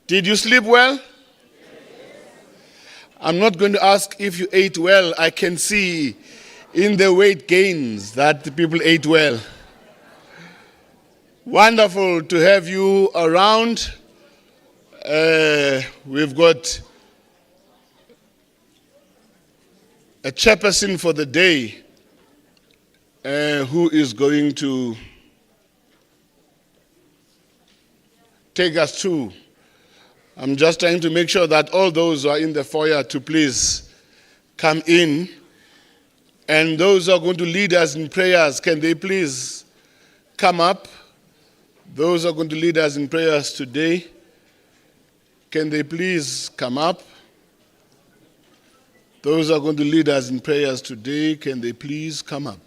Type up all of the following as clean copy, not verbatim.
Did you sleep well? I'm not going to ask if you ate well. I can see in the weight gains that the people ate well. Wonderful to have you around. We've got a chairperson for the day who is going to take us through. I'm just trying to make sure that all those who are in the foyer to please come in. And those who are going to lead us in prayers, can they please come up? Those who are going to lead us in prayers today, can they please come up? Those who are going to lead us in prayers today, can they please come up?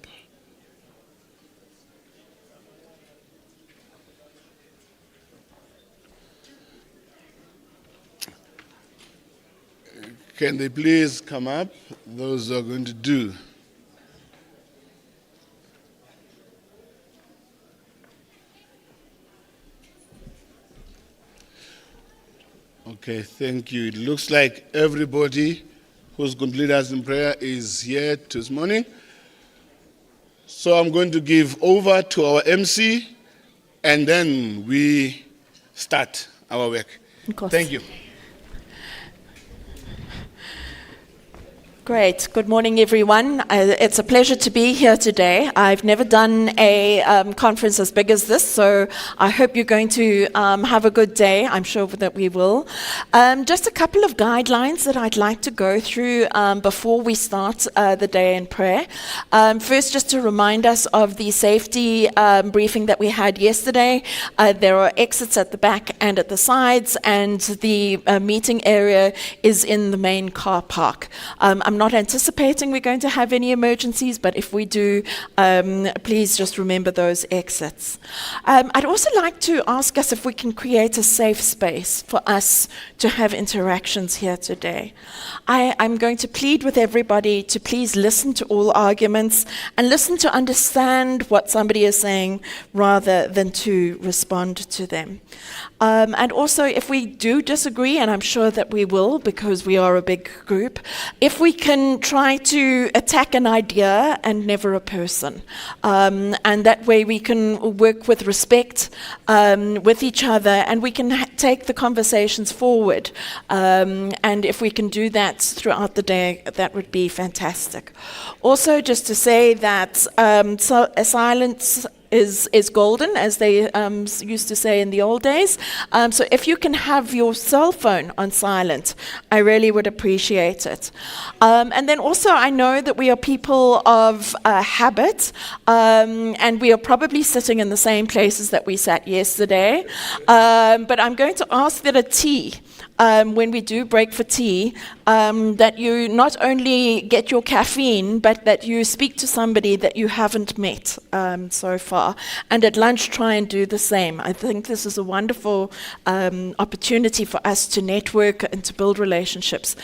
Can they please come up? Those who are going to do. Okay, thank you. It looks like everybody who's going to lead us in prayer is here this morning. So I'm going to give over to our MC, and then we start our work. Of course. Thank you. Great. Good morning, everyone. It's a pleasure to be here today. I've never done a conference as big as this, so I hope you're going to have a good day. I'm sure that we will. Just a couple of guidelines that I'd like to go through before we start the day in prayer. First, just to remind us of the safety briefing that we had yesterday. There are exits at the back and at the sides, and the meeting area is in the main car park. I'm not anticipating we're going to have any emergencies, but if we do, please just remember those exits. I'd also like to ask us if we can create a safe space for us to have interactions here today. I'm going to plead with everybody to please listen to all arguments and listen to understand what somebody is saying rather than to respond to them. And also, if we do disagree, and I'm sure that we will because we are a big group, if we can try to attack an idea and never a person. And that way we can work with respect with each other, and we can take the conversations forward. And if we can do that throughout the day, that would be fantastic. Also, just to say that silence is golden, as they used to say in the old days. So if you can have your cell phone on silent, I really would appreciate it. And then also, I know that we are people of habit, and we are probably sitting in the same places that we sat yesterday. But I'm going to ask that at tea, when we do break for tea, that you not only get your caffeine, but that you speak to somebody that you haven't met so far. And at lunch, try and do the same. I think this is a wonderful opportunity for us to network and to build relationships.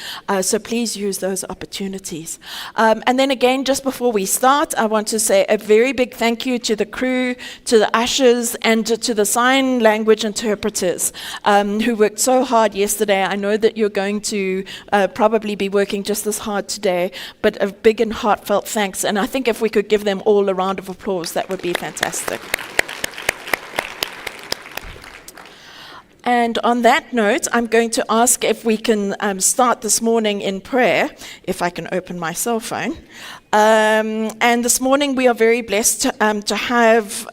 So please use those opportunities. And then again, just before we start, I want to say a very big thank you to the crew, to the ushers, and to the sign language interpreters who worked so hard yesterday. I know that you're going to probably be working just as hard today, but a big and heartfelt thanks. And I think if we could give them all a round of applause, that would be fantastic. And on that note, I'm going to ask if we can start this morning in prayer, if I can open my cell phone. And this morning we are very blessed to have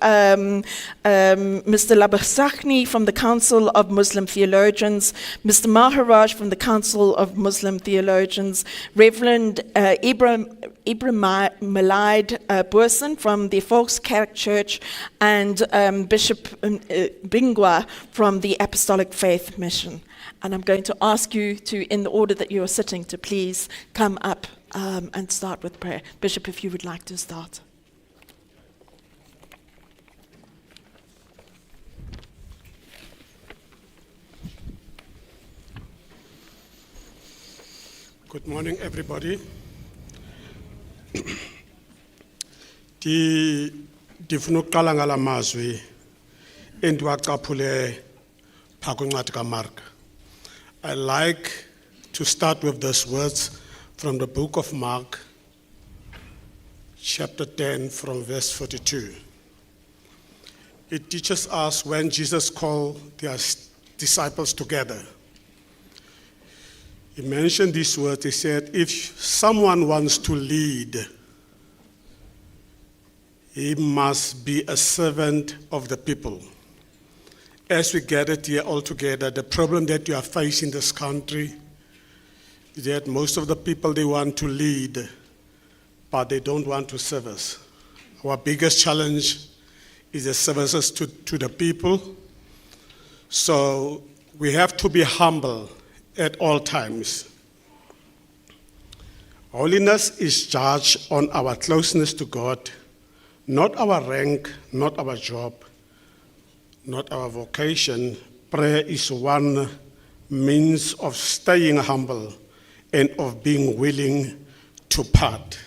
Mr. Labasakni from the Council of Muslim Theologians, Mr. Maharaj from the Council of Muslim Theologians, Reverend Ibrahim Malide Boersen from the Volkskerk Church, and Bishop Bingwa from the Apostolic Faith Mission. And I'm going to ask you to, in the order that you are sitting, to please come up and start with prayer. Bishop, if you would like to start. Good morning, everybody. Ndifuna ukuqala ngala mazwi endiwacaphule phaa kwincwadi kaMark. I like to start with these words from the book of Mark, chapter 10, from verse 42. It teaches us when Jesus called their disciples together. He mentioned these words. He said, if someone wants to lead, he must be a servant of the people. As we gathered here all together, the problem that you are facing in this country is that most of the people, they want to lead, but they don't want to serve us. Our biggest challenge is the services to the people. So we have to be humble at all times. Holiness is judged on our closeness to God, not our rank, not our job, not our vocation. Prayer is one means of staying humble and of being willing to part.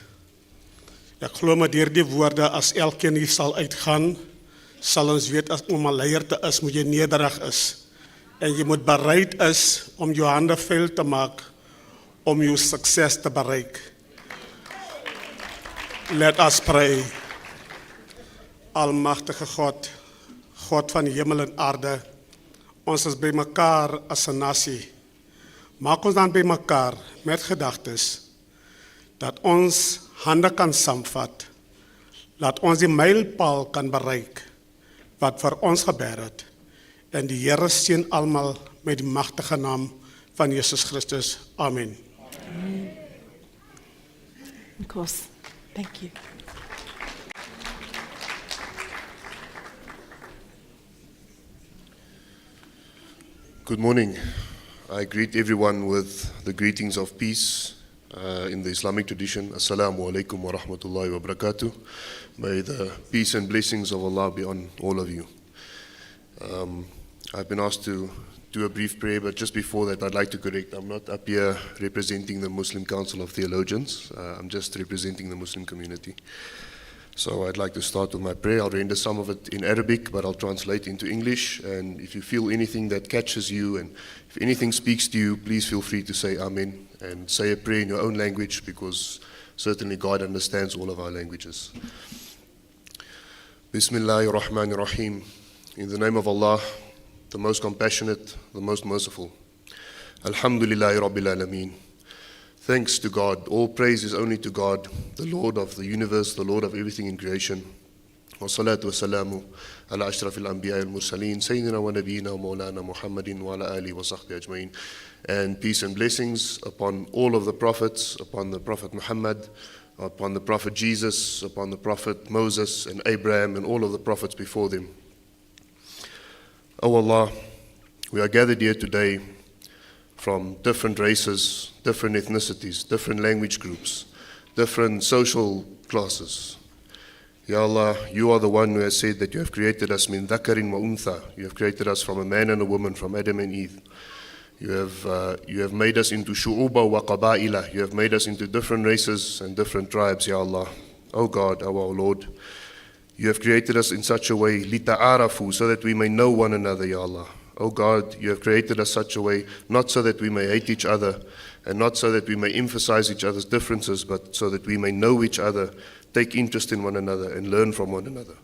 Ek glo met hierdie woorde, as elkeen hier sal uitgaan, sal ons weet as om 'n leier te is, moet jy nederig is. En jy moet bereid is om jou hande vuil te maak om jou sukses te bereik. Let us pray. Almagtige God, God van hemel en aarde, ons is by mekaar as 'n nasie. Maak ons dan by mekaar met gedagtes dat ons hande kan saamvat, laat ons die mylpaal kan bereik wat vir ons gebeur het. En die Here seën almal met die magtige naam van Jesus Christus. Amen. Of course. Thank you. Good morning. I greet everyone with the greetings of peace in the Islamic tradition. Assalamu alaikum wa rahmatullahi wa barakatuh. May the peace and blessings of Allah be on all of you. I've been asked to do a brief prayer, but just before that, I'd like to correct. I'm not up here representing the Muslim Council of Theologians. I'm just representing the Muslim community. So I'd like to start with my prayer. I'll render some of it in Arabic, but I'll translate into English. And if you feel anything that catches you, and if anything speaks to you, please feel free to say Amen and say a prayer in your own language, because certainly God understands all of our languages. Bismillahir Rahmanir Rahim. In the name of Allah, the most compassionate, the most merciful. Alhamdulillahi Rabbil Alameen. Thanks to God. All praise is only to God, the Lord of the universe, the Lord of everything in creation. Wa salatu wa salamu ala ashrafil anbiya al mursaleen, Sayyidina wa Nabiyyina wa Maulana Muhammadin wa ala alihi wa sahbihi ajma'in. And peace and blessings upon all of the prophets, upon the Prophet Muhammad, upon the Prophet Jesus, upon the Prophet Moses and Abraham and all of the prophets before them. O Allah, we are gathered here today from different races, different ethnicities, different language groups, different social classes. Ya Allah, you are the one who has said that you have created us min dhakarin wa untha. You have created us from a man and a woman, from Adam and Eve. You have made us into shu'uba wa qaba'ila. You have made us into different races and different tribes, Ya Allah. O God, our Lord, you have created us in such a way, lita'arafu, so that we may know one another, Ya Allah. O God, you have created us such a way, not so that we may hate each other, and not so that we may emphasize each other's differences, but so that we may know each other, take interest in one another, and learn from one another.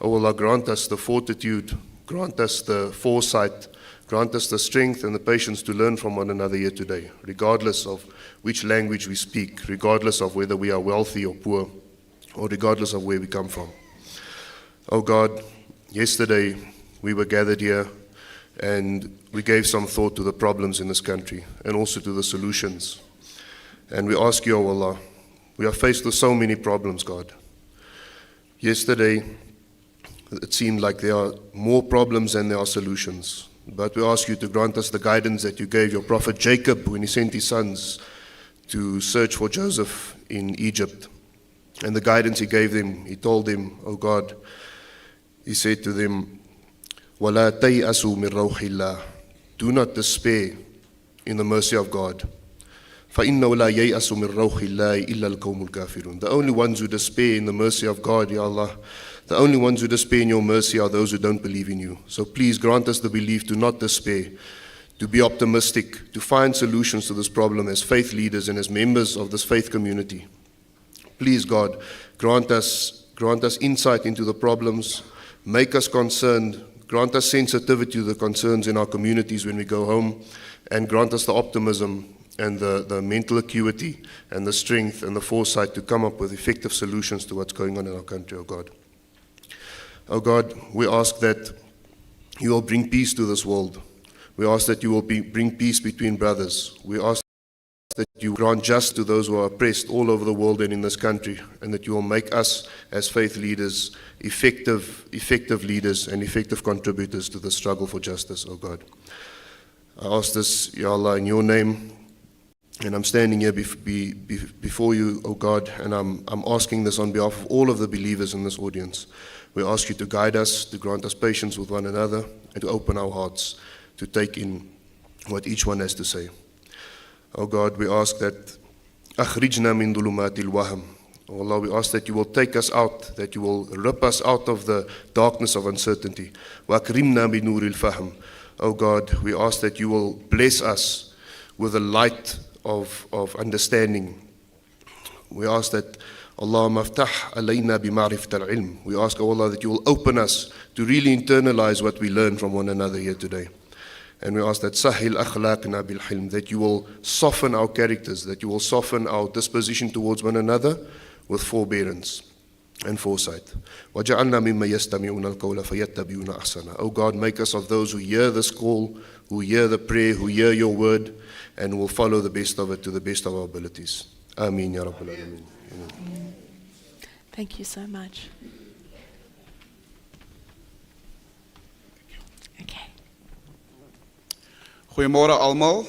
O Allah, grant us the fortitude, grant us the foresight, grant us the strength and the patience to learn from one another here today, regardless of which language we speak, regardless of whether we are wealthy or poor, or regardless of where we come from. O God, yesterday we were gathered here and we gave some thought to the problems in this country and also to the solutions. And we ask you, O Allah, we are faced with so many problems, God. Yesterday, it seemed like there are more problems than there are solutions. But we ask you to grant us the guidance that you gave your prophet Jacob when he sent his sons to search for Joseph in Egypt. And the guidance he gave them, he told them, O God, he said to them, وَلَا تَيْأَسُوا مِنْ رَوْحِ اللَّهِ. Do not despair in the mercy of God. فَإِنَّهُ لَا يَيْأَسُ مِنْ رَوْحِ اللَّهِ إِلَّا الْقَوْمُ الْكَافِرُونَ. The only ones who despair in the mercy of God, Ya Allah, the only ones who despair in your mercy are those who don't believe in you. So please grant us the belief to not despair, to be optimistic, to find solutions to this problem as faith leaders and as members of this faith community. Please, God, grant us insight into the problems, make us concerned, grant us sensitivity to the concerns in our communities when we go home, and grant us the optimism and the mental acuity and the strength and the foresight to come up with effective solutions to what's going on in our country, oh God. Oh God, we ask that you will bring peace to this world. We ask that you will bring peace between brothers. We ask that you grant justice to those who are oppressed all over the world and in this country, and that you will make us as faith leaders effective leaders and effective contributors to the struggle for justice, oh God. I ask this, Ya Allah, in your name, and I'm standing here before you, oh God, and I'm asking this on behalf of all of the believers in this audience. We ask you to guide us, to grant us patience with one another, and to open our hearts to take in what each one has to say. Oh God, we ask that akhrijna min dhulumatil wahm. Oh Allah, we ask that you will take us out, that you will rip us out of the darkness of uncertainty. Wa akrimna bi nuril fahm. Oh God, we ask that you will bless us with a light of understanding. We ask that Allah maftah alayna bi ma'rifat al-ilm. We ask, oh Allah, that you will open us to really internalize what we learn from one another here today. And we ask that sahil akhlaqna bil hilm, that you will soften our characters, that you will soften our disposition towards one another with forbearance and foresight. وَجَعَلْنَا مِمَّا يَسْتَمِعُونَ الْقَوْلَ فَيَتَّبِعُونَ أَحْسَنَهُ. Oh God, make us of those who hear this call, who hear the prayer, who hear your word, and will follow the best of it to the best of our abilities. Ameen ya Rabbal Alameen. Thank you so much. Okay. Goeiemôre almal.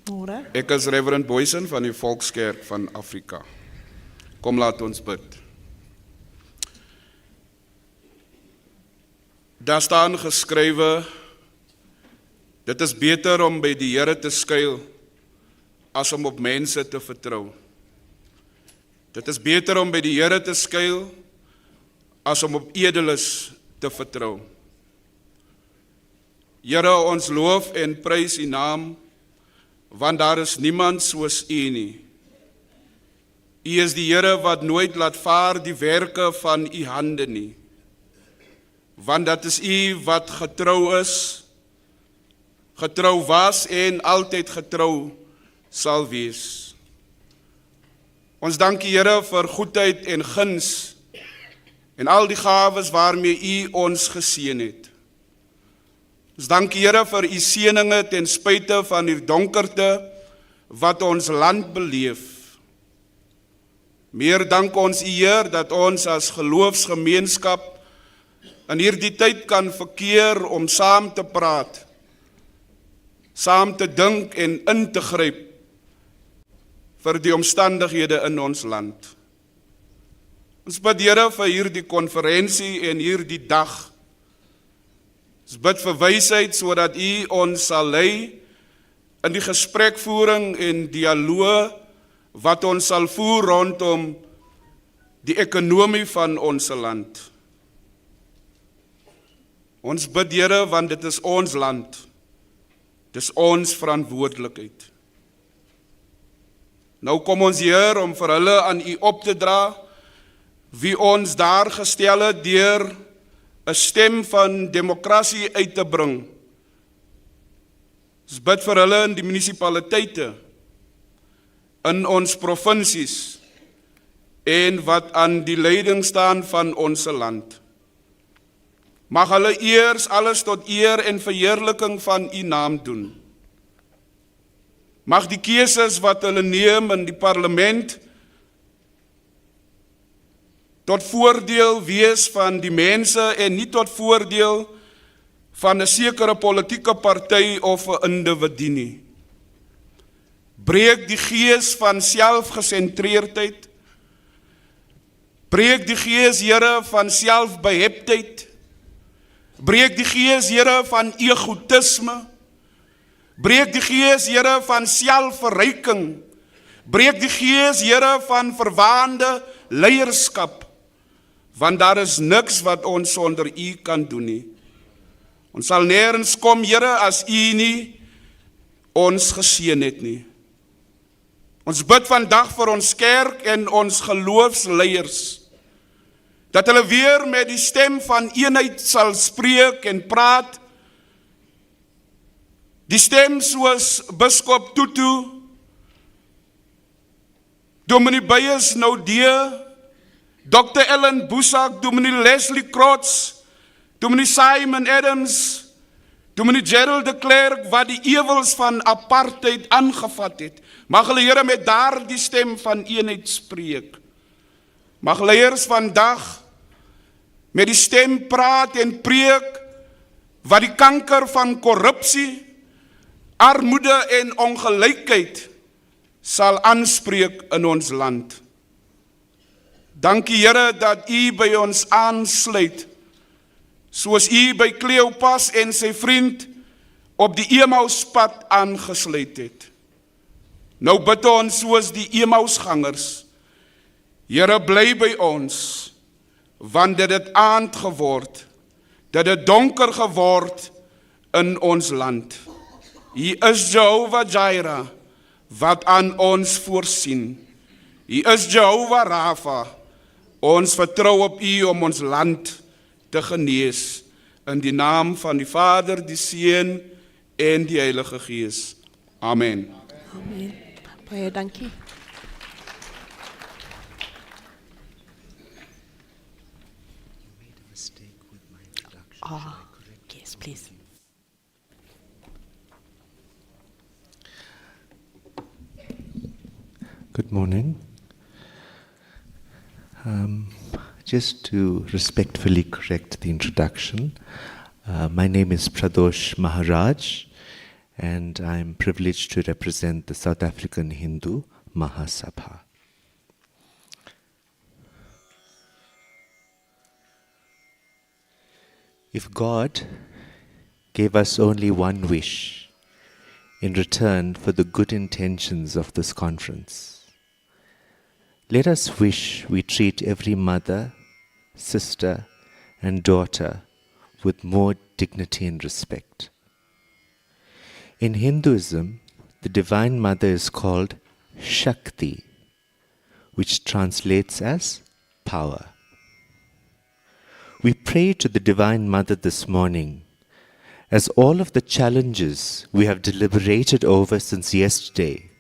Môre. Ek is Reverend Boysen van die Volkskerk van Afrika. Kom laat ons bid. Daar staan geskrywe, dit is beter om by die Here te skuil as om op mense te vertrou. Dit is beter om by die Here te skuil as om op edeles te vertrou. Here, ons loof en prys U naam, want daar is niemand soos U nie. U is die Here wat nooit laat vaar die werke van U hande nie. Want dat is U wat getrou is, getrou was en altyd getrou sal wees. Ons dank U, Here, vir goedheid en guns en al die gawes waarmee U ons geseën het. Ons dank U, Here, vir U seëninge ten spyte van die donkerte wat ons land beleef. Meer dank ons U, Heer, dat ons as geloofsgemeenskap in hierdie tyd kan verkeer om saam te praat, saam te dink en in te gryp vir die omstandighede in ons land. Ons bid, Here, vir hierdie konferensie en hierdie dag. Ons bid vir wysheid sodat U ons sal lei in die gesprekvoering en dialoog wat ons sal voer rondom die ekonomie van ons land. Ons bid, Here, want dit is ons land. Dit is ons verantwoordelikheid. Nou kom ons hier om vir hulle aan U op te dra, wie ons daar gestel het deur 'n stem van demokrasie uit te bring. Ons bid vir hulle in die munisipaliteite, in ons provinsies en wat aan die leiding staan van ons land. Mag hulle eers alles tot eer en verheerliking van U naam doen. Mag die keuses wat hulle neem in die parlement tot voordeel wees van die mense en nie tot voordeel van 'n sekere politieke party of 'n individu nie. Breek die gees van selfgesentreerdheid. Breek die gees, Here, van selfbeheptheid. Breek die gees, Here, van egotisme. Breek die gees, Here, van selfverryking. Breek die gees, Here, van verwaande leierskap. Want daar is niks wat ons sonder U kan doen nie. Ons sal nêrens kom, Here, as U nie ons geseën het nie. Ons bid vandag vir ons kerk en ons geloofsleiers, dat hulle weer met die stem van eenheid sal spreek en praat, die stem soos Biskop Tutu, Dominee Beyers Naudee, Dr. Ellen Boesak, Dominee Leslie Krots, Dominee Simon Adams, Dominee Gerald de Klerk, wat die ewels van apartheid aangevat het. Mag hulle Here met daardie stem van eenheid spreek. Mag leiers vandag met die stem praat en preek, wat die kanker van korrupsie, armoede en ongelykheid sal aanspreek in ons land. Dankie Here dat U by ons aansluit, soos U by Kleopas en sy vriend op die Emauspad aangesluit het. Nou bid ons soos die Emausgangers, Here bly by ons, want dit het aand geword, dit het donker geword in ons land. U is Jehovah Jireh, wat aan ons voorsien. U is Jehovah Rapha, ons vertrou op U om ons land te genees, in die naam van die Vader, die Seun en die Heilige Gees. Amen. Amen. Baie dankie. Yes, please. Good morning. Just to respectfully correct the introduction, my name is Pradosh Maharaj, and I'm privileged to represent the South African Hindu Mahasabha. If God gave us only one wish in return for the good intentions of this conference, let us wish we treat every mother, sister, and daughter with more dignity and respect. In Hinduism, the Divine Mother is called Shakti, which translates as power. We pray to the Divine Mother this morning, as all of the challenges we have deliberated over since yesterday,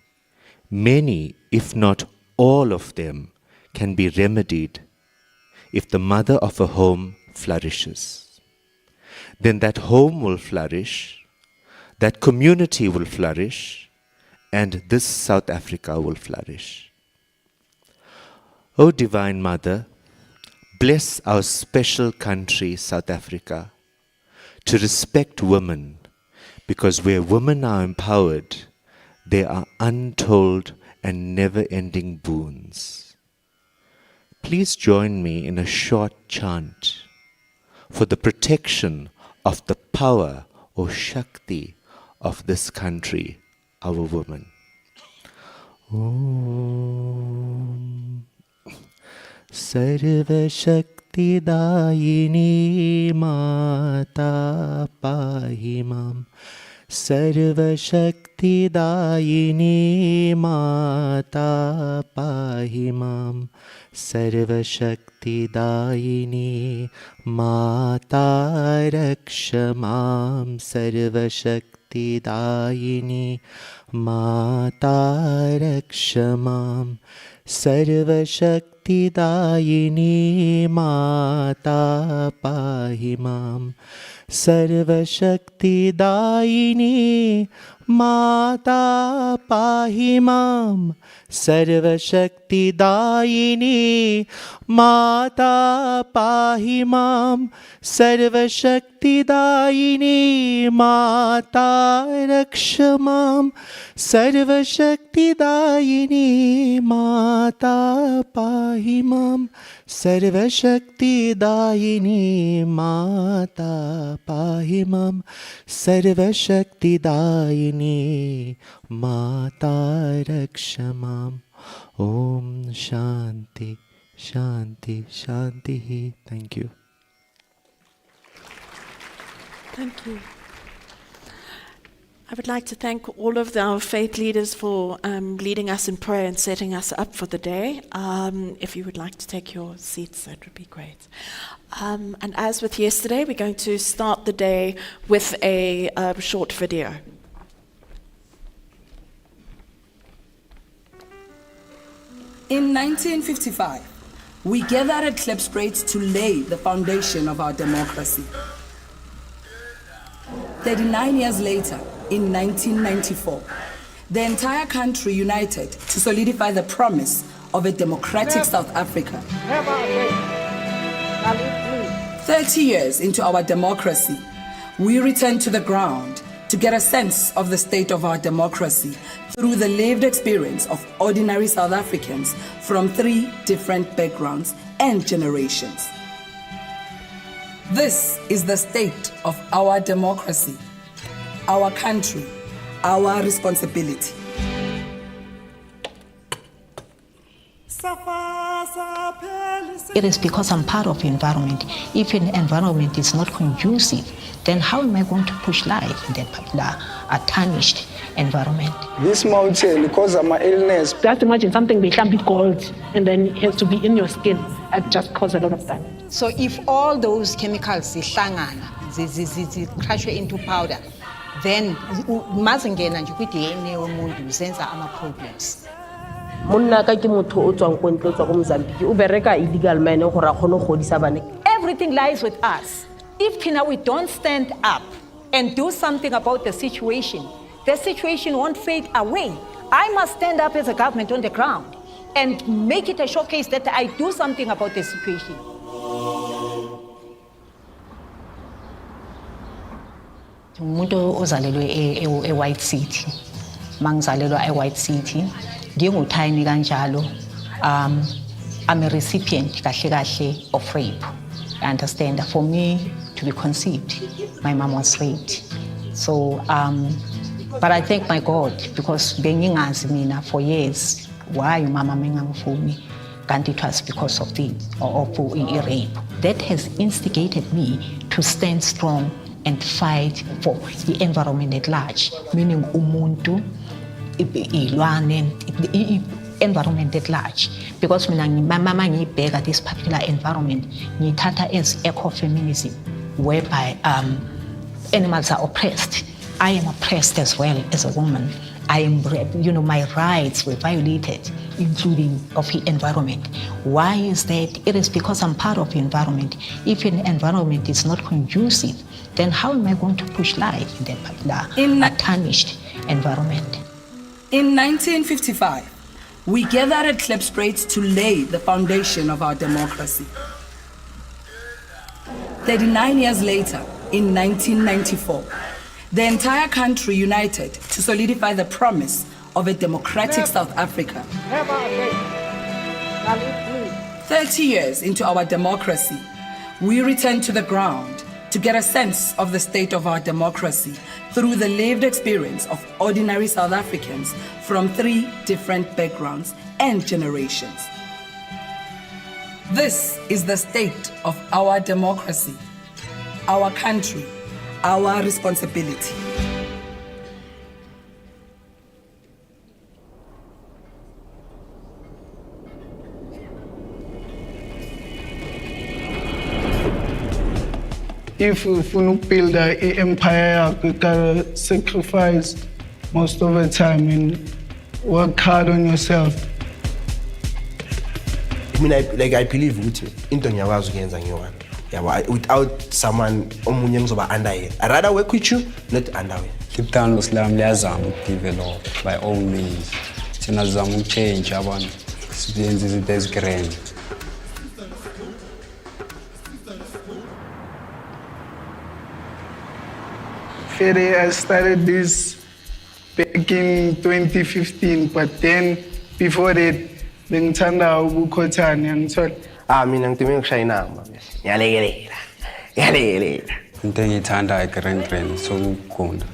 many, if not all of them, can be remedied if the mother of a home flourishes. Then that home will flourish, that community will flourish, and this South Africa will flourish. O Divine Mother, bless our special country, South Africa, to respect women, because where women are empowered, there are untold and never-ending boons. Please join me in a short chant for the protection of the power or Shakti of this country, our women. Om Sarva Shakti Dayini Mata Pahimam Sarva Shakti Dayini Mata Pahimam Sarva Shakti Dayini Mata Rakshamam Sarva Shakti Dayini Mata Rakshamam Sarva Shakti Dayini Mata Pahimam Sarva Shakti Dayini Mata Pahimam Sarva Shakti Dayini Mata Pahimam Sarva Shakti Dayini Mata Rakshamam Sarva Shakti Dayini Mata Pahimam Sarva Shakti Dayini Mata Pahimam Sarva Shakti Dayini Mata Rakshamam. Om Shanti, Shanti, Shanti. Thank you. Thank you. I would like to thank all of our faith leaders for leading us in prayer and setting us up for the day. If you would like to take your seats, that would be great. And as with yesterday, we're going to start the day with a short video. In 1955, we gathered at Klipspruit to lay the foundation of our democracy. 39 years later, in 1994, the entire country united to solidify the promise of a democratic South Africa. 30 years into our democracy, we returned to the ground to get a sense of the state of our democracy through the lived experience of ordinary South Africans from 3 different backgrounds and generations. This is the state of our democracy, our country, our responsibility. It is because I'm part of the environment. If an environment is not conducive, then how am I going to push life in that particular tarnished environment? This mountain causes my illness. Just imagine something they can be cold and then it has to be in your skin. It just causes a lot of damage. So if all those chemicals crash into powder, then mazingena nje kwi-DNA yomuntu zenza ama-problems. Monna ka ke motho o tswang ko ntle tswa ko Mozambique o bereka illegal mine gore a khone go godisa bana. Everything lies with us. If we don't stand up and do something about the situation won't fade away. I must stand up as a government on the ground and make it a showcase that I do something about the situation. Umuntu ozalelwe e-White City, mangizalelwa e-White City, nginguThayini kanjalo, I'm a recipient kahle of rape. I understand that for me to be conceived, my mom was raped. So, but I thank my God because bengingazi mina for years why mama mengangifuni, kanti it was because of the rape. That has instigated me to stand strong and fight for the environment at large, meaning umuntu, ilwane, environment at large. Because when mama ngibheka at this particular environment, ngithatha as ecofeminism, whereby animals are oppressed. I am oppressed as well as a woman. I am, my rights were violated, including of the environment. Why is that? It is because I'm part of the environment. If an environment is not conducive, then how am I going to push life in that particular tarnished environment? In 1955, we gathered at Klipspruit to lay the foundation of our democracy. 39 years later, in 1994, the entire country united to solidify the promise of a democratic South Africa. 30 years into our democracy, we returned to the ground to get a sense of the state of our democracy through the lived experience of ordinary South Africans from 3 different backgrounds and generations. This is the state of our democracy, our country, our responsibility. If you want to build an empire, you gotta sacrifice most of the time and work hard on yourself. I believe ukuthi into ngiyakwazi ukuyenza ngiyi-one. Without someone omunye ngizoba under here. I rather work with you, not under you. Deep down uSlam liyazama ukudevelop by all means. Thina sizama ukuchange abantu. Siyenza izinto ezigrand. Fede, I started this back in 2015, but then before that, bengithanda ukukhothana ngithola. Mina ngidinga ukushaya inamba. Ngiyalekelela. Into engiyithanda igrand so ukugunda.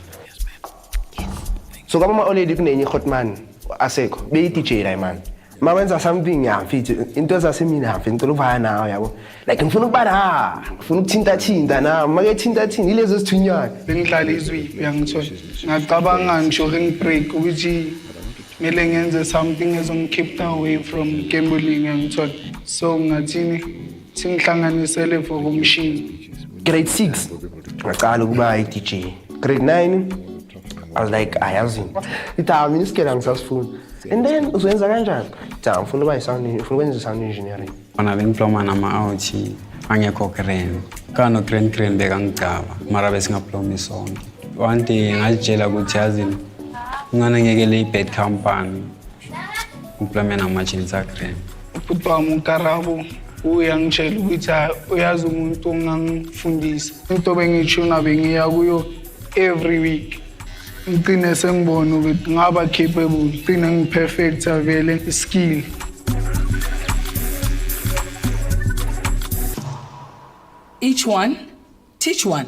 So kama already kunenye hotman asekho, beyi DJ la man. mawenza something yamfithi into zasemini yamfithi ngicela ukuvaya nawe yabo like ngifuna ukubana ngifuna ukuthinta na make thinta ilezo sithunyana bengihlala izwi uyangithola ngacabanga ngisho ngibreak ukuthi mele ngenze something ezongikeep away from gambling uyangithola so ngathini singihlanganisele for umshini grade 6 ngaqala ukuba i-DJ grade 9 I was like ayazi mina isikela ngisasifuna and then uzoyenza kanjani ngifuna ukuba ngifuna ukwenza sound engineering Ona bengiploma nama-out angekho grand kano grand bekangicaba mara besingaploma isonke one day ngazitshela ukuthi yazini unganangekele i-bad company ngiplome nama-jeans agrand ubhuti wami ukarabo uyangitshela ukuthi uyazi umuntu ongangifundisa into bengitshuna bengiya kuyo every week ngigcine sengibona ukuthi ngaba capable ngigcine ngiperfect vele skill Each one, teach one.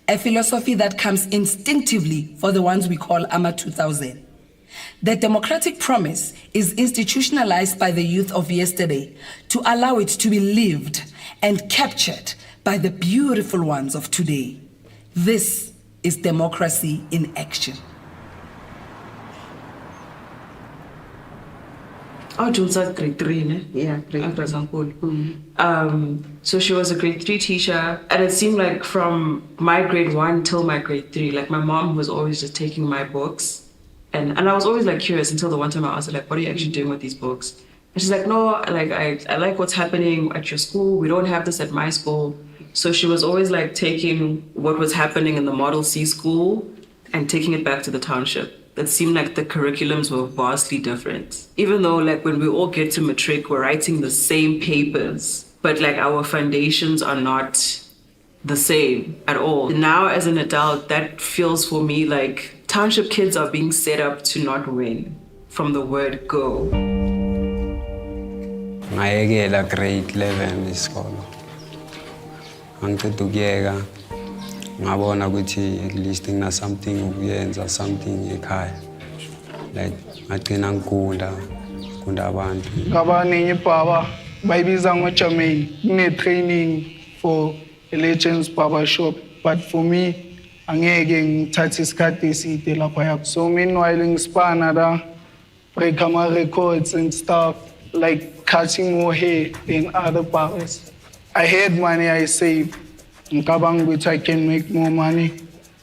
A philosophy that comes instinctively for the ones we call AMA 2000. The democratic promise is institutionalized by the youth of yesterday to allow it to be lived and captured by the beautiful ones of today. This is democracy in action. Oh, Jules at grade 3, ne? Yeah, grade 3. So she was a grade 3 teacher, and it seemed like from my grade 1 till my grade 3, like my mom was always just taking my books, and I was always like curious until the one time I asked her, like, what are you actually doing with these books? And she's like, no, like I like what's happening at your school. We don't have this at my school. So she was always like taking what was happening in the Model C school and taking it back to the township. It seemed like the curriculums were vastly different. Even though like when we all get to matric, we're writing the same papers, but like our foundations are not the same at all. Now as an adult, that feels for me like township kids are being set up to not win from the word go. Ngayekela grade 11 isikolo. Angiceda ukuyeka ngabona ukuthi at least ngina something ukuyenza something ekhaya like ngagcina ngikunda abantu ngabaningi baba bayibiza ngoJermaine kune-training for a Legends Barber Shop but for me angeke ngithathe isikhathi eside lapha so meanwhile ngispana la break ama-records and stuff like cutting more hair than other barbers. I had money I saved. Ngicabanga ukuthi I can make more money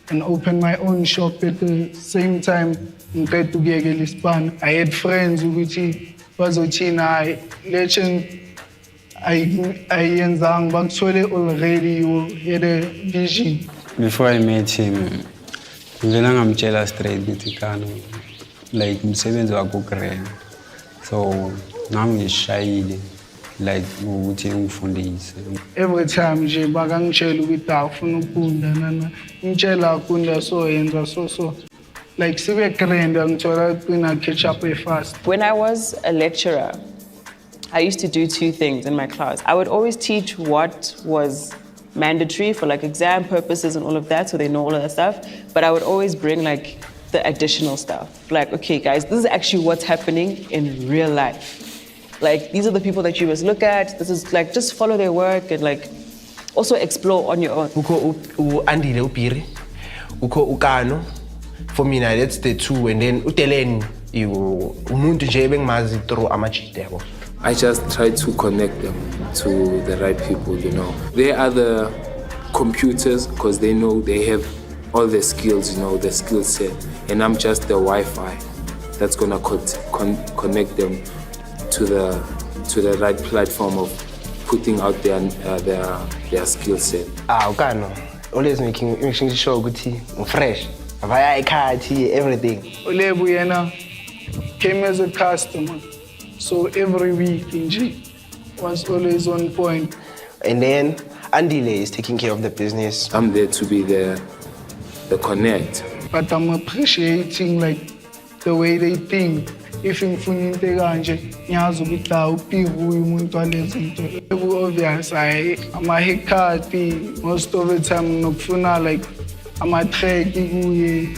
and open my own shop at the same time. Ngiceda ukuyekela isibani. I had friends ukuthi bazothina hayi Legend ayenzanga bakuthole already you had a vision. Before I met him ngivela ngamtshela straight ukuthi kano like umsebenzi wakho grand so ngangishayile like ukuthi ngifundise every time nje bakangitshela ukuthi awufuna ukufunda nana ngitshela ukufunda so yenza so like sibe grand angithola qina catch up fast. When I was a lecturer, I used to do two things in my class. I would always teach what was mandatory for like exam purposes and all of that, so they know all of that stuff, but I would always bring like the additional stuff. Like, okay guys, this is actually what's happening in real life. Like, these are the people that you must look at. This is like, just follow their work and like, also explore on your own. Uko Andile Upiri, uko Ukano. For me, now that's the two, and then Utelen, you umuntu nje bengimazi through amajitebo. I just try to connect them to the right people, you know. They are the computers because they know they have all the skills, you know, the skill set, and I'm just the Wi-Fi that's gonna connect them to the right platform of putting out their skill set. Ukano, always making sure ukuthi fresh, via ikhati, everything. Ulebu yena came as a customer, so every week nje was always on point. And then Andile is taking care of the business. I'm there to be the connect. But I'm appreciating like the way they think. If ngifuna into kanje ngiyazi ukuthi la uPivu umuntu walezi into obvious ama haircut most of the time nokufuna like ama track kuye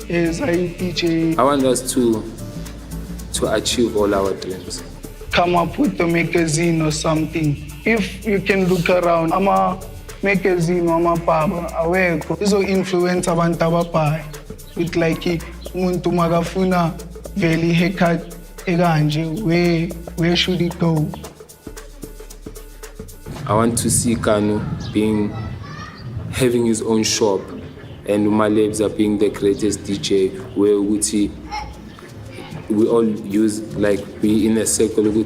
as a DJ. I want us to to achieve all our dreams. Come up with a magazine or something. If you can look around, magazine papa awekho izo-influence abantu ababhayi with like umuntu makafuna vele haircut ekanje, where should it go? I want to see Kanu having his own shop and Umalebza being the greatest DJ, where we all use, like, we in a circle, we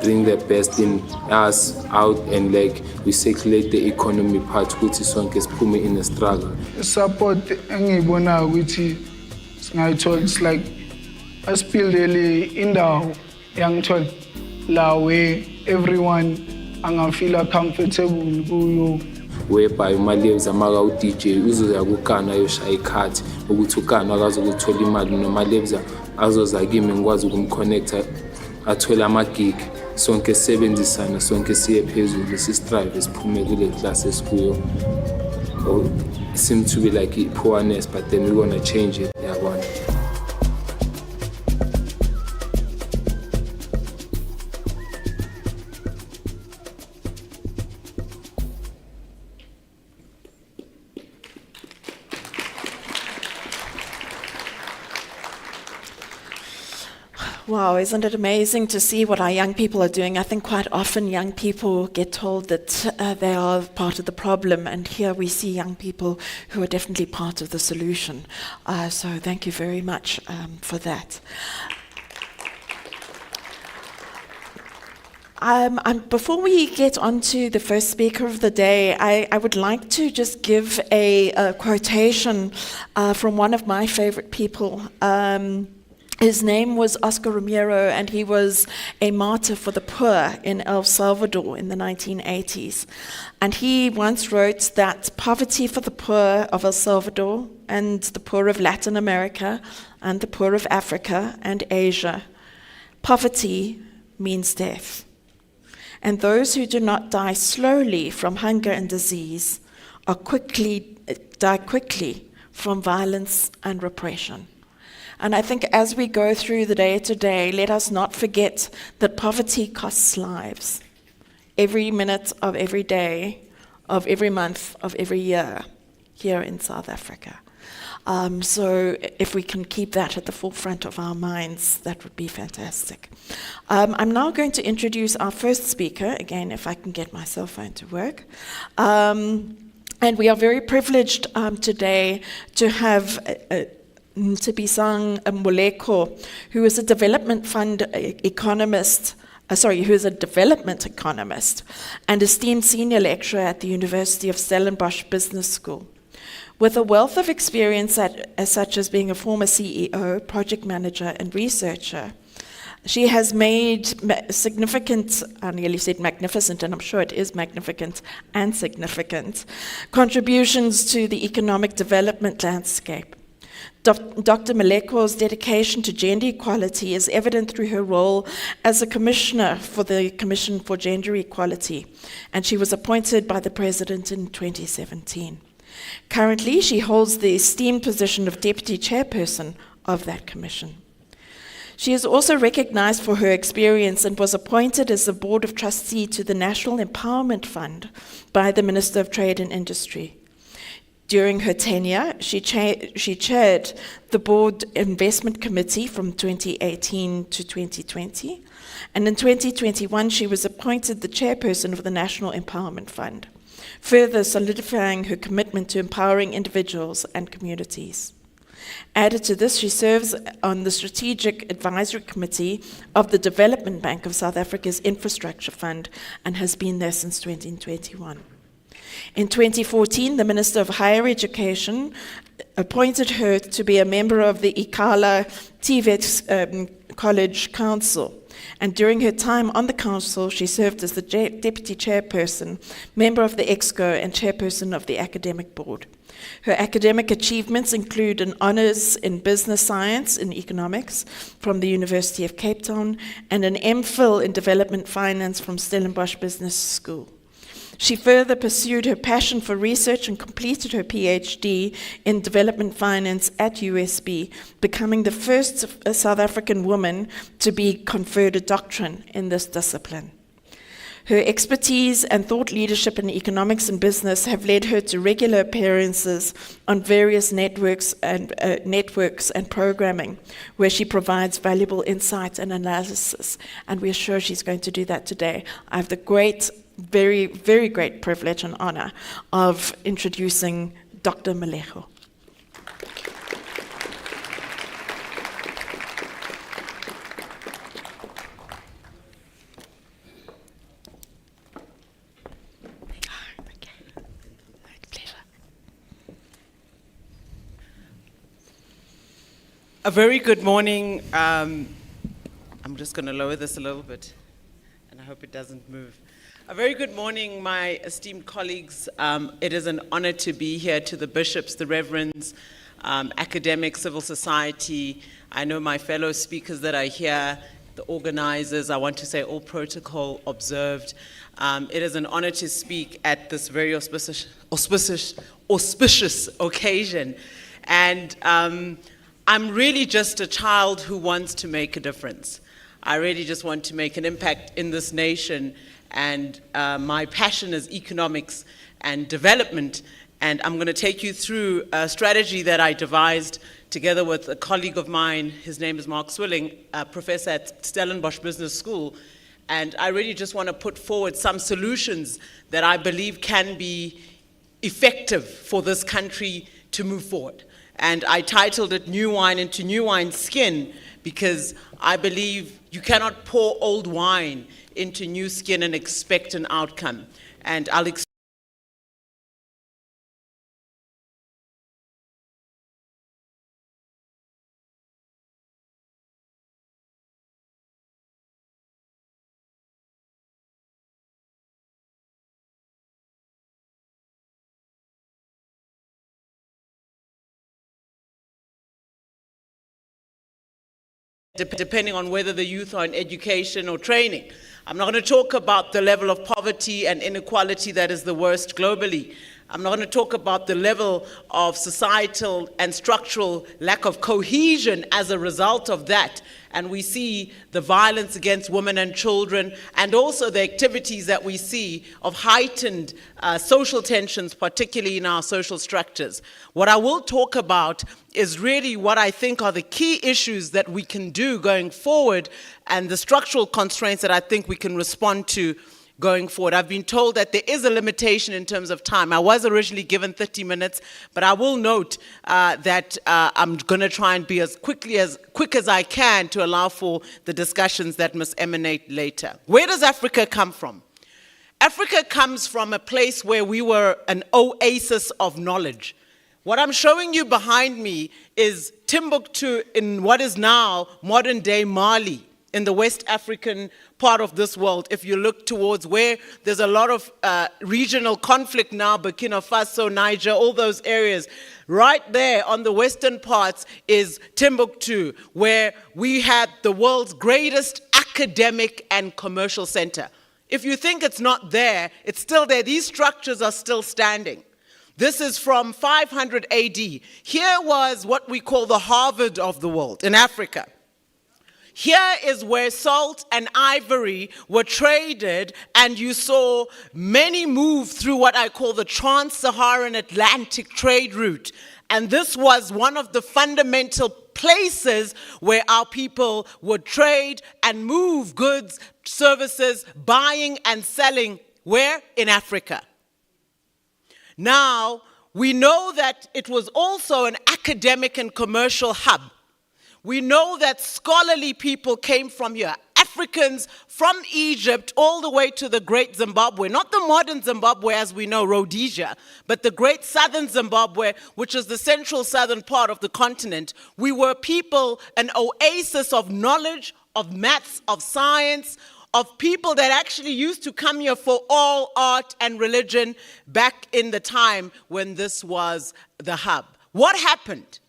bring the best in us out and like we circulate the economy part, which is sonke in a struggle. Support engibona ukuthi singayithola, it's like asipildele indawo yangithola la where everyone angafeel comfortable kuyo, whereby umalebza maka u-DJ uzoya kukana ayoshaya ikhathi ukuthi ukana akazokuthola imali, nomalebza azoza kimi ngikwazi ukumconnecta athole ama-gig, sonke sisebenzisana, sonke siye phezulu, sistrive siphume kule class esikuyo. It seemed to be like poorness, but then we're gonna change it. Yabona. Wow, isn't it amazing to see what our young people are doing? I think quite often young people get told that they are part of the problem, and here we see young people who are definitely part of the solution. So thank you very much for that. Before we get on to the first speaker of the day, I would like to just give a quotation from one of my favorite people. His name was Oscar Romero, and he was a martyr for the poor in El Salvador in the 1980s. And he once wrote that poverty for the poor of El Salvador and the poor of Latin America and the poor of Africa and Asia, poverty means death. And those who do not die slowly from hunger and disease die quickly from violence and repression. And I think as we go through the day today, let us not forget that poverty costs lives. Every minute of every day, of every month, of every year here in South Africa. So if we can keep that at the forefront of our minds, that would be fantastic. I'm now going to introduce our first speaker, again, if I can get my cell phone to work. And we are very privileged today to have Tibisang Moleko, who is a development fund economist, who is a development economist and esteemed senior lecturer at the University of Stellenbosch Business School. With a wealth of experience such as being a former CEO, project manager, and researcher, she has made significant, I nearly said magnificent, and I'm sure it is magnificent and significant, contributions to the economic development landscape. Dr. Moleko's dedication to gender equality is evident through her role as a commissioner for the Commission for Gender Equality, and she was appointed by the President in 2017. Currently, she holds the esteemed position of Deputy Chairperson of that Commission. She is also recognized for her experience and was appointed as the Board of Trustee to the National Empowerment Fund by the Minister of Trade and Industry. During her tenure, she chaired the Board Investment Committee from 2018 to 2020, and in 2021 she was appointed the chairperson of the National Empowerment Fund, further solidifying her commitment to empowering individuals and communities. Added to this, she serves on the Strategic Advisory Committee of the Development Bank of South Africa's Infrastructure Fund and has been there since 2021. In 2014, the Minister of Higher Education appointed her to be a member of the Ikhala TVET College Council. And during her time on the council, she served as the deputy chairperson, member of the EXCO, and chairperson of the academic board. Her academic achievements include an honours in business science and economics from the University of Cape Town and an MPhil in development finance from Stellenbosch Business School. She further pursued her passion for research and completed her PhD in development finance at USB, becoming the first South African woman to be conferred a doctorate in this discipline. Her expertise and thought leadership in economics and business have led her to regular appearances on various networks and programming, where she provides valuable insight and analysis. And we're sure she's going to do that today. I have the very, very great privilege and honor of introducing Dr. Malejo. A very good morning. I'm just going to lower this a little bit, and I hope it doesn't move. A very good morning, my esteemed colleagues. It is an honor to be here, to the bishops, the reverends, academics, civil society. I know my fellow speakers that are here, the organizers. I want to say all protocol observed. It is an honor to speak at this very auspicious occasion. And I'm really just a child who wants to make a difference. I really just want to make an impact in this nation, and my passion is economics and development, and I'm going to take you through a strategy that I devised together with a colleague of mine. His name is Mark Swilling, a professor at Stellenbosch Business School, and I really just want to put forward some solutions that I believe can be effective for this country to move forward. And I titled it New Wine into New Wine Skin, because I believe you cannot pour old wine into new skin and expect an outcome. And I'll explain. Depending on whether the youth are in education or training. I'm not going to talk about the level of poverty and inequality that is the worst globally. I'm not going to talk about the level of societal and structural lack of cohesion as a result of that. And we see the violence against women and children, and also the activities that we see of heightened social tensions, particularly in our social structures. What I will talk about is really what I think are the key issues that we can do going forward, and the structural constraints that I think we can respond to going forward. I've been told that there is a limitation in terms of time. I was originally given 30 minutes, but I will note that I'm going to try and be as quick as I can to allow for the discussions that must emanate later. Where does Africa come from? Africa comes from a place where we were an oasis of knowledge. What I'm showing you behind me is Timbuktu in what is now modern-day Mali, in the West African part of this world. If you look towards where there's a lot of regional conflict now, Burkina Faso, Niger, all those areas, right there on the western parts is Timbuktu, where we had the world's greatest academic and commercial center. If you think it's not there, it's still there. These structures are still standing. This is from 500 AD. Here was what we call the Harvard of the world in Africa. Here is where salt and ivory were traded, and you saw many move through what I call the trans-Saharan Atlantic trade route. And this was one of the fundamental places where our people would trade and move goods, services, buying and selling. Where? In Africa. Now, we know that it was also an academic and commercial hub. We know that scholarly people came from here. Africans from Egypt all the way to the great Zimbabwe, not the modern Zimbabwe as we know, Rhodesia, but the great southern Zimbabwe, which is the central southern part of the continent. We were people, an oasis of knowledge, of maths, of science, of people that actually used to come here for all art and religion back in the time when this was the hub. What happened?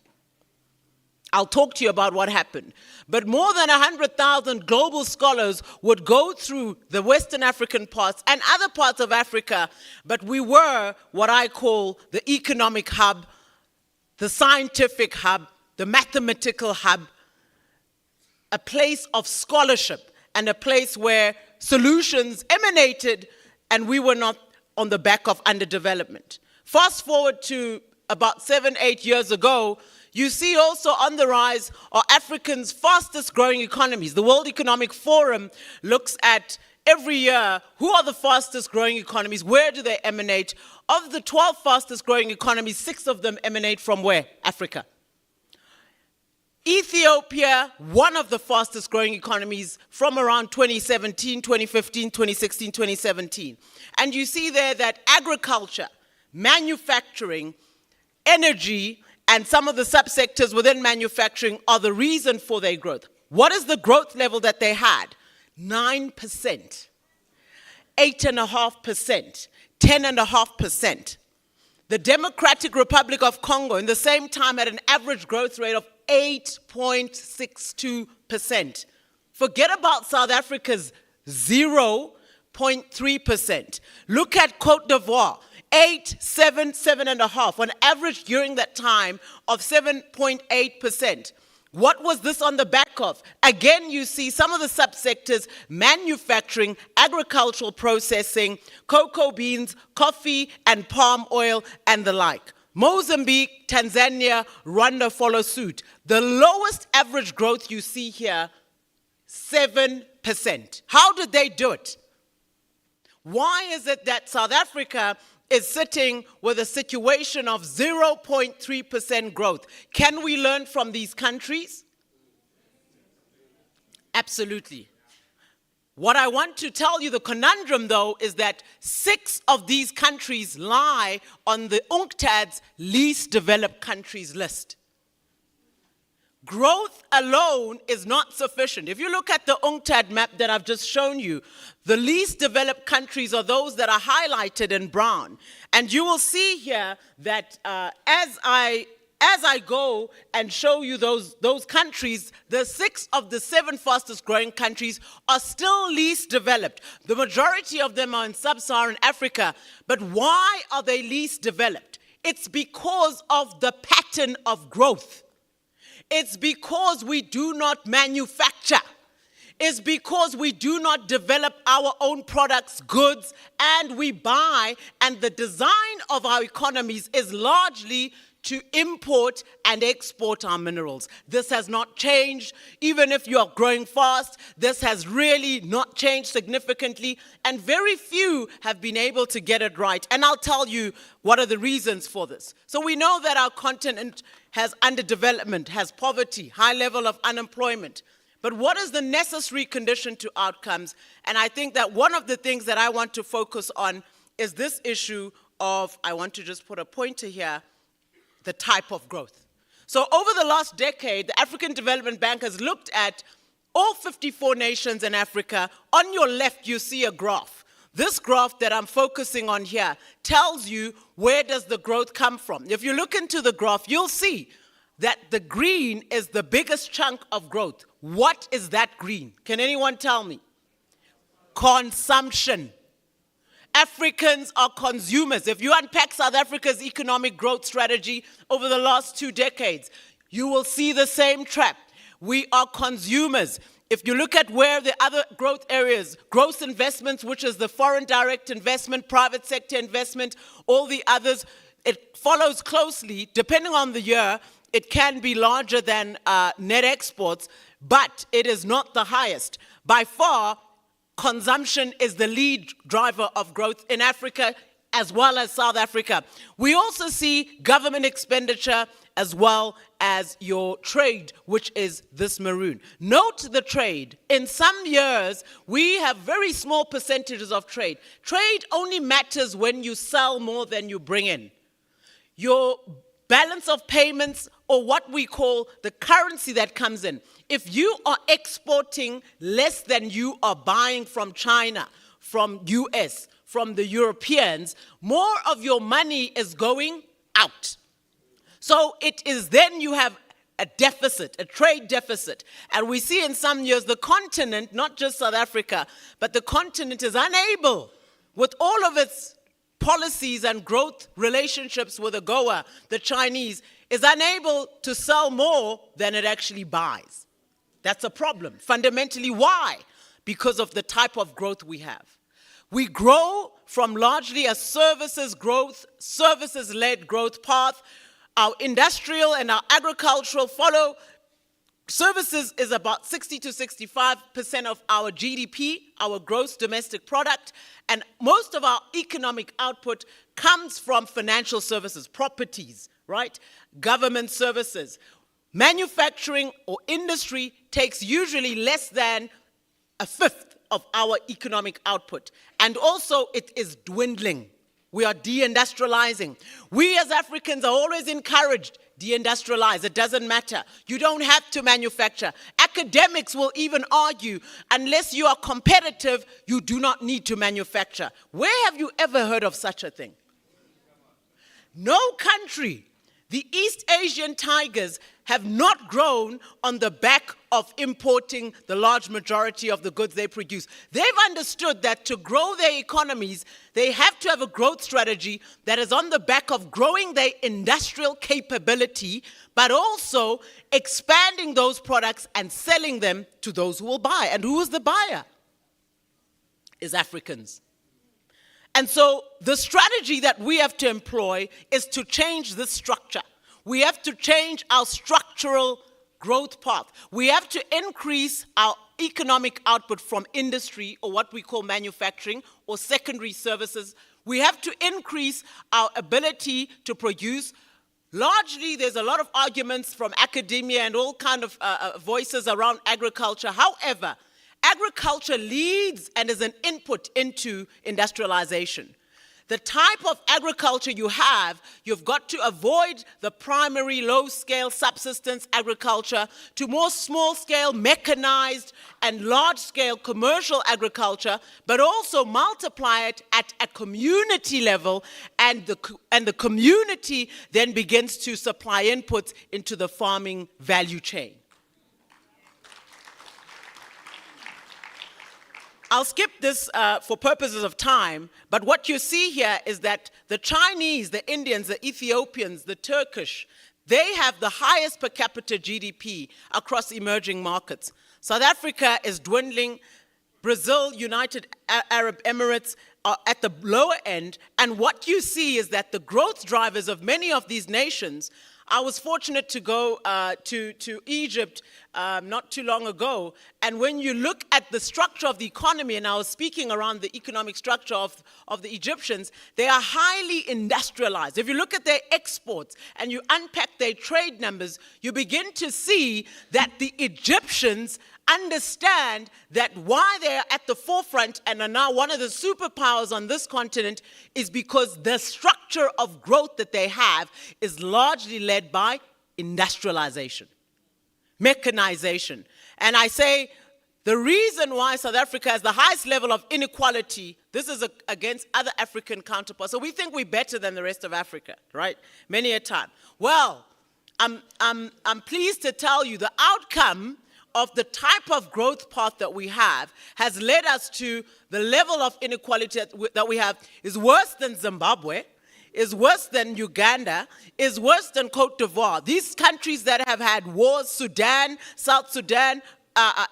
I'll talk to you about what happened. But more than 100,000 global scholars would go through the Western African parts and other parts of Africa, but we were what I call the economic hub, the scientific hub, the mathematical hub, a place of scholarship and a place where solutions emanated and we were not on the back of underdevelopment. Fast forward to about 7-8 years ago, you see also on the rise are Africa's fastest growing economies. The World Economic Forum looks at every year who are the fastest growing economies, where do they emanate? Of the 12 fastest growing economies, 6 of them emanate from where? Africa. Ethiopia, one of the fastest growing economies from around 2017, 2015, 2016, 2017. And you see there that agriculture, manufacturing, energy, and some of the subsectors within manufacturing are the reason for their growth. What is the growth level that they had? 9%, 8.5%, 10.5%. The Democratic Republic of Congo in the same time had an average growth rate of 8.62%. Forget about South Africa's 0.3%. Look at Cote d'Ivoire. 8, 7, 7.5, on average during that time of 7.8%. What was this on the back of? Again, you see some of the subsectors, manufacturing, agricultural processing, cocoa beans, coffee and palm oil, and the like. Mozambique, Tanzania, Rwanda follow suit. The lowest average growth you see here, 7%. How did they do it? Why is it that South Africa is sitting with a situation of 0.3% growth? Can we learn from these countries? Absolutely. What I want to tell you, the conundrum though, is that 6 of these countries lie on the UNCTAD's least developed countries list. Growth alone is not sufficient. If you look at the UNCTAD map that I've just shown you, the least developed countries are those that are highlighted in brown. And you will see here that as I go and show you those countries, the 6 of the 7 fastest growing countries are still least developed. The majority of them are in sub-Saharan Africa. But why are they least developed? It's because of the pattern of growth. It's because we do not manufacture. It's because we do not develop our own products, goods, and we buy. And the design of our economies is largely to import and export our minerals. This has not changed. Even if you are growing fast, this has really not changed significantly. And very few have been able to get it right. And I'll tell you what are the reasons for this. So we know that our continent has underdevelopment, has poverty, high level of unemployment. But what is the necessary condition to outcomes? And I think that one of the things that I want to focus on is this issue of, I want to just put a pointer here, the type of growth. So over the last decade, the African Development Bank has looked at all 54 nations in Africa. On your left, you see a graph. This graph that I'm focusing on here tells you where does the growth come from. If you look into the graph, you'll see that the green is the biggest chunk of growth. What is that green? Can anyone tell me? Consumption. Africans are consumers. If you unpack South Africa's economic growth strategy over the last 2 decades, you will see the same trap. We are consumers. If you look at where the other growth areas, gross investments, which is the foreign direct investment, private sector investment, all the others, it follows closely. Depending on the year, it can be larger than net exports, but it is not the highest. By far, consumption is the lead driver of growth in Africa as well as South Africa. We also see government expenditure as well as your trade, which is this maroon. Note the trade. In some years, we have very small percentages of trade. Trade only matters when you sell more than you bring in. Your balance of payments, or what we call the currency that comes in. If you are exporting less than you are buying from China, from US, from the Europeans, more of your money is going out. So it is then you have a deficit, a trade deficit. And we see in some years the continent, not just South Africa, but the continent is unable, with all of its policies and growth relationships with AGOA, the Chinese, is unable to sell more than it actually buys. That's a problem. Fundamentally, why? Because of the type of growth we have. We grow from largely a services-led growth path. Our industrial and our agricultural follow. Services is about 60 to 65% of our GDP, our gross domestic product, and most of our economic output comes from financial services, properties, right? Government services. Manufacturing or industry takes usually less than a fifth of our economic output. And also it is dwindling. We are deindustrializing. We as Africans are always encouraged, deindustrialize, it doesn't matter. You don't have to manufacture. Academics will even argue, unless you are competitive, you do not need to manufacture. Where have you ever heard of such a thing? No country. The East Asian tigers have not grown on the back of importing the large majority of the goods they produce. They've understood that to grow their economies, they have to have a growth strategy that is on the back of growing their industrial capability, but also expanding those products and selling them to those who will buy. And who is the buyer? Is Africans. And so the strategy that we have to employ is to change this structure. We have to change our structural growth path. We have to increase our economic output from industry, or what we call manufacturing, or secondary services. We have to increase our ability to produce. Largely, there's a lot of arguments from academia and all kind of voices around agriculture. However, agriculture leads and is an input into industrialization. The type of agriculture you have, you've got to avoid the primary low-scale subsistence agriculture to more small-scale mechanized and large-scale commercial agriculture, but also multiply it at a community level, and the community then begins to supply inputs into the farming value chain. I'll skip this for purposes of time, but what you see here is that the Chinese, the Indians, the Ethiopians, the Turkish, they have the highest per capita GDP across emerging markets. South Africa is dwindling. Brazil, United Arab Emirates are at the lower end. And what you see is that the growth drivers of many of these nations, I was fortunate to go to Egypt not too long ago, and when you look at the structure of the economy, and I was speaking around the economic structure of the Egyptians, they are highly industrialized. If you look at their exports and you unpack their trade numbers, you begin to see that the Egyptians understand that why they are at the forefront and are now one of the superpowers on this continent is because the structure of growth that they have is largely led by industrialization, mechanization. And I say the reason why South Africa has the highest level of inequality, this is against other African counterparts. So we think we're better than the rest of Africa, right? Many a time. Well, I'm pleased to tell you the outcome of the type of growth path that we have has led us to the level of inequality that we have is worse than Zimbabwe, is worse than Uganda, is worse than Cote d'Ivoire. These countries that have had wars, Sudan, South Sudan,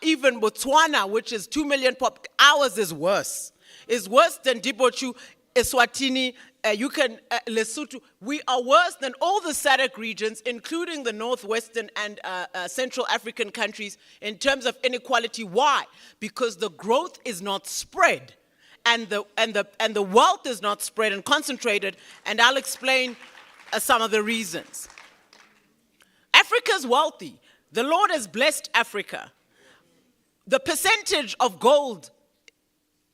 even Botswana, which is 2 million pop, ours is worse. Is worse than Djibouti, Eswatini, Lesotho. We are worse than all the SADC regions, including the northwestern and central African countries in terms of inequality. Why? Because the growth is not spread, and the wealth is not spread and concentrated, and I'll explain some of the reasons. Africa's wealthy. The Lord has blessed Africa. The percentage of gold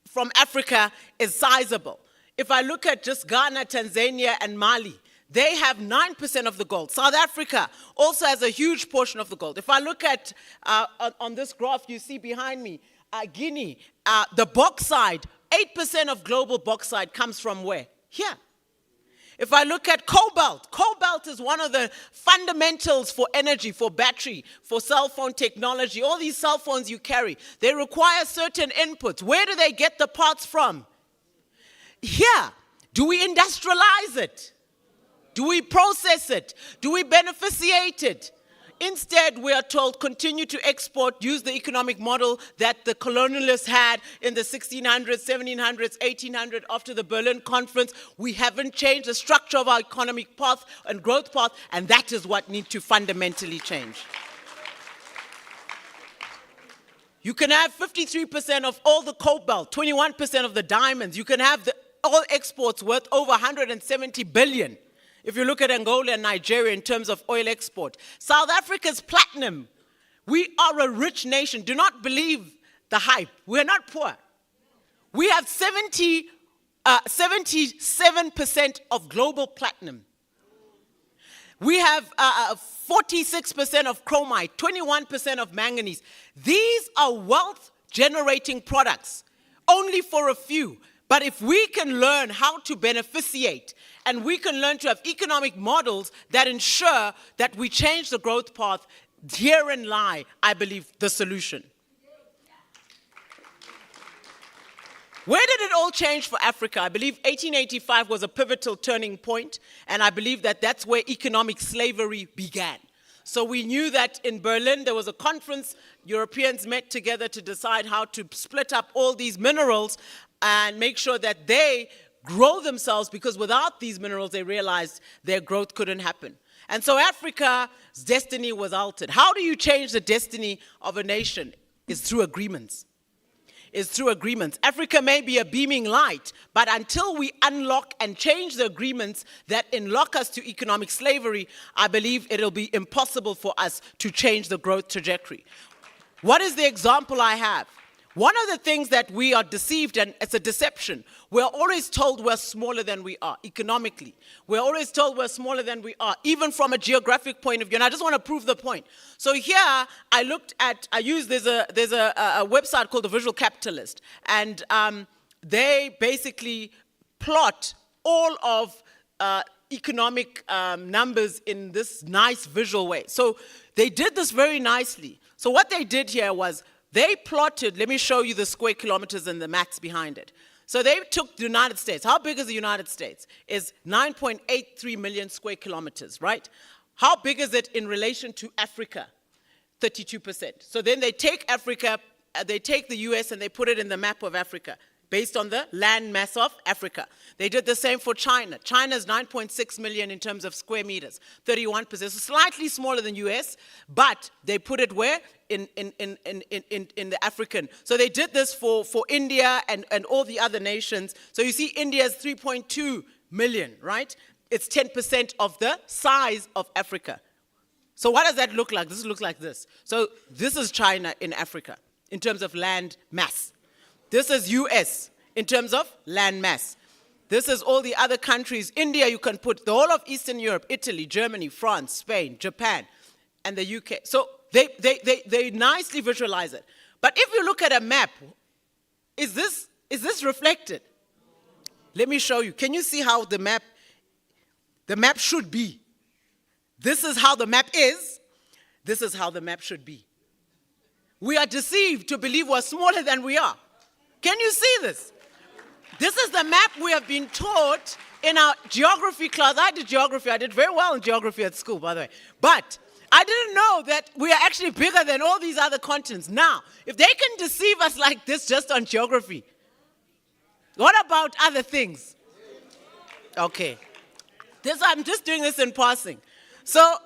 from Africa is sizable. If I look at just Ghana, Tanzania, and Mali, they have 9% of the gold. South Africa also has a huge portion of the gold. If I look at, on this graph you see behind me, Guinea, the bauxite, 8% of global bauxite comes from where? Here. If I look at cobalt, cobalt is one of the fundamentals for energy, for battery, for cell phone technology. All these cell phones you carry, they require certain inputs. Where do they get the parts from? Here. Do we industrialize it? Do we process it? Do we beneficiate it? Instead, we are told, continue to export, use the economic model that the colonialists had in the 1600s, 1700s, 1800s, after the Berlin Conference. We haven't changed the structure of our economic path and growth path, and that is what needs to fundamentally change. You can have 53% of all the cobalt, 21% of the diamonds. You can have all exports worth over 170 billion. If you look at Angola and Nigeria in terms of oil export. South Africa's platinum. We are a rich nation. Do not believe the hype. We're not poor. We have 77% of global platinum. We have 46% of chromite, 21% of manganese. These are wealth-generating products, only for a few. But if we can learn how to beneficiate, and we can learn to have economic models that ensure that we change the growth path, herein lie, I believe, the solution. Where did it all change for Africa? I believe 1885 was a pivotal turning point, and I believe that that's where economic slavery began. So we knew that in Berlin there was a conference, Europeans met together to decide how to split up all these minerals and make sure that they grow themselves, because without these minerals they realized their growth couldn't happen. And so Africa's destiny was altered. How do you change the destiny of a nation? It's through agreements. It's through agreements. Africa may be a beaming light, but until we unlock and change the agreements that unlock us to economic slavery, I believe it'll be impossible for us to change the growth trajectory. What is the example I have? One of the things that we are deceived, and it's a deception, we're always told we're smaller than we are economically. We're always told we're smaller than we are, even from a geographic point of view. And I just want to prove the point. So here, there's a website called The Visual Capitalist, and they basically plot all of economic numbers in this nice visual way. So they did this very nicely. So what they did here was, they plotted, let me show you the square kilometers and the maths behind it. So they took the United States. How big is the United States? It's 9.83 million square kilometers, right? How big is it in relation to Africa? 32%. So then they take Africa, they take the US and they put it in the map of Africa based on the land mass of Africa. They did the same for China. China's 9.6 million in terms of square meters, 31%. So slightly smaller than US, but they put it where? In the African. So they did this for India and all the other nations. So you see India's 3.2 million, right? It's 10% of the size of Africa. So what does that look like? This looks like this. So this is China in Africa in terms of land mass. This is US in terms of land mass. This is all the other countries. India, you can put the whole of Eastern Europe, Italy, Germany, France, Spain, Japan, and the UK. So they nicely visualize it. But if you look at a map, is this reflected? Let me show you. Can you see how the map should be? This is how the map is. This is how the map should be. We are deceived to believe we're smaller than we are. Can you see this? This is the map we have been taught in our geography class. I did geography. I did very well in geography at school, by the way. But I didn't know that we are actually bigger than all these other continents. Now, if they can deceive us like this just on geography, what about other things? Okay. I'm just doing this in passing. So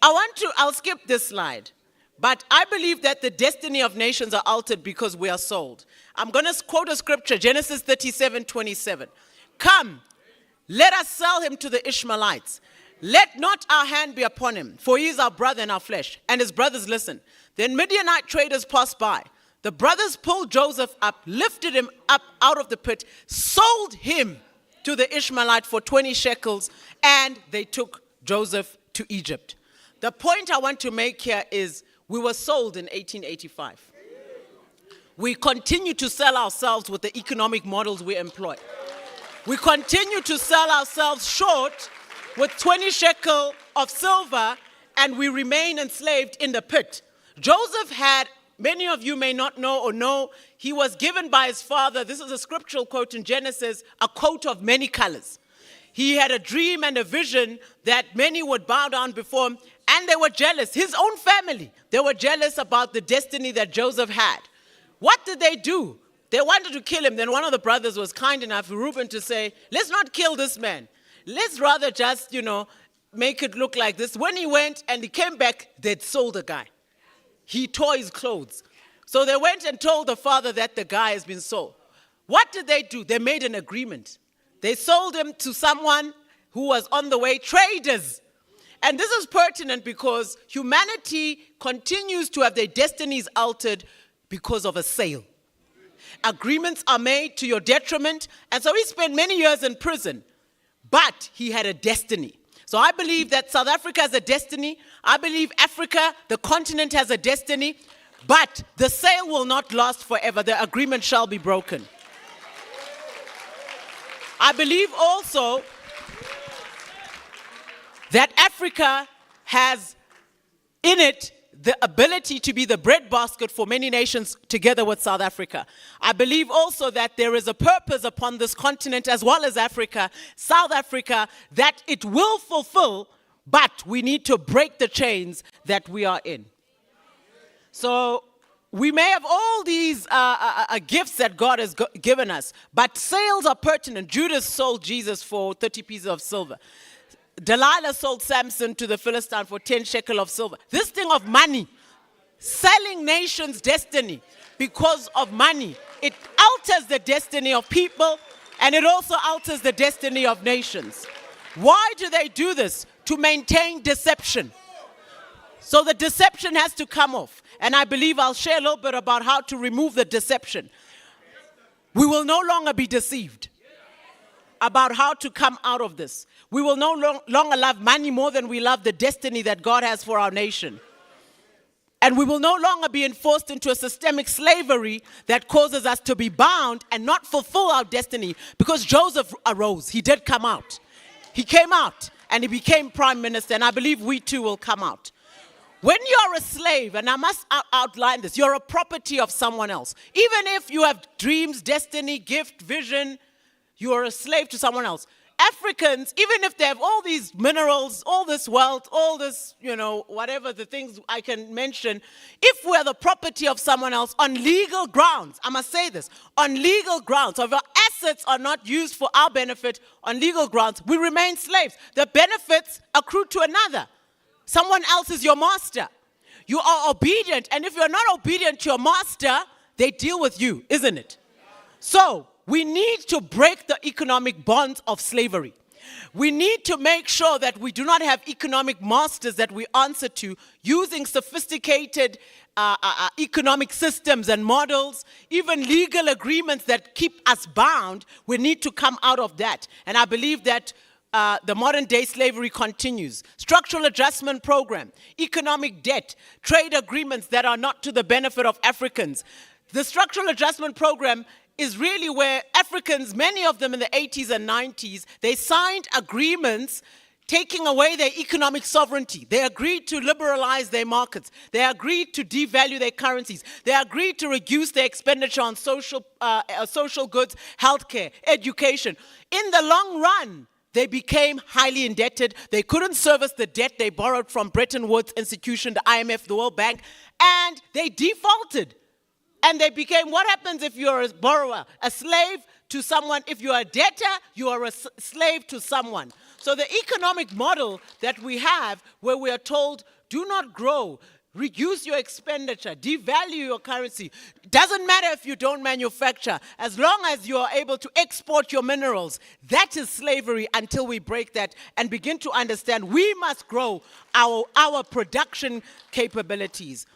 I'll skip this slide. But I believe that the destiny of nations are altered because we are sold. I'm going to quote a scripture, Genesis 37:27. Come, let us sell him to the Ishmaelites. Let not our hand be upon him, for he is our brother and our flesh. And his brothers listened. Then Midianite traders passed by. The brothers pulled Joseph up, lifted him up out of the pit, sold him to the Ishmaelite for 20 shekels, and they took Joseph to Egypt. The point I want to make here is we were sold in 1885. We continue to sell ourselves with the economic models we employ. We continue to sell ourselves short with 20 shekel of silver, and we remain enslaved in the pit. Joseph had, many of you may not know or know, he was given by his father, this is a scriptural quote in Genesis, a coat of many colors. He had a dream and a vision that many would bow down before him, and they were jealous. His own family, they were jealous about the destiny that Joseph had. What did they do? They wanted to kill him. Then one of the brothers was kind enough, Reuben, to say, let's not kill this man. Let's rather just, make it look like this. When he went and he came back, they'd sold the guy. He tore his clothes. So they went and told the father that the guy has been sold. What did they do? They made an agreement. They sold him to someone who was on the way, traders. And this is pertinent because humanity continues to have their destinies altered because of a sale. Agreements are made to your detriment, and so he spent many years in prison, but he had a destiny. So I believe that South Africa has a destiny. I believe Africa, the continent, has a destiny, but the sale will not last forever. The agreement shall be broken. I believe also that Africa has in it the ability to be the breadbasket for many nations together with South Africa. I believe also that there is a purpose upon this continent as well as Africa, South Africa, that it will fulfill, but we need to break the chains that we are in. So we may have all these gifts that God has given us, but sales are pertinent. Judas sold Jesus for 30 pieces of silver. Delilah sold Samson to the Philistine for 10 shekel of silver. This thing of money, selling nations' destiny because of money, it alters the destiny of people, and it also alters the destiny of nations. Why do they do this? To maintain deception. So the deception has to come off. And I believe I'll share a little bit about how to remove the deception. We will no longer be deceived about how to come out of this. We will no longer love money more than we love the destiny that God has for our nation. And we will no longer be enforced into a systemic slavery that causes us to be bound and not fulfill our destiny. Because Joseph arose. He did come out. He came out and he became prime minister. And I believe we too will come out. When you're a slave, and I must outline this, you're a property of someone else. Even if you have dreams, destiny, gift, vision, you are a slave to someone else. Africans, even if they have all these minerals, all this wealth, all this, whatever the things I can mention, if we're the property of someone else on legal grounds, I must say this, on legal grounds, so if our assets are not used for our benefit on legal grounds, we remain slaves. The benefits accrue to another. Someone else is your master. You are obedient, and if you're not obedient to your master, they deal with you, isn't it? So, we need to break the economic bonds of slavery. We need to make sure that we do not have economic masters that we answer to using sophisticated economic systems and models, even legal agreements that keep us bound. We need to come out of that. And I believe that the modern day slavery continues. Structural adjustment program, economic debt, trade agreements that are not to the benefit of Africans. The structural adjustment program is really where Africans, many of them in the 80s and 90s, they signed agreements taking away their economic sovereignty. They agreed to liberalize their markets. They agreed to devalue their currencies. They agreed to reduce their expenditure on social goods, healthcare, education. In the long run, they became highly indebted. They couldn't service the debt they borrowed from Bretton Woods institution, the IMF, the World Bank, and they defaulted. And they became, what happens if you're a borrower? A slave to someone. If you're a debtor, you are a slave to someone. So the economic model that we have, where we are told, do not grow, reduce your expenditure, devalue your currency. Doesn't matter if you don't manufacture, as long as you are able to export your minerals. That is slavery until we break that and begin to understand we must grow our production capabilities.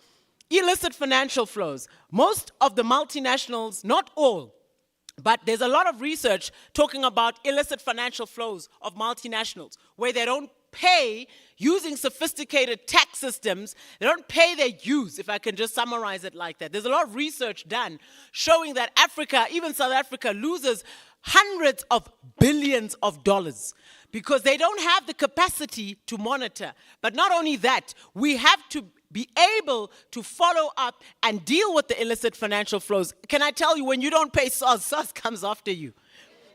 Illicit financial flows. Most of the multinationals, not all, but there's a lot of research talking about illicit financial flows of multinationals where they don't pay using sophisticated tax systems. They don't pay their dues, if I can just summarize it like that. There's a lot of research done showing that Africa, even South Africa, loses hundreds of billions of dollars because they don't have the capacity to monitor. But not only that, we have to be able to follow up and deal with the illicit financial flows. Can I tell you, when you don't pay SARS, SARS comes after you.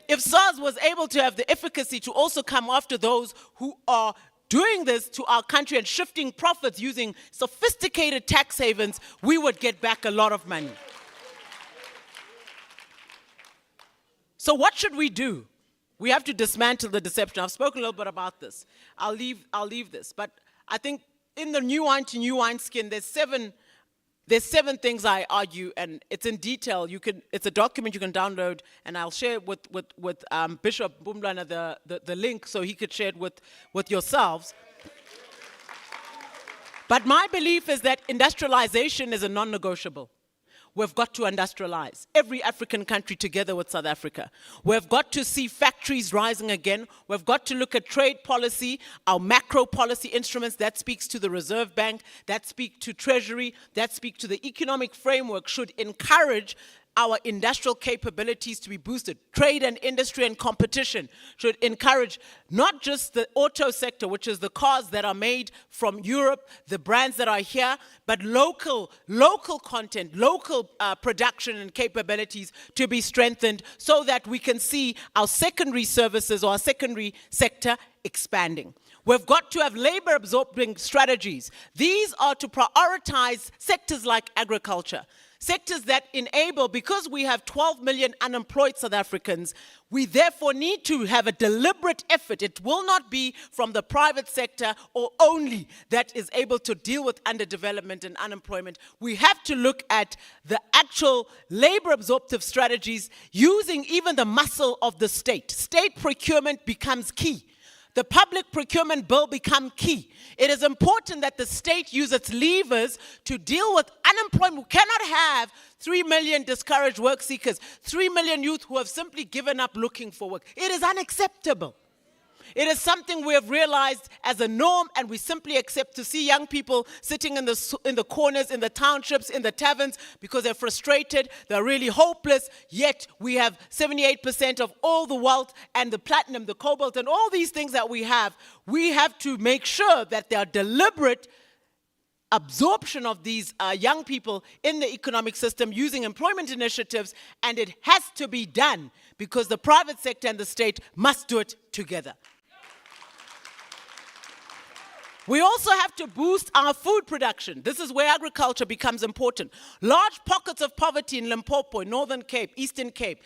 If SARS was able to have the efficacy to also come after those who are doing this to our country and shifting profits using sophisticated tax havens, we would get back a lot of money. So what should we do? We have to dismantle the deception. I've spoken a little bit about this. I'll leave this. But I think in the New Wine to New Wine skin, there's seven things I argue, and it's in detail. It's a document you can download, and I'll share with Bishop Bumblana the link so he could share it with yourselves. But my belief is that industrialization is a non-negotiable. We've got to industrialize. Every African country together with South Africa. We've got to see factories rising again. We've got to look at trade policy, our macro policy instruments that speaks to the Reserve Bank, that speak to Treasury, that speak to the economic framework should encourage our industrial capabilities to be boosted. Trade and industry and competition should encourage not just the auto sector, which is the cars that are made from Europe, the brands that are here, but local content, local production and capabilities to be strengthened so that we can see our secondary services or our secondary sector expanding. We've got to have labor absorbing strategies. These are to prioritize sectors like agriculture. Sectors that enable, because we have 12 million unemployed South Africans, we therefore need to have a deliberate effort. It will not be from the private sector or only that is able to deal with underdevelopment and unemployment. We have to look at the actual labor absorptive strategies using even the muscle of the state. State procurement becomes key. The public procurement bill become key. It is important that the state use its levers to deal with unemployment. We cannot have 3 million discouraged work seekers, 3 million youth who have simply given up looking for work. It is unacceptable. It is something we have realized as a norm, and we simply accept to see young people sitting in the corners, in the townships, in the taverns, because they're frustrated, they're really hopeless, yet we have 78% of all the wealth and the platinum, the cobalt, and all these things that we have. We have to make sure that there are deliberate absorption of these young people in the economic system using employment initiatives, and it has to be done because the private sector and the state must do it together. We also have to boost our food production. This is where agriculture becomes important. Large pockets of poverty in Limpopo, Northern Cape, Eastern Cape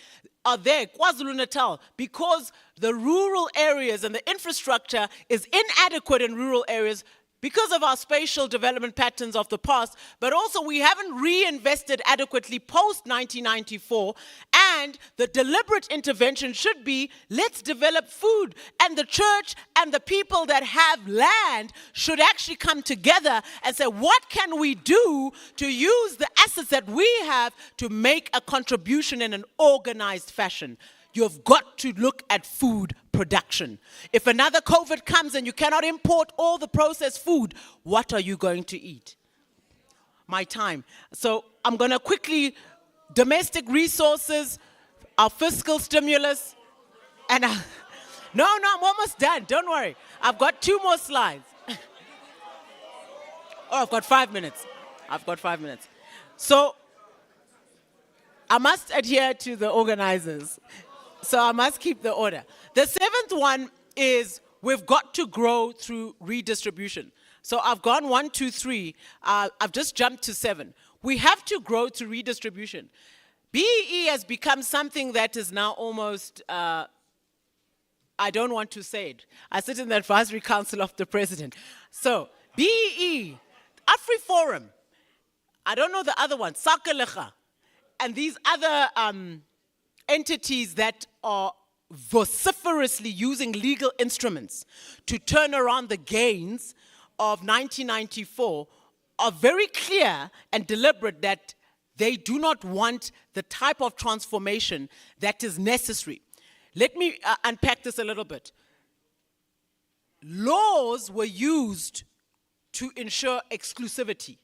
are there, KwaZulu-Natal, because the rural areas and the infrastructure is inadequate in rural areas because of our spatial development patterns of the past, but also we haven't reinvested adequately post-1994, and the deliberate intervention should be, let's develop food, and the church and the people that have land should actually come together and say, what can we do to use the assets that we have to make a contribution in an organized fashion? You've got to look at food production. If another COVID comes and you cannot import all the processed food, what are you going to eat? My time. So I'm going to quickly, domestic resources, our fiscal stimulus, and no, I'm almost done. Don't worry. I've got 2 more slides. Oh, I've got 5 minutes. So I must adhere to the organizers. So I must keep the order. The 7th one is we've got to grow through redistribution. So I've gone 1, 2, 3. I've just jumped to 7. We have to grow through redistribution. BEE has become something that is now almost, I don't want to say it. I sit in the advisory council of the president. So BEE, AfriForum, I don't know the other one, Sakalecha, and these other entities that are vociferously using legal instruments to turn around the gains of 1994 are very clear and deliberate that they do not want the type of transformation that is necessary. Let me unpack this a little bit. Laws were used to ensure exclusivity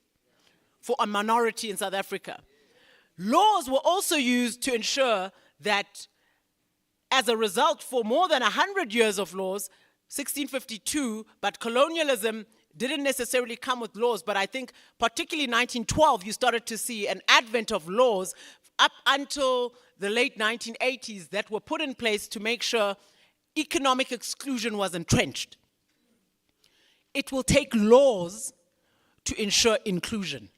for a minority in South Africa. Laws were also used to ensure that as a result, for more than 100 years of laws, 1652, but colonialism didn't necessarily come with laws, but I think particularly 1912, you started to see an advent of laws up until the late 1980s that were put in place to make sure economic exclusion was entrenched. It will take laws to ensure inclusion.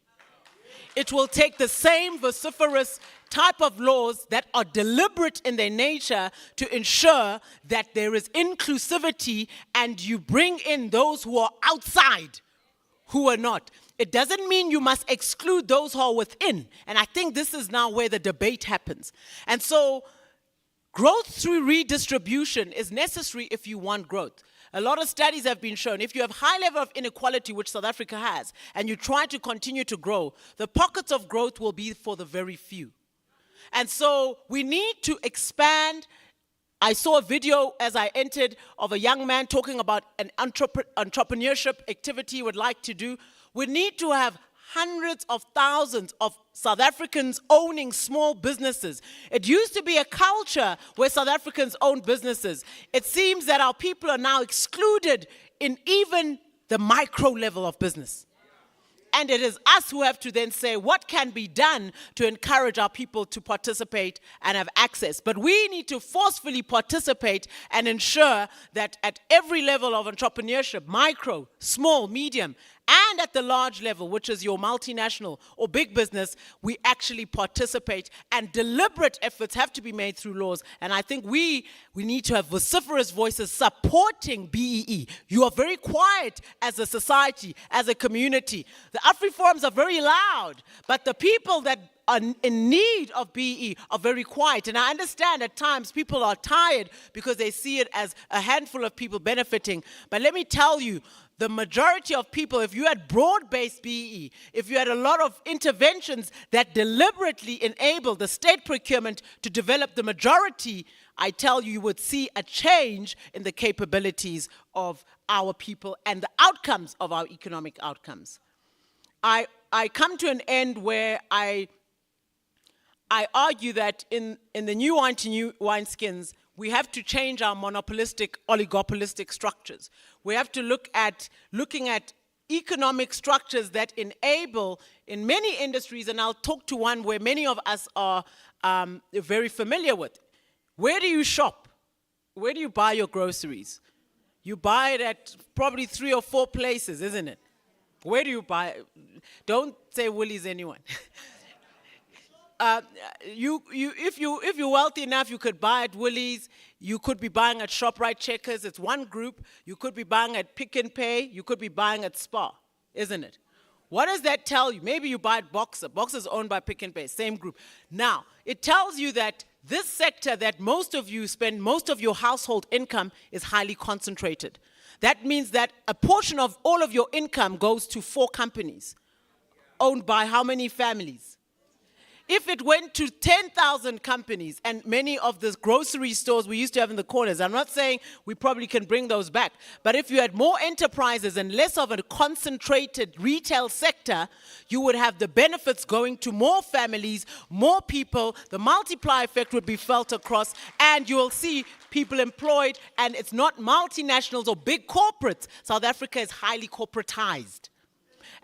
It will take the same vociferous type of laws that are deliberate in their nature to ensure that there is inclusivity and you bring in those who are outside, who are not. It doesn't mean you must exclude those who are within. And I think this is now where the debate happens. And so growth through redistribution is necessary if you want growth. A lot of studies have been shown, if you have high level of inequality, which South Africa has, and you try to continue to grow, the pockets of growth will be for the very few. And so we need to expand. I saw a video as I entered of a young man talking about an entrepreneurship activity he would like to do. We need to have hundreds of thousands of South Africans owning small businesses. It used to be a culture where South Africans owned businesses. It seems that our people are now excluded in even the micro level of business. And it is us who have to then say what can be done to encourage our people to participate and have access. But we need to forcefully participate and ensure that at every level of entrepreneurship, micro, small, medium, and at the large level, which is your multinational or big business, we actually participate, and deliberate efforts have to be made through laws. And I think we need to have vociferous voices supporting BEE. You are very quiet as a society, as a community. The AfriForums are very loud, but the people that are in need of BEE are very quiet. And I understand at times people are tired because they see it as a handful of people benefiting. But let me tell you, the majority of people, if you had broad-based BEE, if you had a lot of interventions that deliberately enable the state procurement to develop the majority, I tell you, you would see a change in the capabilities of our people and the outcomes of our economic outcomes. I come to an end where I argue that in the new wine to new wineskins, we have to change our monopolistic, oligopolistic structures. We have to looking at economic structures that enable, in many industries, and I'll talk to one where many of us are very familiar with. Where do you shop? Where do you buy your groceries? You buy it at probably 3 or 4 places, isn't it? Where do you buy it? Don't say Woolies, anyone. If you're wealthy enough, you could buy at Woolies. You could be buying at ShopRite Checkers. It's one group. You could be buying at Pick n Pay. You could be buying at Spar, isn't it? What does that tell you? Maybe you buy at Boxer. Boxer is owned by Pick n Pay, same group. Now, it tells you that this sector that most of you spend most of your household income is highly concentrated. That means that a portion of all of your income goes to 4 companies, owned by how many families? If it went to 10,000 companies and many of the grocery stores we used to have in the corners, I'm not saying we probably can bring those back, but if you had more enterprises and less of a concentrated retail sector, you would have the benefits going to more families, more people, the multiplier effect would be felt across, and you'll see people employed, and it's not multinationals or big corporates. South Africa is highly corporatized.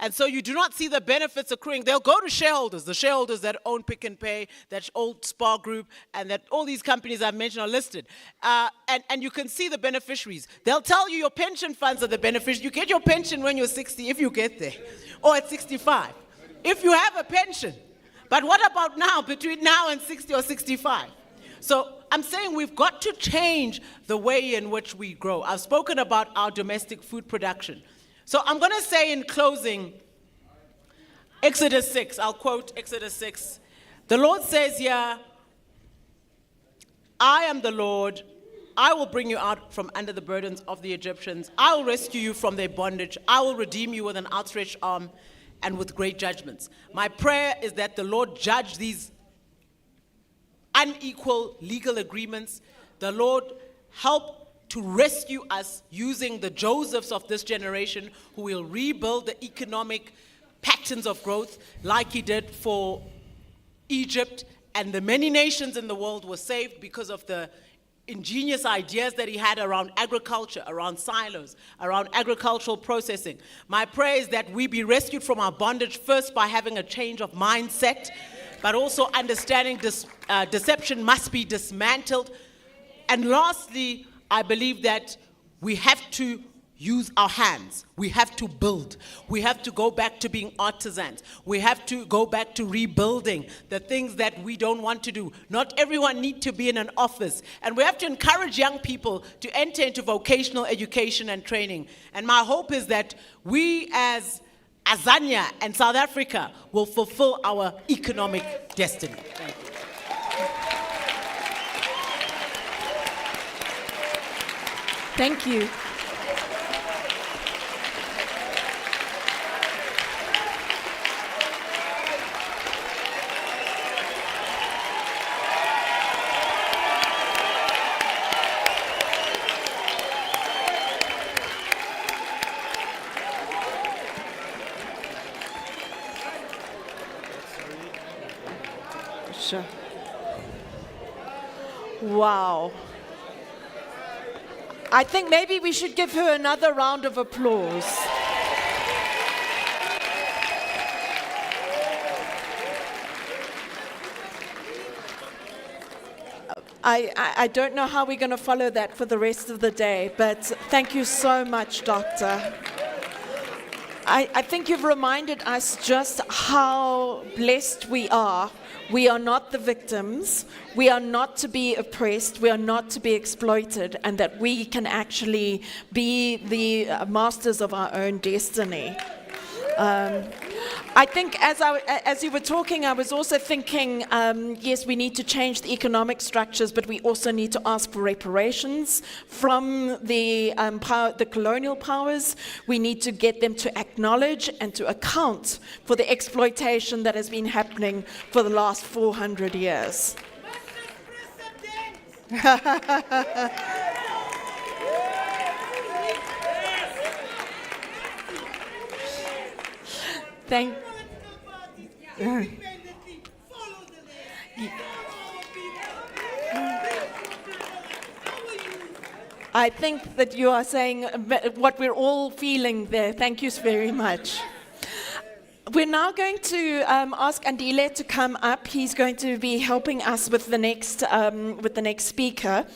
And so you do not see the benefits accruing. They'll go to shareholders, the shareholders that own Pick n Pay, that old Spar Group, and that all these companies I've mentioned are listed. And you can see the beneficiaries. They'll tell you your pension funds are the beneficiaries. You get your pension when you're 60, if you get there, or at 65, if you have a pension. But what about now, between now and 60 or 65? So I'm saying we've got to change the way in which we grow. I've spoken about our domestic food production. So I'm going to say in closing, Exodus 6, I'll quote Exodus 6. The Lord says here, I am the Lord. I will bring you out from under the burdens of the Egyptians. I will rescue you from their bondage. I will redeem you with an outstretched arm and with great judgments. My prayer is that the Lord judge these unequal legal agreements. The Lord help to rescue us using the Josephs of this generation who will rebuild the economic patterns of growth like he did for Egypt, and the many nations in the world were saved because of the ingenious ideas that he had around agriculture, around silos, around agricultural processing. My prayer is that we be rescued from our bondage first by having a change of mindset, but also understanding deception must be dismantled. And lastly, I believe that we have to use our hands. We have to build. We have to go back to being artisans. We have to go back to rebuilding the things that we don't want to do. Not everyone needs to be in an office. And we have to encourage young people to enter into vocational education and training. And my hope is that we as Azania and South Africa will fulfill our economic destiny. Thank you. Thank you. Sure. Wow. I think maybe we should give her another round of applause. I don't know how we're going to follow that for the rest of the day, but thank you so much, Doctor. I think you've reminded us just how blessed we are. We are not the victims. We are not to be oppressed. We are not to be exploited, and that we can actually be the masters of our own destiny. I think as you were talking, I was also thinking, yes, we need to change the economic structures, but we also need to ask for reparations from the colonial powers. We need to get them to acknowledge and to account for the exploitation that has been happening for the last 400 years. Thank. I think that you are saying what we're all feeling there. Thank you very much. We're now going to ask Andile to come up. He's going to be helping us with the next speaker.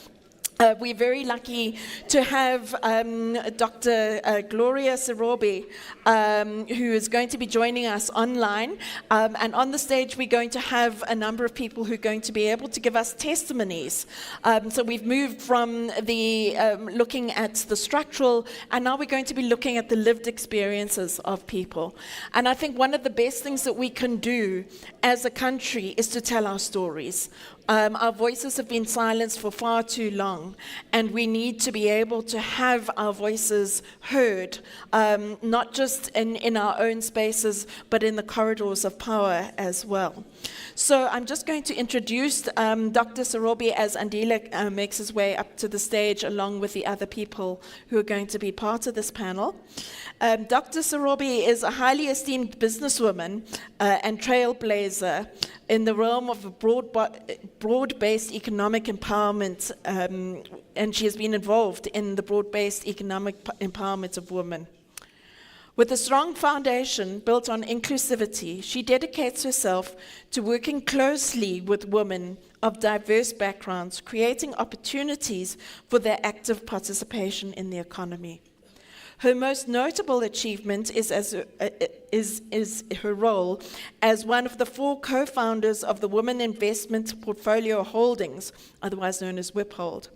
We're very lucky to have Dr. Gloria Sirobi, who is going to be joining us online. And on the stage, we're going to have a number of people who are going to be able to give us testimonies. So we've moved from the looking at the structural, and now we're going to be looking at the lived experiences of people. And I think one of the best things that we can do as a country is to tell our stories. Our voices have been silenced for far too long, and we need to be able to have our voices heard, not just in our own spaces, but in the corridors of power as well. So I'm just going to introduce Dr. Sirobi as Andile makes his way up to the stage, along with the other people who are going to be part of this panel. Dr. Sirobi is a highly esteemed businesswoman and trailblazer in the realm of broad-based economic empowerment, and she has been involved in the broad-based economic empowerment of women. With a strong foundation built on inclusivity, she dedicates herself to working closely with women of diverse backgrounds, creating opportunities for their active participation in the economy. Her most notable achievement is her role as one of the 4 co-founders of the Women Investment Portfolio Holdings, otherwise known as WIPHOLD,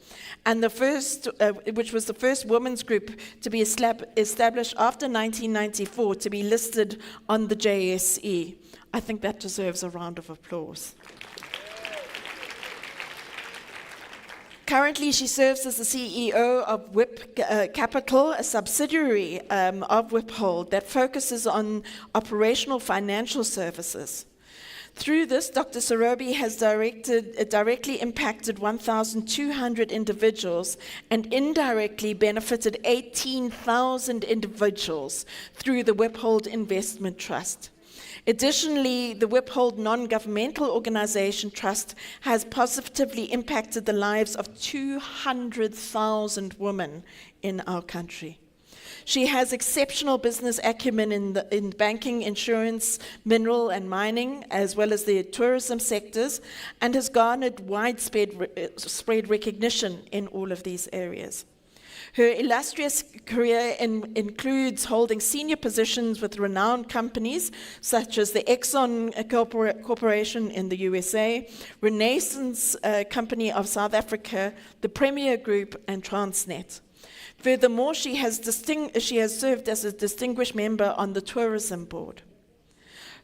and the first, which was the first women's group to be established after 1994 to be listed on the JSE. I think that deserves a round of applause. Currently, she serves as the CEO of WIP Capital, a subsidiary of WIPHOLD that focuses on operational financial services. Through this, Dr. Sirobi has directly impacted 1,200 individuals and indirectly benefited 18,000 individuals through the WIPHOLD Investment Trust. Additionally, the Wiphold non-governmental organization trust has positively impacted the lives of 200,000 women in our country. She has exceptional business acumen in banking, insurance, mineral and mining, as well as the tourism sectors, and has garnered widespread recognition in all of these areas. Her illustrious career includes holding senior positions with renowned companies such as the Exxon Corporation in the USA, Renaissance Company of South Africa, the Premier Group, and Transnet. Furthermore, she has served as a distinguished member on the Tourism Board.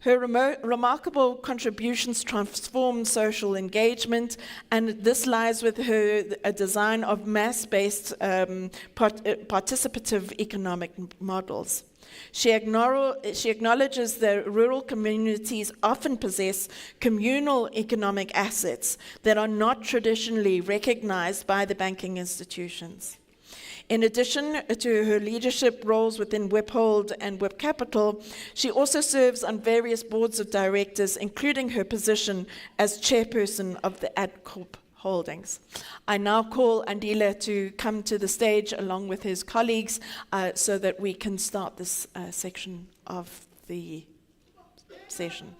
Her remarkable contributions transformed social engagement, and this lies with her design of mass-based participative economic models. She acknowledges that rural communities often possess communal economic assets that are not traditionally recognized by the banking institutions. In addition to her leadership roles within Wiphold and Wip Capital, she also serves on various boards of directors, including her position as chairperson of the AdCorp Holdings. I now call Andile to come to the stage along with his colleagues so that we can start this section of the session.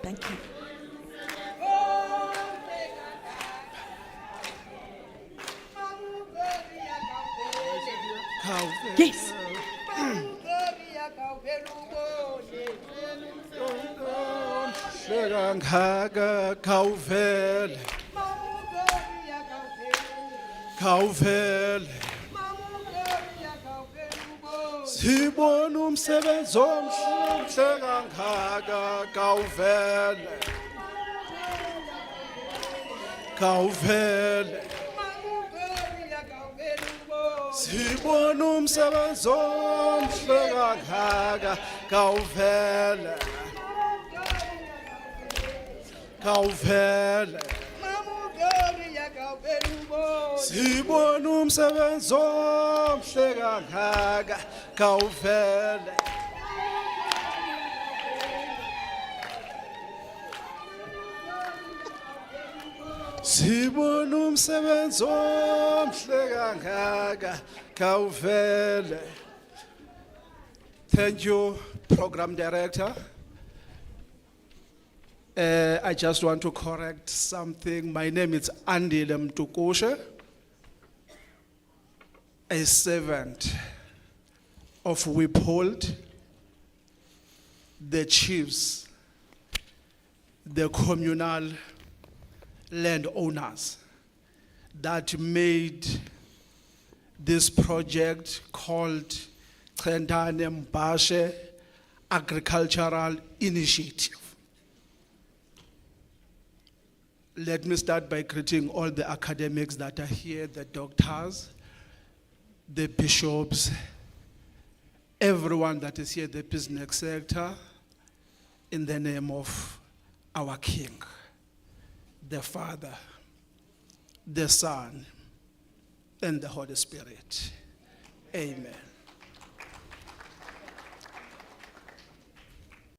Thank you. Yes. Sibona umsebenzi omhle kangaka kawuvele Sibona umsebenzi omhle kangaka kawuvele Sibona umsebenzi omhle kangaka kawuvele Sibona umsebenzi omhle kangaka kawuvele. Thank you, Program Director. I just want to correct something. My name is Andile Mtukoshe, a servant of Wiphold, the chiefs, the communal landowners that made this project called Tendane Mbashe Agricultural Initiative. Let me start by greeting all the academics that are here, the doctors, the bishops, everyone that is here, the business sector, in the name of our King, the Father, the Son, and the Holy Spirit. Amen.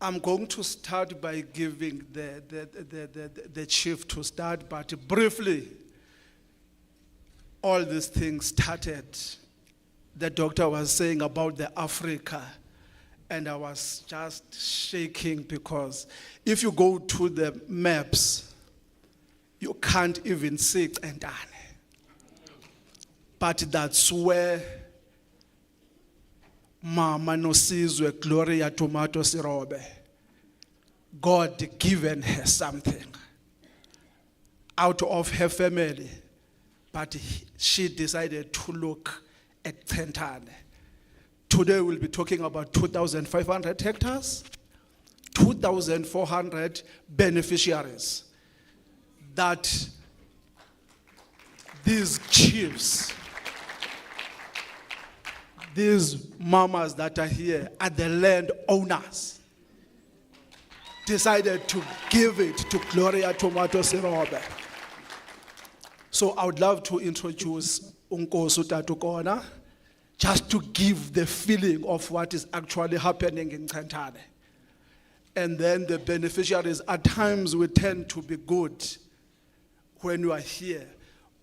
I'm going to start by giving the chief to start, but briefly, all these things started. The doctor was saying about the Africa, and I was just shaking because if you go to the maps, you can't even see Tendane. But that's where Mama Nosizwe Gloria Tomato Sirobe, God given her something out of her family, but she decided to look at Tendane. Today we'll be talking about 2,500 hectares, 2,400 beneficiaries that these chiefs, these mamas that are here are the land owners. Decided to give it to Gloria Tomato Serobe. So I would love to introduce Unkosi Tatukona, just to give the feeling of what is actually happening in Chentane. And then the beneficiaries, at times we tend to be good when you are here,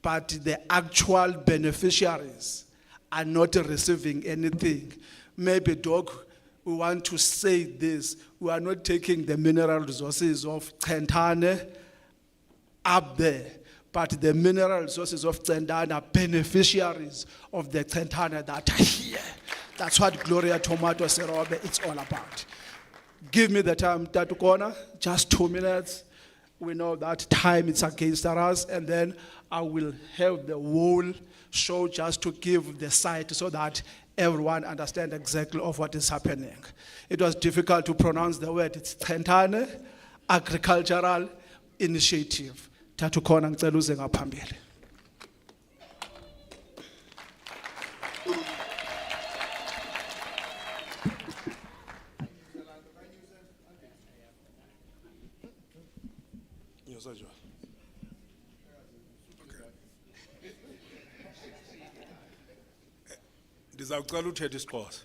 but the actual beneficiaries are not receiving anything. Maybe, Doc, we want to say this: we are not taking the mineral resources of Chentane up there, but the mineral resources of Chentane are beneficiaries of the Chentane that are here. That's what Gloria Tomato Serobe it's all about. Give me the time, Tatukona, just 2 minutes. We know that time is against us, and then I will have the whole show just to give the site so that everyone understands exactly of what is happening. It was difficult to pronounce the word. It's Chentane Agricultural Initiative. Tatukona ngicela uze ngaphambili. Ndizawucela uthetha isiXhosa.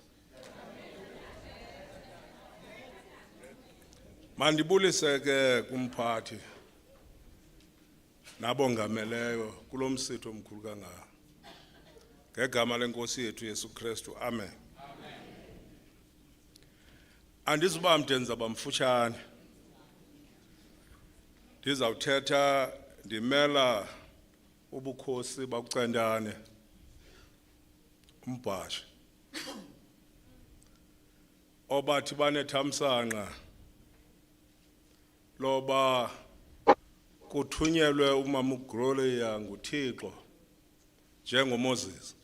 Mandibulise ke kumphathi nabongameleyo kulo msitho omkhulu kangaka. Ngegama lenkosi yethu Yesu Kristu. Amen. Andizuba mde ndizaba mfutshane. Ndizawuthetha ndimela ubukhosi bakuCentane umbhasha obathi banethamsanqa loba kuthunyelwe umama uGloria nguThixo njengoMoses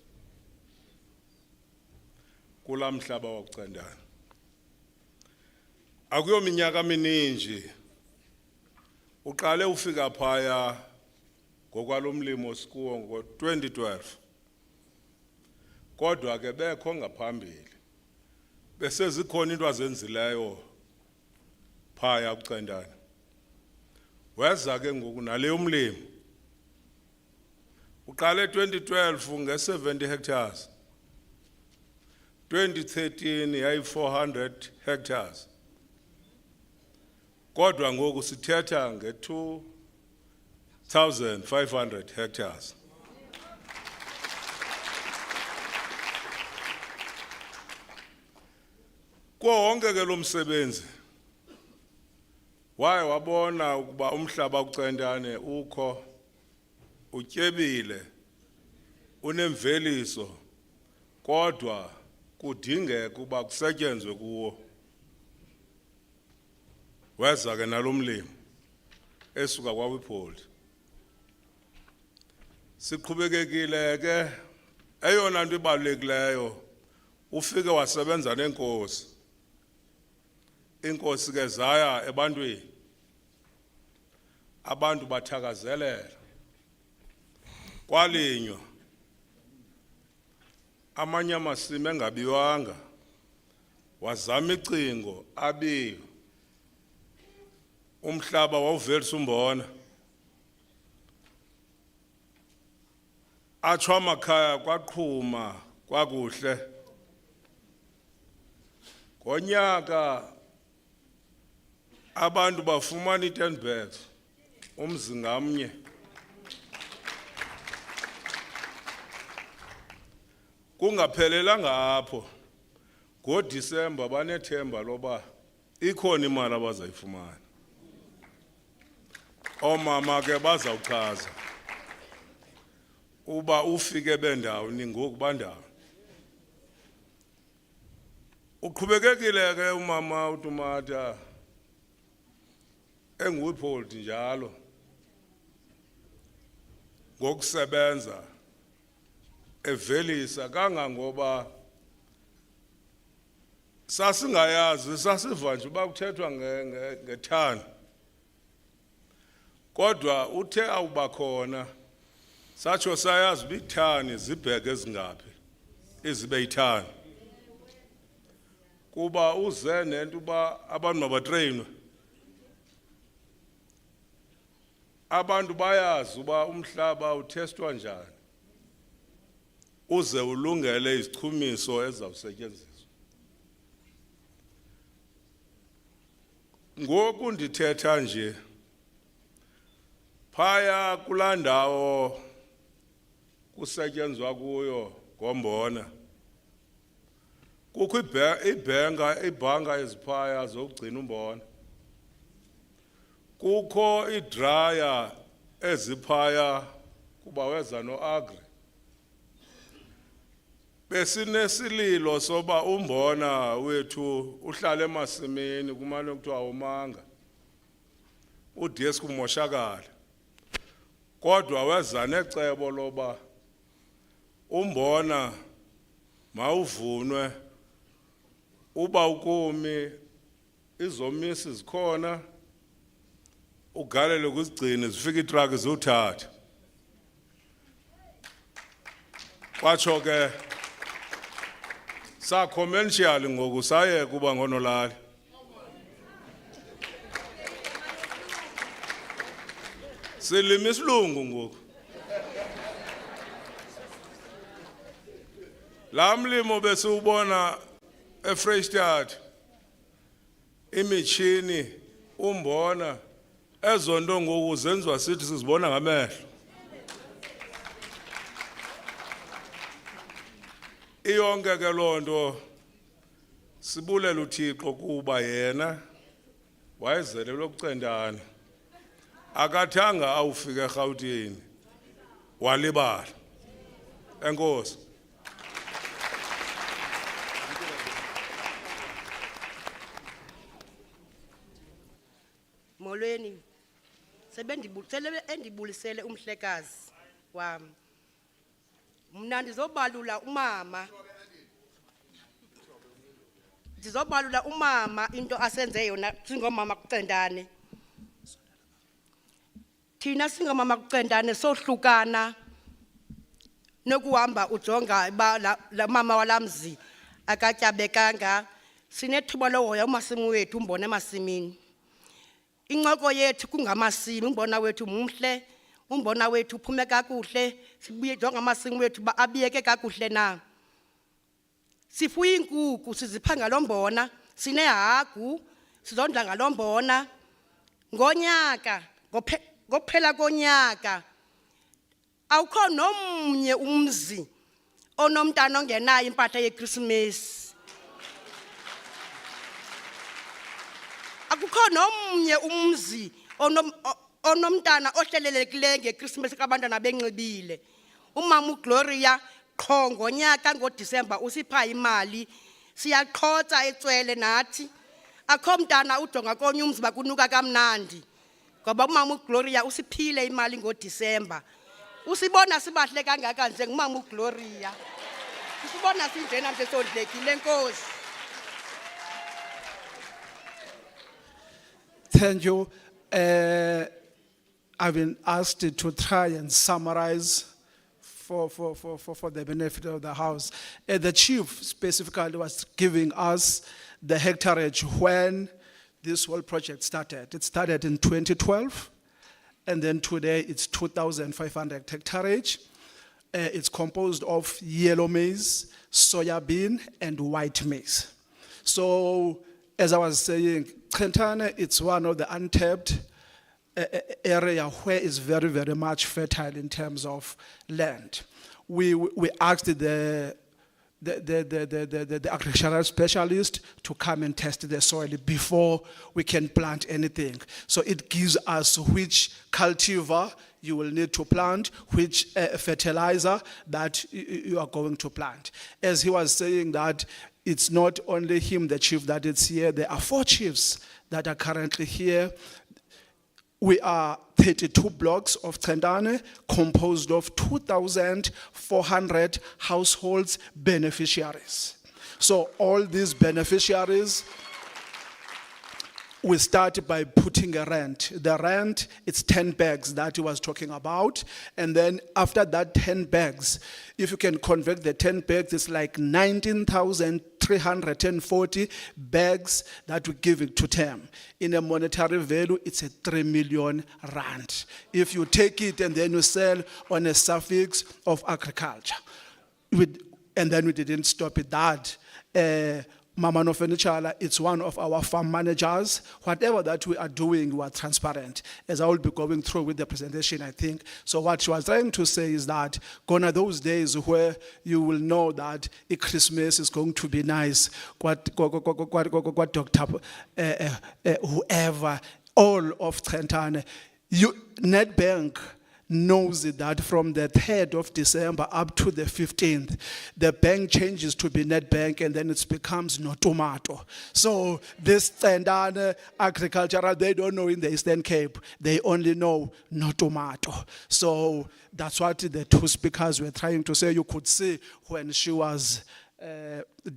kula mhlaba wakuCentane. Akuyo minyaka mininji uqale ufika phaya ngokwalomlimo sikuwo ngo-2012. Kodwa ke bekho ngaphambili bese zikhona into azenzileyo phaya kuCentane. Weza ke ngoku naleyo umlimo uqale 2012 nge-70 hectares, 2013 yayi 400 hectares, kodwa ngoku sithetha nge-2,500 hectares. Wonke ke lo msebenzi waye wabona ukuba umhlaba kuCentane ukho utyebile unemveliso kodwa kudingeka uba kusetyenzwe kuwo. Weza ke nalomlimo esuka kwaWiphold. Siqhubekekile ke eyona nto ibalulekileyo ufike wasebenza nenkosi. Inkosi ke zaya ebantwini, abantu bathakazelela, kwalinywa, amanye amasimi engabiwanga, wazama icingo abiwe, umhlaba wawuvelisa umbona, atsho amakhaya kwaqhuma kwakuhle. Ngonyaka abantu bafumana i-10 bags umzi ngamnye. Kungaphelelanga apho, ngoDisemba banethemba loba ikhona imali abazayifumana. Omama ke bazawuchaza uba ufike bendawoni ngoku bandawo. Uqhubekekile ke umama uTomata enguWiphold njalo ngokusebenza evelisa kangangoba sasingayazi, sasiva nje uba kuthethwa ngethani, kodwa uthe awuba khona satsho sayazi uba ithani zibheke ezingaphi izibe yithani. Kuba uze nento uba abantu mabatreyinwe. Abantu bayazi uba umhlaba uthestwa njani. Uze ulungele izichumiso ezawusetyenziswa. Ngoku ndithetha nje phaya kulaa ndawo kusetyenzwa kuyo ngombona. Kukho ibhanka eziphaya zokugcina umbona. Kukho idraya eziphaya kuba weza no-agri. Besinesililo soba umbona wethu uhlale emasimini kumane kuthiwa awumanga. Udesk umoshakala. Kodwa weza necebo loba umbona mawuvunwe uba ukomi izomisi zikhona ugalele kuzigcine zifike itraki zothatha. Kwatsho ke sa commercial ngoku saye kuba ngonolali. Silima isilungu ngoku. La mlimo besiubona eFreystad imitshini umbona ezo nto ngoku zenziwa sithi sizibona ngamehlo. Iyonke ke loo nto sibulela uThixo kuba yena wayezelelwe kuCentane. Akathanga awufika eGauteng walibala. Enkosi. Molweni endibulisele umhlekazi wami. Mna ndizobalula umama into asenze yona singomama kuCentane. Thina singomama kuCentane sohlukana nokuhamba ujonga la mama walamzi akatyabekanga. Sinethuba lohoya umasimi wethu umbona emasimini. Incoko yethu kungamasimi, umbona wethu mumhle, umbona wethu uphume kakuhle, sibuye jonga amasimi wethu ba abiyeke kakuhle na. Sifuya inkukhu sizipha ngalombona, sinehagu sizondla ngalombona. Ngonyaka ngophela konyaka awukho nomnye umzi onomntana ongenayo impahla yeChristmas. Akukho nomnye umzi onomntana ohlelelekileyo ngeChristmas kabantwana benxibile. Umama uGloria qho ngonyaka ngoDisemba usipha imali. Siyaqhotsa etswele nathi. Akho mntana ujonga konye umzi bakunuka kamnandi. Ngoba umama uGloria usiphile imali ngoDisemba. Usibona sibahle kangaka nje ngumama uGloria. Usibona sinjena nje sondlekile enkosi. Thank you. I've been asked to try and summarize for the benefit of the House. The chief specifically was giving us the hectareage when this whole project started. It started in 2012, and then today it's 2,500 hectareage. It's composed of yellow maize, soya bean, and white maize. So, as I was saying, Centane, it's one of the untapped area where it's very, very much fertile in terms of land. We asked the agricultural specialist to come and test the soil before we can plant anything. So it gives us which cultivar you will need to plant, which fertilizer that you are going to plant. As he was saying that it's not only him, the chief, that is here. There are 4 chiefs that are currently here. We are 32 blocks of Centane, composed of 2,400 households beneficiaries. So all these beneficiaries we start by putting a rent. The rent, it's 10 bags that he was talking about. And then after that 10 bags, if you can convert the 10 bags, it's like 19,340 bags that we give it to them. In a monetary value, it's a 3 million rand. If you take it and then you sell on a suffix of agriculture. And then we didn't stop at that. Mama Nofenichala, it's one of our farm managers. Whatever that we are doing, we are transparent. As I will be going through with the presentation, I think. So what she was trying to say is that gone are those days where you will know that a Christmas is going to be nice. What Dr. Whoever, all of Trentane, Nedbank knows that from the 3rd of December up to the 15th, the bank changes to be Nedbank and then it becomes no tomato. So this Tsendane agricultural, they don't know in the Eastern Cape, they only know no tomato. So that's what the two speakers were trying to say. You could see when she was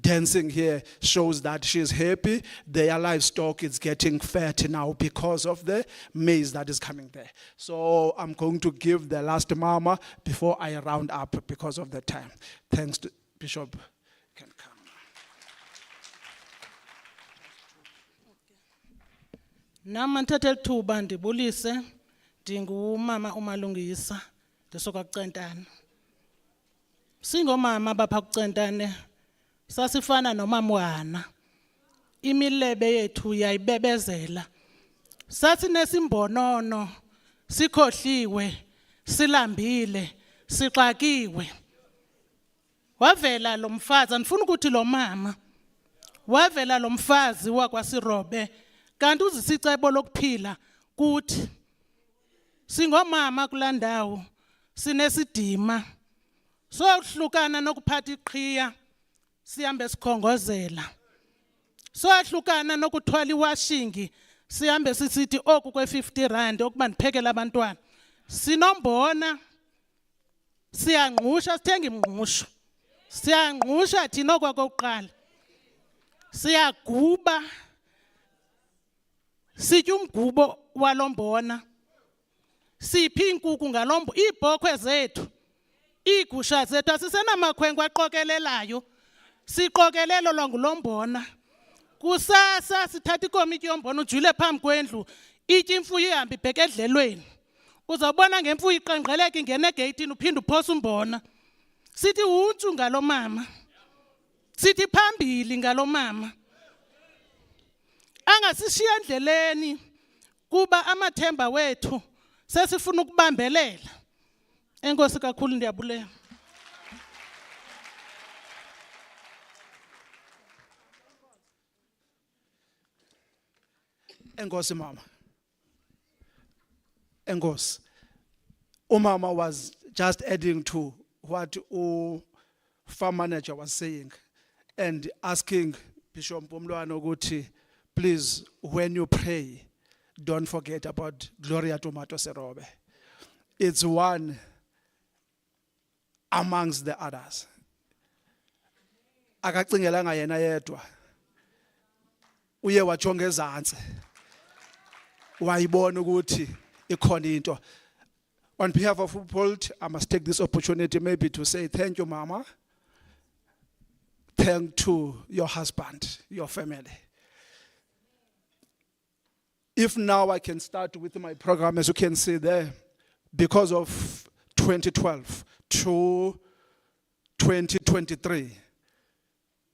dancing here shows that she's happy. Their livestock is getting fat now because of the maize that is coming there. So I'm going to give the last mama before I round up because of the time. Thanks to Bishop. You can come. Nama nthathe lithuba ndibulise ndingumama umalungisa ndisoka kuCentane. Singomama bapha kuCentane sasifana nomamwana. Imilebe yethu yayibebezela. Sasinesimbonono, sikhohliwe, silambile, sixakiwe. Wavela lo mfazi, andifuna ukuthi lo mama. Wavela lo mfazi wakwaSirobe, kanti uzisicebo lokuphila kuthi. Singomama kulandawo, sinesidima. So hlukana nokuphatha iqhiya sihambe sikhongozela. So hlukana nokuthwala iwashingi sihambe sisithi oku kwe50 rand okuba ndiphekela abantwana. Sinombona siyangqusha sithenga imngqusho. Siyangqusha thina okwakokuqala. Siyaguba sitya umgubo walombona. Siphi inkukhu ngalombo iibhokhwe zethu. Igusha zethu asisenamakhwenkwe aqokelelayo. Siqokelelo lwangulombona. Kusasa sithatha ikomiti yombona ujule phambi kwendlu. Itya imfuyo ihambe ibheke edlelweni. Uzawubona ngemfuyo iqengqeleka ingene egeyitini uphinde uphosa umbona. Sithi untshu ngalo mama. Sithi phambili ngalo mama. Angasishiya endleleni kuba amathemba wethu sesifuna ukubambelela. Enkosi kakhulu ndiyabulela. Enkosi mama. Enkosi. Umama was just adding to what farm manager was saying and asking Bishop Mpumlwana ukuthi, please, when you pray, don't forget about Gloria Tomato Serobe. It's one amongst the others. Akacingelanga yena yedwa. Uye wajonga ezantsi. Wayibona ukuthi ikhona into. On behalf of Uphold, I must take this opportunity maybe to say thank you, Mama. Thank to your husband, your family. If now I can start with my program, as you can see there, because of 2012 to 2023,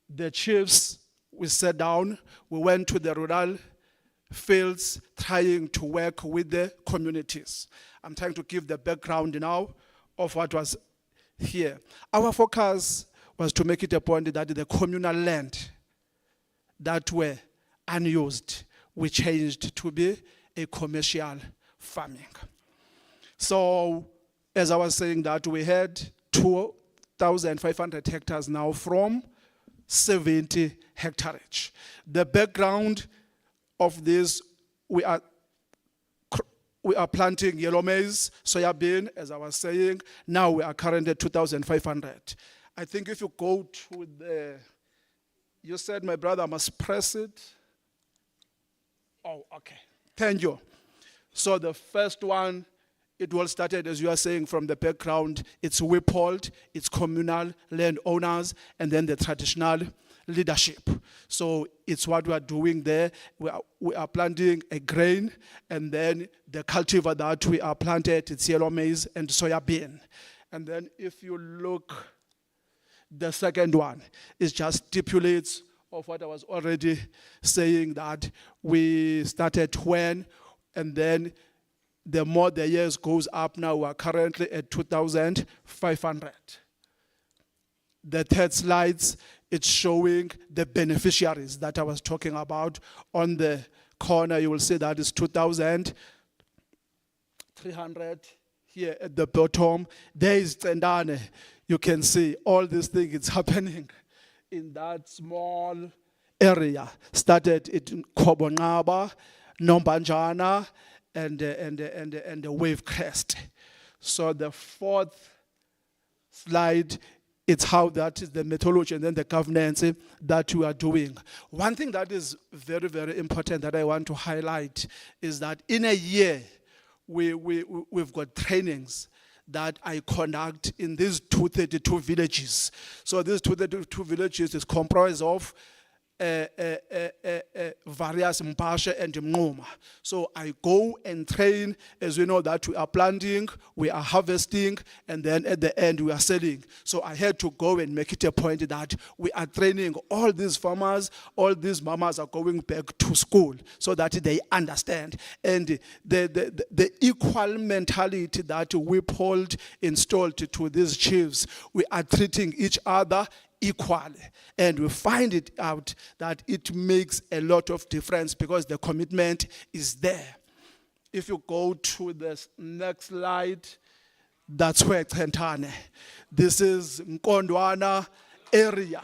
the chiefs, we sat down, we went to the rural fields trying to work with the communities. I'm trying to give the background now of what was here. Our focus was to make it a point that the communal land that were unused, we changed to be a commercial farming. So, as I was saying that we had 2,500 hectares now from 70 hectareage. The background of this, we are planting yellow maize, soya bean, as I was saying. Now we are currently at 2,500. I think if you go to the, you said my brother must press it. Oh, okay. Thank you. So the first one, it all started, as you are saying, from the background. It's Wippold, it's communal landowners, and then the traditional leadership. So it's what we are doing there. We are planting a grain, and then the cultivar that we are planted, it's yellow maize and soya bean. And then if you look, the second one is just stipulates of what I was already saying, that we started when, and then the more the years goes up, now we are currently at 2,500. The third slides, it's showing the beneficiaries that I was talking about. On the corner, you will see that is 2,300. Here at the bottom, there is Tsendane. You can see all these things, it's happening in that small area. Started in Kobonaba, Nombanjana, and the Wave Crest. So the fourth slide, it's how that is the methodology and then the governance that we are doing. One thing that is very, very important that I want to highlight is that in a year, we've got trainings that I conduct in these 232 villages. So these 232 villages is comprised of various Mpasha and Mnoma. So I go and train, as we know that we are planting, we are harvesting, and then at the end we are selling. So I had to go and make it a point that we are training all these farmers, all these mamas are going back to school so that they understand. And the equal mentality that Wippold installed to these chiefs, we are treating each other equally, and we find it out that it makes a lot of difference because the commitment is there. If you go to the next slide, that's where Tentane. This is Nkondwana area.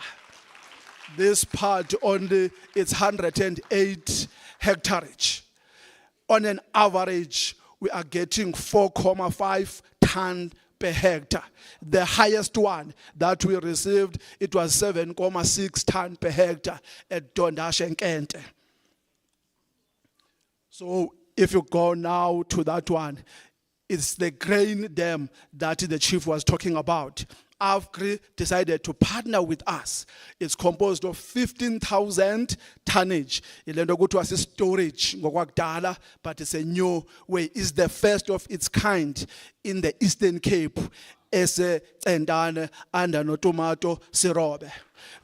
This part only, it's 108 hectareage. On an average, we are getting 4.5 tons per hectare. The highest one that we received, it was 7.6 tons per hectare at Dondash and Kente. So if you go now to that one, it's the grain dam that the chief was talking about. AFGRI decided to partner with us. It's composed of 15,000 tonnage. It was a storage, but it's a new way. It's the first of its kind in the Eastern Cape as a Tsendane and no tomato sirobe.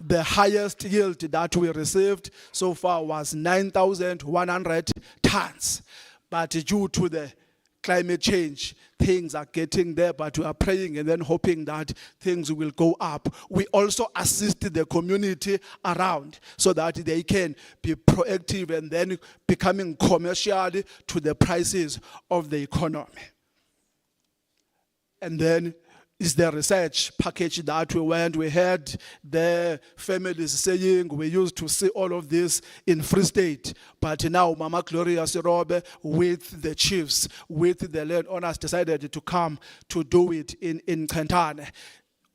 The highest yield that we received so far was 9,100 tons. But due to the climate change, things are getting there, but we are praying and then hoping that things will go up. We also assist the community around so that they can be proactive and then becoming commercial to the prices of the economy. And then is the research package that we had the families saying we used to see all of this in Free State, but now Mama Gloria Sirobe with the chiefs, with the landowners decided to come to do it in Kentane.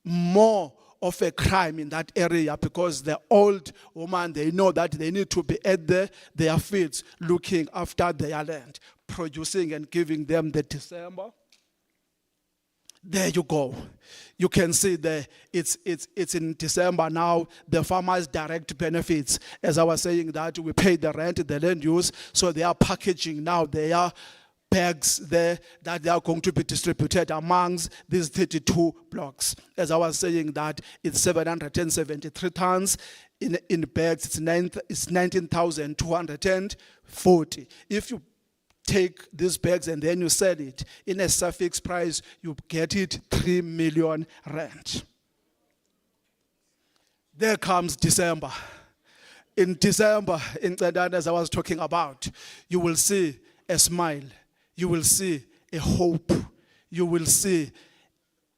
More of a crime in that area because the old woman, they know that they need to be at their fields looking after their land, producing and giving them the December. There you go. You can see it's in December now, the farmers' direct benefits. As I was saying that we pay the rent, the land use, so they are packaging now. They are bags there that they are going to be distributed amongst these 32 blocks. As I was saying that it's 773 tons. In bags, it's 19,240. If you take these bags and then you sell it in a suffix price, you get it 3 million rand. There comes December. In December, in Tsendane, as I was talking about, you will see a smile, you will see a hope, you will see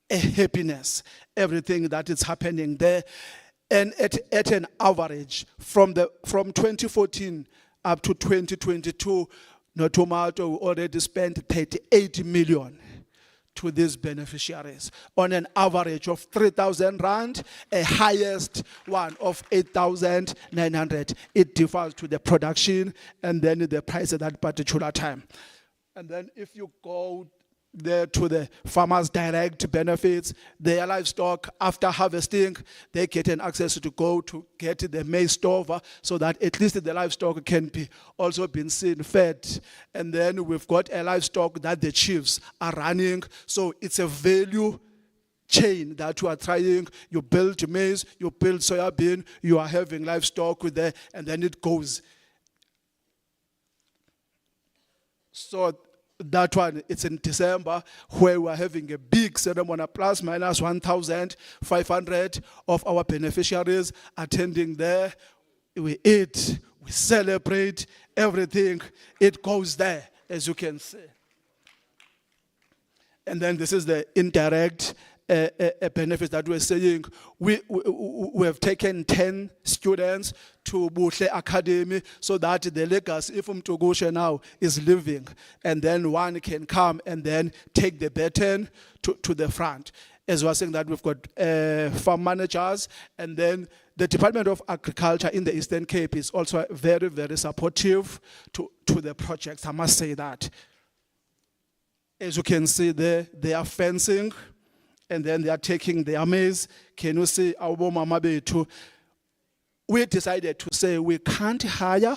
a happiness, everything that is happening there. And at an average, from 2014 up to 2022, no tomato, we already spent 38 million to these beneficiaries on an average of 3,000 rand, a highest one of 8,900. It differs to the production and then the price at that particular time. And then if you go there to the farmers direct benefits, their livestock after harvesting, they get an access to go to get the maize store so that at least the livestock can be also been seen fed. And then we've got a livestock that the chiefs are running. So it's a value chain that you are trying. You build maize, you build soybean, you are having livestock with there, and then it goes. So that one, it's in December, where we're having a big ceremony, plus minus 1,500 of our beneficiaries attending there. We eat, we celebrate, everything. It goes there, as you can see. And then this is the indirect benefits that we're saying. We have taken 10 students to Buhle Academy so that the legacy, if Mtogoshe now is living, and then one can come and then take the baton to the front. As we're saying that we've got farm managers, and then the Department of Agriculture in the Eastern Cape is also very, very supportive to the projects. I must say that. As you can see there, they are fencing, and then they are taking their maize. Can you see our mama betu? We decided to say we can't hire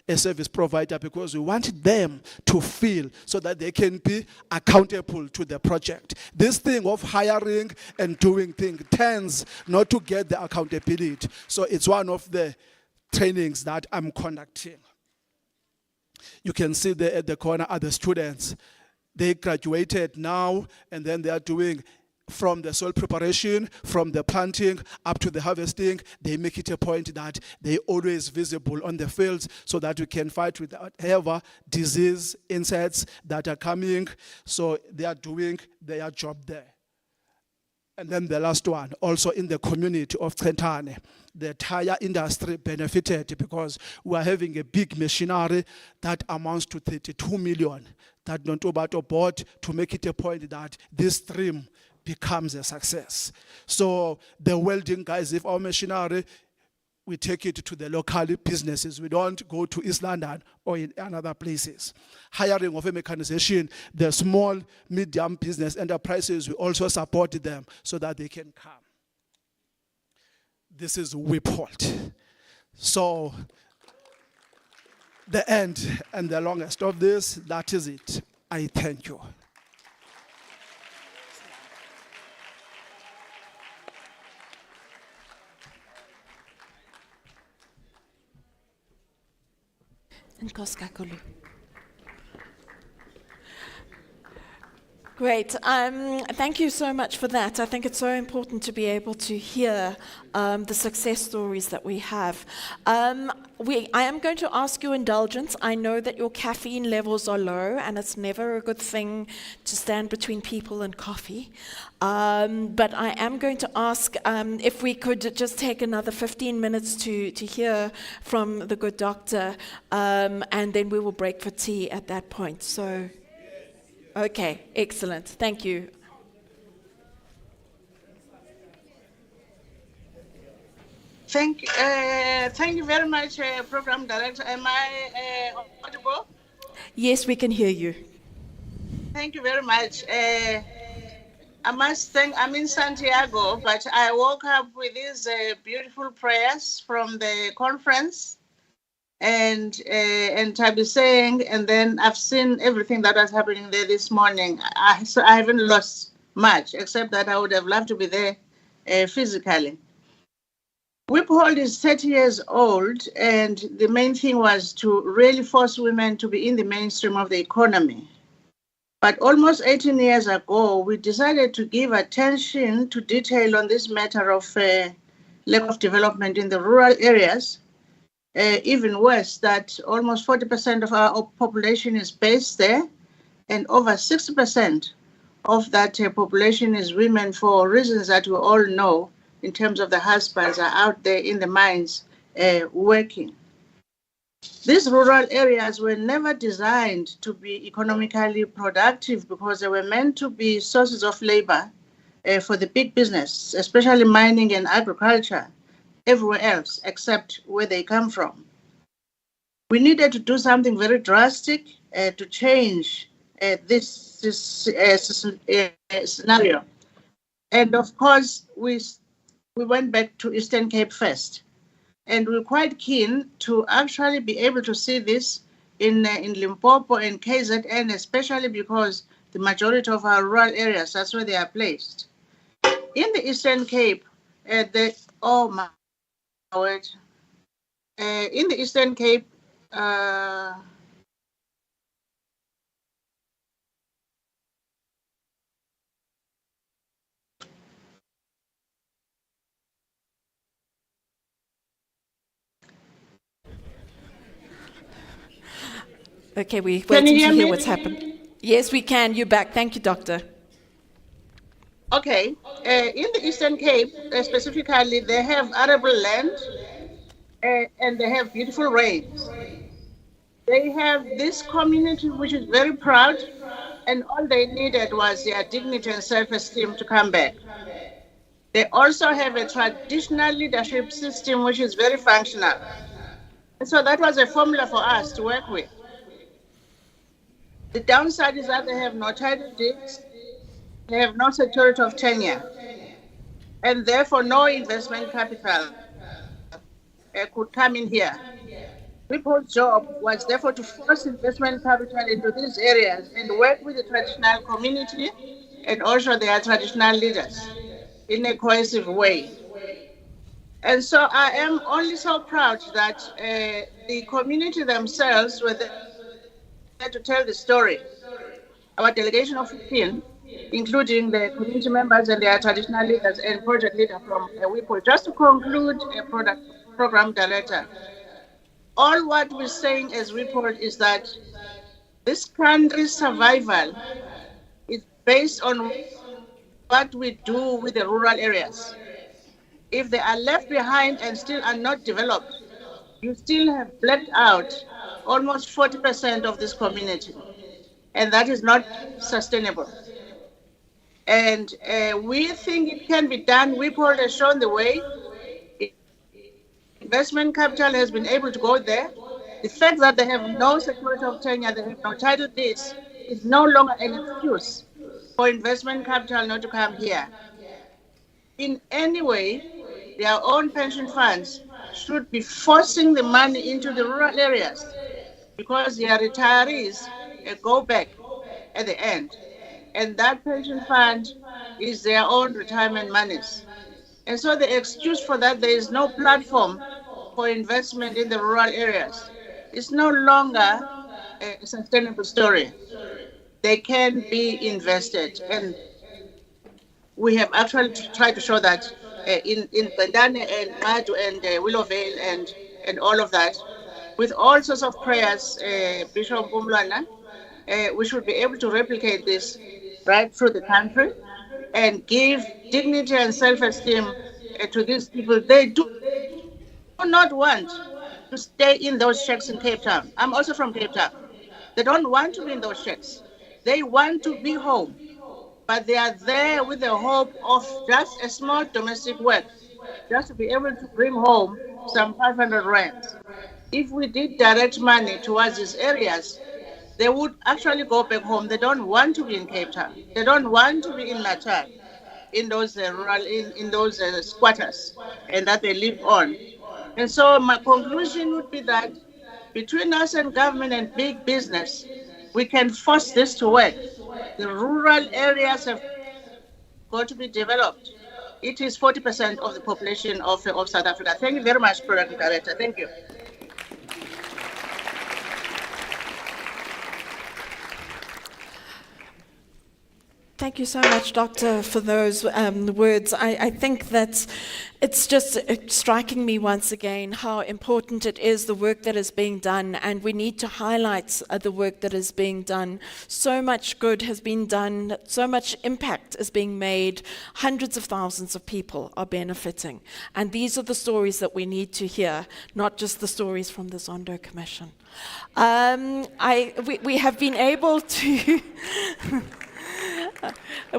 a service provider because we want them to feel so that they can be accountable to the project. This thing of hiring and doing things tends not to get the accountability. So it's one of the trainings that I'm conducting. You can see there at the corner are the students. They graduated now, and then they are doing from the soil preparation, from the planting up to the harvesting. They make it a point that they always visible on the fields so that we can fight with whatever disease, insects that are coming. So they are doing their job there. And then the last one, also in the community of Trentane, the tire industry benefited because we are having a big machinery that amounts to 32 million that Nontobato bought to make it a point that this stream becomes a success. So the welding guys, if our machinery, we take it to the local businesses. We don't go to East London or in other places. Hiring of a mechanization, the small, medium business enterprises, we also support them so that they can come. This is Whiphold. So the end and the longest of this, that is it. I thank you. Great. Thank you so much for that. I think it's so important to be able to hear the success stories that we have. I am going to ask you indulgence. I know that your caffeine levels are low, and it's never a good thing to stand between people and coffee. But I am going to ask if we could just take another 15 minutes to hear from the good doctor, and then we will break for tea at that point. So. Okay, excellent. Thank you. Thank you very much, Program Director. Am I audible? Yes, we can hear you. Thank you very much. I must thank, I'm in Santiago, but I woke up with these beautiful prayers from the conference. And Tabi saying, and then I've seen everything that was happening there this morning. So I haven't lost much, except that I would have loved to be there physically. Whiphold is 30 years old, and the main thing was to really force women to be in the mainstream of the economy. But almost 18 years ago, we decided to give attention to detail on this matter of lack of development in the rural areas. Even worse, that almost 40% of our population is based there, and over 60% of that population is women for reasons that we all know in terms of the husbands are out there in the mines working. These rural areas were never designed to be economically productive because they were meant to be sources of labor for the big business, especially mining and agriculture, everywhere else except where they come from. We needed to do something very drastic to change this scenario. And of course, we went back to Eastern Cape first. And we're quite keen to actually be able to see this in Limpopo and KZN, especially because the majority of our rural areas, that's where they are placed. In the Eastern Cape, oh my word, in the Eastern Cape, Okay, we're Can you waiting to hear hear me? what's happened. Yes, we can. You're back. Thank you, Doctor. Okay, in the Eastern Cape, specifically, they have arable land and they have beautiful rains. They have this community which is very proud, and all they needed was their dignity and self-esteem to come back. They also have a traditional leadership system which is very functional. And so that was a formula for us to work with. The downside is that they have no title deeds, they have no security of tenure, and therefore no investment capital could come in here. People's job was therefore to force investment capital into these areas and work with the traditional community and also their traditional leaders in a cohesive way. And so I am only so proud that the community themselves were there to tell the story. Our delegation of 15, including the community members and their traditional leaders and project leader from WIPO, just to conclude a program director. All what we're saying as report is that this country's survival is based on what we do with the rural areas. If they are left behind and still are not developed, you still have blacked out almost 40% of this community. And that is not sustainable. And we think it can be done. WIPOL has shown the way. Investment capital has been able to go there. The fact that they have no security of tenure, they have no title deeds, is no longer an excuse for investment capital not to come here. In any way, their own pension funds should be forcing the money into the rural areas because their retirees go back at the end. And that pension fund is their own retirement monies. And so the excuse for that, there is no platform for investment in the rural areas. It's no longer a sustainable story. They can be invested. And we have actually tried to show that in Bandane and Madu and Willowvale and all of that, with all sorts of prayers, Bishop Bumlwana, we should be able to replicate this right through the country and give dignity and self-esteem to these people. They do not want to stay in those shacks in Cape Town. I'm also from Cape Town. They don't want to be in those shacks. They want to be home, but they are there with the hope of just a small domestic work, just to be able to bring home some 500 rands. If we did direct money towards these areas, they would actually go back home. They don't want to be in Cape Town. They don't want to be in Natal, in those rural, in those squatters, and that they live on. And so my conclusion would be that between us and government and big business, we can force this to work. The rural areas have got to be developed. It is 40% of the population of South Africa. Thank you very much, Program Director. Thank you. Thank you so much, Doctor, for those words. I think that it's just striking me once again how important it is, the work that is being done, and we need to highlight the work that is being done. So much good has been done, so much impact is being made, hundreds of thousands of people are benefiting. And these are the stories that we need to hear, not just the stories from the Zondo Commission. We have been able to...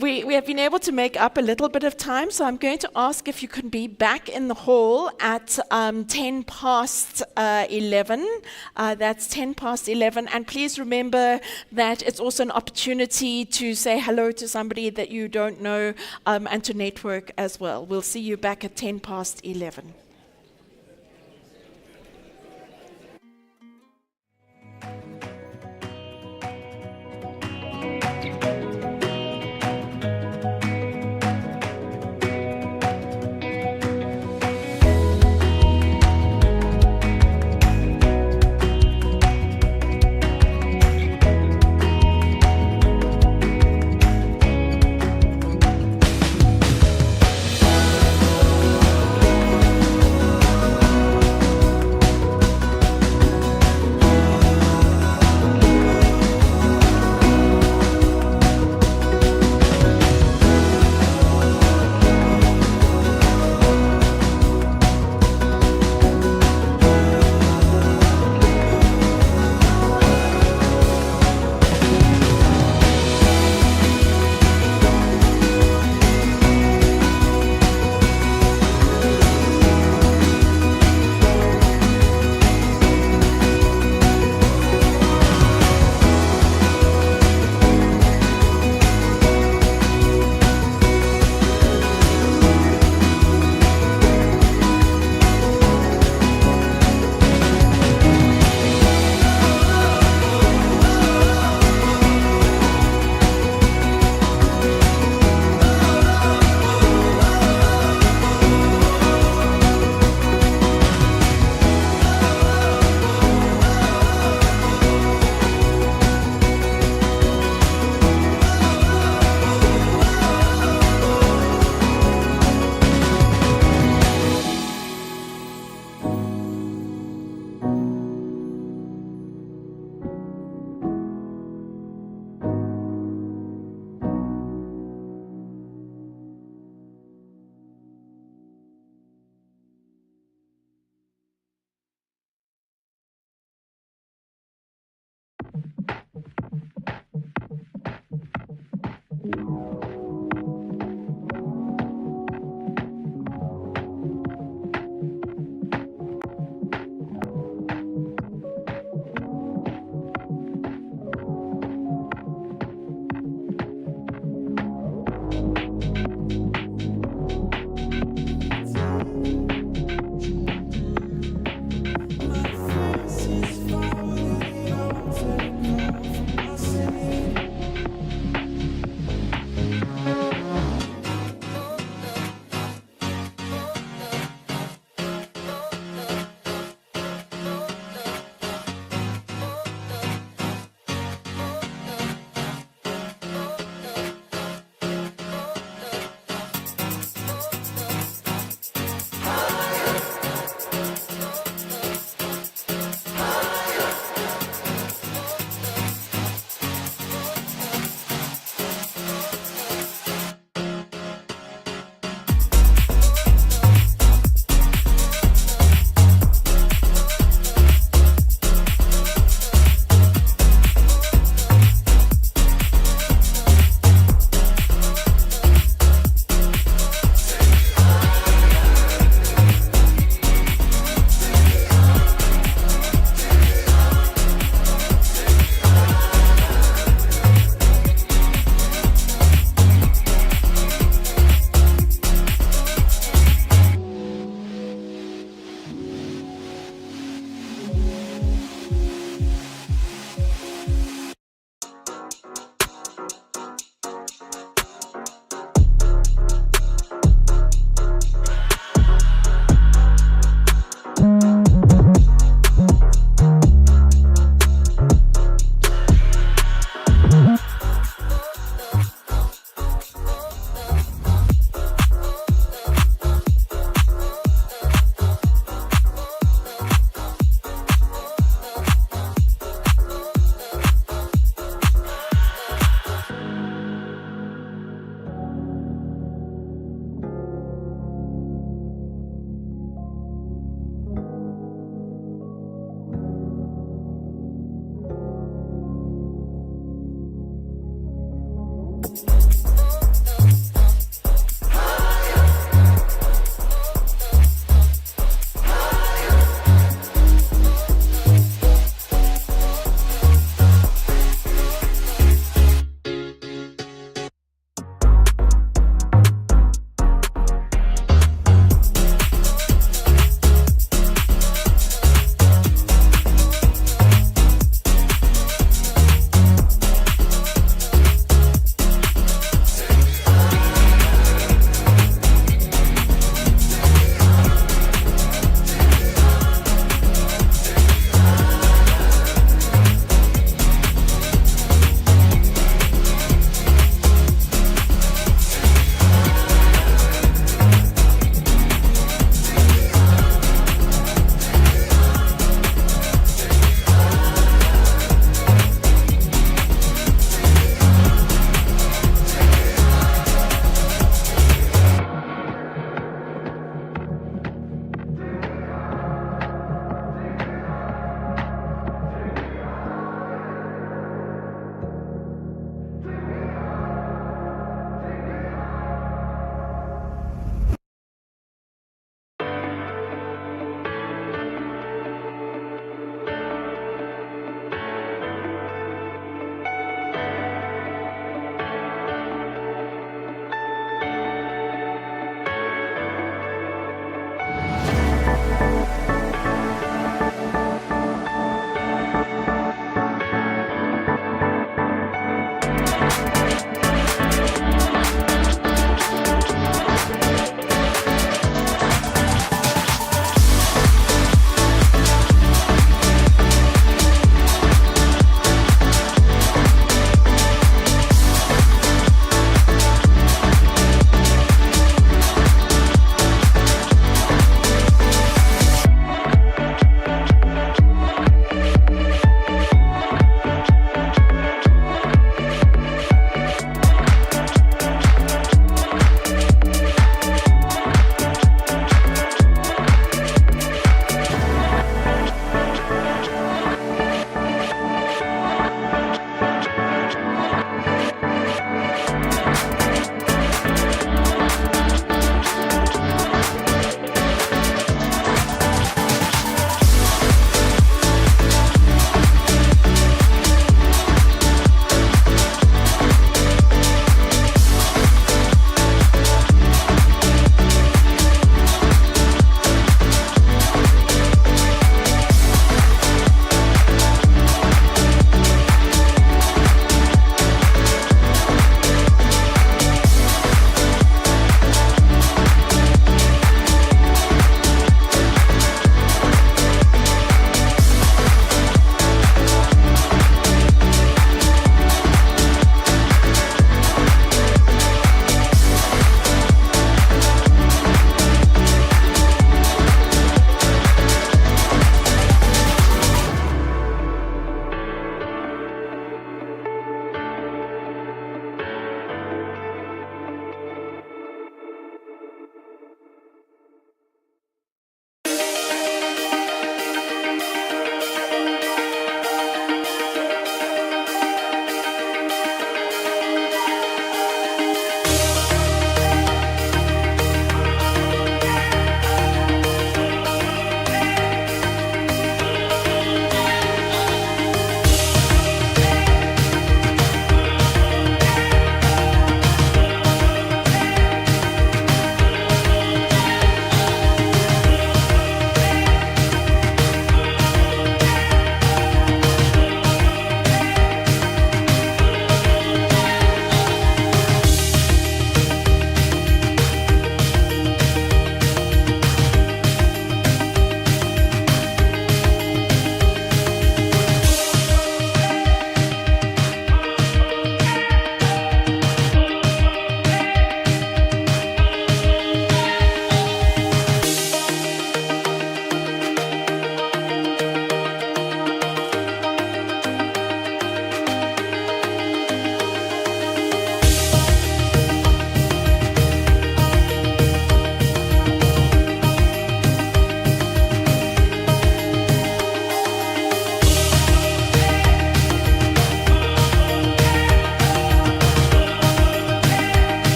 We have been able to make up a little bit of time, so I'm going to ask if you can be back in the hall at 10 past 11. That's 10 past 11. And please remember that it's also an opportunity to say hello to somebody that you don't know and to network as well. We'll see you back at 10 past 11.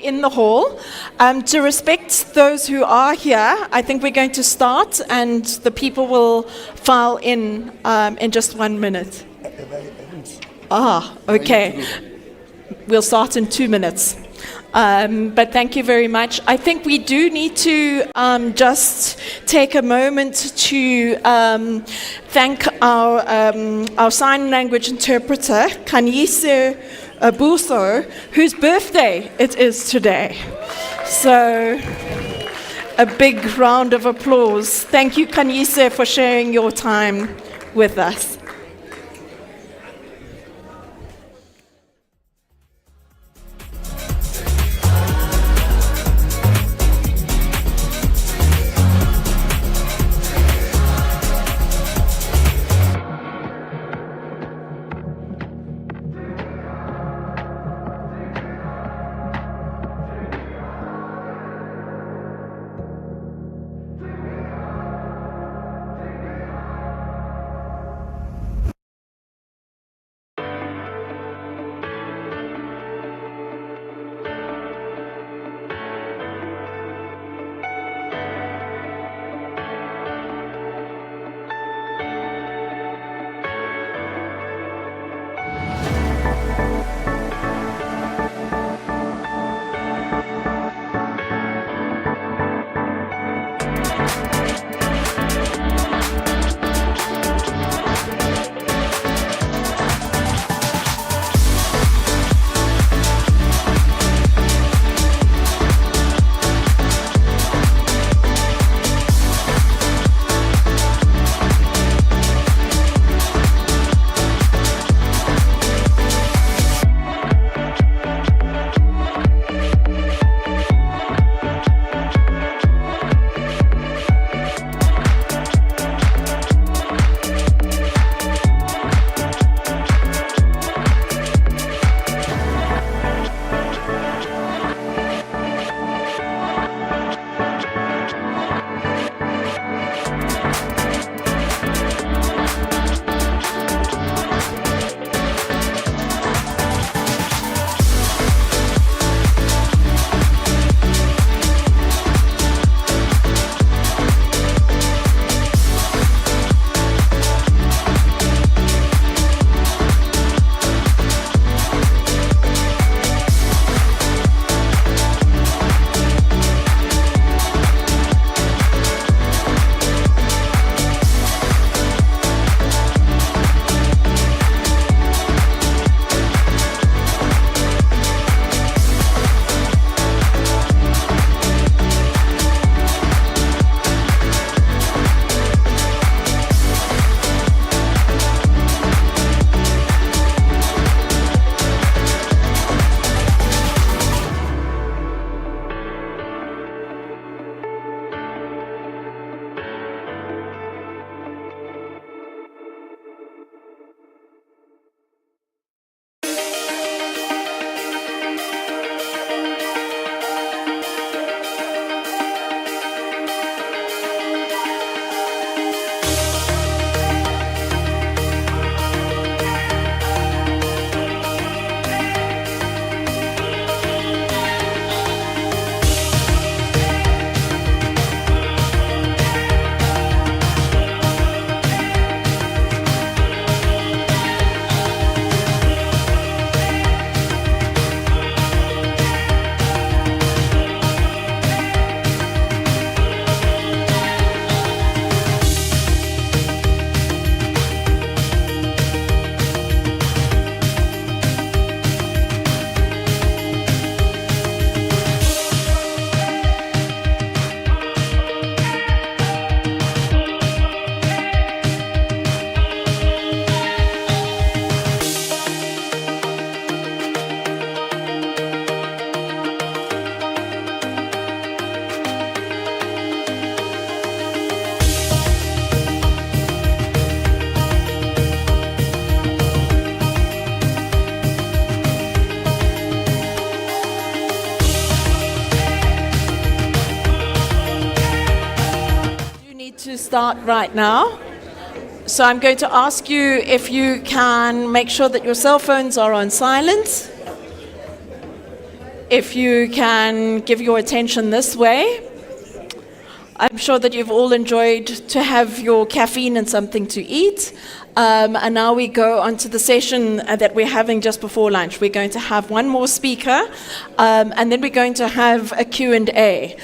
in the hall. To respect those who are here, I think we're going to start, and the people will file in just 1 minute. Okay. We'll start in 2 minutes. But thank you very much. I think we do need to just take a moment to thank our sign language interpreter, Kanyise Buso, whose birthday it is today. So a big round of applause. Thank you, Kanyise, for sharing your time with us. To start right now. So I'm going to ask you if you can make sure that your cell phones are on silent. if you can give your attention this way. I'm sure that you've all enjoyed to have your caffeine and something to eat. And now we go on to the session that we're having just before lunch. We're going to have one more speaker, and then we're going to have a Q&A,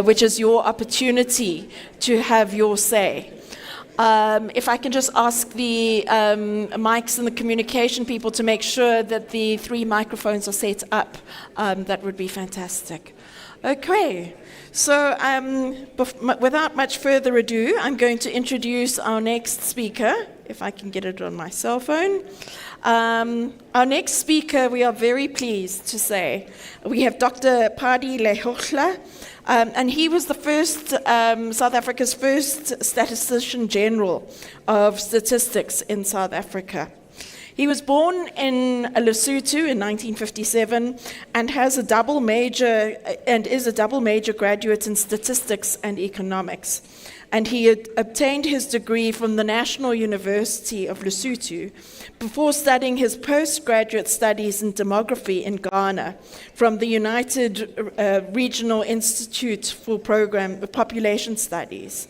which is your opportunity to have your say. If I can just ask the mics and the communication people to make sure that the 3 microphones are set up, that would be fantastic. Okay, so without much further ado, I'm going to introduce our next speaker, if I can get it on my cell phone. Our next speaker, we are very pleased to say, we have Dr. Padi Lehohla, and he was the first, South Africa's first Statistician General of Statistics in South Africa. He was born in Lesotho in 1957 and has a double major and is a double major graduate in statistics and economics. And he had obtained his degree from the National University of Lesotho before studying his postgraduate studies in demography in Ghana from the United Regional Institute for Population Studies.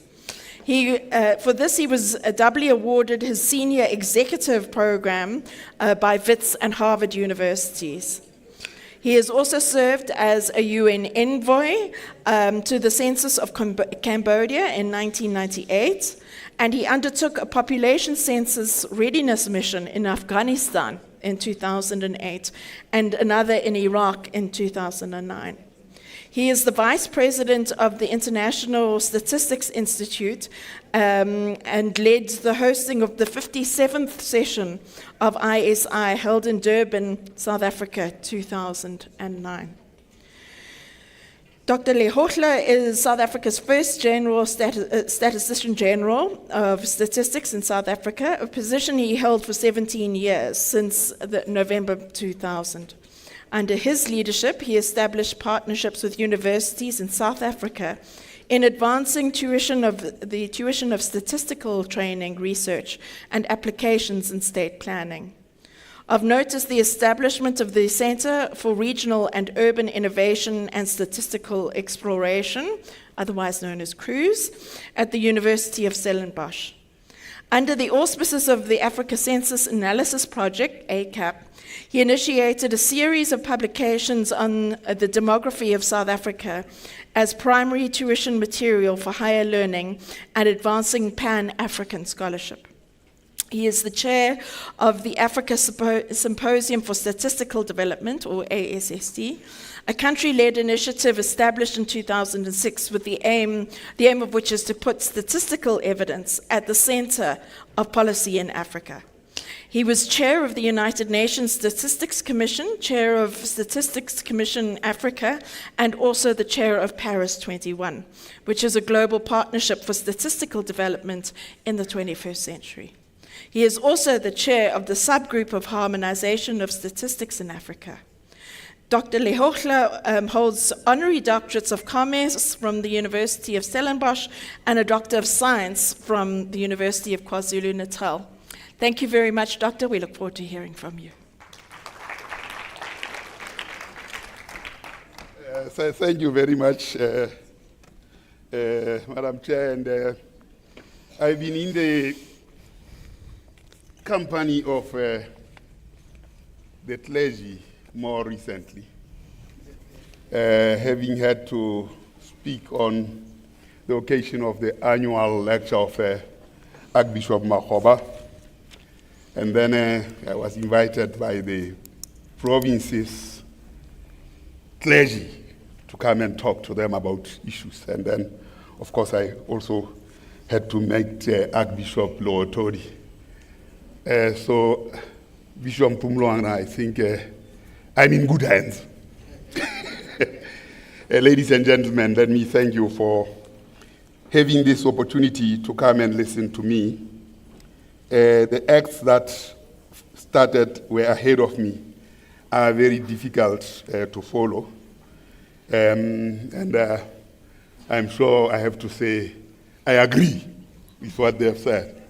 For this, he was doubly awarded his senior executive program by Wits and Harvard universities. He has also served as a UN envoy to the census of Cambodia in 1998, and he undertook a population census readiness mission in Afghanistan in 2008 and another in Iraq in 2009. He is the vice president of the International Statistics Institute and led the hosting of the 57th session of ISI held in Durban, South Africa, 2009. Dr. Lehohla is South Africa's first Statistician General of Statistics in South Africa, a position he held for 17 years, since November 2000. Under his leadership, he established partnerships with universities in South Africa in advancing the tuition of statistical training, research, and applications in state planning. Of note is the establishment of the Center for Regional and Urban Innovation and Statistical Exploration, otherwise known as CRUES, at the University of Stellenbosch. Under the auspices of the Africa Census Analysis Project, ACAP, he initiated a series of publications on the demography of South Africa as primary tuition material for higher learning and advancing Pan-African scholarship. He is the chair of the Africa Symposium for Statistical Development, or ASSD, a country-led initiative established in 2006 with the aim of which is to put statistical evidence at the center of policy in Africa. He was chair of the United Nations Statistics Commission, chair of Statistics Commission Africa, and also the chair of Paris 21, which is a global partnership for statistical development in the 21st century. He is also the chair of the subgroup of harmonization of statistics in Africa. Dr. Lehohla holds honorary doctorates of commerce from the University of Stellenbosch and a Doctor of Science from the University of KwaZulu-Natal. Thank you very much, Doctor. We look forward to hearing from you. So thank you very much, Madam Chair. And I've been in the company of the clergy more recently, having had to speak on the occasion of the annual lecture of Archbishop Makgoba. And then I was invited by the province's clergy to come and talk to them about issues. And then, of course, I also had to meet Archbishop Lootodi. So, Bishop Mpumlo, I think I'm in good hands. Ladies and gentlemen, let me thank you for having this opportunity to come and listen to me. The acts that started were ahead of me are very difficult to follow. And I'm sure I have to say I agree with what they have said.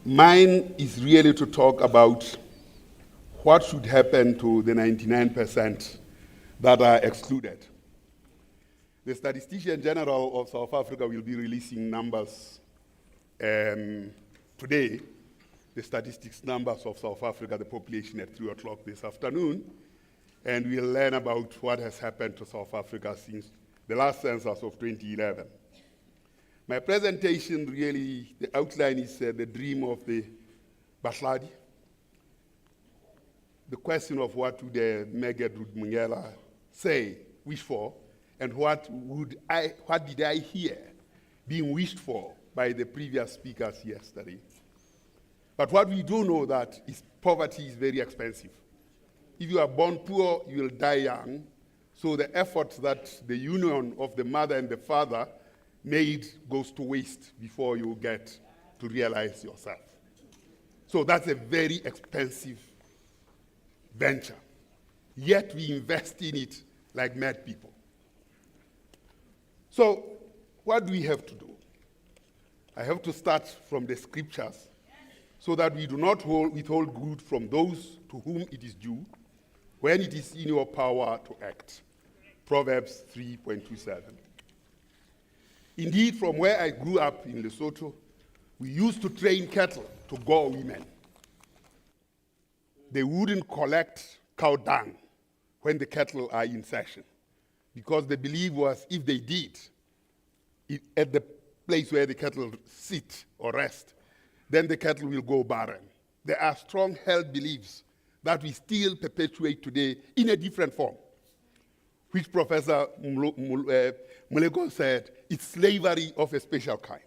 Mine is really to talk about what should happen to the 99% that are excluded. The Statistician General of South Africa will be releasing numbers today, the statistics numbers of South Africa, the population at 3 o'clock this afternoon, and we'll learn about what has happened to South Africa since the last census of 2011. My presentation really, the outline is the dream of the Bahladi. The question of what would Megad Mungela say, wish for, and what did I hear being wished for by the previous speakers yesterday. But what we do know that is poverty is very expensive. If you are born poor, you will die young. So the effort that the union of the mother and the father made goes to waste before you get to realize yourself. So that's a very expensive venture. Yet we invest in it like mad people. So what do we have to do? I have to start from the scriptures so that we do not withhold good from those to whom it is due when it is in your power to act. Proverbs 3:27. Indeed, from where I grew up in Lesotho, we used to train cattle to gore women. They wouldn't collect cow dung when the cattle are in session, because the belief was if they did, at the place where the cattle sit or rest, then the cattle will go barren. There are strong held beliefs that we still perpetuate today in a different form, which Professor Mulego said, it's slavery of a special kind.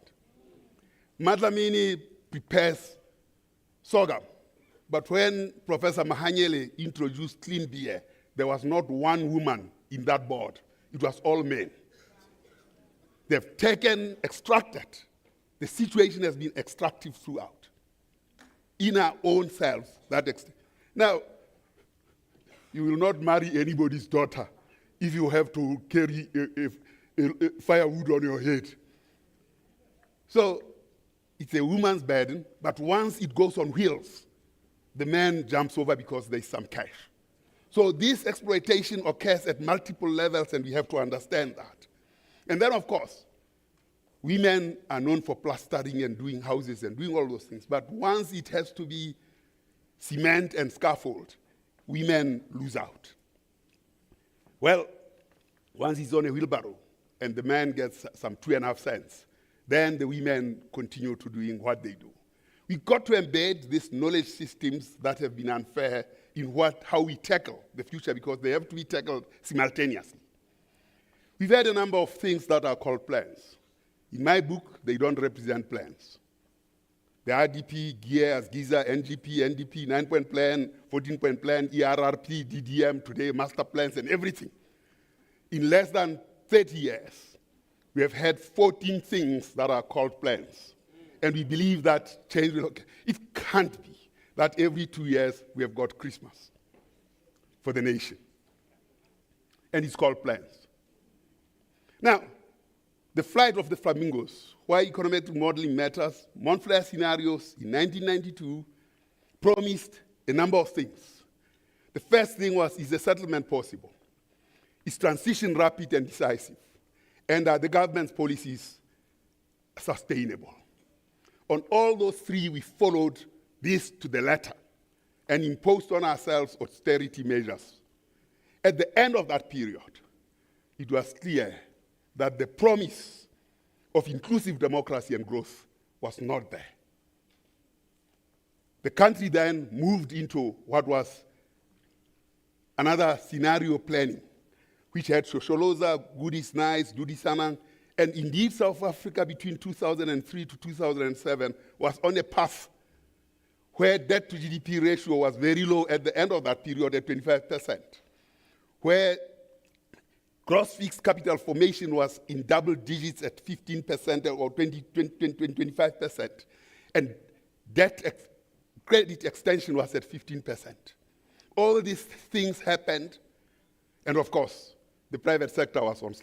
Madlamini prepares sorghum, but when Professor Mahanyele introduced clean beer, there was not one woman in that board. It was all men. They've extracted. The situation has been extractive throughout. In our own selves, now, you will not marry anybody's daughter if you have to carry a firewood on your head. So it's a woman's burden, but once it goes on wheels, the man jumps over because there's some cash. So this exploitation occurs at multiple levels, and we have to understand that. And then, of course, women are known for plastering and doing houses and doing all those things. But once it has to be cement and scaffold, women lose out. Well, once he's on a wheelbarrow and the man gets some 2.5 cents, then the women continue to doing what they do. We've got to embed these knowledge systems that have been unfair in how we tackle the future, because they have to be tackled simultaneously. We've had a number of things that are called plans. In my book, they don't represent plans. The RDP, GIAS, GIZA, NGP, NDP, 9-point plan, 14-point plan, ERRP, DDM, today master plans and everything. In less than 30 years, we have had 14 things that are called plans. And we believe that change will occur. It can't be that every 2 years we have got Christmas for the nation. And it's called plans. Now, the flight of the flamingos, why econometric modeling matters, Montflair scenarios in 1992 promised a number of things. The first thing was, is the settlement possible? Is transition rapid and decisive? And are the government's policies sustainable? On all those three, we followed this to the letter and imposed on ourselves austerity measures. At the end of that period, it was clear that the promise of inclusive democracy and growth was not there. The country then moved into what was another scenario planning, which had Shosholoza, Goodies Nice, Dudisanang, and indeed South Africa between 2003 to 2007 was on a path where debt to GDP ratio was very low at the end of that period at 25%, where gross fixed capital formation was in double digits at 15% or 25%, and credit extension was at 15%. All these things happened, and of course, the private sector was on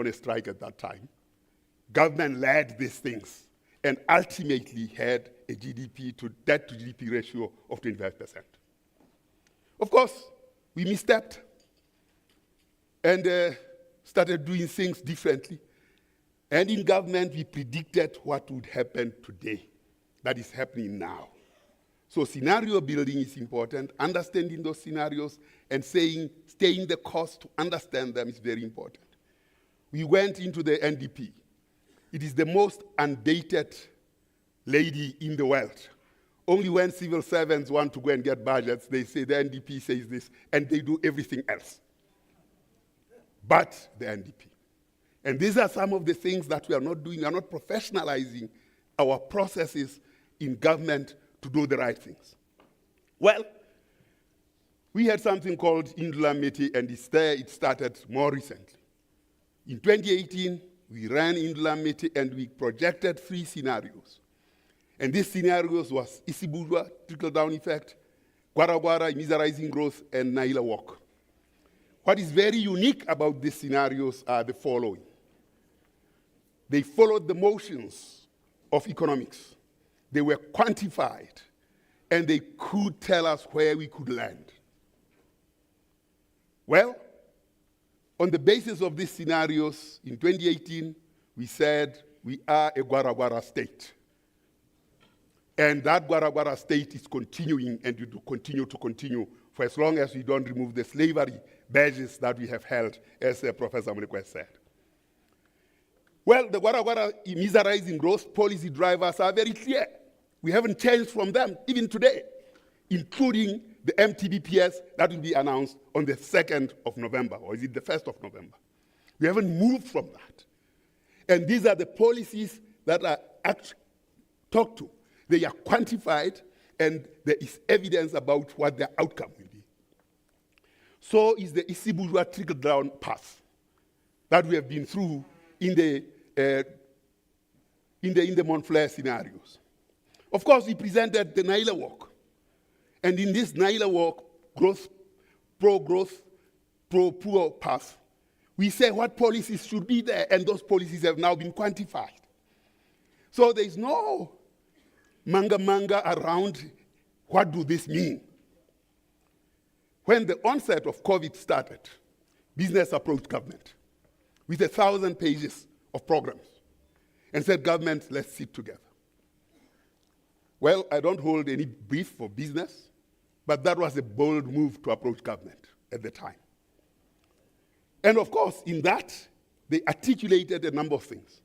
a strike at that time. Government led these things and ultimately had a debt to GDP ratio of 25%. Of course, we misstepped and started doing things differently. And in government, we predicted what would happen today. That is happening now. So scenario building is important. Understanding those scenarios and staying the course to understand them is very important. We went into the NDP. It is the most undated lady in the world. Only when civil servants want to go and get budgets, they say the NDP says this, and they do everything else but the NDP. And these are some of the things that we are not doing. We are not professionalizing our processes in government to do the right things. Well, we had something called Indula Meti, and it started more recently. In 2018, we ran Indula Meti, and we projected 3 scenarios. And these scenarios was Isibulwa, trickle-down effect, Gwara, miserizing growth, and Naila Walk. What is very unique about these scenarios are the following. They followed the motions of economics. They were quantified, and they could tell us where we could land. Well, on the basis of these scenarios, in 2018, we said we are a Gwara state. And that Gwara state is continuing, and it will continue for as long as we don't remove the slavery badges that we have held, as Professor Mulekwe said. Well, the Gwara miserizing growth policy drivers are very clear. We haven't changed from them, even today, including the MTBPS that will be announced on the 2nd of November, or is it the 1st of November? We haven't moved from that. And these are the policies that are talked to. They are quantified, and there is evidence about what their outcome will be. So is the Isibulwa trickle-down path that we have been through in the Montflair scenarios. Of course, we presented the Naila Walk. And in this Naila Walk, pro-growth, pro-poor path, we say what policies should be there, and those policies have now been quantified. So there is no manga around what do this mean. When the onset of COVID started, business approached government with 1,000 pages of programs and said, government, let's sit together. Well, I don't hold any brief for business, but that was a bold move to approach government at the time. And of course, in that, they articulated a number of things.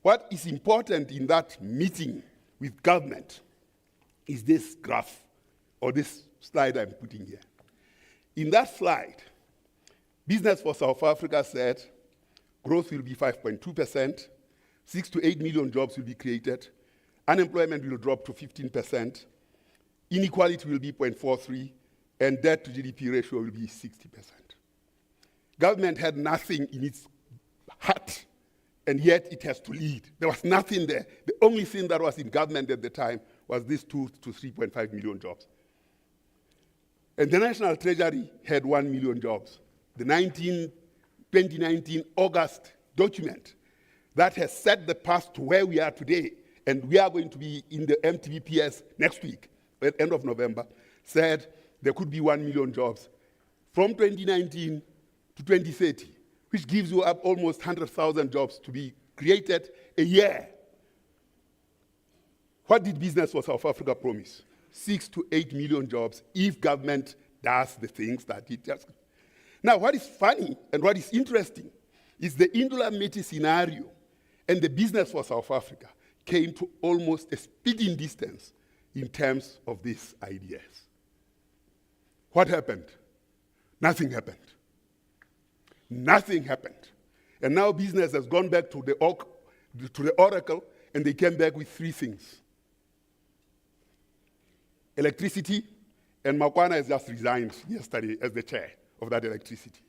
What is important in that meeting with government is this graph, or this slide I'm putting here. In that slide, Business for South Africa said growth will be 5.2%, 6 to 8 million jobs will be created, unemployment will drop to 15%, inequality will be 0.43, and debt to GDP ratio will be 60%. Government had nothing in its heart, and yet it has to lead. There was nothing there. The only thing that was in government at the time was these 2 to 3.5 million jobs. And the National Treasury had 1 million jobs. The 2019 August document that has set the path to where we are today, and we are going to be in the MTBPS next week, at the end of November, said there could be 1 million jobs from 2019 to 2030, which gives you up almost 100,000 jobs to be created a year. What did Business for South Africa promise? 6 to 8 million jobs if government does the things that it does. Now, what is funny and what is interesting is the Indula Meti scenario and the Business for South Africa came to almost a spitting distance in terms of these ideas. What happened? Nothing happened. Nothing happened. And now business has gone back to the oracle, and they came back with 3 things. Electricity, and Makwana has just resigned yesterday as the chair of that electricity.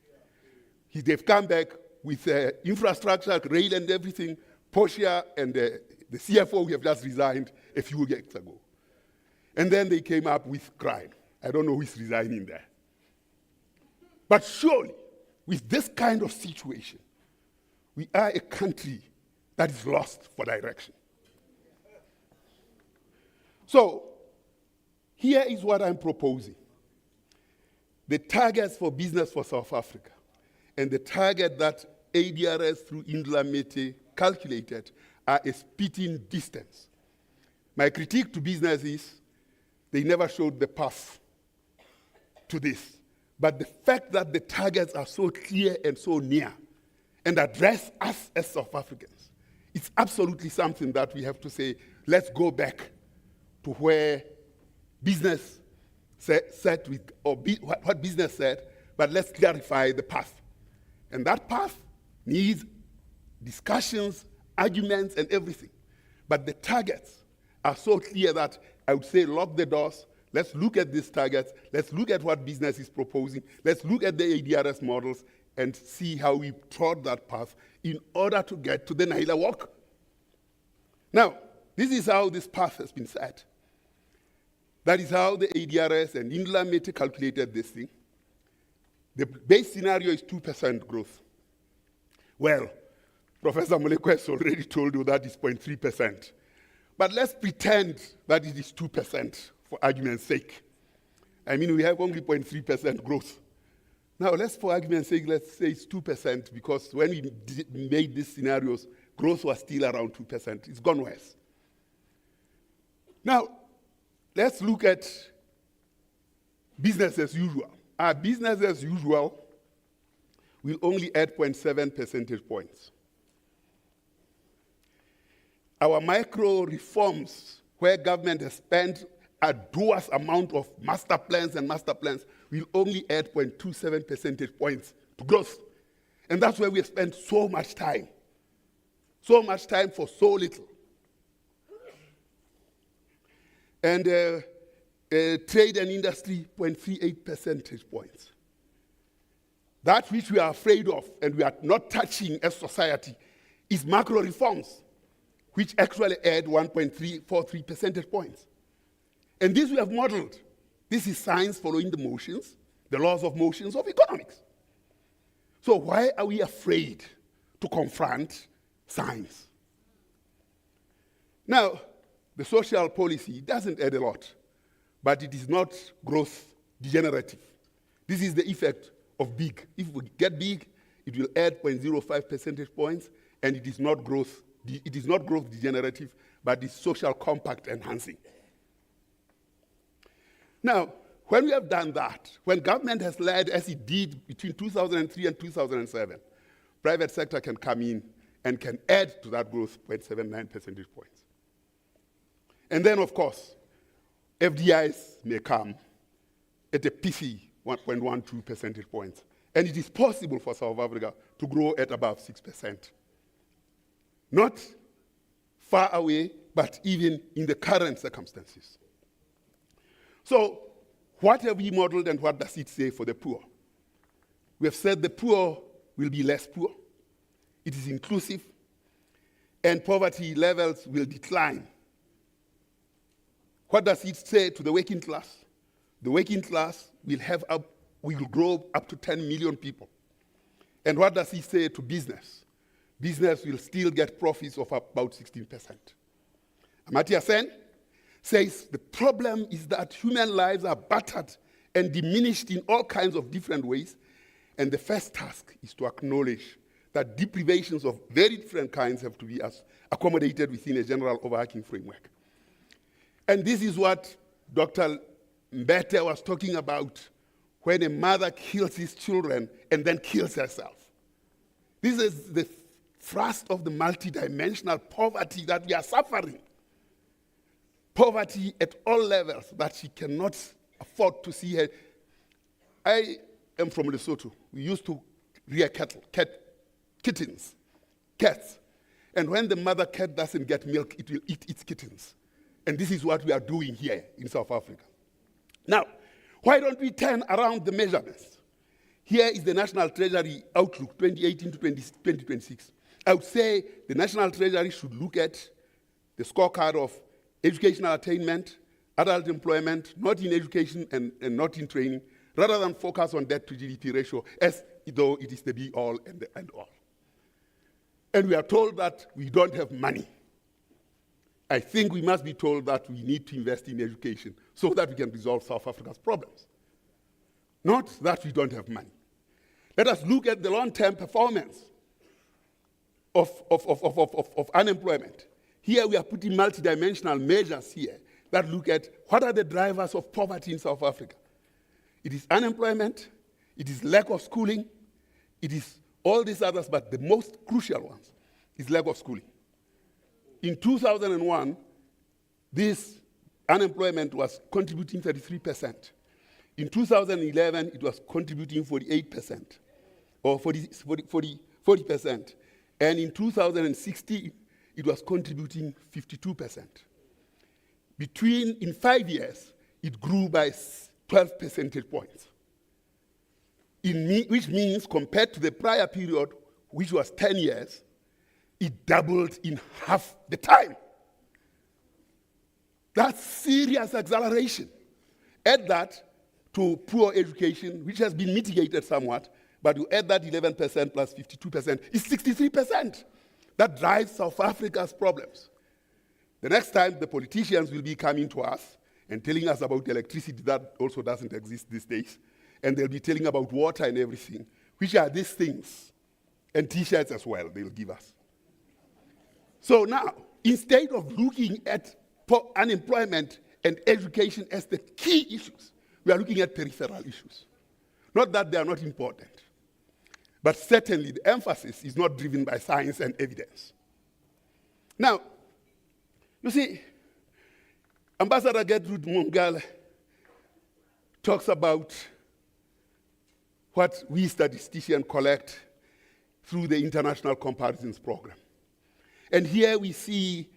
They've come back with infrastructure, rail and everything. Portia and the CFO have just resigned a few weeks ago. And then they came up with crime. I don't know who is resigning there. But surely, with this kind of situation, we are a country that is lost for direction. So, here is what I'm proposing. the targets for business for South Africa and the target that ADRS through Indlamete calculated are a spitting distance. My critique to business is they never showed the path to this. But the fact that the targets are so clear and so near and address us as South Africans, it's absolutely something that we have to say, let's go back to where business said with, or what business said, but let's clarify the path. And that path needs discussions, arguments, and everything. But the targets are so clear that I would say lock the doors. Let's look at these targets. Let's look at what business is proposing. Let's look at the ADRS models and see how we trod that path in order to get to the Naila walk. Now, this is how this path has been set. That is how the ADRS and Indlamete calculated this thing. The base scenario is 2% growth. Well, Professor Moleko has already told you that is 0.3%. But let's pretend that it is 2% for argument's sake. I mean, we have only 0.3% growth. Now, for argument's sake, let's say it's 2% because when we made these scenarios, growth was still around 2%. It's gone worse. Now, let's look at business as usual. Our business as usual will only add 0.7 percentage points. Our micro reforms, where government has spent a arduous amount of master plans will only add 0.27 percentage points to growth. And that's where we have spent so much time. So much time for so little. And trade and industry, 0.38 percentage points. That which we are afraid of and we are not touching as society is macro reforms, which actually add 1.343 percentage points. And this we have modeled. This is science following the motions, the laws of motions of economics. So why are we afraid to confront science? Now, the social policy doesn't add a lot, but it is not growth degenerative. This is the effect of big. If we get big, it will add 0.05 percentage points, and it is not growth degenerative, but it's social compact enhancing. Now, when we have done that, when government has led as it did between 2003 and 2007, private sector can come in and can add to that growth 0.79 percentage points. And then, of course, FDIs may come at a pithy 1.12 percentage points. And it is possible for South Africa to grow at above 6%. Not far away, but even in the current circumstances. So, what have we modeled and what does it say for the poor? We have said the poor will be less poor. It is inclusive, and poverty levels will decline. What does it say to the working class? The working class will grow up to 10 million people. And what does it say to business? Business will still get profits of about 16%. Amartya Sen says the problem is that human lives are battered and diminished in all kinds of different ways, and the first task is to acknowledge that deprivations of very different kinds have to be accommodated within a general overarching framework. And this is what Dr. Mbete was talking about when a mother kills his children and then kills herself. This is the thrust of the multidimensional poverty that we are suffering. Poverty at all levels that she cannot afford to see her. I am from Lesotho. We used to rear kittens, cats. And when the mother cat doesn't get milk, it will eat its kittens. And this is what we are doing here in South Africa. Now, why don't we turn around the measurements? Here is the National Treasury Outlook 2018 to 2026. I would say the National Treasury should look at the scorecard of educational attainment, adult employment, not in education and not in training, rather than focus on debt to GDP ratio as though it is the be-all and the end-all. And we are told that we don't have money. I think we must be told that we need to invest in education so that we can resolve South Africa's problems. not that we don't have money. Let us look at the long-term performance of unemployment. Here we are putting multidimensional measures here that look at what are the drivers of poverty in South Africa. It is unemployment, it is lack of schooling, it is all these others, but the most crucial ones is lack of schooling. In 2001, this unemployment was contributing 33%. In 2011, it was contributing 48%, or 40%. And in 2016, it was contributing 52%. In 5 years, it grew by 12 percentage points. Which means, compared to the prior period, which was 10 years, it doubled in half the time. That's serious acceleration. Add that to poor education, which has been mitigated somewhat, but you add that 11% plus 52% is 63%. That drives South Africa's problems. The next time, the politicians will be coming to us and telling us about electricity that also doesn't exist these days, and they'll be telling about water and everything, which are these things, and T-shirts as well they'll give us. So now, instead of looking at unemployment and education as the key issues, we are looking at peripheral issues. Not that they are not important, but certainly the emphasis is not driven by science and evidence. Now, you see, Ambassador Gertrude Mongale talks about what we statisticians collect through the International Comparisons Program. And here we see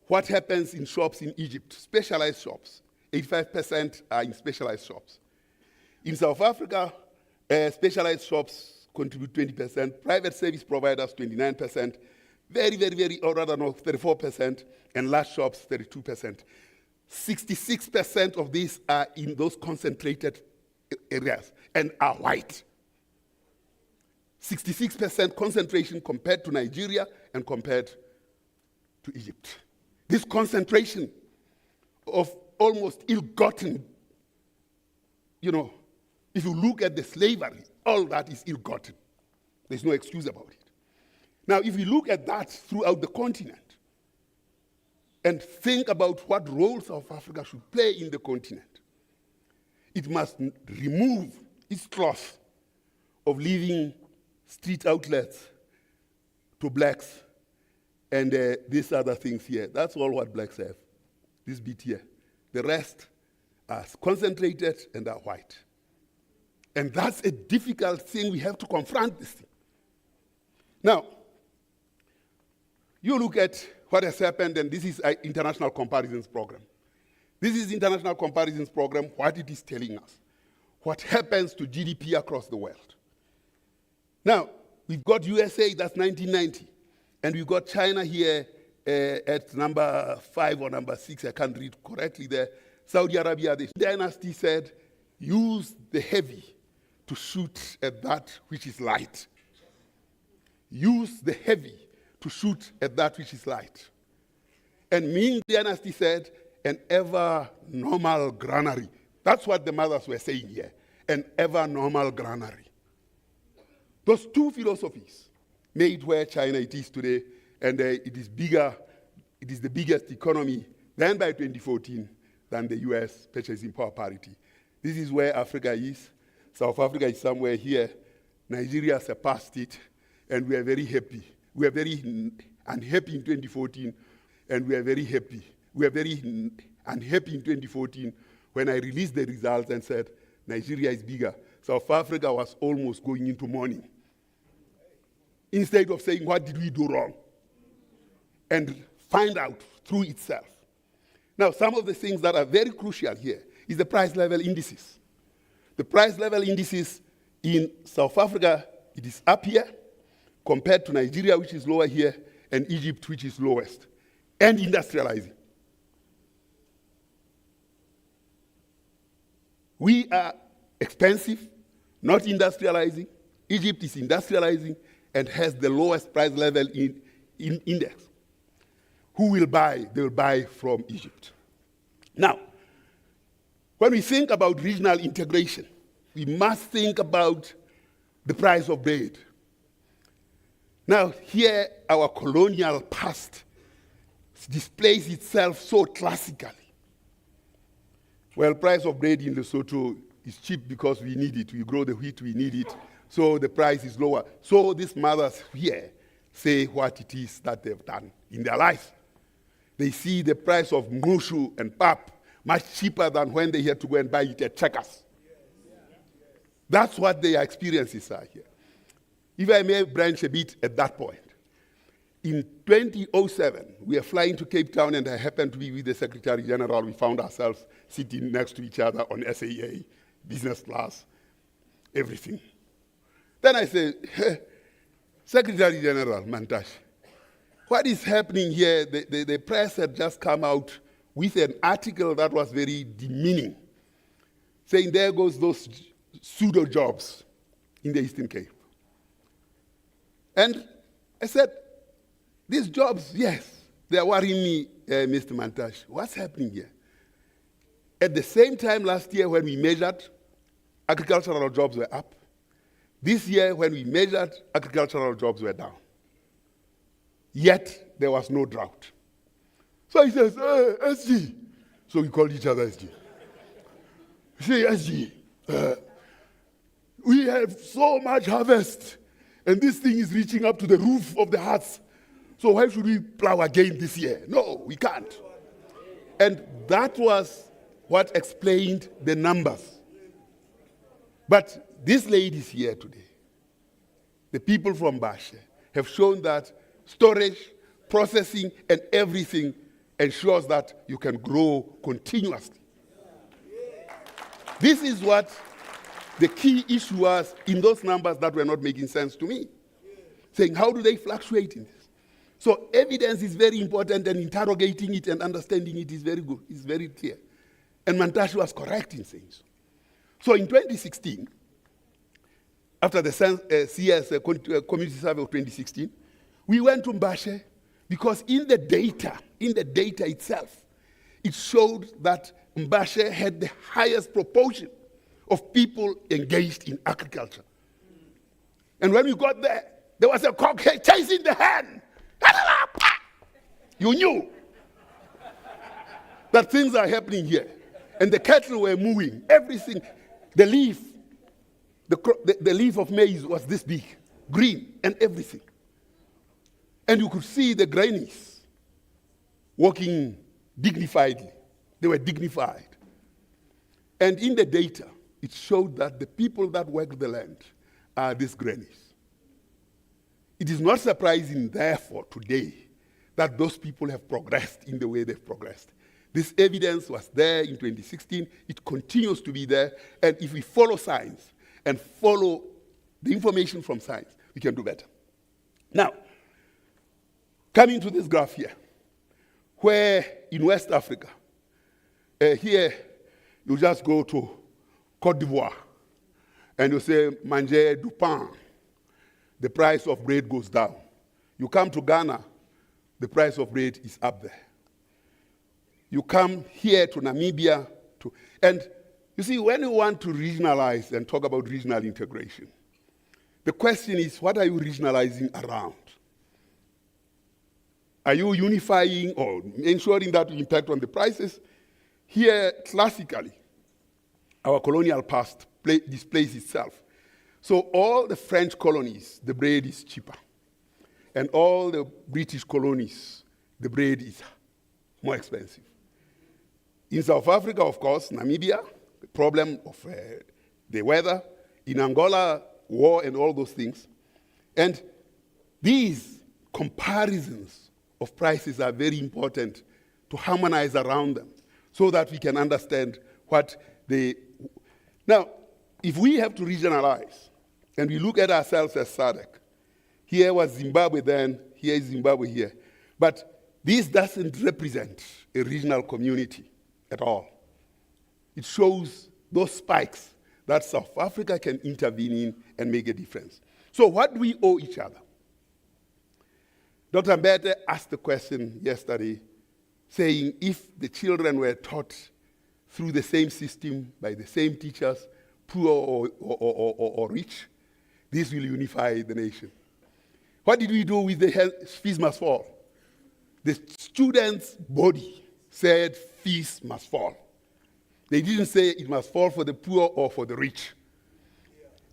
what happens in shops in Egypt, specialized shops. 85% are in specialized shops. In South Africa, specialized shops contribute 20%, private service providers 29%, or rather no, 34%, and large shops 32%. 66% of these are in those concentrated areas and are white. 66% concentration compared to Nigeria and compared to Egypt. This concentration of almost ill-gotten, if you look at the slavery, all that is ill-gotten. There's no excuse about it. Now, if we look at that throughout the continent and think about what role South Africa should play in the continent, it must remove its cloth of leaving street outlets to blacks and these other things here. That's all what blacks have, this bit here. The rest are concentrated and are white. And that's a difficult thing. We have to confront this thing. Now, you look at what has happened, and this is an International Comparisons Program. This is International Comparisons Program, what it is telling us. What happens to GDP across the world. Now, we've got USA, that's 1990. And we've got China here at number 5 or number 6, I can't read correctly there. Saudi Arabia, the dynasty said, use the heavy to shoot at that which is light. Use the heavy to shoot at that which is light. And Ming dynasty said, an ever normal granary. That's what the mothers were saying here, an ever normal granary. Those two philosophies made where China it is today, and it is bigger, it is the biggest economy then by 2014 than the US purchasing power parity. This is where Africa is. South Africa is somewhere here. Nigeria surpassed it, and we are very happy. We are very unhappy in 2014, and we are very happy. We are very unhappy in 2014 when I released the results and said, Nigeria is bigger. South Africa was almost going into mourning. Instead of saying, what did we do wrong? And find out through itself. Now, some of the things that are very crucial here is the price level indices. The price level indices in South Africa, it is up here, compared to Nigeria, which is lower here, and Egypt, which is lowest, and industrializing. We are expensive, not industrializing. Egypt is industrializing and has the lowest price level in index. Who will buy? They will buy from Egypt. Now, when we think about regional integration, we must think about the price of bread. Now, here our colonial past displays itself so classically. Well, price of bread in Lesotho is cheap because we need it. We grow the wheat, we need it. So the price is lower. So these mothers here say what it is that they've done in their life. They see the price of mushu and pap much cheaper than when they had to go and buy it at Checkers. That's what their experiences are here. If I may branch a bit at that point. In 2007, we are flying to Cape Town, and I happened to be with the Secretary General. We found ourselves sitting next to each other on SAA, business class, everything. Then I said, hey, Secretary General Mantashe, what is happening here? The press had just come out with an article that was very demeaning, saying there goes those pseudo jobs in the Eastern Cape. And I said, these jobs, yes, they are worrying me, Mr. Mantashe. What's happening here? At the same time last year when we measured, agricultural jobs were up. This year when we measured, agricultural jobs were down. Yet there was no drought. So he says, hey, SG. So we called each other SG. He says, SG, we have so much harvest, and this thing is reaching up to the roof of the huts. So why should we plow again this year? No, we can't. And that was what explained the numbers. But these ladies here today, the people from Bashe, have shown that storage, processing, and everything ensures that you can grow continuously. This is what the key issue was in those numbers that were not making sense to me. Saying, how do they fluctuate in this? So evidence is very important, and interrogating it and understanding it is very good, it's very clear. And Mantashe was correct in saying so. So in 2016, after the CS Community Survey of 2016, we went to Mbashe because in the data itself, it showed that Mbashe had the highest proportion of people engaged in agriculture. And when we got there, there was a cock chasing the hen. You knew that things are happening here. And the cattle were moving, everything. The leaf, the leaf of maize was this big, green, and everything. And you could see the grannies walking dignifiedly. They were dignified. And in the data, it showed that the people that work the land are these grannies. It is not surprising, therefore, today, that those people have progressed in the way they've progressed. This evidence was there in 2016. It continues to be there. And if we follow science and follow the information from science, we can do better. Now, coming to this graph here, where in West Africa, here you just go to Côte d'Ivoire and you say, manger du pain, the price of bread goes down. You come to Ghana, the price of bread is up there. You come here to Namibia, and you see, when you want to regionalize and talk about regional integration, the question is, what are you regionalizing around? Are you unifying or ensuring that will impact on the prices? Here, classically, our colonial past displays itself. So all the French colonies, the bread is cheaper. And all the British colonies, the bread is more expensive. In South Africa, of course, Namibia, the problem of the weather. In Angola, war and all those things. And these comparisons of prices are very important to harmonize around them so that we can understand what they... Now, if we have to regionalize, and we look at ourselves as SADC, here was Zimbabwe then, here is Zimbabwe here. But this doesn't represent a regional community at all. It shows those spikes that South Africa can intervene in and make a difference. So what do we owe each other? Dr. Mbete asked the question yesterday, saying if the children were taught through the same system, by the same teachers, poor or rich. This will unify the nation. What did we do with the fees must fall? The students' body said fees must fall. They didn't say it must fall for the poor or for the rich.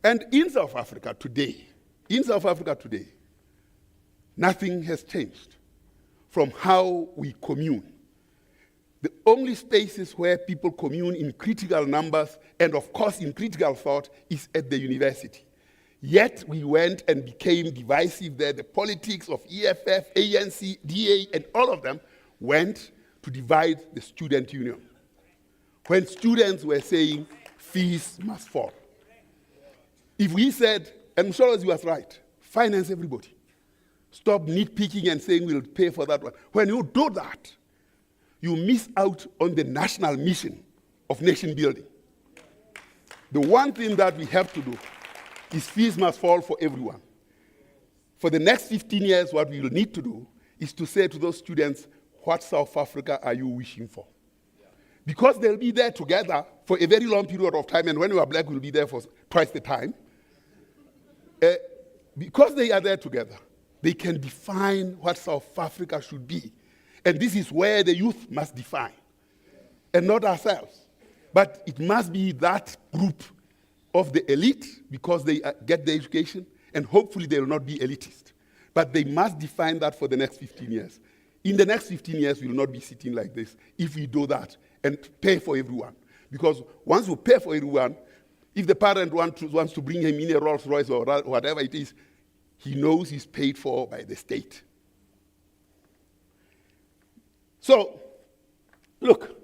And in South Africa today, nothing has changed from how we commune. The only spaces where people commune in critical numbers and of course in critical thought is at the university. Yet we went and became divisive there. The politics of EFF, ANC, DA, and all of them went to divide the student union. When students were saying fees must fall. If we said, and Msolozi was right, finance everybody. Stop nitpicking and saying we'll pay for that one. When you do that, you miss out on the national mission of nation building. The one thing that we have to do is fees must fall for everyone. For the next 15 years, what we will need to do is to say to those students, what South Africa are you wishing for? Because they'll be there together for a very long period of time, and when you are black, we'll be there for twice the time. Because they are there together, they can define what South Africa should be. And this is where the youth must define, and not ourselves. But it must be that group of the elite, because they get the education, and hopefully they will not be elitist. But they must define that for the next 15 years. In the next 15 years, we will not be sitting like this if we do that and pay for everyone. Because once you pay for everyone, if the parent wants to bring him in a Rolls Royce or whatever it is, he knows he's paid for by the state. So, look,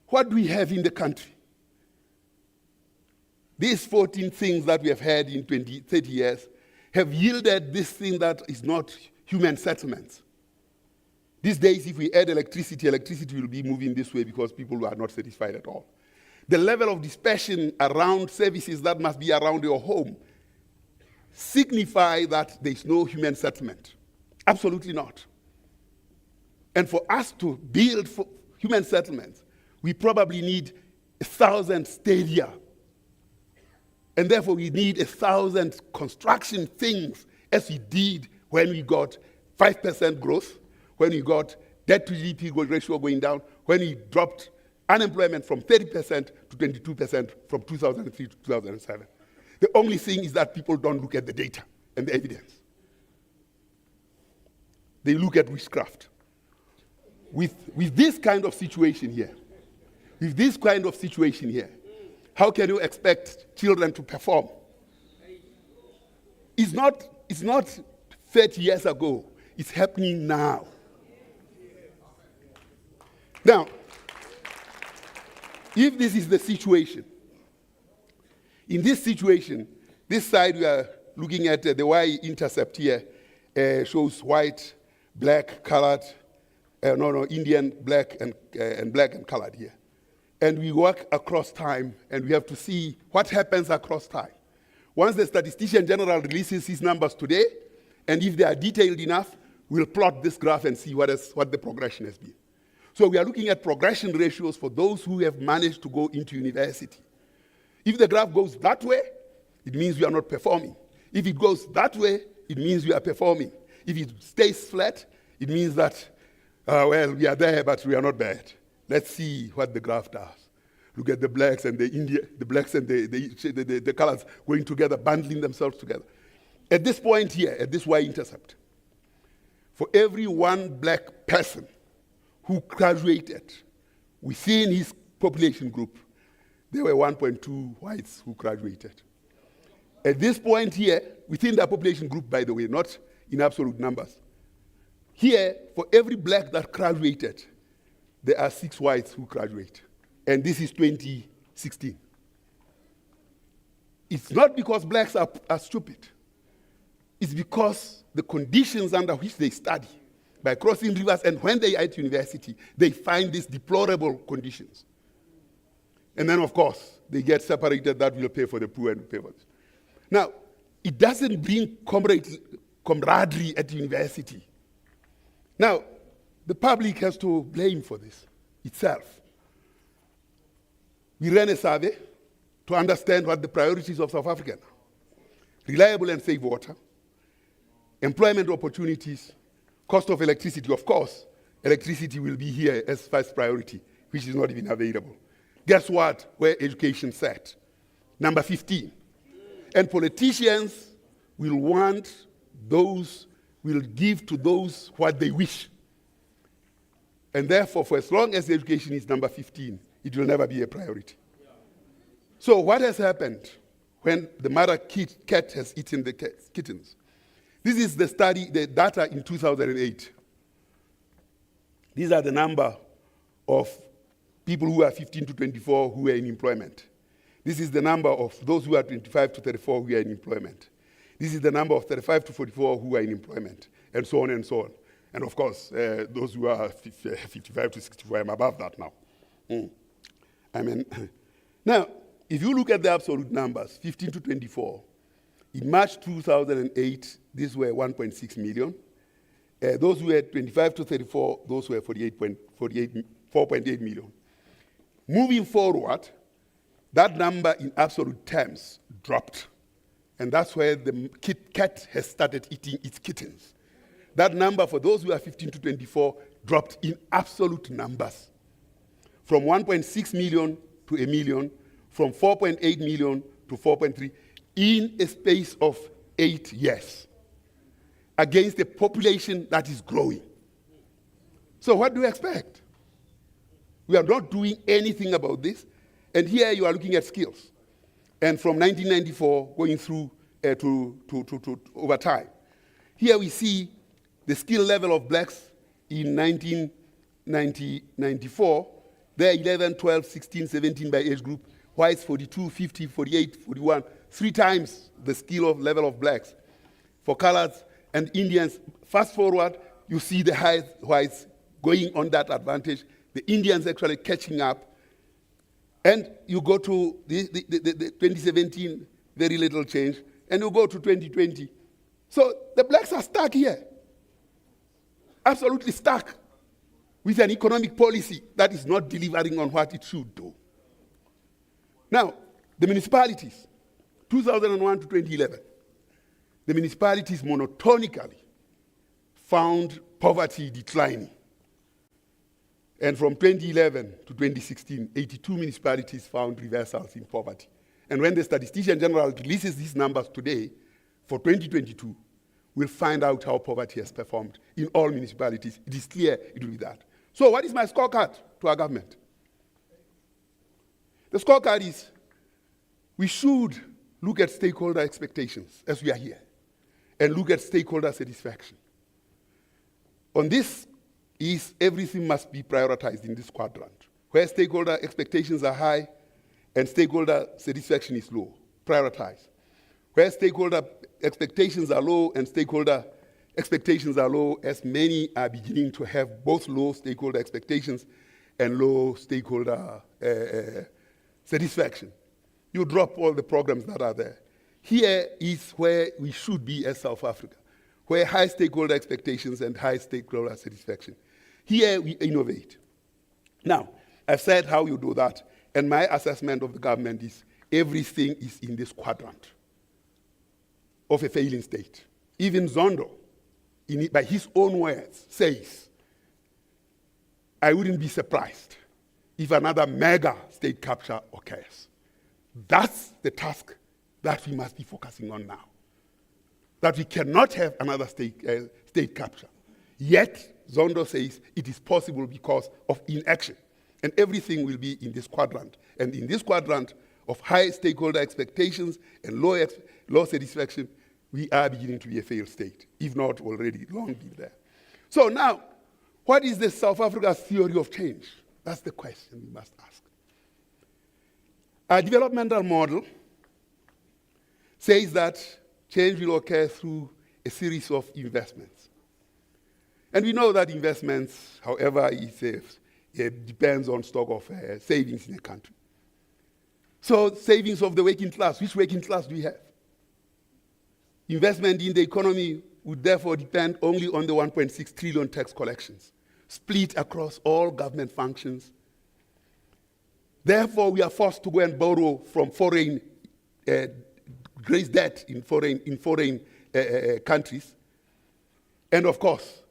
what do we have in the country? These 14 things that we have had in 20, 30 years have yielded this thing that is not human settlements. These days, if we add electricity will be moving this way because people are not satisfied at all. The level of dispersion around services that must be around your home signify that there is no human settlement. Absolutely not. And for us to build human settlements, we probably need 1,000 stadia. And therefore, we need 1,000 construction things, as we did when we got 5% growth, when we got debt to GDP ratio going down, when we dropped unemployment from 30% to 22% from 2003 to 2007. The only thing is that people don't look at the data and the evidence. They look at witchcraft. With this kind of situation here, how can you expect children to perform? It's not 30 years ago. It's happening now. Now, if this is the situation, in this situation, this side we are looking at the y-intercept here shows white, black, colored, Indian, black, and black and colored here. And we work across time, and we have to see what happens across time. Once the Statistician General releases his numbers today, and if they are detailed enough, we'll plot this graph and see what the progression has been. So we are looking at progression ratios for those who have managed to go into university. If the graph goes that way, it means we are not performing. If it goes that way, it means we are performing. If it stays flat, it means that, we are there, but we are not bad. Let's see what the graph does. Look at the blacks and the blacks and the colors going together, bundling themselves together. At this point here, at this y-intercept, for every one black person who graduated within his population group, there were 1.2 whites who graduated. At this point here, within the population group, by the way, not in absolute numbers, here, for every black that graduated, there are 6 whites who graduate. And this is 2016. It's not because blacks are stupid. It's because the conditions under which they study, by crossing rivers, and when they are at university, they find these deplorable conditions. And then, of course, they get separated, that will pay for the poor and pay for this. Now, it doesn't bring camaraderie at university. Now, the public has to blame for this itself. We ran a survey, to understand what the priorities of South Africa are. Reliable and safe water, employment opportunities, cost of electricity. Of course, electricity will be here as first priority, which is not even available. Guess what? Where education sat? Number 15. And politicians will want those, will give to those what they wish. And therefore, for as long as education is number 15, it will never be a priority. So what has happened when the mother cat has eaten the kittens? This is the study, the data in 2008. These are the number of people who are 15 to 24 who are in employment. This is the number of those who are 25 to 34 who are in employment. This is the number of 35 to 44 who are in employment, and so on and so on. And of course, those who are 55 to 64, I'm above that now. I mean, now, if you look at the absolute numbers, 15 to 24, in March 2008, these were 1.6 million. Those who were 25 to 34, those were 4.8 million. Moving forward, that number in absolute terms dropped. And that's where the cat has started eating its kittens. That number for those who are 15 to 24 dropped in absolute numbers. From 1.6 million to a million, from 4.8 million to 4.3, in a space of 8 years, against a population that is growing. So what do you expect? We are not doing anything about this. And here you are looking at skills. And from 1994 going through to over time. Here we see the skill level of blacks in 1994. They're 11, 12, 16, 17 by age group. Whites 42, 50, 48, 41. 3 times the skill of level of blacks. For coloreds and Indians, fast forward, you see the whites going on that advantage. The Indians actually catching up. And you go to the 2017, very little change. And you go to 2020. So the blacks are stuck here. Absolutely stuck with an economic policy that is not delivering on what it should do. Now, the municipalities, 2001 to 2011, the municipalities monotonically found poverty declining. And from 2011 to 2016, 82 municipalities found reversals in poverty. And when the Statistician General releases these numbers today, for 2022, we'll find out how poverty has performed in all municipalities. It is clear it will be that. So what is my scorecard to our government? The scorecard is, we should look at stakeholder expectations as we are here, and look at stakeholder satisfaction. On this is everything must be prioritized in this quadrant. Where stakeholder expectations are high and stakeholder satisfaction is low, prioritize. Where stakeholder expectations are low and stakeholder expectations are low, as many are beginning to have both low stakeholder expectations and low stakeholder satisfaction, you drop all the programs that are there. Here is where we should be as South Africa, where high stakeholder expectations and high stakeholder satisfaction. Here we innovate. Now, I've said how you do that, and my assessment of the government is everything is in this quadrant of a failing state. Even Zondo, by his own words, says, I wouldn't be surprised if another mega state capture occurs. That's the task that we must be focusing on now. That we cannot have another state capture. Yet, Zondo says it is possible because of inaction. And everything will be in this quadrant. And in this quadrant of high stakeholder expectations and low satisfaction, we are beginning to be a failed state, if not already long been there. So now, what is the South Africa's theory of change? That's the question we must ask. Our developmental model says that change will occur through a series of investments. And we know that investments, however, it depends on stock of savings in a country. So savings of the working class, which working class do we have? Investment in the economy would therefore depend only on the 1.6 trillion tax collections, split across all government functions. Therefore, we are forced to go and borrow from foreign, raise debt in foreign countries. And of course,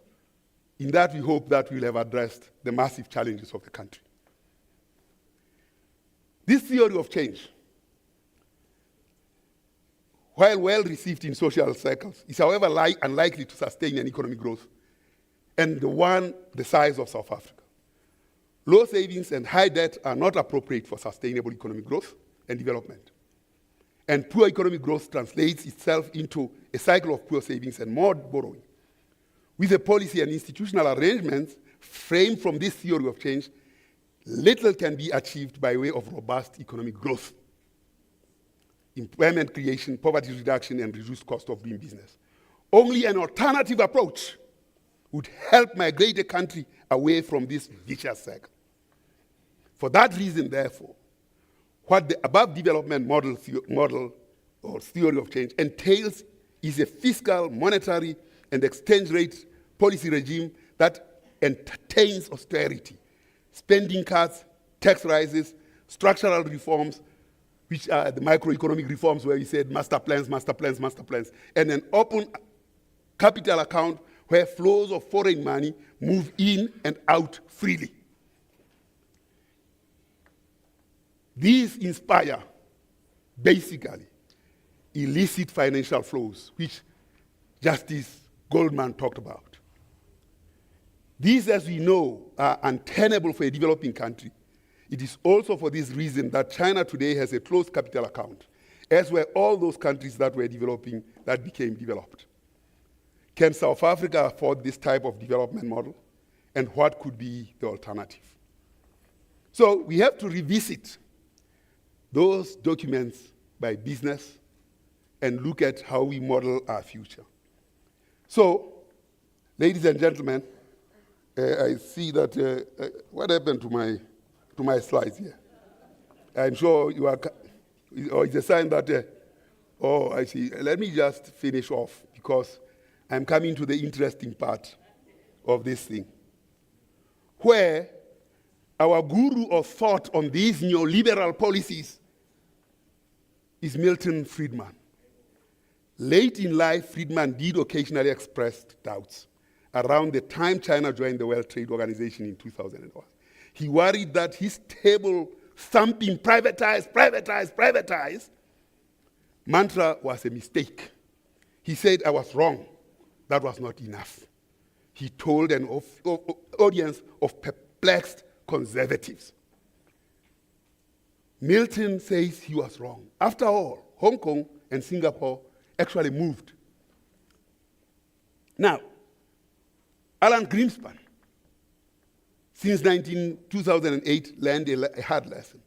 in that we hope that we'll have addressed the massive challenges of the country. This theory of change, while well received in social circles, is however unlikely to sustain an economic growth, and the size of South Africa. Low savings and high debt are not appropriate for sustainable economic growth and development. And poor economic growth translates itself into a cycle of poor savings and more borrowing. With the policy and institutional arrangements framed from this theory of change, little can be achieved by way of robust economic growth, employment creation, poverty reduction, and reduced cost of doing business. Only an alternative approach would help migrate the country away from this vicious cycle. For that reason, therefore, what the above development model or theory of change entails is a fiscal, monetary, and exchange rate policy regime that entertains austerity, spending cuts, tax rises, structural reforms, which are the microeconomic reforms where we said master plans, and an open capital account where flows of foreign money move in and out freely. These inspire, basically, illicit financial flows, which Justice Goldman talked about. These, as we know, are untenable for a developing country. It is also for this reason that China today has a closed capital account, as were all those countries that were developing that became developed. Can South Africa afford this type of development model? And what could be the alternative? So we have to revisit those documents by business and look at how we model our future. So, ladies and gentlemen, I see that, what happened to my slides here? I'm sure you are, or it's a sign that, oh, I see. Let me just finish off because I'm coming to the interesting part of this thing, where our guru of thought on these neoliberal policies is Milton Friedman. Late in life, Friedman did occasionally express doubts around the time China joined the World Trade Organization in 2001. He worried that his table thumping privatize mantra was a mistake. He said, I was wrong. That was not enough. He told an audience of perplexed conservatives. Milton says he was wrong. After all, Hong Kong and Singapore actually moved. Now, Alan Greenspan, since 2008, learned a hard lesson.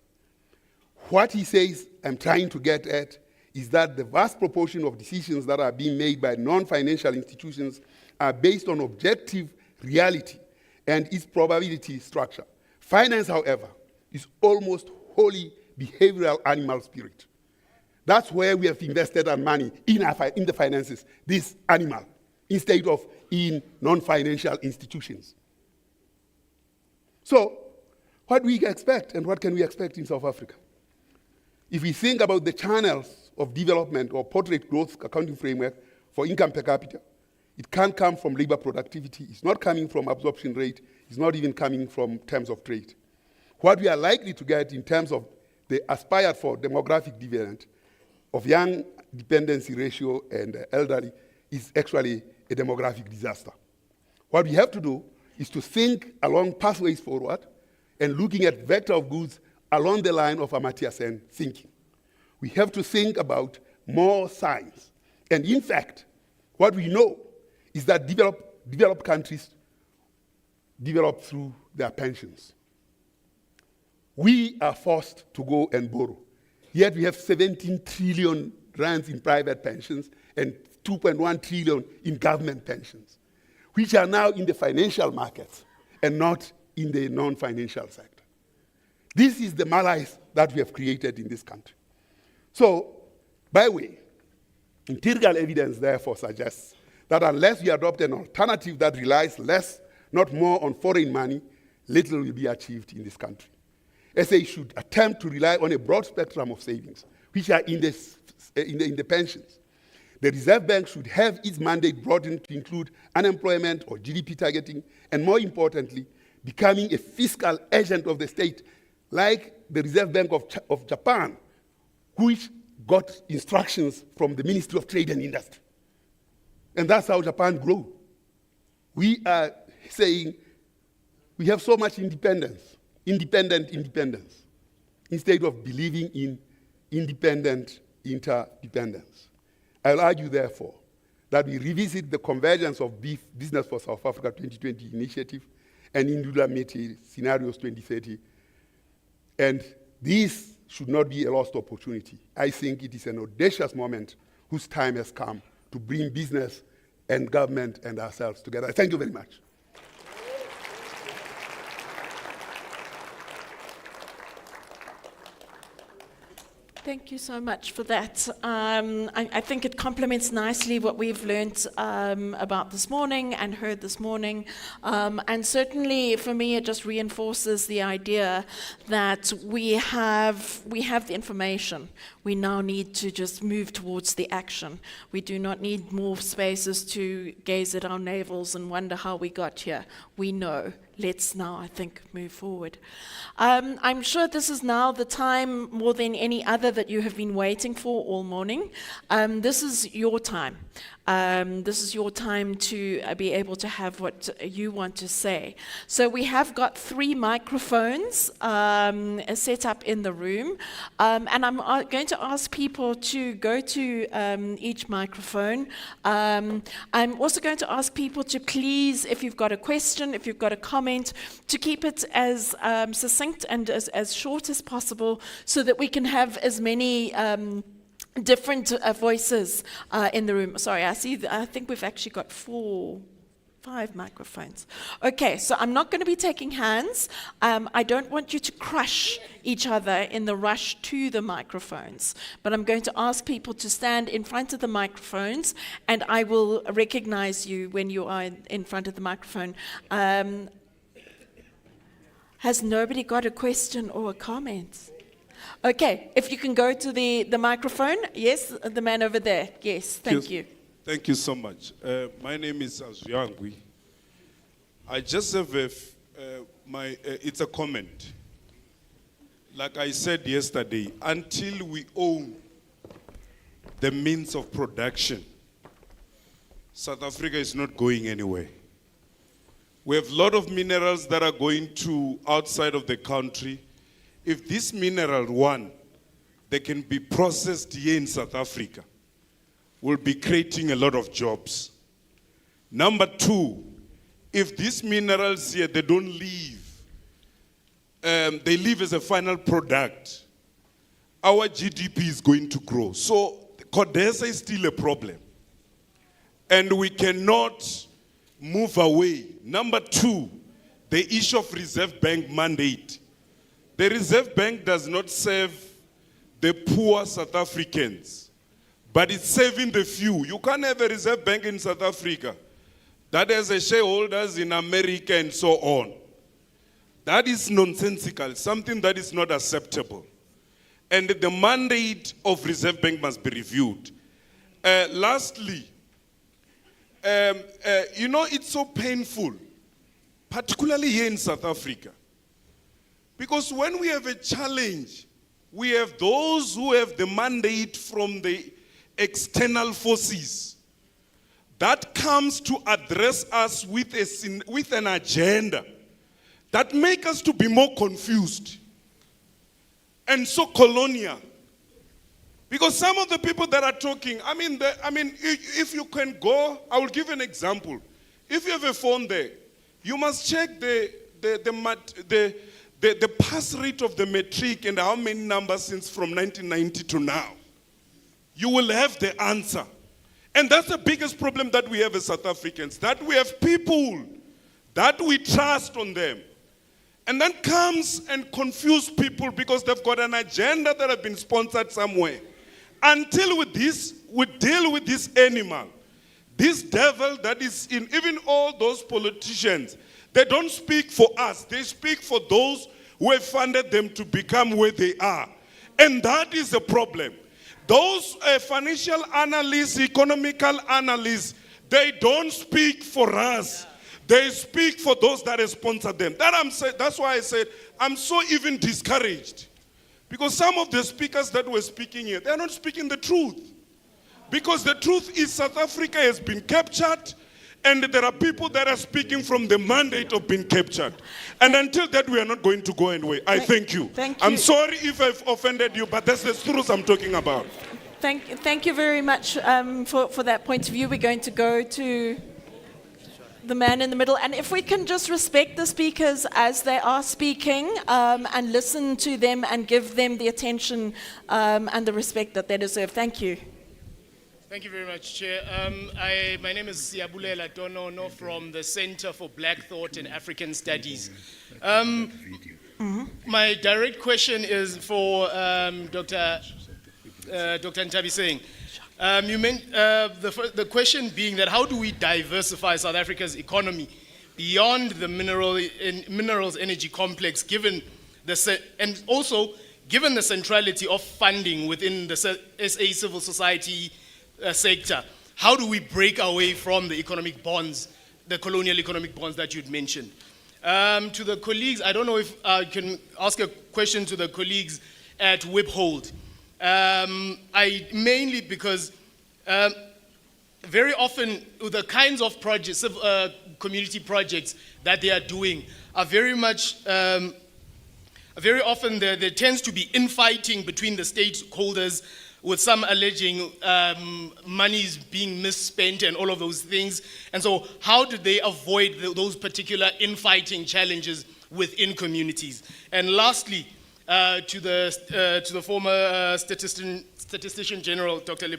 What he says I'm trying to get at is that the vast proportion of decisions that are being made by non-financial institutions are based on objective reality and its probability structure. Finance, however, is almost wholly behavioral animal spirit. That's where we have invested our money, in the finances, this animal, instead of in non-financial institutions. So, what do we expect and what can we expect in South Africa? If we think about the channels of development or portrait growth accounting framework for income per capita, it can't come from labor productivity, it's not coming from absorption rate, it's not even coming from terms of trade. What we are likely to get in terms of the aspired for demographic dividend of young dependency ratio and elderly is actually a demographic disaster. What we have to do is to think along pathways forward and looking at vector of goods along the line of Amartya Sen thinking. We have to think about more science. And in fact, what we know is that developed countries develop through their pensions. We are forced to go and borrow. Yet we have 17 trillion rands in private pensions and 2.1 trillion in government pensions, which are now in the financial markets and not in the non-financial sector. This is the malaise that we have created in this country. So, by the way, empirical evidence therefore suggests that unless we adopt an alternative that relies less, not more, on foreign money, little will be achieved in this country. SA should attempt to rely on a broad spectrum of savings, which are in the pensions. The Reserve Bank should have its mandate broadened to include unemployment or GDP targeting, and more importantly, becoming a fiscal agent of the state, like the Reserve Bank of Japan, which got instructions from the Ministry of Trade and Industry. And that's how Japan grew. We are saying we have so much independent independence, instead of believing in independent interdependence. I'll argue, therefore, that we revisit the Convergence of Business for South Africa 2020 initiative and Indulability Scenarios 2030. And this should not be a lost opportunity. I think it is an audacious moment whose time has come to bring business and government and ourselves together. Thank you very much. Thank you so much for that. I think it complements nicely what we've learned about this morning and heard this morning. And certainly for me, it just reinforces the idea that we have the information. We now need to just move towards the action. We do not need more spaces to gaze at our navels and wonder how we got here. We know. Let's now, I think, move forward. I'm sure this is now the time more than any other that you have been waiting for all morning. This is your time. This is your time to be able to have what you want to say. So we have got 3 microphones set up in the room, and I'm going to ask people to go to each microphone. I'm also going to ask people to please, if you've got a question, if you've got a comment, to keep it as succinct and as short as possible so that we can have as many different voices in the room. Sorry, I think we've actually got 5 microphones. Okay, so I'm not going to be taking hands. I don't want you to crush each other in the rush to the microphones, but I'm going to ask people to stand in front of the microphones, and I will recognize you when you are in front of the microphone. Has nobody got a question or a comment? Okay, if you can go to the microphone. Yes, the man over there. Yes, thank you. Thank you so much. My name is Azuyangwi. I just have it's a comment. Like I said yesterday, until we own the means of production, South Africa is not going anywhere. We have a lot of minerals that are going to outside of the country. If this mineral, they can be processed here in South Africa, we'll be creating a lot of jobs. Number 2, if these minerals here, they don't leave, they leave as a final product, our GDP is going to grow. So CODESA is still a problem. And we cannot move away. Number 2, the issue of Reserve Bank mandate. The Reserve Bank does not serve the poor South Africans, but it's serving the few. You can't have a Reserve Bank in South Africa that has a shareholders in America and so on. That is nonsensical, something that is not acceptable. And the mandate of Reserve Bank must be reviewed. Lastly, it's so painful, particularly here in South Africa. Because when we have a challenge, we have those who have the mandate from the external forces that comes to address us with an agenda that make us to be more confused and so colonial. Because some of the people that are talking, if you can go, I will give an example. If you have a phone there, you must check the pass rate of the matric and how many numbers since from 1990 to now. You will have the answer. And that's the biggest problem that we have as South Africans, that we have people that we trust on them. And then comes and confuse people because they've got an agenda that have been sponsored somewhere. Until with this, we deal with this animal, this devil that is in even all those politicians. They don't speak for us. They speak for those who have funded them to become where they are. And that is the problem. Those financial analysts, economical analysts, they don't speak for us. They speak for those that have sponsored them. That's why I said I'm so even discouraged. Because some of the speakers that were speaking here, they're not speaking the truth. Because the truth is South Africa has been captured, and there are people that are speaking from the mandate of being captured. And until that, we are not going to go anywhere. I thank you. Thank you. I'm sorry if I've offended you, but that's the truth I'm talking about. Thank you very much for that point of view. We're going to go to the man in the middle. And if we can just respect the speakers as they are speaking and listen to them and give them the attention and the respect that they deserve. Thank you. Thank you very much, Chair. My name is Siyabulela Tonono from the Center for Black Thought and African Studies. My direct question is for Dr. Ntabiseng. You meant the question being that how do we diversify South Africa's economy beyond the minerals energy complex, given and also given the centrality of funding within the SA civil society sector? How do we break away from the economic bonds, the colonial economic bonds that you'd mentioned? To the colleagues, I don't know if I can ask a question to the colleagues at Wiphold. Mainly because very often the kinds of projects, community projects that they are doing are very often there tends to be infighting between the stakeholders, with some alleging monies being misspent and all of those things. And so how do they avoid those particular infighting challenges within communities? And lastly, to the former statistician general, Dr.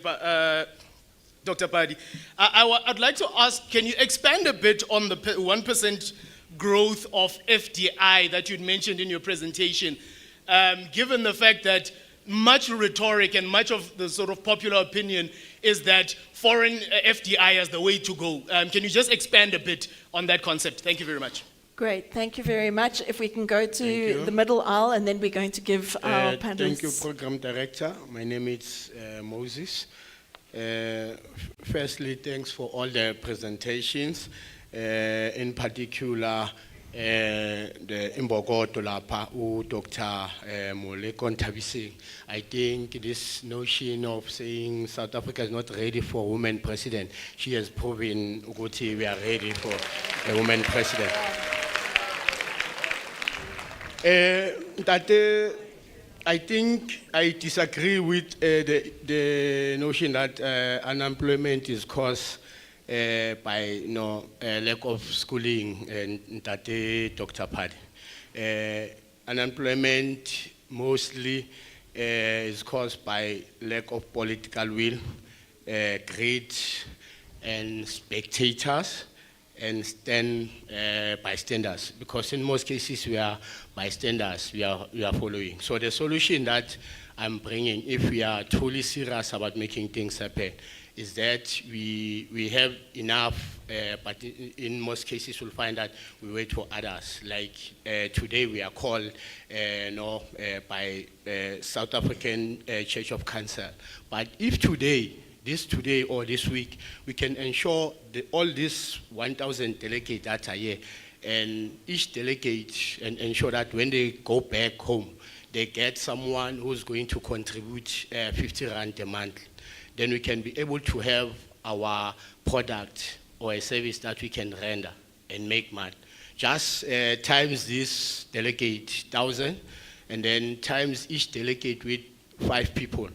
Padi, I'd like to ask, can you expand a bit on the 1% growth of FDI that you'd mentioned in your presentation, given the fact that much rhetoric and much of the sort of popular opinion is that foreign FDI is the way to go. Can you just expand a bit on that concept? Thank you very much. Great, thank you very much. If we can go to the middle aisle, and then we're going to give our panelists. Thank you, Program Director. My name is Moses. Firstly, thanks for all the presentations, in particular the Imbogoto Lapa, Dr. Moleko Ntabiseng. I think this notion of saying South Africa is not ready for a woman president, she has proven Uguti we are ready for a woman president. I think I disagree with the notion that unemployment is caused by lack of schooling, and that Dr. Padi. Unemployment mostly is caused by lack of political will, greed, and spectators, and bystanders. Because in most cases we are bystanders, we are following. So the solution that I'm bringing, if we are truly serious about making things happen, is that we have enough, but in most cases we'll find that we wait for others. Like today we are called by South African Church of Council. But if today or this week, we can ensure that all these 1,000 delegates that are here, and each delegate, and ensure that when they go back home, they get someone who's going to contribute 50 Rand a month, then we can be able to have our product or a service that we can render and make money. Just times this delegate 1,000, and then times each delegate with 5 people.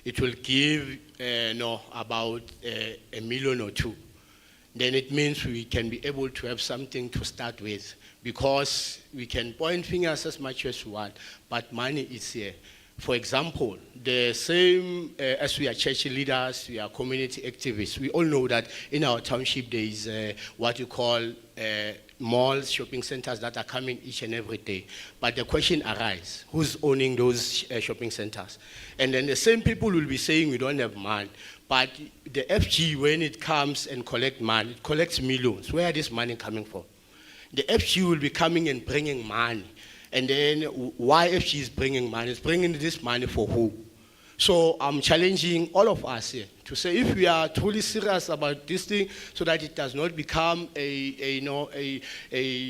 It will give about 1 million or 2. Then it means we can be able to have something to start with, because we can point fingers as much as we want, but money is here. For example, the same as we are church leaders, we are community activists. We all know that in our township there is what you call malls, shopping centers that are coming each and every day. But the question arises, who's owning those shopping centers? And then the same people will be saying we don't have money. But the FG, when it comes and collects money, it collects millions. Where is this money coming from? The FG will be coming and bringing money. And then why if she's bringing money, is bringing this money for who? So I'm challenging all of us here to say if we are truly serious about this thing so that it does not become a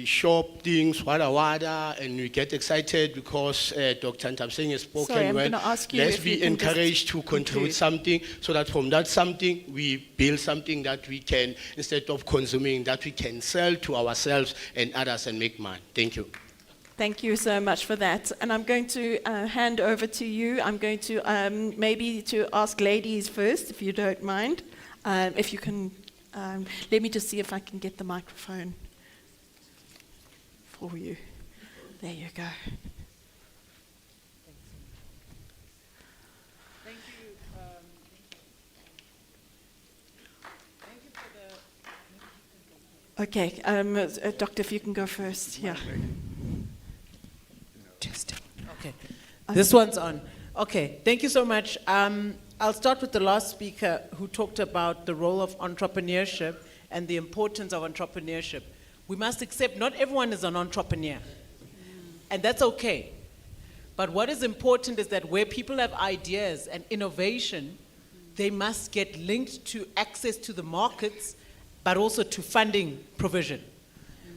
shop thing, wada, and we get excited because Dr. Ntabseng has spoken. Sorry, I'm well. gonna ask you Let's if be you can just encouraged to contribute something so that from that something we build something that we can, instead of consuming, that we can sell to ourselves and others and make money. Thank you. Thank you so much for that. And I'm going to hand over to you. I'm going to maybe to ask ladies first, if you don't mind. If you can, let me just see if I can get the microphone for you. There you go. Okay, Doctor, if you can go first. Yeah. Okay, this one's on. Okay, thank you so much. I'll start with the last speaker who talked about the role of entrepreneurship and the importance of entrepreneurship. We must accept not everyone is an entrepreneur, and that's okay. But what is important is that where people have ideas and innovation, they must get linked to access to the markets, but also to funding provision.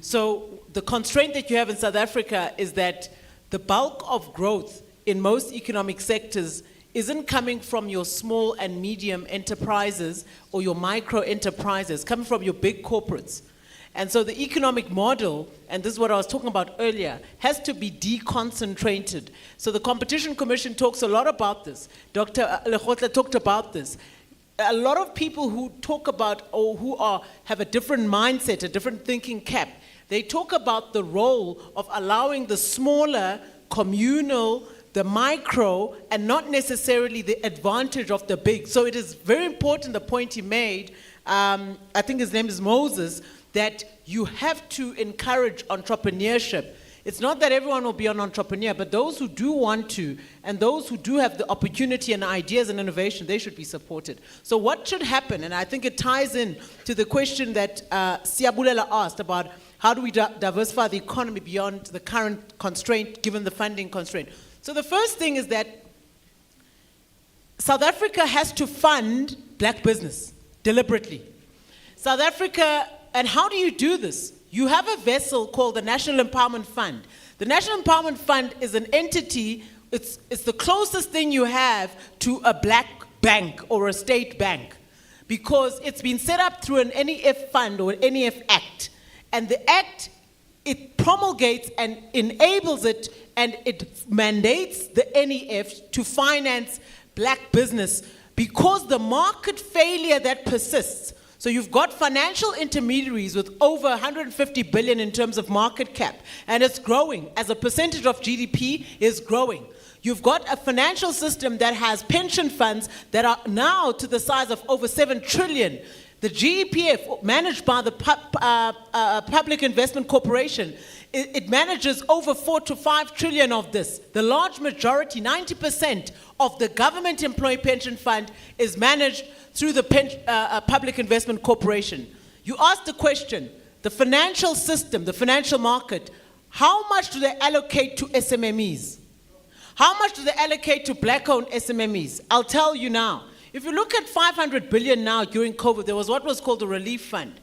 So the constraint that you have in South Africa is that the bulk of growth in most economic sectors isn't coming from your small and medium enterprises or your micro enterprises, coming from your big corporates. And so the economic model, and this is what I was talking about earlier, has to be deconcentrated. So the Competition Commission talks a lot about this. Dr. Lekgotla talked about this. A lot of people who talk about or who have a different mindset, a different thinking cap, they talk about the role of allowing the smaller, communal, the micro, and not necessarily the advantage of the big. So it is very important, the point he made, I think his name is Moses, that you have to encourage entrepreneurship. It's not that everyone will be an entrepreneur, but those who do want to, and those who do have the opportunity and ideas and innovation, they should be supported. So what should happen, and I think it ties in to the question that Siabulela asked about how do we diversify the economy beyond the current constraint, given the funding constraint. So the first thing is that South Africa has to fund black business deliberately. South Africa, and how do you do this? You have a vessel called the National Empowerment Fund. The National Empowerment Fund is an entity, it's the closest thing you have to a black bank or a state bank, because it's been set up through an NEF fund or an NEF Act. And the Act, it promulgates and enables it, and it mandates the NEF to finance black business because the market failure that persists. So you've got financial intermediaries with over 150 billion in terms of market cap, and it's growing. As a percentage of GDP, is growing. You've got a financial system that has pension funds that are now to the size of over 7 trillion. The GEPF, managed by the Public Investment Corporation, it manages over 4 to 5 trillion of this. The large majority, 90% of the government employee pension fund is managed through the Public Investment Corporation. You ask the question, the financial system, the financial market, how much do they allocate to SMMEs? How much do they allocate to black-owned SMMEs? I'll tell you now. If you look at 500 billion now during COVID, there was what was called the relief fund.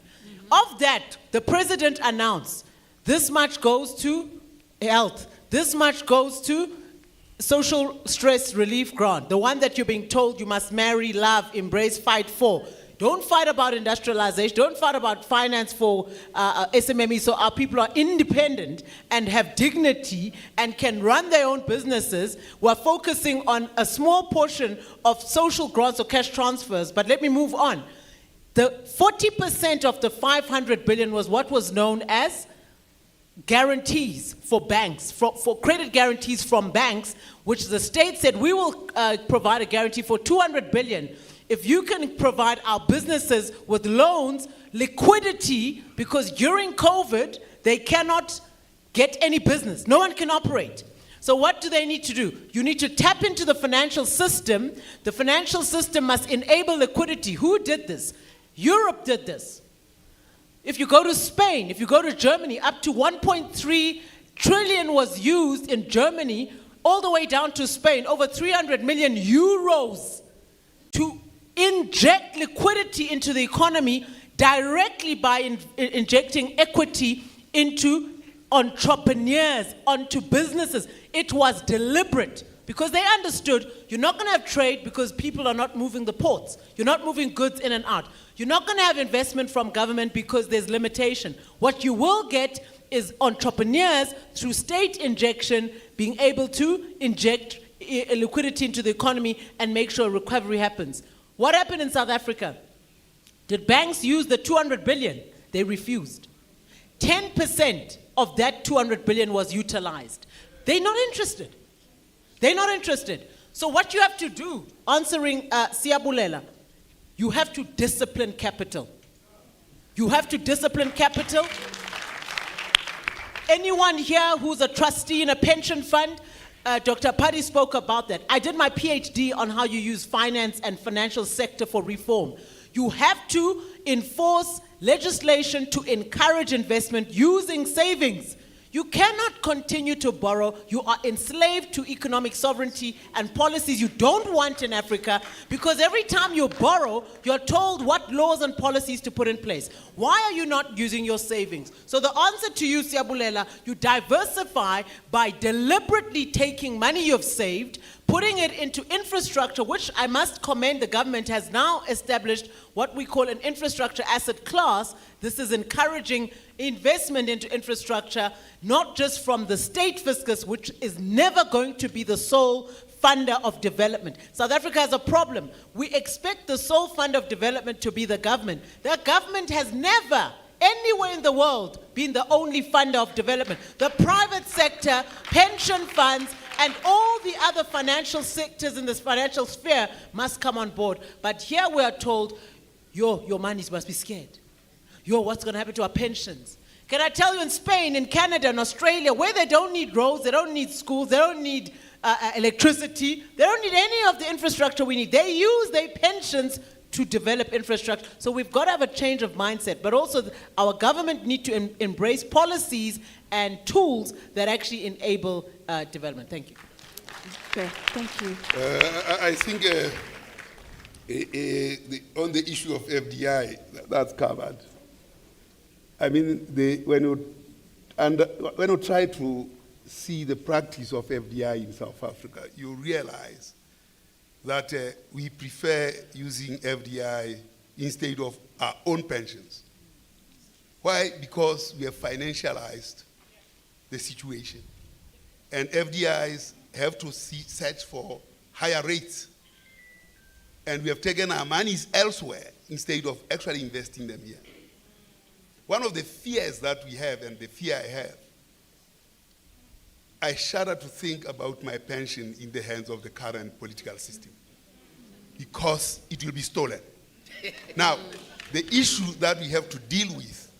Of that, the president announced, this much goes to health, this much goes to social stress relief grant, the one that you're being told you must marry, love, embrace, fight for. Don't fight about industrialization, don't fight about finance for SMME, so our people are independent and have dignity and can run their own businesses. We're focusing on a small portion of social grants or cash transfers, but let me move on. The 40% of the 500 billion was what was known as guarantees for banks, for credit guarantees from banks, which the state said we will provide a guarantee for 200 billion. If you can provide our businesses with loans, liquidity, because during COVID, they cannot get any business. No one can operate. So what do they need to do? You need to tap into the financial system. The financial system must enable liquidity. Who did this? Europe did this. If you go to Spain, if you go to Germany, up to 1.3 trillion was used in Germany all the way down to Spain, over 300 million euros to inject liquidity into the economy directly by injecting equity into entrepreneurs, onto businesses. It was deliberate because they understood you're not going to have trade because people are not moving the ports. You're not moving goods in and out. You're not going to have investment from government because there's limitation. What you will get is entrepreneurs through state injection being able to inject liquidity into the economy and make sure recovery happens. What happened in South Africa? Did banks use the 200 billion? They refused. 10% of that 200 billion was utilized. They're not interested. They're not interested. So what you have to do, answering Siyabulela, you have to discipline capital. You have to discipline capital. Anyone here who's a trustee in a pension fund, Dr. Padi spoke about that. I did my PhD on how you use finance and financial sector for reform. You have to enforce legislation to encourage investment using savings. You cannot continue to borrow. You are enslaved to economic sovereignty and policies you don't want in Africa, because every time you borrow, you're told what laws and policies to put in place. Why are you not using your savings? So the answer to you, Siyabulela, you diversify by deliberately taking money you've saved, putting it into infrastructure, which I must commend the government has now established what we call an infrastructure asset class. This is encouraging investment into infrastructure, not just from the state fiscus, which is never going to be the sole funder of development. South Africa has a problem. We expect the sole funder of development to be the government. The government has never, anywhere in the world, been the only funder of development. The private sector, pension funds, and all the other financial sectors in this financial sphere must come on board. But here we are told, your monies must be scared. What's going to happen to our pensions? Can I tell you, in Spain, in Canada, in Australia, where they don't need roads, they don't need schools, they don't need electricity, they don't need any of the infrastructure we need. They use their pensions to develop infrastructure. So we've got to have a change of mindset, but also our government need to embrace policies and tools that actually enable development. Thank you. Okay, thank you. I think on the issue of FDI, that's covered. I mean, when you try to see the practice of FDI in South Africa, you realize that we prefer using FDI instead of our own pensions. Why? Because we have financialized the situation. And FDIs have to search for higher rates. And we have taken our monies elsewhere instead of actually investing them here. One of the fears that we have, and the fear I have, I shudder to think about my pension in the hands of the current political system, because it will be stolen. Now, the issue that we have to deal with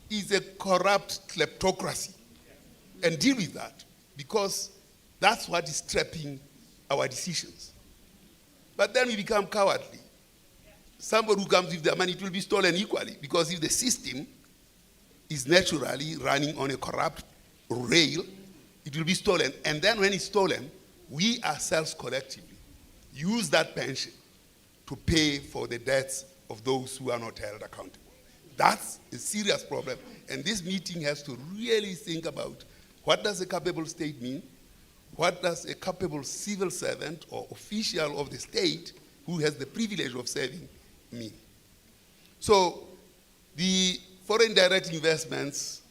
is a corrupt kleptocracy, and deal with that, because that's what is trapping our decisions. But then we become cowardly. Somebody who comes with their money, it will be stolen equally, because if the system is naturally running on a corrupt rail, it will be stolen. And then when it's stolen, we ourselves collectively use that pension to pay for the debts of those who are not held accountable. That's a serious problem. And this meeting has to really think about, what does a capable state mean? What does a capable civil servant or official of the state who has the privilege of serving mean? So the foreign direct investments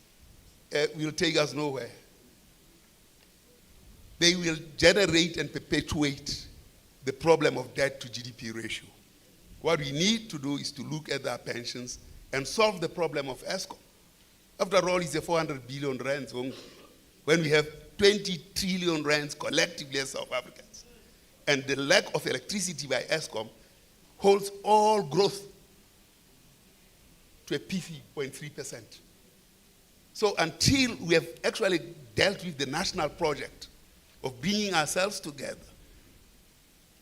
will take us nowhere. They will generate and perpetuate the problem of debt to GDP ratio. What we need to do is to look at our pensions and solve the problem of ESCOM. After all, it's a 400 billion rands when we have 20 trillion rands collectively as South Africans. And the lack of electricity by ESCOM holds all growth to a pithy 0.3%. So until we have actually dealt with the national project of bringing ourselves together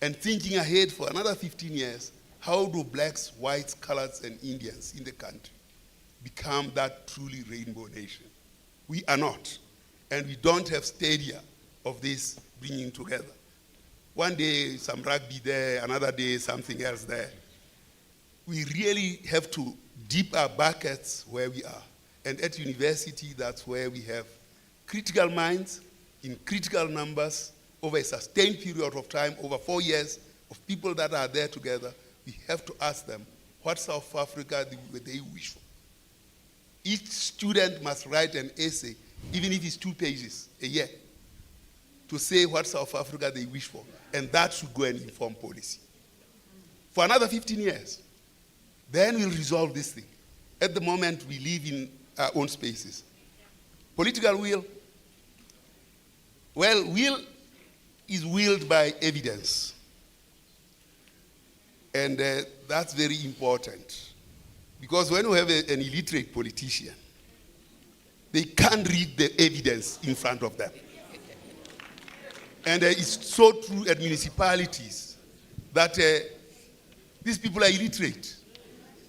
and thinking ahead for another 15 years, how do blacks, whites, coloreds, and Indians in the country become that truly rainbow nation? We are not. and we don't have stadia of this bringing together. One day some rugby there, another day something else there. We really have to dip our buckets where we are. And at university, that's where we have critical minds in critical numbers over a sustained period of time, over 4 years, of people that are there together. We have to ask them, what South Africa do they wish for? Each student must write an essay, even if it's 2 pages a year, to say what South Africa they wish for. And that should go and inform policy. For another 15 years, then we'll resolve this thing. At the moment, we live in our own spaces. Political will, well, will is willed by evidence. And that's very important. Because when we have an illiterate politician, they can't read the evidence in front of them. And it's so true at municipalities that these people are illiterate.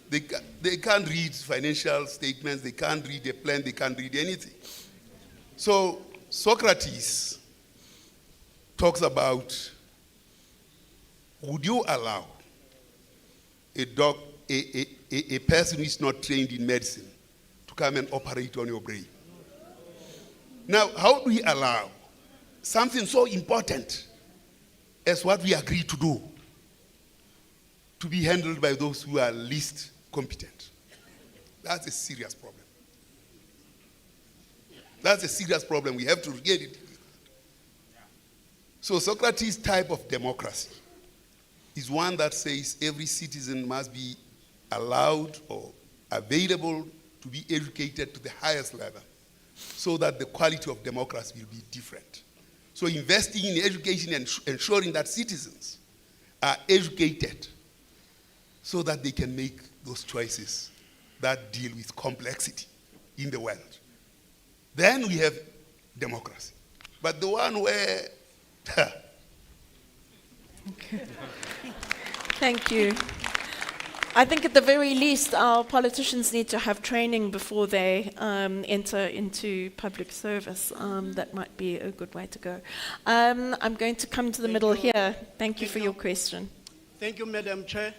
They can't read financial statements, they can't read a plan, they can't read anything. So Socrates talks about, would you allow a person who is not trained in medicine to come and operate on your brain? Now, how do we allow something so important as what we agree to do to be handled by those who are least competent? That's a serious problem. That's a serious problem. We have to get it. So Socrates' type of democracy is one that says every citizen must be allowed or available to be educated to the highest level so that the quality of democracy will be different. So investing in education and ensuring that citizens are educated so that they can make those choices that deal with complexity in the world. Then we have democracy. But the one where... Thank you. I think at the very least, our politicians need to have training before they enter into public service. That might be a good way to go. I'm going to come to the middle here. Thank you for your question. Thank you, Madam Chair.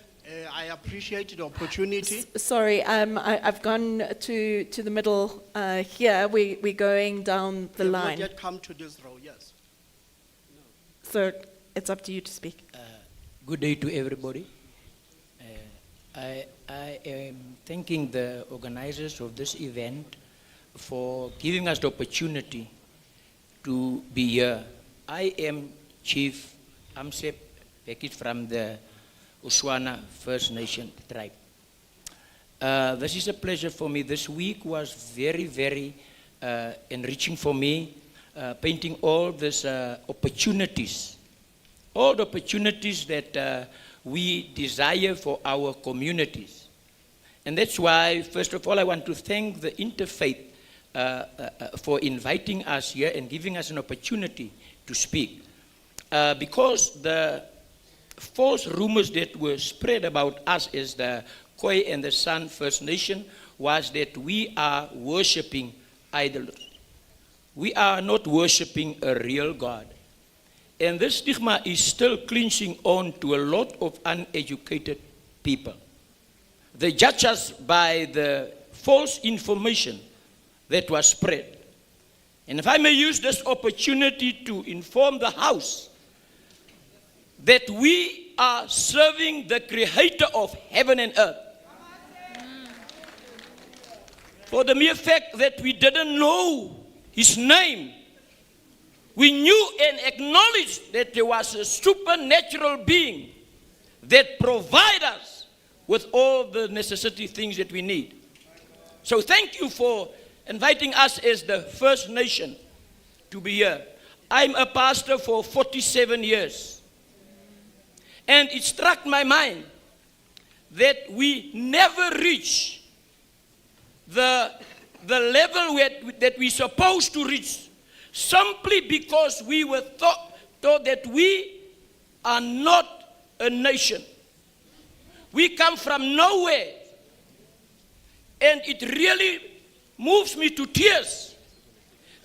I appreciate the opportunity. Sorry, I've gone to the middle here. We're going down the line. Not yet come to this row, yes. So it's up to you to speak. Good day to everybody. I am thanking the organizers of this event for giving us the opportunity to be here. I am Chief Amsep Pekit from the Uswana First Nation tribe. This is a pleasure for me. This week was very, very enriching for me, painting all these opportunities, all the opportunities that we desire for our communities. And that's why, first of all, I want to thank the Interfaith for inviting us here and giving us an opportunity to speak. Because the false rumors that were spread about us as the Khoi and the San First Nation was that we are worshipping idols. We are not worshipping a real God. And this stigma is still clinching on to a lot of uneducated people. They judge us by the false information that was spread. And if I may use this opportunity to inform the House that we are serving the Creator of heaven and earth. For the mere fact that we didn't know His name, we knew and acknowledged that there was a supernatural being that provides us with all the necessary things that we need. So thank you for inviting us as the First Nation to be here. I'm a pastor for 47 years. And it struck my mind that we never reach the level that we're supposed to reach, simply because we were thought that we are not a nation. We come from nowhere. And it really moves me to tears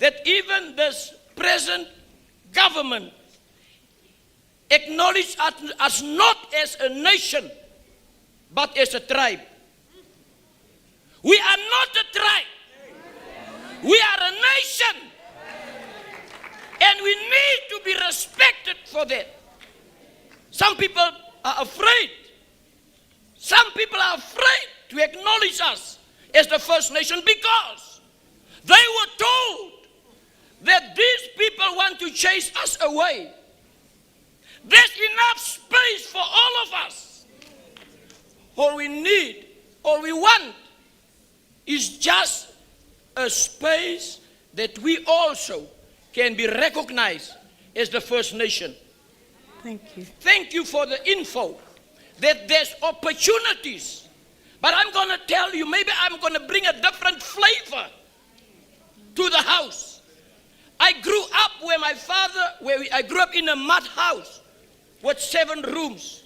that even this present government acknowledge us not as a nation, but as a tribe. We are not a tribe. We are a nation. And we need to be respected for that. Some people are afraid. Some people are afraid to acknowledge us as the First Nation because they were told that these people want to chase us away. There's enough space for all of us. All we need, all we want is just a space that we also can be recognized as the First Nation. Thank you. Thank you for the info that there's opportunities. But I'm going to tell you, maybe I'm going to bring a different flavor to the house. I grew up I grew up in a mud house with 7 rooms.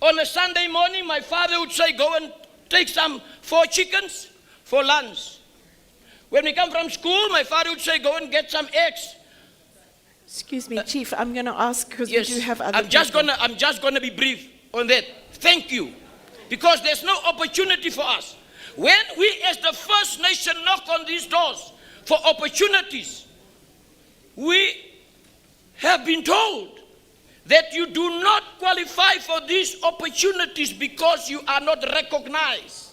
On a Sunday morning, my father would say, go and take 4 chickens for lunch. When we come from school, my father would say, go and get some eggs. Excuse me, Chief, I'm going to ask because Yes, we do have other I'm just people. gonna be brief on that. Thank you. Because there's no opportunity for us. When we as the First Nation knock on these doors for opportunities, we have been told that you do not qualify for these opportunities because you are not recognized.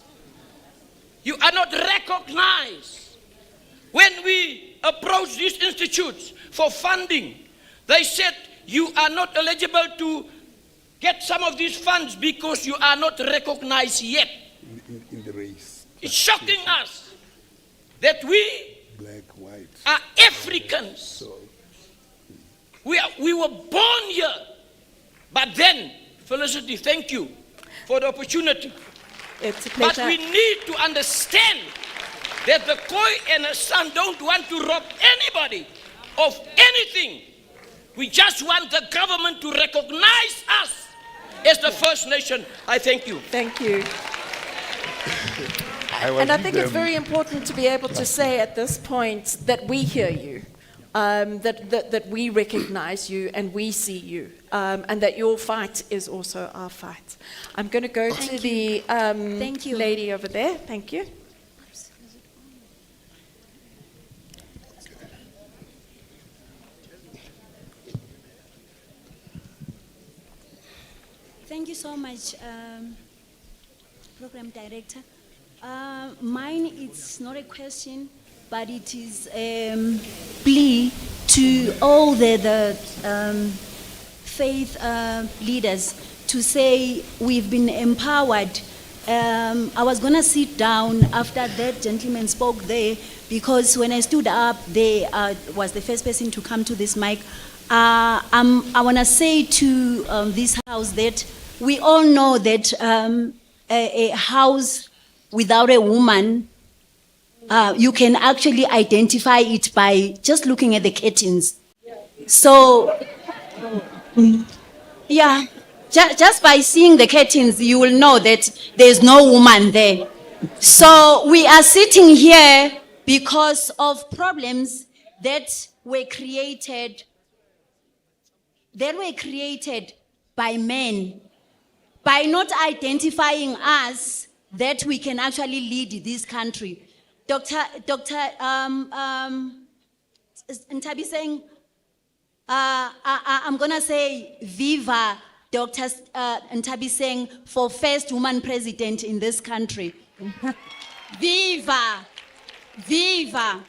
You are not recognized. When we approach these institutes for funding, they said you are not eligible to get some of these funds because you are not recognized yet. In the race. It's shocking us that we Black, white. are Africans. We were born here. But then, Felicity, thank you for the opportunity. It's a pleasure. But we need to understand that the Khoi and the San don't want to rob anybody of anything. We just want the government to recognize us as the First Nation. I thank you. Thank you. And I think it's very important to be able to say at this point that we hear you, that we recognize you and we see you, and that your fight is also our fight. I'm going to go to the lady over there. Thank you. Thank you so much, Program Director. Mine is not a question, but it is a plea to all the faith leaders to say we've been empowered. I was going to sit down after that gentleman spoke there because when I stood up, they was the first person to come to this mic. I want to say to this house that we all know that a house without a woman, you can actually identify it by just looking at the curtains. So, yeah, just by seeing the curtains, you will know that there's no woman there. So we are sitting here because of problems that were created by men, by not identifying us that we can actually lead this country. Dr. Ntabi saying, I'm gonna say viva Dr. Ntabi saying for first woman president in this country. Viva, viva.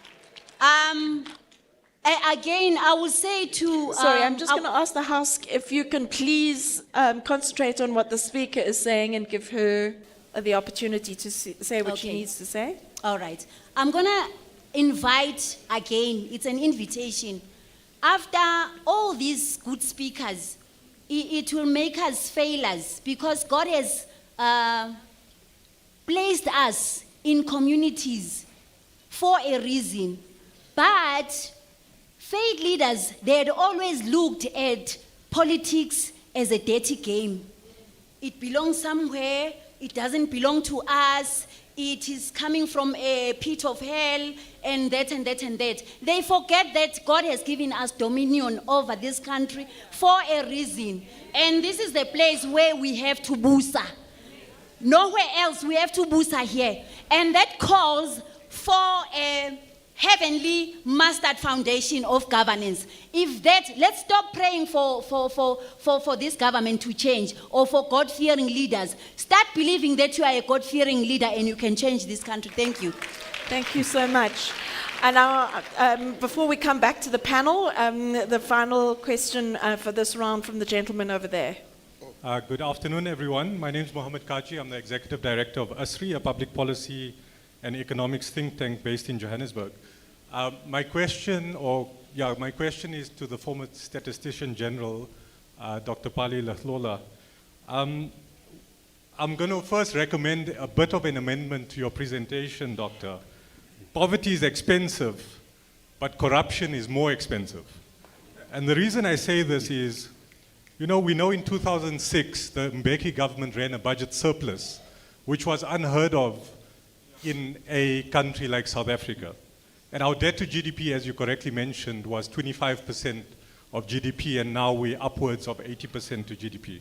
Again, I would say to... Sorry, I'm just going to ask the House if you can please concentrate on what the Speaker is saying and give her the opportunity to say what she needs to say. All right. I'm going to invite again, it's an invitation. After all these good speakers, it will make us failures because God has placed us in communities for a reason. But faith leaders, they had always looked at politics as a dirty game. It belongs somewhere, it doesn't belong to us. it is coming from a pit of hell and that and that and that. They forget that God has given us dominion over this country for a reason. And this is the place where we have to busa. Nowhere else we have to busa here. And that calls for a heavenly mastered foundation of governance. If that, let's stop praying for this government to change or for God-fearing leaders. Start believing that you are a God-fearing leader and you can change this country. Thank you. Thank you so much. And now, before we come back to the panel, the final question for this round from the gentleman over there. Good afternoon, everyone. My name is Mohammed Kaji. I'm the Executive Director of ASRI, a public policy and economics think tank based in Johannesburg. My question is to the former Statistician General, Dr. Pali Lahlola. I'm going to first recommend a bit of an amendment to your presentation, Doctor. Poverty is expensive, but corruption is more expensive. And the reason I say this is, we know in 2006, the Mbeki government ran a budget surplus, which was unheard of in a country like South Africa. And our debt to GDP, as you correctly mentioned, was 25% of GDP, and now we're upwards of 80% to GDP.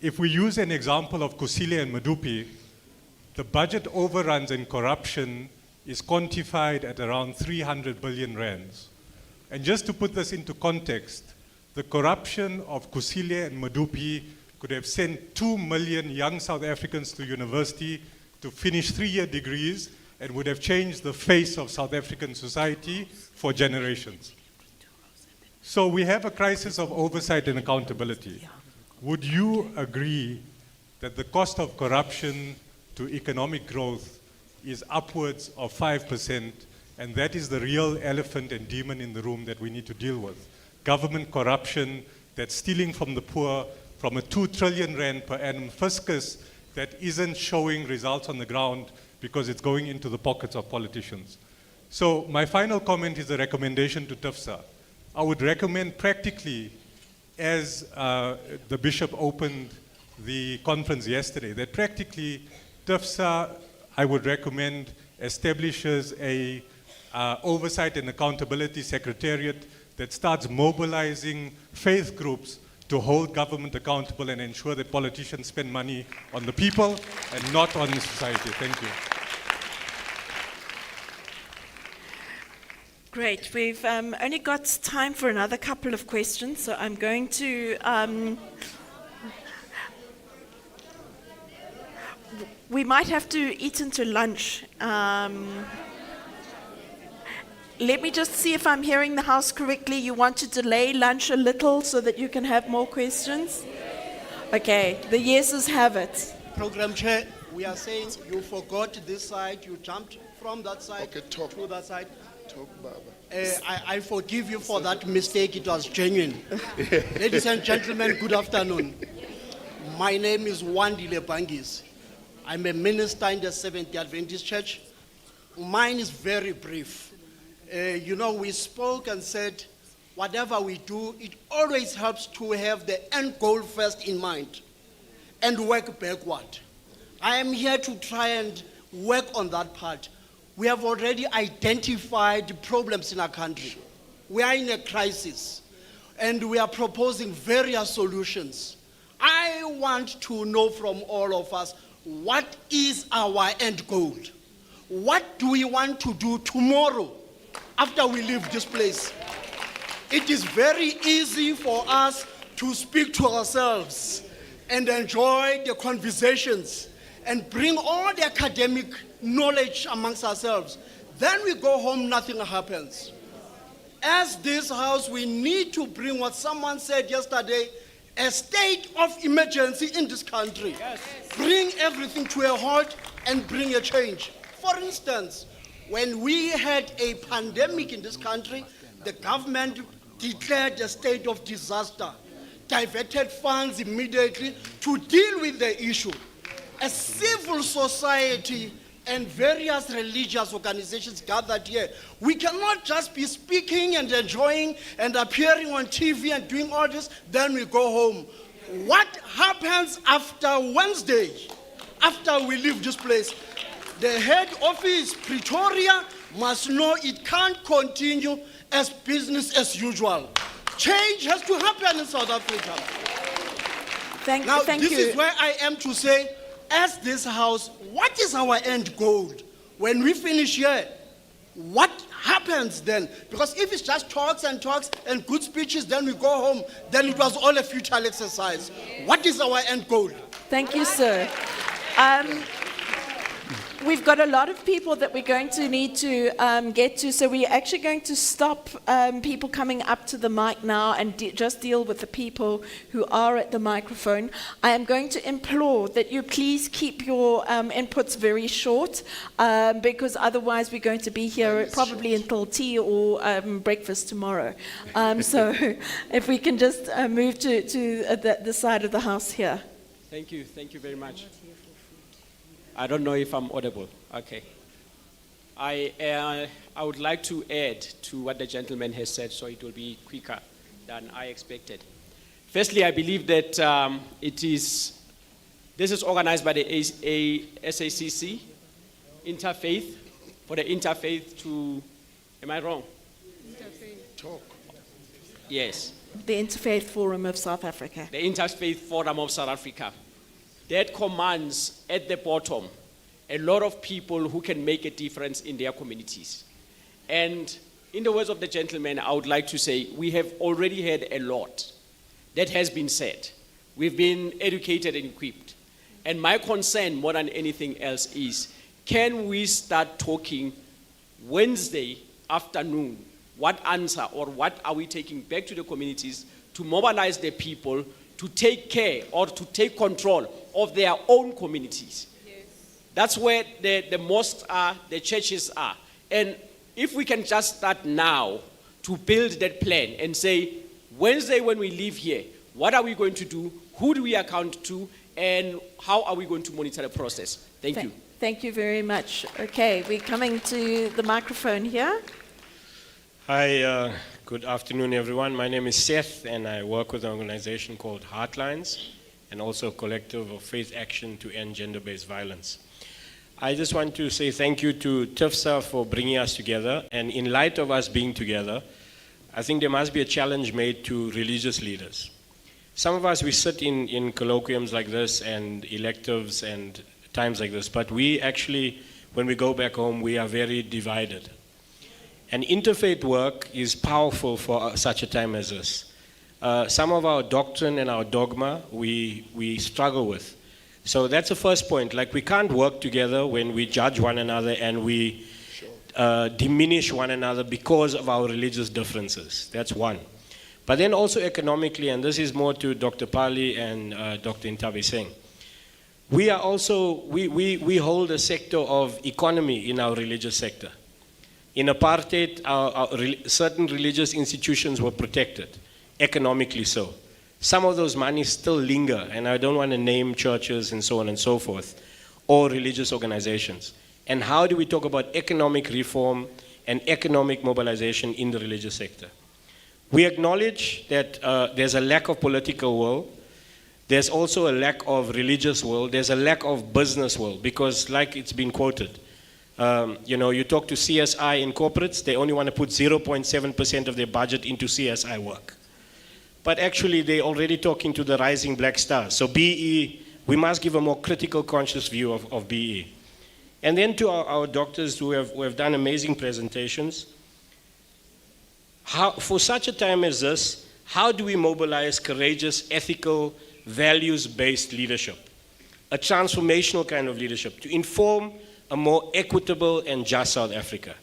If we use an example of Kusile and Medupi, the budget overruns and corruption is quantified at around 300 billion rands. And just to put this into context, the corruption of Kusile and Medupi could have sent 2 million young South Africans to university to finish 3-year degrees and would have changed the face of South African society for generations. So we have a crisis of oversight and accountability. Would you agree that the cost of corruption to economic growth is upwards of 5%, and that is the real elephant and demon in the room that we need to deal with? Government corruption that's stealing from the poor, from a 2 trillion rand per annum fiscus that isn't showing results on the ground because it's going into the pockets of politicians. So my final comment is a recommendation to TIFSA. I would recommend practically, as the Bishop opened the conference yesterday, that practically TIFSA, I would recommend, establishes a oversight and accountability secretariat that starts mobilizing faith groups to hold government accountable and ensure that politicians spend money on the people and not on the society. Thank you. Great. We've only got time for another couple of questions, so I'm going to... we might have to eat into lunch. Let me just see if I'm hearing the House correctly. You want to delay lunch a little so that you can have more questions? Okay, the yeses have it. Program Chair, we are saying you forgot this side, you jumped from that side to that side. Talk, Baba. I forgive you for that mistake, it was genuine. Ladies and gentlemen, good afternoon. My name is Wandile Bangis. I'm a minister in the Seventh-day Adventist Church. Mine is very brief. We spoke and said, whatever we do, it always helps to have the end goal first in mind and work backward. I am here to try and work on that part. We have already identified problems in our country. We are in a crisis, and we are proposing various solutions. I want to know from all of us, what is our end goal? What do we want to do tomorrow after we leave this place? It is very easy for us to speak to ourselves and enjoy the conversations and bring all the academic knowledge amongst ourselves. Then we go home, nothing happens. As this house, we need to bring what someone said yesterday, a state of emergency in this country. Yes. Bring everything to a halt and bring a change. For instance, when we had a pandemic in this country, the government declared a state of disaster, diverted funds immediately to deal with the issue. A civil society and various religious organizations gathered here. We cannot just be speaking and enjoying and appearing on TV and doing all this, then we go home. What happens after Wednesday, after we leave this place? The head office, Pretoria, must know it can't continue as business as usual. Change has to happen in South Africa. Thank This you. is where I am to say, as this house, what is our end goal? When we finish here, what happens then? Because if it's just talks and good speeches, then we go home, then it was all a futile exercise. What is our end goal? Thank you, sir. We've got a lot of people that we're going to need to get to, so we're actually going to stop people coming up to the mic now and just deal with the people who are at the microphone. I am going to implore that you please keep your inputs very short, because otherwise we're going to be here probably until tea or breakfast tomorrow. So if we can just move to the side of the house here. Thank you very much. I don't know if I'm audible. Okay. I would like to add to what the gentleman has said, so it will be quicker than I expected. Firstly, I believe that this is organized by the SACC, Interfaith, for the Interfaith to, am I wrong? Talk. Yes. The Interfaith Forum of South Africa. The Interfaith Forum of South Africa. That commands at the bottom a lot of people who can make a difference in their communities. And in the words of the gentleman, I would like to say we have already had a lot that has been said. We've been educated and equipped. And my concern more than anything else is, can we start talking Wednesday afternoon? What answer or what are we taking back to the communities to mobilize the people to take care or to take control of their own communities? Yes. That's where the mosques are, the churches are. And if we can just start now to build that plan and say, Wednesday when we leave here, what are we going to do? Who do we account to? And how are we going to monitor the process? Thank you. Thank you very much. Okay, we're coming to the microphone here. Hi, good afternoon, everyone. My name is Seth, and I work with an organization called Heartlines, and also a collective of faith action to end gender-based violence. I just want to say thank you to TIFSA for bringing us together, and in light of us being together, I think there must be a challenge made to religious leaders. Some of us, we sit in colloquiums like this and electives and times like this, but we actually, when we go back home, we are very divided. And interfaith work is powerful for such a time as this. Some of our doctrine and our dogma we struggle with. So that's the first point. Like, we can't work together when we judge one another and we diminish one another because of our religious differences. That's one. But then also economically, and this is more to Dr. Pali and Dr. Intabi Singh. We are also, we hold a sector of economy in our religious sector. In apartheid, certain religious institutions were protected, economically so. Some of those monies still linger, and I don't want to name churches and so on and so forth, or religious organizations. And how do we talk about economic reform and economic mobilization in the religious sector? We acknowledge that there's a lack of political will. There's also a lack of religious will. There's a lack of business will, because like it's been quoted, you talk to CSI in corporates, they only want to put 0.7% of their budget into CSI work. But actually, they're already talking to the rising black stars. So BE, we must give a more critical, conscious view of BE. And then to our doctors who have done amazing presentations, for such a time as this, how do we mobilize courageous, ethical, values-based leadership? A transformational kind of leadership to inform a more equitable and just South Africa.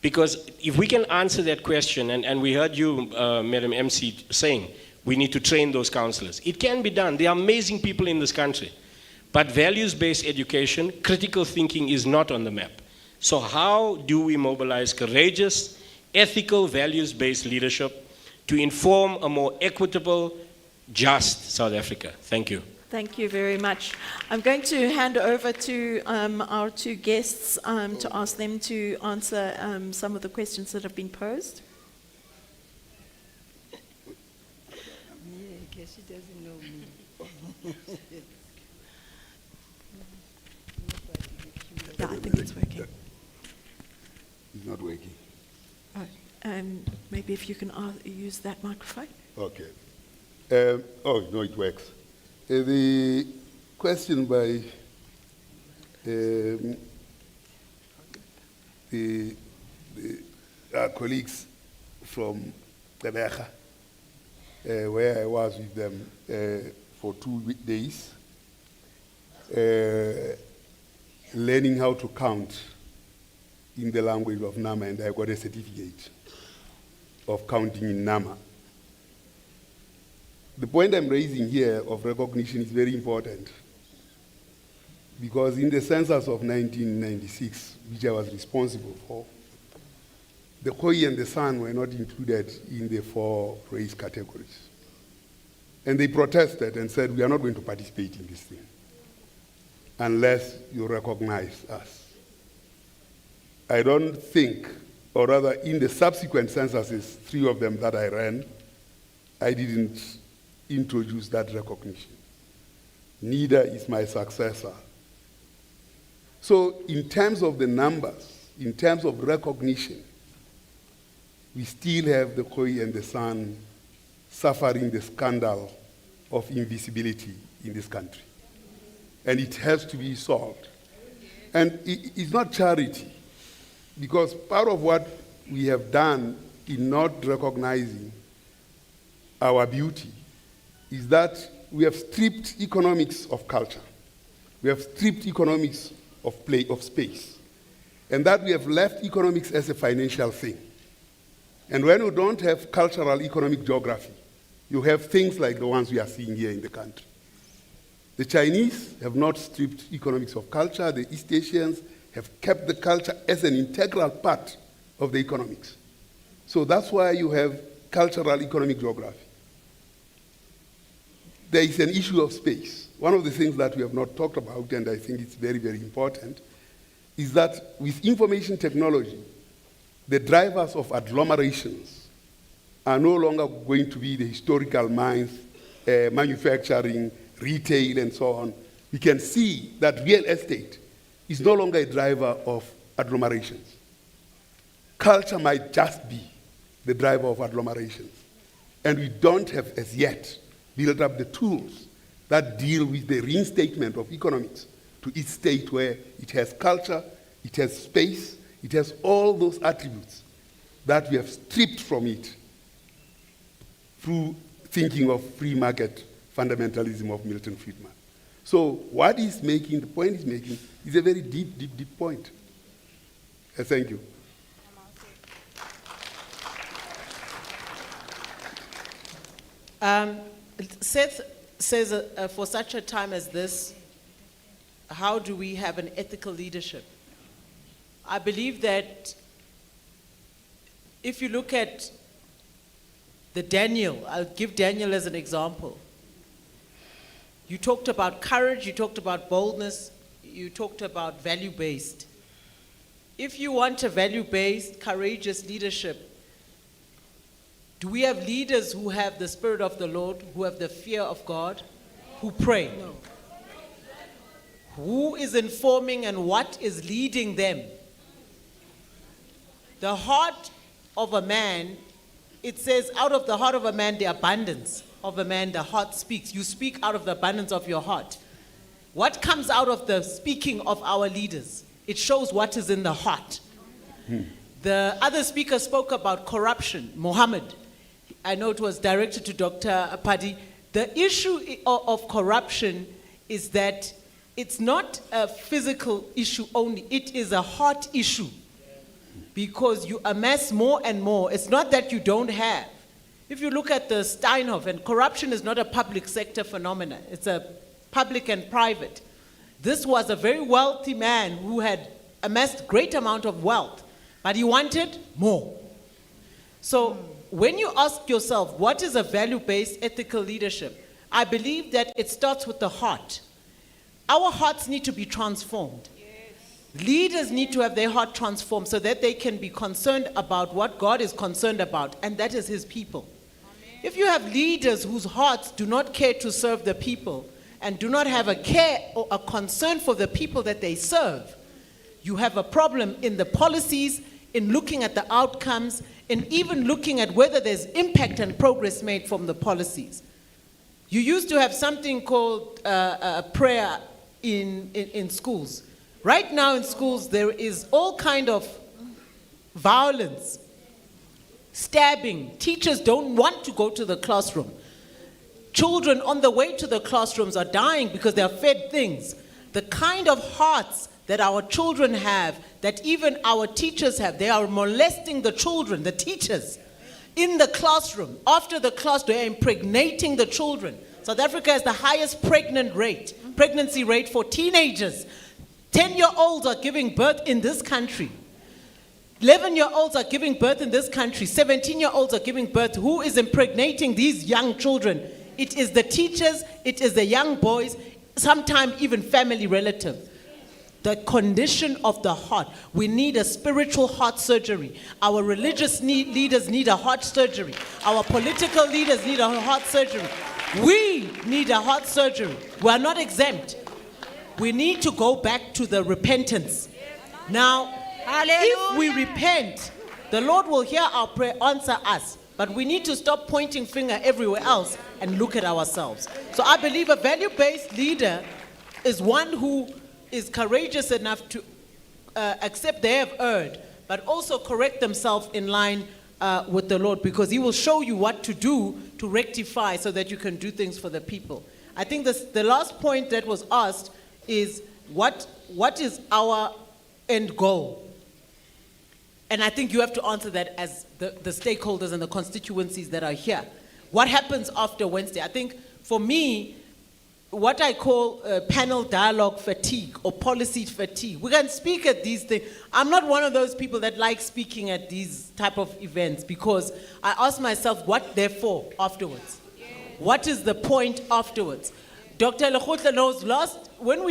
Because if we can answer that question, and we heard you, Madam MC, saying, we need to train those counselors. It can be done. There are amazing people in this country. But values-based education, critical thinking is not on the map. So how do we mobilize courageous, ethical, values-based leadership to inform a more equitable, just South Africa? Thank you. Thank you very much. I'm going to hand over to our two guests to ask them to answer some of the questions that have been posed. Yeah, she doesn't know me. Yeah, I think it's working. It's not working. Maybe if you can use that microphone. Okay. Oh, no, it works. The question by our colleagues from Tebeja, where I was with them for 2 days, learning how to count in the language of Nama, and I got a certificate of counting in Nama. The point I'm raising here of recognition is very important, because in the census of 1996, which I was responsible for, the Khoi and the San were not included in the 4 race categories. And they protested and said, we are not going to participate in this thing unless you recognize us. I don't think, or rather in the subsequent censuses, 3 of them that I ran, I didn't introduce that recognition. Neither is my successor. So in terms of the numbers, in terms of recognition, we still have the Khoi and the San suffering the scandal of invisibility in this country. And it has to be solved. And it's not charity, because part of what we have done in not recognizing our beauty is that we have stripped economics of culture. We have stripped economics of play, of space. And that we have left economics as a financial thing. And when you don't have cultural economic geography, you have things like the ones we are seeing here in the country. The Chinese have not stripped economics of culture. The East Asians have kept the culture as an integral part of the economics. So that's why you have cultural economic geography. There is an issue of space. One of the things that we have not talked about, and I think it's very, very important, is that with information technology, the drivers of agglomerations are no longer going to be the historical mines, manufacturing, retail, and so on. We can see that real estate is no longer a driver of agglomerations. Culture might just be the driver of agglomerations. And we don't have, as yet, built up the tools that deal with the reinstatement of economics to each state where it has culture, it has space, it has all those attributes that we have stripped from it through thinking of free market fundamentalism of Milton Friedman. So what he's making, the point he's making, is a very deep, deep, deep point. Thank you. Seth says, for such a time as this, how do we have an ethical leadership? I believe that if you look at the Daniel, I'll give Daniel as an example. You talked about courage, you talked about boldness, you talked about value-based. If you want a value-based, courageous leadership, do we have leaders who have the Spirit of the Lord, who have the fear of God, who pray? No. Who is informing and what is leading them? The heart of a man, it says, out of the heart of a man, the abundance of a man, the heart speaks. You speak out of the abundance of your heart. What comes out of the speaking of our leaders? It shows what is in the heart. The other speaker spoke about corruption, Mohammed. I know it was directed to Dr. Apadi. The issue of corruption is that it's not a physical issue only, it is a heart issue. Because you amass more and more. It's not that you don't have. If you look at the Steinhoff, and corruption is not a public sector phenomenon, it's a public and private. This was a very wealthy man who had amassed great amount of wealth, but he wanted more. So when you ask yourself, what is a value-based ethical leadership? I believe that it starts with the heart. Our hearts need to be transformed. Leaders need to have their heart transformed so that they can be concerned about what God is concerned about, and that is his people. Amen. If you have leaders whose hearts do not care to serve the people and do not have a care or a concern for the people that they serve, You have a problem in the policies, in looking at the outcomes, and even looking at whether there's impact and progress made from the policies. You used to have something called prayer in schools. Right now in schools, there is all kind of violence, stabbing. Teachers don't want to go to the classroom. Children on the way to the classrooms are dying because they are fed things. The kind of hearts that our children have, that even our teachers have, they are molesting the children, the teachers, in the classroom. After the class, they are impregnating the children. South Africa has the highest pregnancy rate for teenagers. 10-year-olds are giving birth in this country. 11-year-olds are giving birth in this country. 17-year-olds are giving birth. Who is impregnating these young children? It is the teachers, it is the young boys, sometimes even family relatives. The condition of the heart. We need a spiritual heart surgery. Our religious leaders need a heart surgery. Our political leaders need a heart surgery. We need a heart surgery. We are not exempt. We need to go back to the repentance. Now, if we repent, the Lord will hear our prayer, answer us. But we need to stop pointing finger everywhere else and look at ourselves. So I believe a value-based leader is one who is courageous enough to accept they have erred, but also correct themselves in line with the Lord, because He will show you what to do to rectify so that you can do things for the people. I think the last point that was asked is what is our end goal? And I think you have to answer that as the stakeholders and the constituencies that are here. What happens after Wednesday? I think for me, what I call panel dialogue fatigue or policy fatigue. We can speak at these things. I'm not one of those people that like speaking at these type of events, because I ask myself, what therefore afterwards? What is the point afterwards? Dr. Lekgotla knows when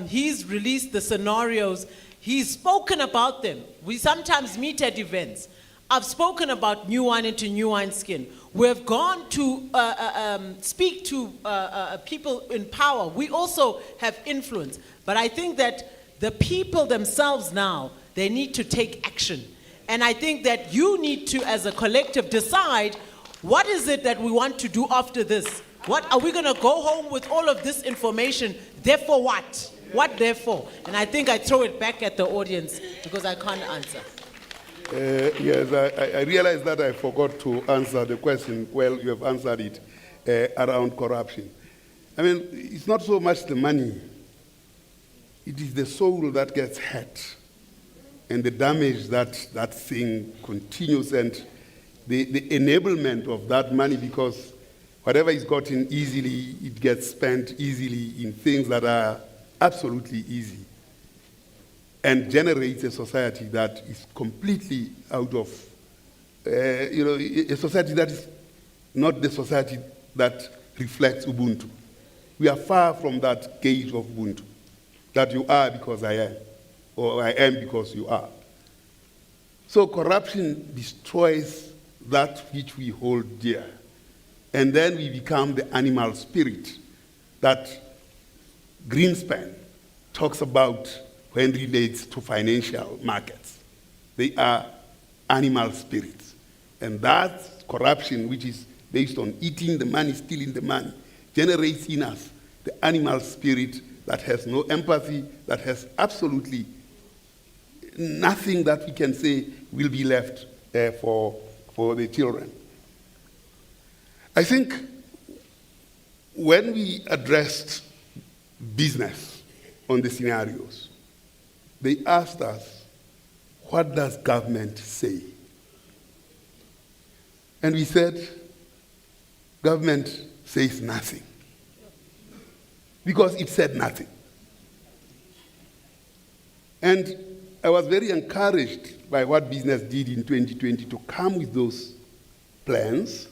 he's released the scenarios, he's spoken about them. We sometimes meet at events. I've spoken about new wine into new wine skin. We've gone to speak to people in power. We also have influence. But I think that the people themselves now, they need to take action. And I think that you need to, as a collective, decide what is it that we want to do after this? What are we going to go home with all of this information? Therefore what? What therefore? And I think I throw it back at the audience because I can't answer. Yes, I realize that I forgot to answer the question. Well, you have answered it around corruption. I mean, it's not so much the money. It is the soul that gets hurt and the damage that thing continues, and the enablement of that money, because whatever is gotten easily, it gets spent easily in things that are absolutely easy, and generates a society that is completely out of, a society that is not the society that reflects Ubuntu. We are far from that gauge of Ubuntu, that you are because I am, or I am because you are. So corruption destroys that which we hold dear, and then we become the animal spirit that Greenspan talks about when it relates to financial markets. They are animal spirits. And that corruption, which is based on eating the money, stealing the money, generates in us the animal spirit that has no empathy, that has absolutely nothing that we can say will be left for the children. I think when we addressed business on the scenarios, they asked us, what does government say? And we said, government says nothing. Because it said nothing. And I was very encouraged by what business did in 2020 to come with those plans,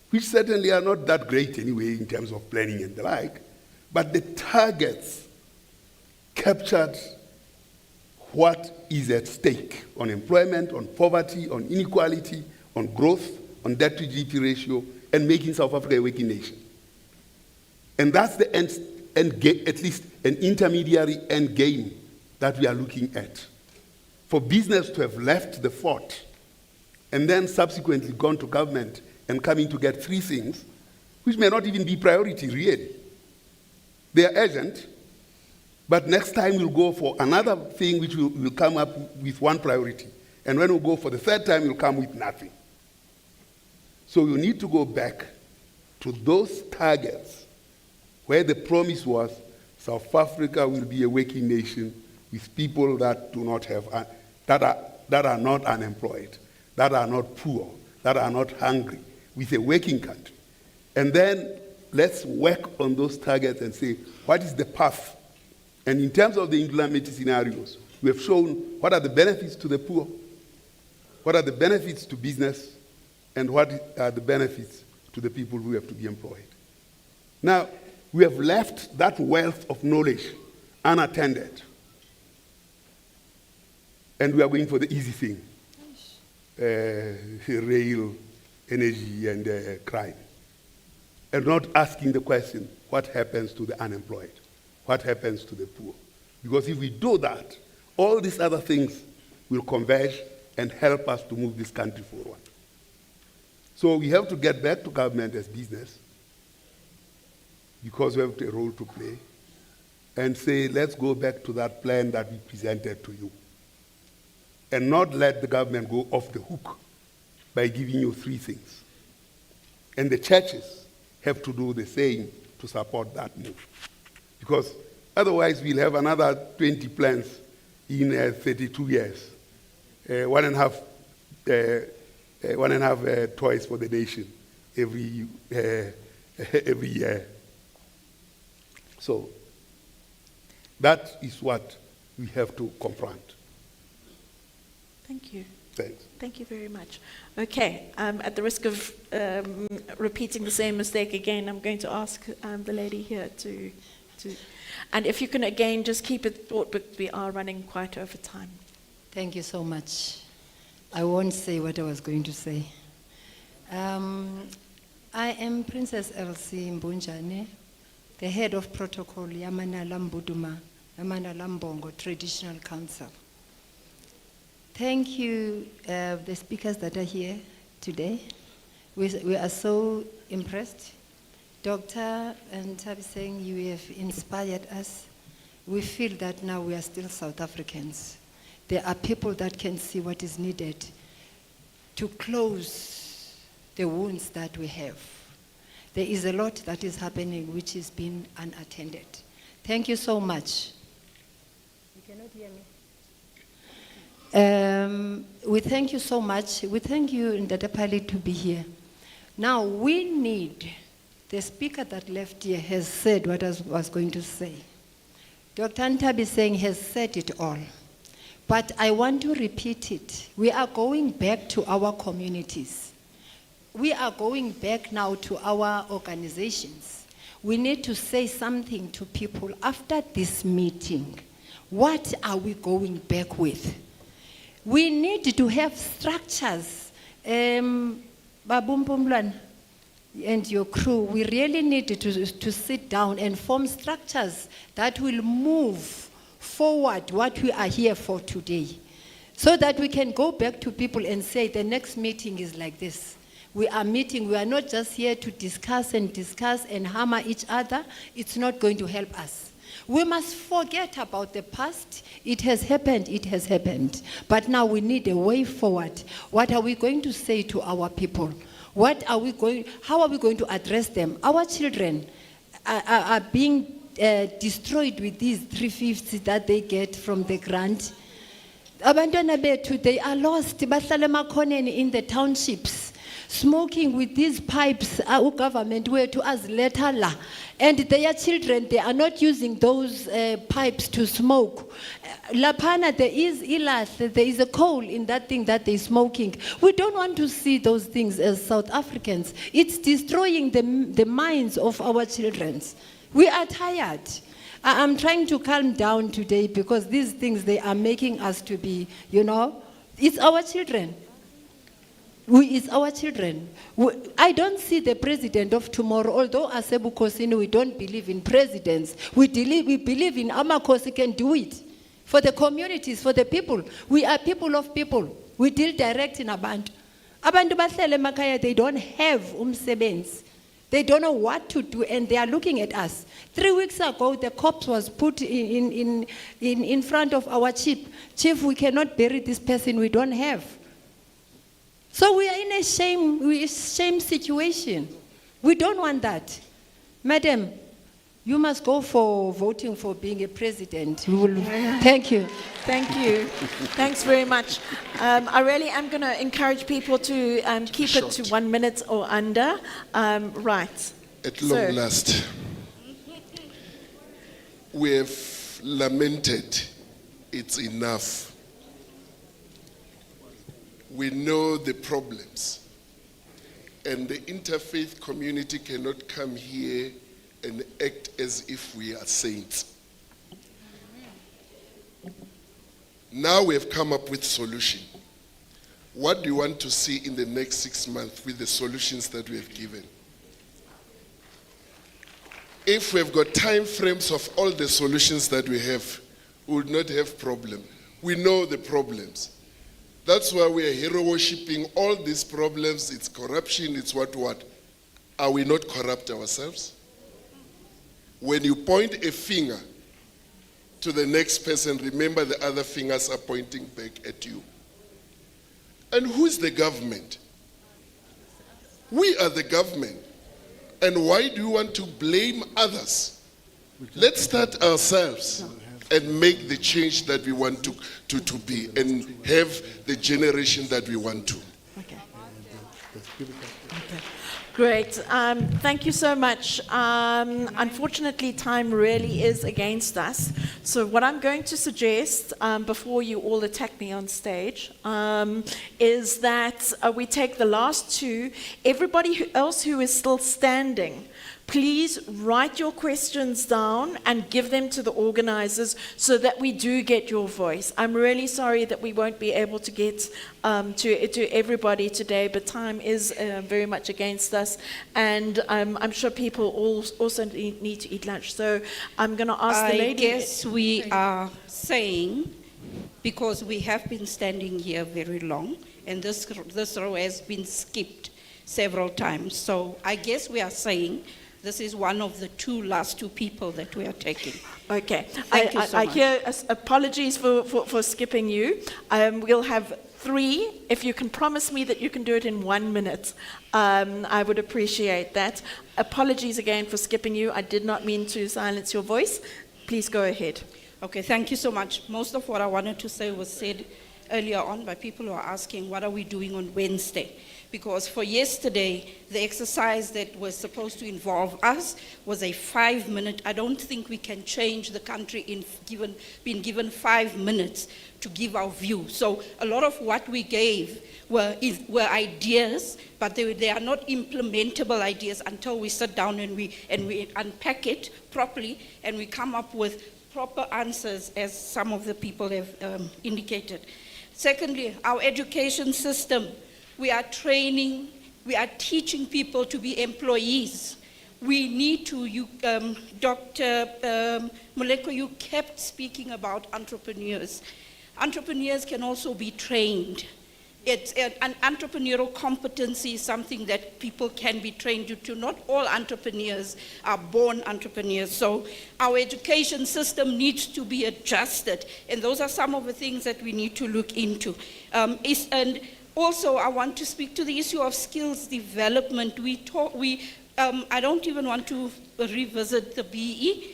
which certainly are not that great anyway in terms of planning and the like, but the targets captured what is at stake on employment, on poverty, on inequality, on growth, on debt to GDP ratio, and making South Africa a working nation. And that's the end at least an intermediary end game that we are looking at. For business to have left the fort and then subsequently gone to government and coming to get 3 things, which may not even be priority really. They are urgent, but next time we'll go for another thing which will come up with 1 priority. And when we go for the 3rd time, we'll come with nothing. So you need to go back to those targets where the promise was South Africa will be a working nation with people that do not have, that are not unemployed, that are not poor, that are not hungry, with a working country. And then let's work on those targets and say, what is the path? And in terms of the implementation scenarios, we have shown what are the benefits to the poor, what are the benefits to business, and what are the benefits to the people who have to be employed. Now, we have left that wealth of knowledge unattended. And we are going for the easy thing, rail, energy, and crime. And not asking the question, what happens to the unemployed? What happens to the poor? Because if we do that, all these other things will converge and help us to move this country forward. So we have to get back to government as business, because we have a role to play, and say, let's go back to that plan that we presented to you. And not let the government go off the hook by giving you 3 things. And the churches have to do the same to support that move. Because otherwise we'll have another 20 plans in 32 years. 1.5 toys for the nation every year. So that is what we have to confront. Thank you. Thanks. Thank you very much. Okay, at the risk of repeating the same mistake again, I'm going to ask the lady here to, and if you can again just keep it short, but we are running quite over time. Thank you so much. I won't say what I was going to say. I am Princess Elsie Mbunjane, the head of protocol Yamanala Mbuduma, Yamanala Mbongo Traditional Council. Thank you, the speakers that are here today. We are so impressed. Dr. Ntabi saying you have inspired us. We feel that now we are still South Africans. There are people that can see what is needed to close the wounds that we have. There is a lot that is happening which is being unattended. Thank you so much. You cannot hear me. We thank you so much. We thank you, Ndadapali, to be here. Now, we need, the speaker that left here has said what I was going to say. Dr. Ntabi saying has said it all. But I want to repeat it. We are going back to our communities. We are going back now to our organizations. We need to say something to people after this meeting. What are we going back with? We need to have structures. Babumpumlan and your crew, we really need to sit down and form structures that will move forward what we are here for today. So that we can go back to people and say the next meeting is like this. We are meeting, we are not just here to discuss and hammer each other. It's not going to help us. We must forget about the past. It has happened. But now we need a way forward. What are we going to say to our people? How are we going to address them? Our children are being destroyed with these 350 that they get from the grant. Abantwana bethu, they are lost. Bahlala emakhoneni in the townships, smoking with these pipes. Our government were to us later la, and their children, they are not using those pipes to smoke. Lapana, there is ilath, there is a coal in that thing that they're smoking. We don't want to see those things as South Africans. It's destroying the minds of our children. We are tired. I'm trying to calm down today because these things, they are making us to be, it's our children. It's our children. I don't see the president of tomorrow, although as Ebukosini, we don't believe in presidents. We believe in Amakosi can do it. For the communities, for the people. We are people of people. We deal direct in Abantu. Abantu bahlele emakhaya, they don't have umsebenzi. They don't know what to do, and they are looking at us. 3 weeks ago, the corpse was put in front of our chief. Chief, we cannot bury this person we don't have. So we are in a shame situation. We don't want that. Madam, you must go for voting for being a president. Thank you. Thank you. Thanks very much. I really am going to encourage people to keep it to 1 minute or under. Right. At long last, we have lamented it's enough. We know the problems, and the interfaith community cannot come here and act as if we are saints. Now we have come up with solution. What do you want to see in the next 6 months with the solutions that we have given? If we have got time frames of all the solutions that we have, we would not have problem. We know the problems. That's why we are hero worshipping all these problems. It's corruption, it's what. Are we not corrupt ourselves? When you point a finger to the next person, remember the other fingers are pointing back at you. And who is the government? We are the government. And why do you want to blame others? Let's start ourselves and make the change that we want to be and have the generation that we want to. Okay. Great. Thank you so much. Unfortunately, time really is against us. So what I'm going to suggest, before you all attack me on stage, is that we take the last two. Everybody else who is still standing, please write your questions down and give them to the organizers so that we do get your voice. I'm really sorry that we won't be able to get to everybody today, but time is very much against us, and I'm sure people also need to eat lunch. So I'm going to ask the lady. I guess we are saying, because we have been standing here very long, and this row has been skipped several times. So I guess we are saying this is one of the last two people that we are taking. Okay. Thank you so I much. hear apologies for skipping you. We'll have 3. If you can promise me that you can do it in 1 minute, I would appreciate that. Apologies again for skipping you. I did not mean to silence your voice. Please go ahead. Okay, thank you so much. Most of what I wanted to say was said earlier on by people who are asking, what are we doing on Wednesday? Because for yesterday, the exercise that was supposed to involve us was a 5-minute. I don't think we can change the country in being given 5 minutes to give our view. So a lot of what we gave were ideas, but they are not implementable ideas until we sit down and we unpack it properly and we come up with proper answers, as some of the people have indicated. Secondly, our education system. We are training, we are teaching people to be employees. We need to, Dr. Moleko, you kept speaking about entrepreneurs. Entrepreneurs can also be trained. It's an entrepreneurial competency is something that people can be trained to. Not all entrepreneurs are born entrepreneurs. So our education system needs to be adjusted. And those are some of the things that we need to look into. Also, I want to speak to the issue of skills development. I don't even want to revisit the BE.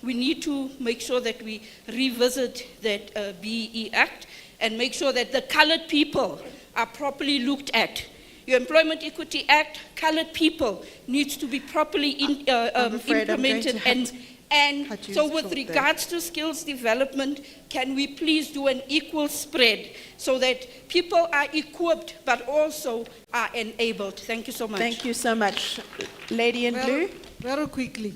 We need to make sure that we revisit that BE Act and make sure that the colored people are properly looked at. Your Employment Equity Act, colored people needs to be properly implemented. And so with regards to skills development, can we please do an equal spread so that people are equipped but also are enabled? Thank you so much. Thank you so much. Lady in blue. Very quickly,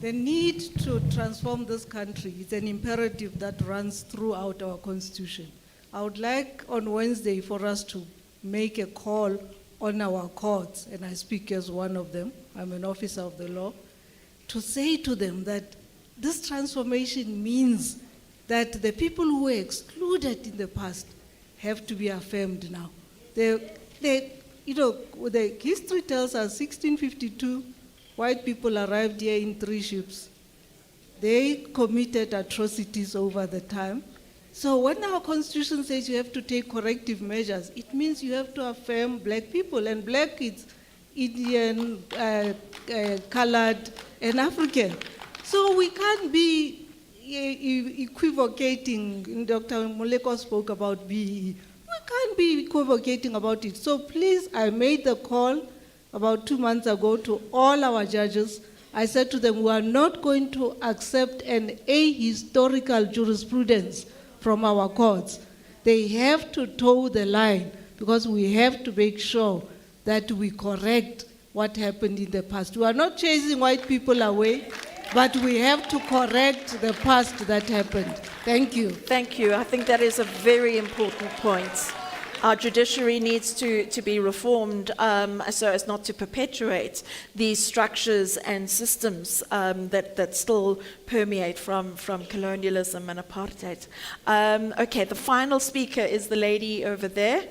the need to transform this country is an imperative that runs throughout our constitution. I would like on Wednesday for us to make a call on our courts, and I speak as one of them, I'm an officer of the law, to say to them that this transformation means that the people who were excluded in the past have to be affirmed now. The history tells us 1652, white people arrived here in 3 ships. They committed atrocities over the time. So when our constitution says you have to take corrective measures, it means you have to affirm black people, and black is Indian, colored, and African. So we can't be equivocating. Dr. Moleko spoke about BEE. We can't be equivocating about it. So please, I made the call about 2 months ago to all our judges. I said to them, we are not going to accept an ahistorical jurisprudence from our courts. They have to toe the line because we have to make sure that we correct what happened in the past. We are not chasing white people away, but we have to correct the past that happened. Thank you. Thank you. I think that is a very important point. Our judiciary needs to be reformed so as not to perpetuate these structures and systems that still permeate from colonialism and apartheid. Okay, the final speaker is the lady over there.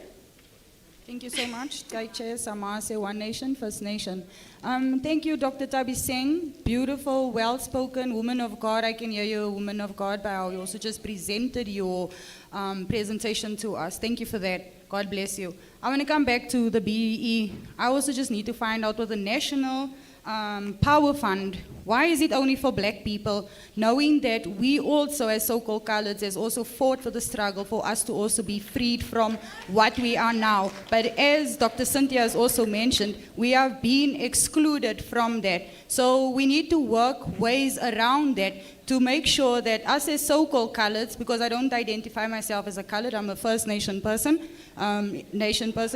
Thank you so much. Chair Samase, One Nation, First Nation. Thank you, Dr. Tabi Singh. Beautiful, well-spoken woman of God. I can hear you, a woman of God, by how you also just presented your presentation to us. Thank you for that. God bless you. I want to come back to the BEE. I also just need to find out what the National Power Fund, why is it only for black people, knowing that we also as so-called coloreds has also fought for the struggle for us to also be freed from what we are now. But as Dr. Cynthia has also mentioned, we have been excluded from that. So we need to work ways around that to make sure that us as so-called coloreds, because I don't identify myself as a colored, I'm a First Nation person,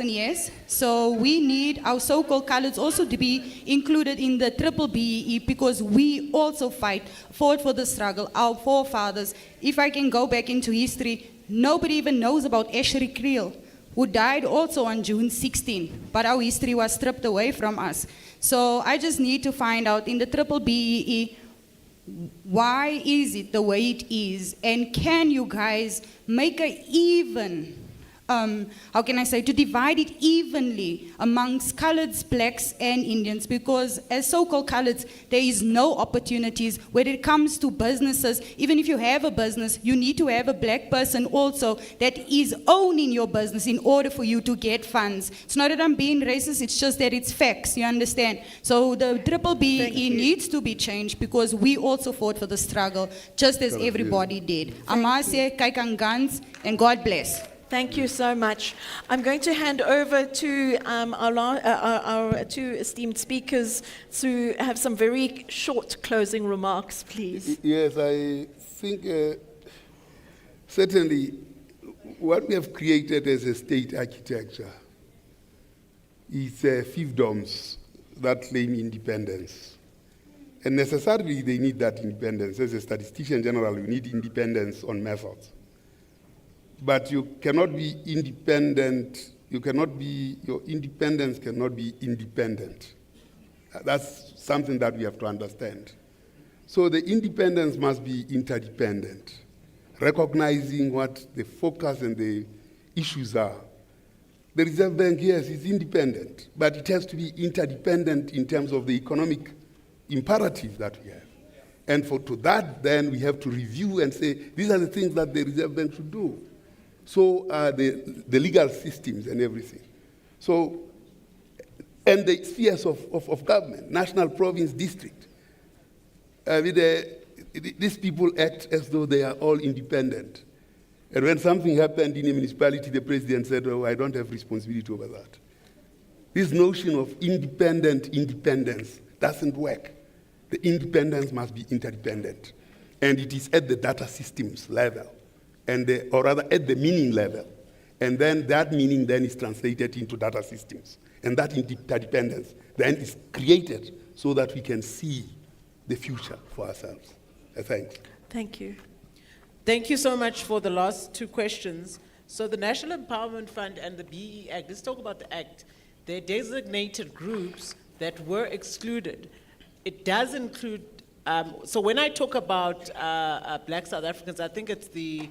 yes. So we need our so-called coloreds also to be included in the triple BEE because we also fought for the struggle, our forefathers. If I can go back into history, nobody even knows about Ashery Creel, who died also on June 16, but our history was stripped away from us. So I just need to find out in the triple BEE, why is it the way it is? And can you guys make a even, how can I say, to divide it evenly amongst coloreds, blacks, and Indians? Because as so-called coloreds, there is no opportunities when it comes to businesses. Even if you have a business, you need to have a black person also that is owning your business in order for you to get funds. It's not that I'm being racist, it's just that it's facts, you understand? So the triple BEE needs to be changed because we also fought for the struggle, just as everybody did. Amase, Kaikangans, and God bless. Thank you so much. I'm going to hand over to our two esteemed speakers to have some very short closing remarks, please. Yes, I think certainly what we have created as a state architecture is fiefdoms that claim independence. And necessarily they need that independence. As a statistician general, you need independence on methods. But you cannot be independent, your independence cannot be independent. That's something that we have to understand. So the independence must be interdependent, recognizing what the focus and the issues are. The Reserve Bank, yes, is independent, but it has to be interdependent in terms of the economic imperative that we have. And to that, then we have to review and say, these are the things that the Reserve Bank should do. So the legal systems and everything. So, and the spheres of government, national, province, district. These people act as though they are all independent. And when something happened in a municipality, the president said, oh, I don't have responsibility over that. This notion of independence doesn't work. The independence must be interdependent. And it is at the data systems level. Or rather at the meaning level. And then that meaning then is translated into data systems. And that interdependence then is created so that we can see the future for ourselves. Thanks. Thank you. Thank you so much for the last two questions. So the National Empowerment Fund and the BE Act, let's talk about the Act. They're designated groups that were excluded. It does include, so when I talk about Black South Africans, I think it's the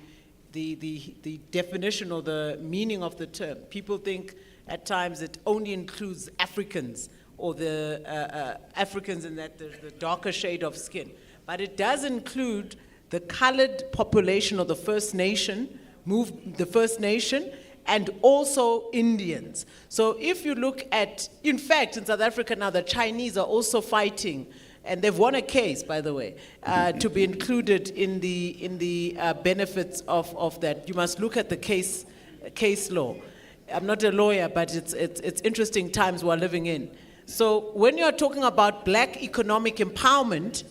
definition or the meaning of the term. People think at times it only includes Africans or the Africans in that the darker shade of skin. But it does include the colored population of the First Nation, and also Indians. So if you look at, in fact, in South Africa now, the Chinese are also fighting, and they've won a case, by the way, to be included in the benefits of that. You must look at the case law. I'm not a lawyer, but it's interesting times we're living in. So when you're talking about black economic empowerment,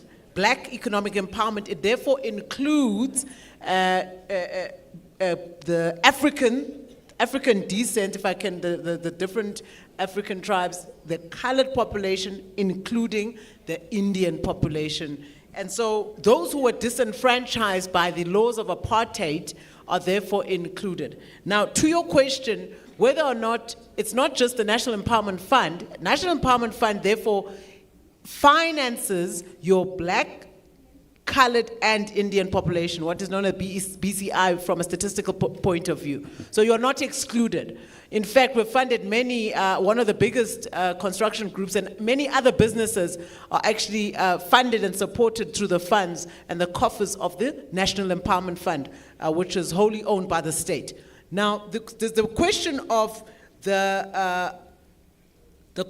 it therefore includes the African descent, if I can, the different African tribes, the colored population, including the Indian population. And so those who were disenfranchised by the laws of apartheid are therefore included. Now, to your question, whether or not, it's not just the National Empowerment Fund. National Empowerment Fund, therefore, finances your black, colored, and Indian population, what is known as BCI from a statistical point of view. So you're not excluded. In fact, we've funded many, one of the biggest construction groups, and many other businesses are actually funded and supported through the funds and the coffers of the National Empowerment Fund, which is wholly owned by the state. Now, there's the question of the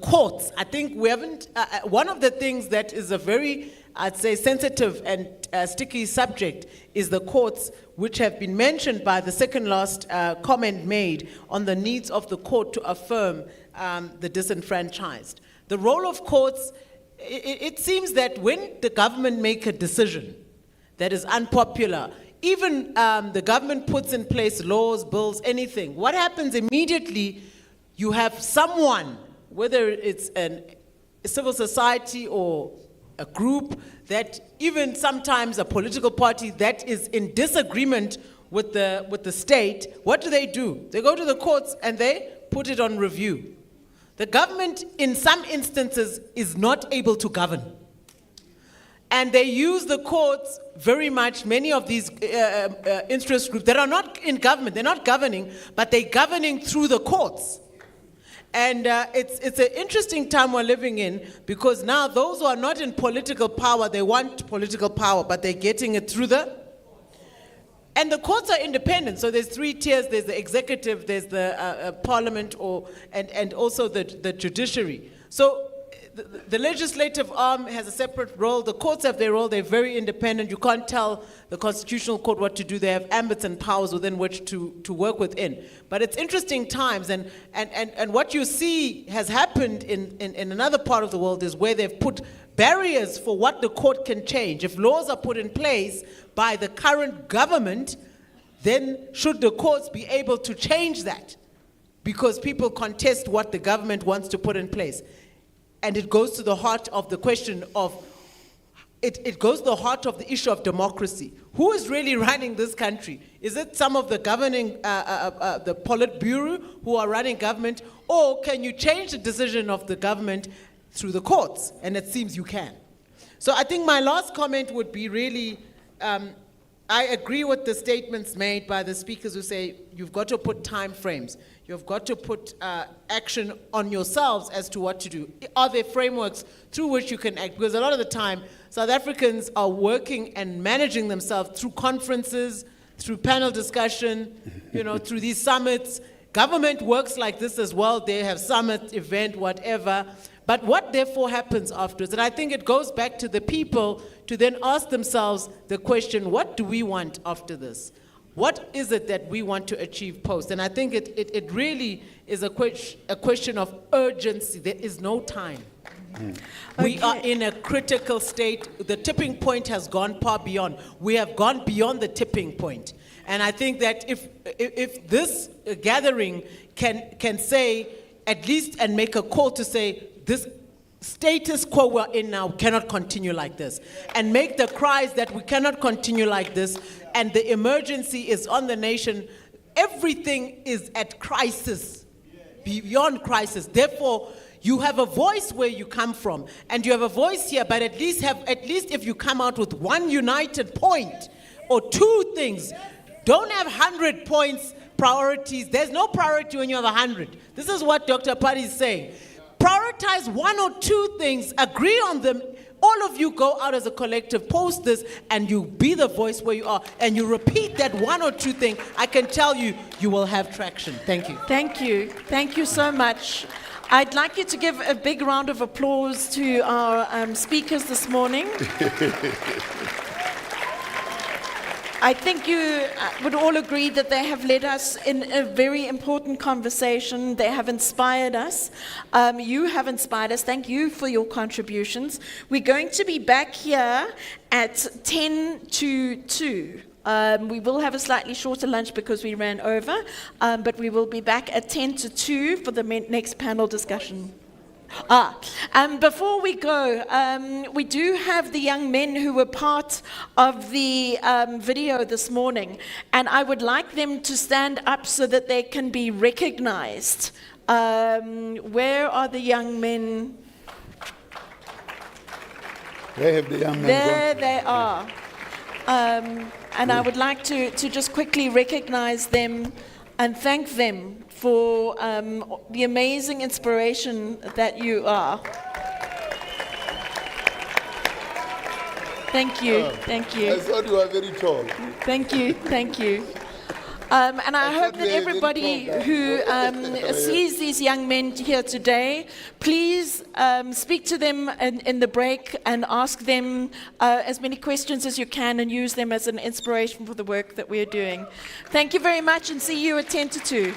courts. I think we haven't, one of the things that is a very, I'd say, sensitive and sticky subject is the courts, which have been mentioned by the second last comment made on the needs of the court to affirm the disenfranchised. The role of courts, it seems that when the government make a decision that is unpopular, even the government puts in place laws, bills, anything, what happens immediately, you have someone, whether it's a civil society or a group, that even sometimes a political party that is in disagreement with the state, what do? They go to the courts and they put it on review. The government, in some instances, is not able to govern. And they use the courts very much, many of these interest groups that are not in government, they're not governing, but they're governing through the courts. And it's an interesting time we're living in, because now those who are not in political power, they want political power, but they're getting it through and the courts are independent. So there's three tiers: there's the executive, there's the parliament, and also the judiciary. So the legislative arm has a separate role. The courts have their role. They're very independent. You can't tell the Constitutional Court what to do. They have ambits and powers within which to work within. But it's interesting times, and what you see has happened in another part of the world is where they've put barriers for what the court can change. If laws are put in place by the current government, then should the courts be able to change that? Because people contest what the government wants to put in place. And it goes to the heart of the question of, it goes to the heart of the issue of democracy. Who is really running this country? Is it some of the governing, the Politburo who are running government? Or can you change the decision of the government through the courts? And it seems you can. So I think my last comment would be really, I agree with the statements made by the speakers who say you've got to put time frames. You've got to put action on yourselves as to what to do. Are there frameworks through which you can act? Because a lot of the time, South Africans are working and managing themselves through conferences, through panel discussion, through these summits. Government works like this as well. They have summit, event, whatever. But what therefore happens afterwards? And I think it goes back to the people to then ask themselves the question, what do we want after this? What is it that we want to achieve post? And I think it really is a question of urgency. There is no time. We are in a critical state. The tipping point has gone far beyond. We have gone beyond the tipping point. And I think that if this gathering can say, at least, and make a call to say, this status quo we're in now cannot continue like this, and make the cries that we cannot continue like this, and the emergency is on the nation, everything is at crisis, beyond crisis. Therefore, you have a voice where you come from, and you have a voice here, but at least if you come out with one united point or two things, don't have 100 points, priorities. There's no priority when you have 100. This is what Dr. Padi is saying. Prioritize one or two things, agree on them. All of you go out as a collective, post this, and you be the voice where you are, and you repeat that one or two thing. I can tell you, you will have traction. Thank you. Thank you. Thank you so much. I'd like you to give a big round of applause to our speakers this morning. I think you would all agree that they have led us in a very important conversation. They have inspired us. You have inspired us. Thank you for your contributions. We're going to be back here at 10 to 2. We will have a slightly shorter lunch because we ran over, but we will be back at 10 to 2 for the next panel discussion. Before we go, we do have the young men who were part of the video this morning, and I would like them to stand up so that they can be recognized. Where are the young men? Where have the young men There gone? they are. And I would like to just quickly recognize them and thank them for the amazing inspiration that you are. Thank you, thank you. I thought you were very tall. Thank you, thank you. And I hope that everybody who sees these young men here today, please speak to them in the break and ask them as many questions as you can and use them as an inspiration for the work that we're doing. Thank you very much, and see you at 10 to 2.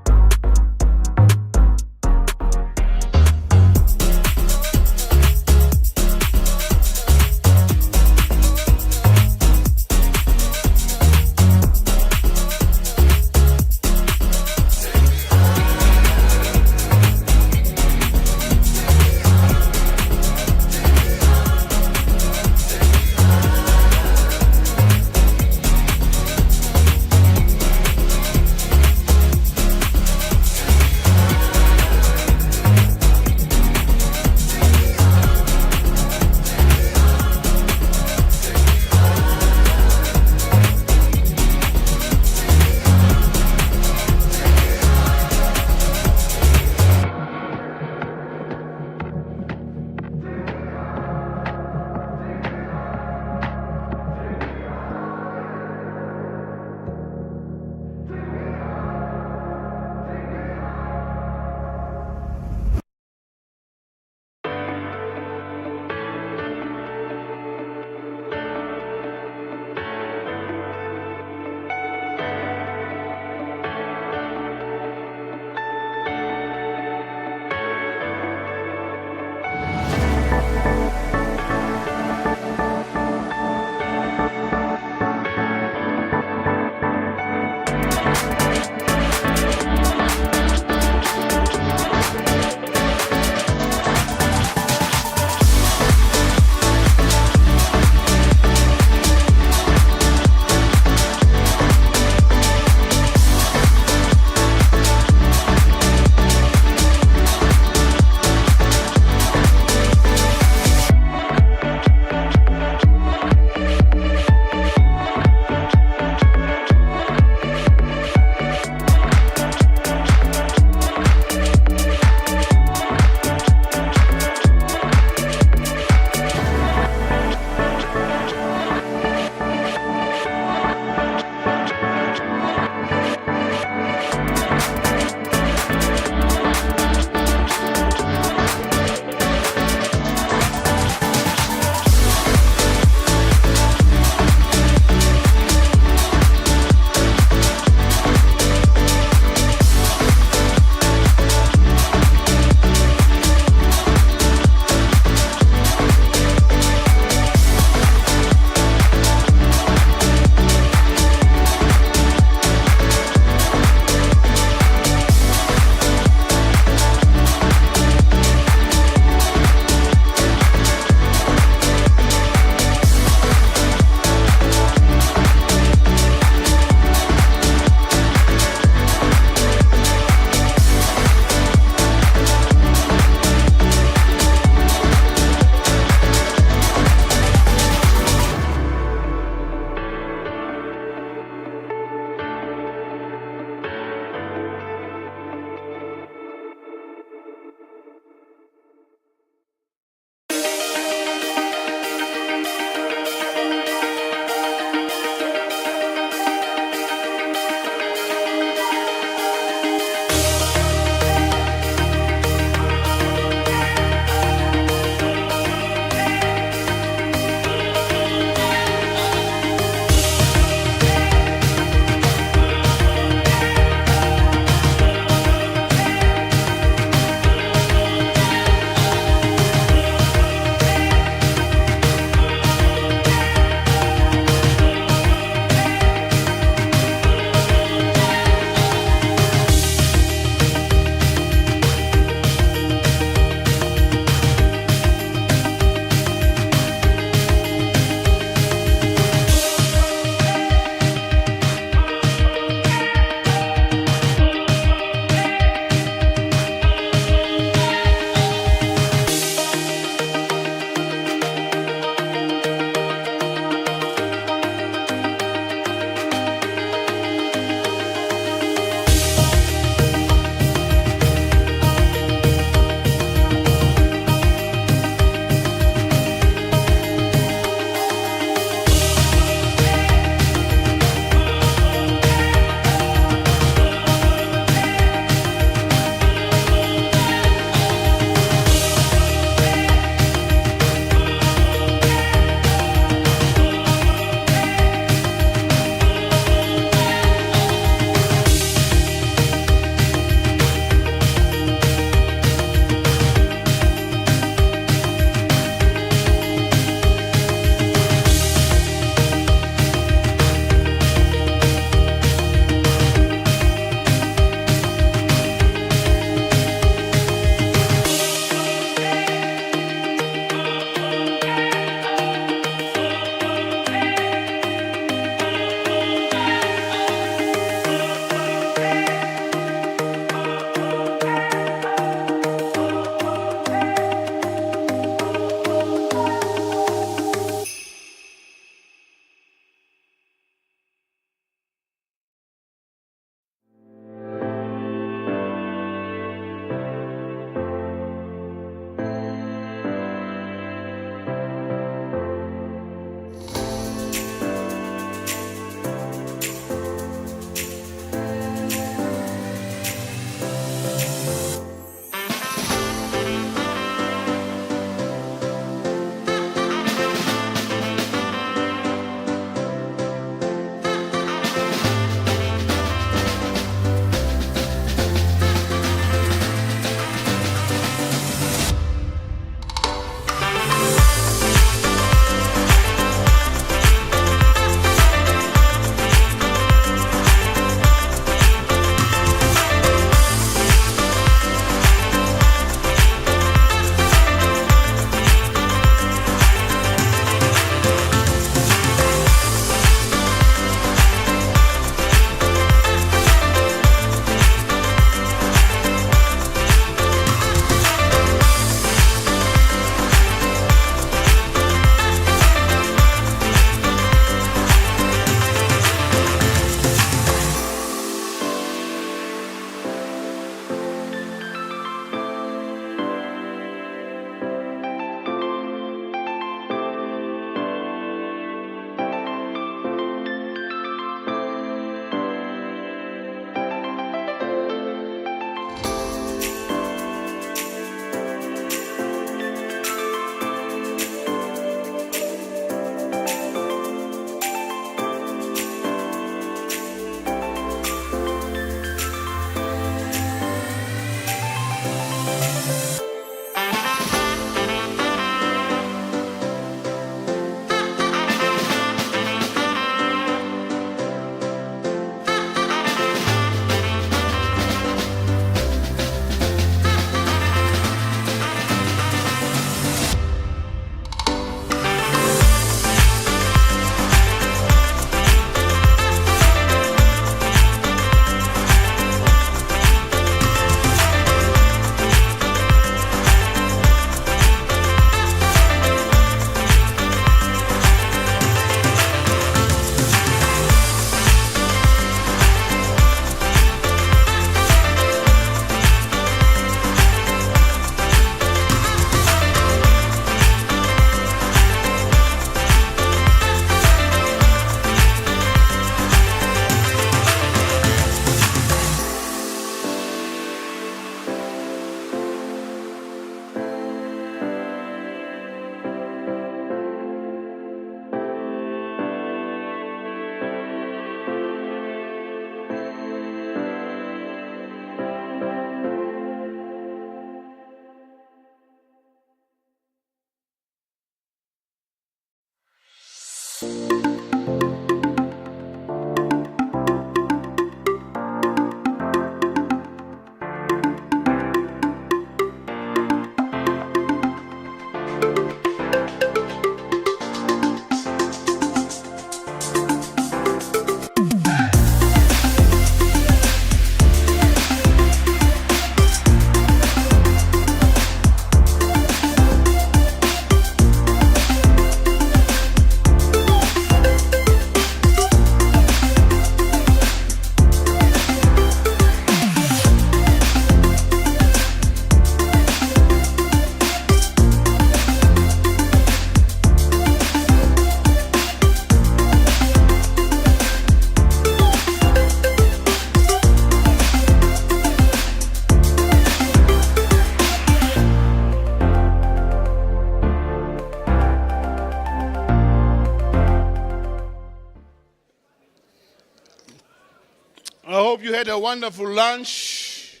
hope you had a wonderful lunch.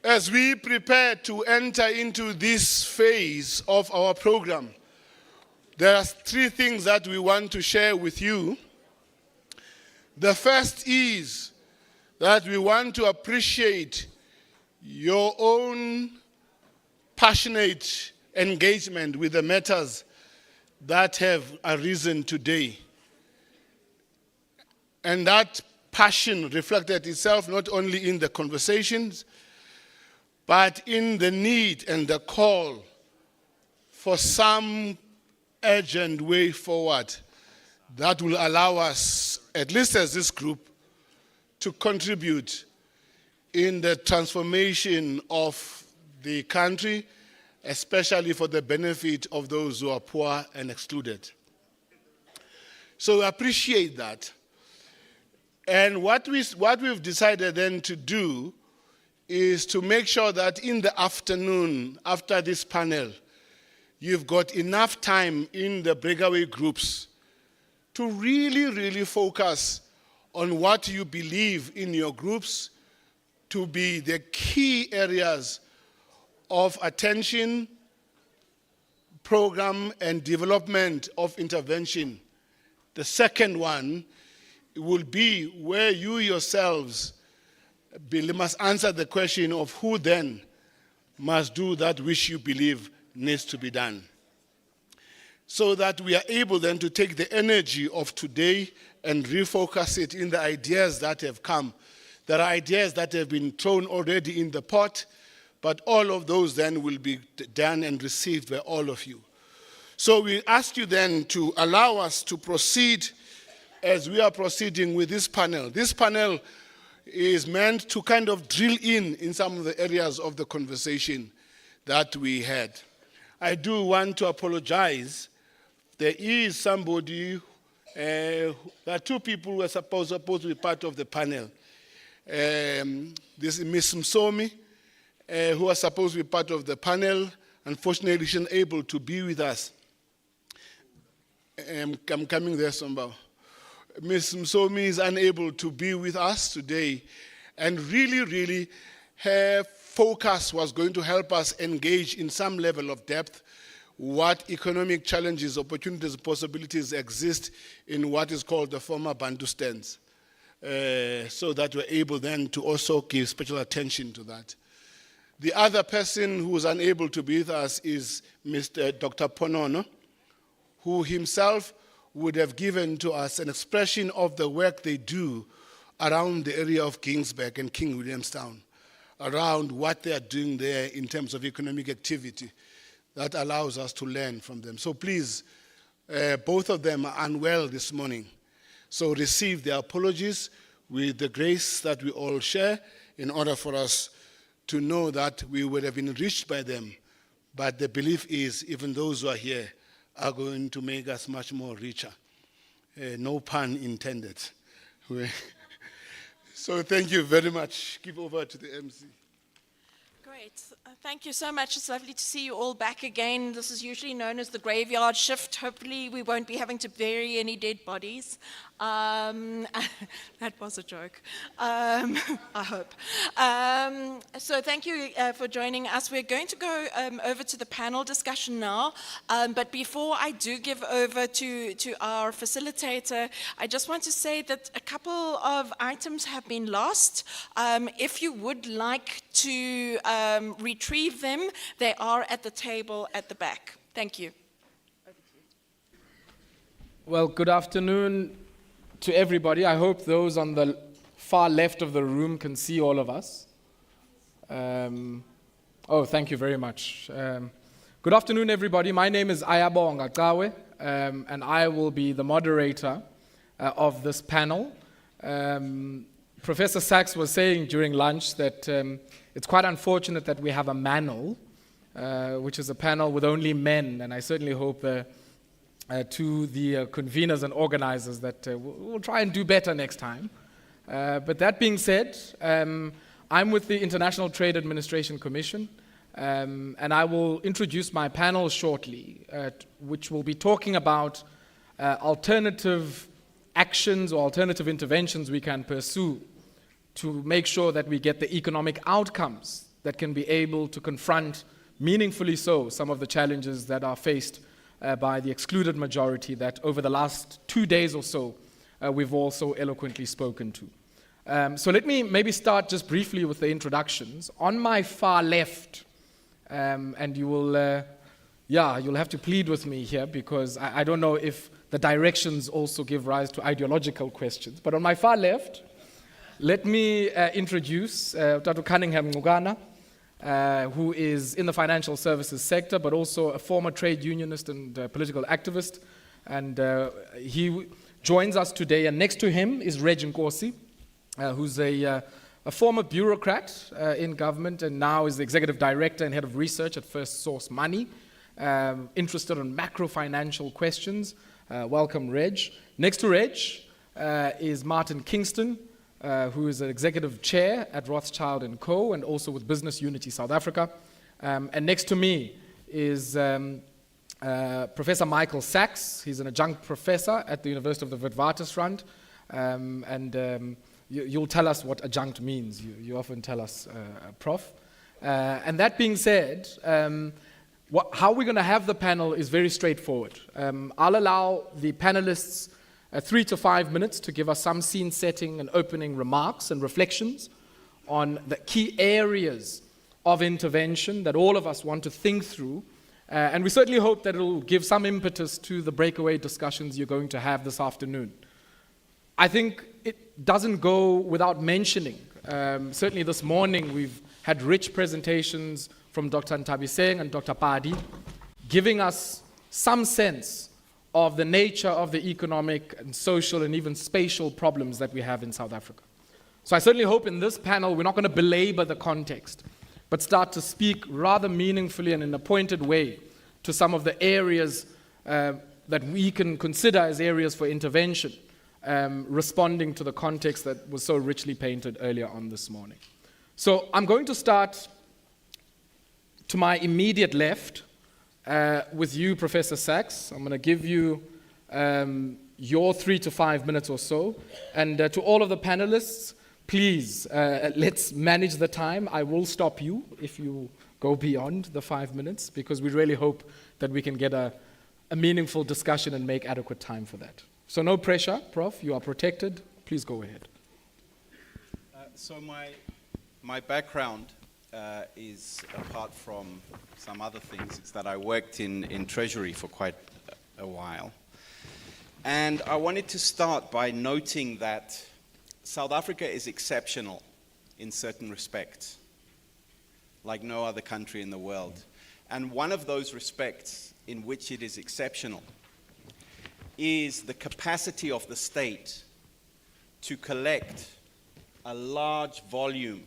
As we prepare to enter into this phase of our program, there are 3 things that we want to share with you. The first is that we want to appreciate your own passionate engagement with the matters that have arisen today. And that passion reflected itself not only in the conversations, but in the need and the call for some urgent way forward that will allow us, at least as this group, to contribute in the transformation of the country, especially for the benefit of those who are poor and excluded. So we appreciate that. And what we've decided then to do is to make sure that in the afternoon, after this panel, you've got enough time in the breakaway groups to really focus on what you believe in your groups to be the key areas of attention, program, and development of intervention. The second one will be where you yourselves must answer the question of who then must do that which you believe needs to be done. So that we are able then to take the energy of today and refocus it in the ideas that have come. There are ideas that have been thrown already in the pot, but all of those then will be done and received by all of you. So we ask you then to allow us to proceed as we are proceeding with this panel. This panel is meant to kind of drill in some of the areas of the conversation that we had. I do want to apologize. There is somebody, there are 2 people who are supposed to be part of the panel. This is Ms. Msomi, who are supposed to be part of the panel. Unfortunately, she's not able to be with us. I'm coming there somehow. Ms. Msomi is unable to be with us today, and really, her focus was going to help us engage in some level of depth what economic challenges, opportunities, possibilities exist in what is called the former Bantustans, so that we're able then to also give special attention to that. The other person who was unable to be with us is Mr. Dr. Ponono, who himself would have given to us an expression of the work they do around the area of Kingsburg and King Williamstown, around what they are doing there in terms of economic activity that allows us to learn from them. So please, both of them are unwell this morning. So receive their apologies with the grace that we all share in order for us to know that we would have been reached by them. But the belief is even those who are here are going to make us much more richer. No pun intended. So thank you very much. Give over to the MC. Great. Thank you so much. It's lovely to see you all back again. This is usually known as the graveyard shift. Hopefully we won't be having to bury any dead bodies. That was a joke, I hope. So thank you for joining us. We're going to go over to the panel discussion now, but before I do give over to our facilitator, I just want to say that a couple of items have been lost. If you would like to retrieve them, they are at the table at the back. Thank you. Well, good afternoon to everybody. I hope those on the far left of the room can see all of us. Thank you very much. Good afternoon, everybody. My name is Ayabonga Kawe, and I will be the moderator of this panel. Professor Sachs was saying during lunch that it's quite unfortunate that we have a manel, which is a panel with only men, and I certainly hope to the conveners and organizers that we'll try and do better next time. But that being said, I'm with the International Trade Administration Commission, And I will introduce my panel shortly, which will be talking about alternative actions or alternative interventions we can pursue to make sure that we get the economic outcomes that can be able to confront meaningfully so some of the challenges that are faced by the excluded majority that over the last 2 days or so we've also eloquently spoken to. So let me maybe start just briefly with the introductions. On my far left, and you will, you'll have to plead with me here because I don't know if the directions also give rise to ideological questions. But on my far left, let me introduce Dr. Cunningham Ngugana, who is in the financial services sector, but also a former trade unionist and political activist. And he joins us today. And next to him is Reg Nkosi, who's a former bureaucrat in government and now is the executive director and head of research at First Source Money, interested in macro financial questions. Welcome, Reg. Next to Reg is Martin Kingston, who is an executive chair at Rothschild & Co. and also with Business Unity South Africa. And next to me is Professor Michael Sachs. He's an adjunct professor at the University of the Witwatersrand. You'll tell us what adjunct means. You often tell us, Prof. And that being said, how we're going to have the panel is very straightforward. I'll allow the panelists 3 to 5 minutes to give us some scene setting and opening remarks and reflections on the key areas of intervention that all of us want to think through. And we certainly hope that it will give some impetus to the breakaway discussions you're going to have this afternoon. I think it doesn't go without mentioning. Certainly this morning we've had rich presentations from Dr. Ntabiseng and Dr. Padi, giving us some sense of the nature of the economic and social and even spatial problems that we have in South Africa. So I certainly hope in this panel we're not going to belabor the context, but start to speak rather meaningfully and in a pointed way to some of the areas that we can consider as areas for intervention, responding to the context that was so richly painted earlier on this morning. So I'm going to start to my immediate left with you, Professor Sachs. I'm going to give you your 3 to 5 minutes or so. And to all of the panelists, please, let's manage the time. I will stop you if you go beyond the 5 minutes, because we really hope that we can get a meaningful discussion and make adequate time for that. So no pressure, Prof. You are protected. Please go ahead. So my background is, apart from some other things, it's that I worked in Treasury for quite a while. And I wanted to start by noting that South Africa is exceptional in certain respects, like no other country in the world. And one of those respects in which it is exceptional is the capacity of the state to collect a large volume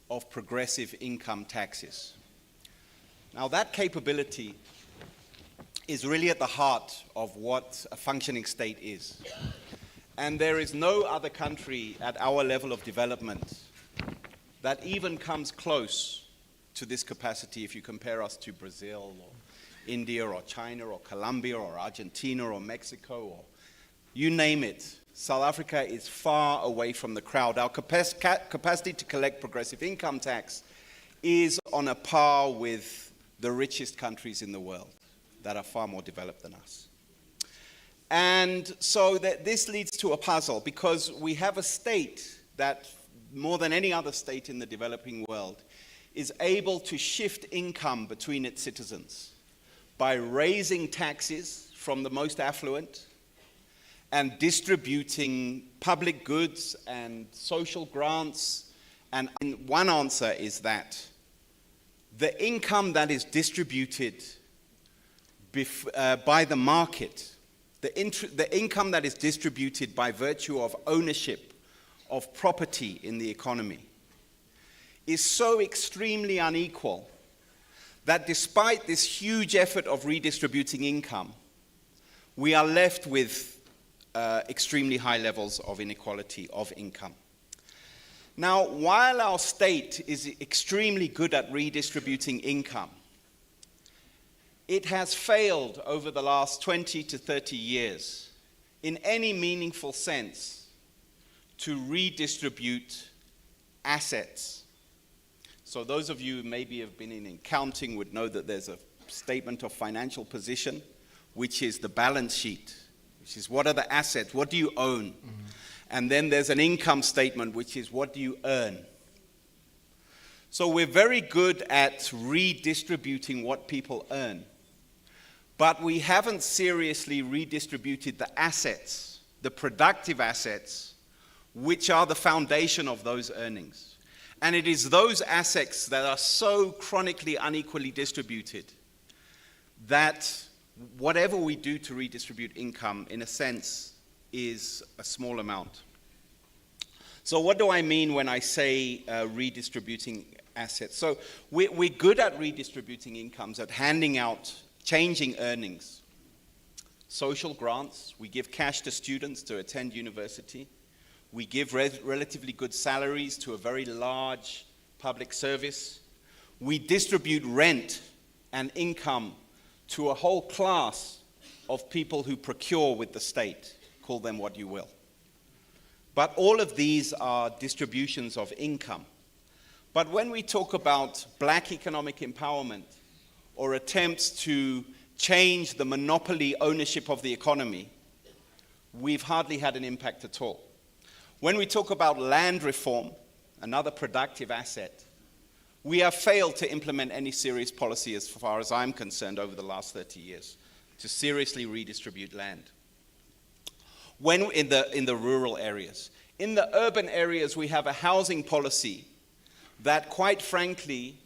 of progressive income taxes. Now that capability is really at the heart of what a functioning state is. And there is no other country at our level of development that even comes close to this capacity if you compare us to Brazil or India or China or Colombia or Argentina or Mexico or you name it. South Africa is far away from the crowd. Our capacity to collect progressive income tax is on a par with the richest countries in the world that are far more developed than us. And so this leads to a puzzle, because we have a state that, more than any other state in the developing world, is able to shift income between its citizens by raising taxes from the most affluent and distributing public goods and social grants. And one answer is that the income that is distributed by the market, the income that is distributed by virtue of ownership of property in the economy, is so extremely unequal that despite this huge effort of redistributing income, we are left with extremely high levels of inequality of income. Now, while our state is extremely good at redistributing income, it has failed over the last 20 to 30 years in any meaningful sense to redistribute assets. So those of you who maybe have been in accounting would know that there's a statement of financial position, which is the balance sheet, which is what are the assets, what do you own? And then there's an income statement, which is what do you earn? So we're very good at redistributing what people earn. But we haven't seriously redistributed the assets, the productive assets, which are the foundation of those earnings. And it is those assets that are so chronically unequally distributed that whatever we do to redistribute income, in a sense, is a small amount. So what do I mean when I say redistributing assets? So we're good at redistributing incomes, at handing out, changing earnings. Social grants, we give cash to students to attend university. We give relatively good salaries to a very large public service. We distribute rent and income to a whole class of people who procure with the state. Call them what you will. But all of these are distributions of income. But when we talk about black economic empowerment or attempts to change the monopoly ownership of the economy, we've hardly had an impact at all. When we talk about land reform, another productive asset, we have failed to implement any serious policy, as far as I'm concerned, over the last 30 years to seriously redistribute land. When in the rural areas. In the urban areas, we have a housing policy that, quite frankly,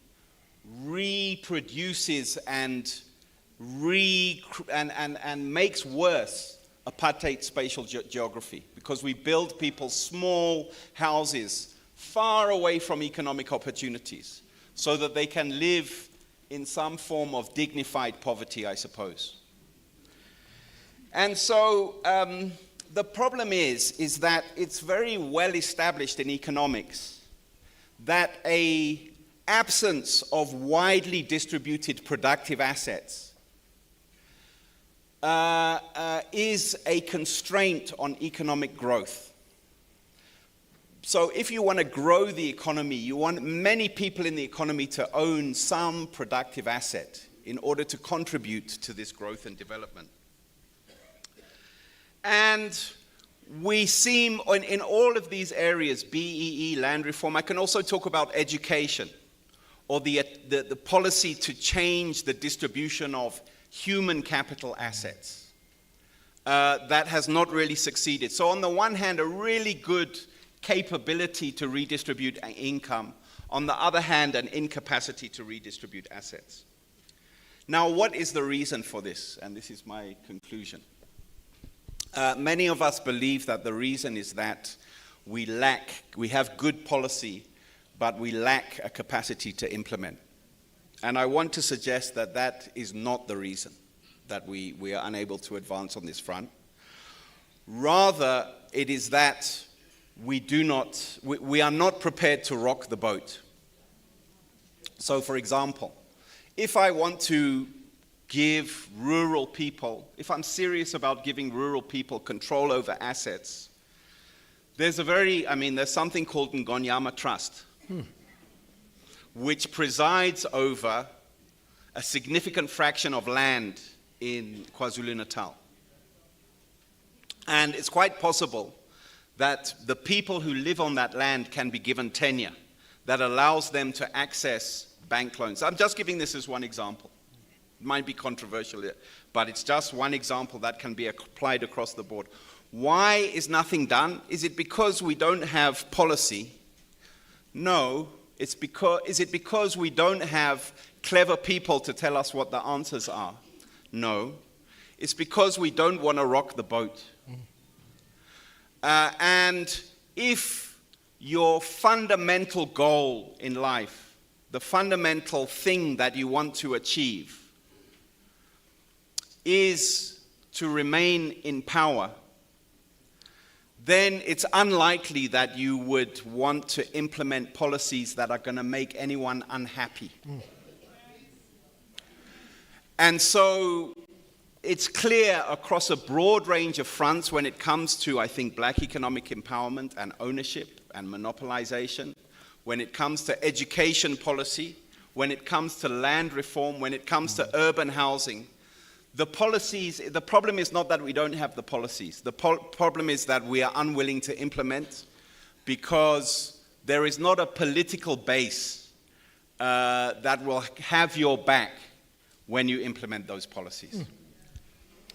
reproduces and makes worse apartheid spatial geography, because we build people small houses far away from economic opportunities so that they can live in some form of dignified poverty, I suppose. And so the problem is that it's very well established in economics that an absence of widely distributed productive assets is a constraint on economic growth. So if you want to grow the economy, you want many people in the economy to own some productive asset in order to contribute to this growth and development. And we seem, in all of these areas, BEE, land reform, I can also talk about education, or the policy to change the distribution of human capital assets. That has not really succeeded. So on the one hand, a really good capability to redistribute income. On the other hand, an incapacity to redistribute assets. Now, what is the reason for this? And this is my conclusion. Many of us believe that the reason is that we have good policy, but we lack a capacity to implement. And I want to suggest that that is not the reason that we are unable to advance on this front. Rather, it is that we are not prepared to rock the boat. So, for example, if I want to give rural people, if I'm serious about giving rural people control over assets, there's something called Ngonyama Trust, which presides over a significant fraction of land in KwaZulu-Natal. And it's quite possible that the people who live on that land can be given tenure that allows them to access bank loans. I'm just giving this as one example. It might be controversial, but it's just one example that can be applied across the board. Why is nothing done? Is it because we don't have policy? No. Is it because we don't have clever people to tell us what the answers are? No. It's because we don't want to rock the boat. And if your fundamental goal in life, the fundamental thing that you want to achieve, is to remain in power, then it's unlikely that you would want to implement policies that are going to make anyone unhappy. And so it's clear across a broad range of fronts when it comes to, I think, black economic empowerment and ownership and monopolization, when it comes to education policy, when it comes to land reform, when it comes to urban housing. The policies, the problem is not that we don't have the policies. The problem is that we are unwilling to implement because there is not a political base that will have your back when you implement those policies.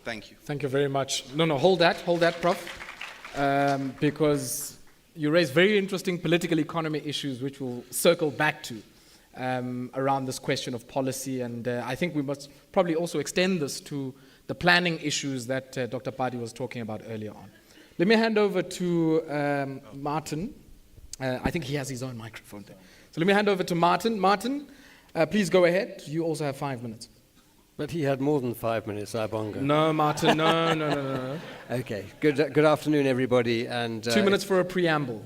Thank you. Thank you very much. No, hold that, Prof. Because you raise very interesting political economy issues which we'll circle back to around this question of policy. And I think we must probably also extend this to the planning issues that Dr. Padi was talking about earlier on. Let me hand over to Martin. I think he has his own microphone there. So let me hand over to Martin. Martin, please go ahead. You also have 5 minutes. But he had more than 5 minutes, Ibonga. No, Martin, no. Okay, good afternoon, everybody. And 2 minutes for a preamble.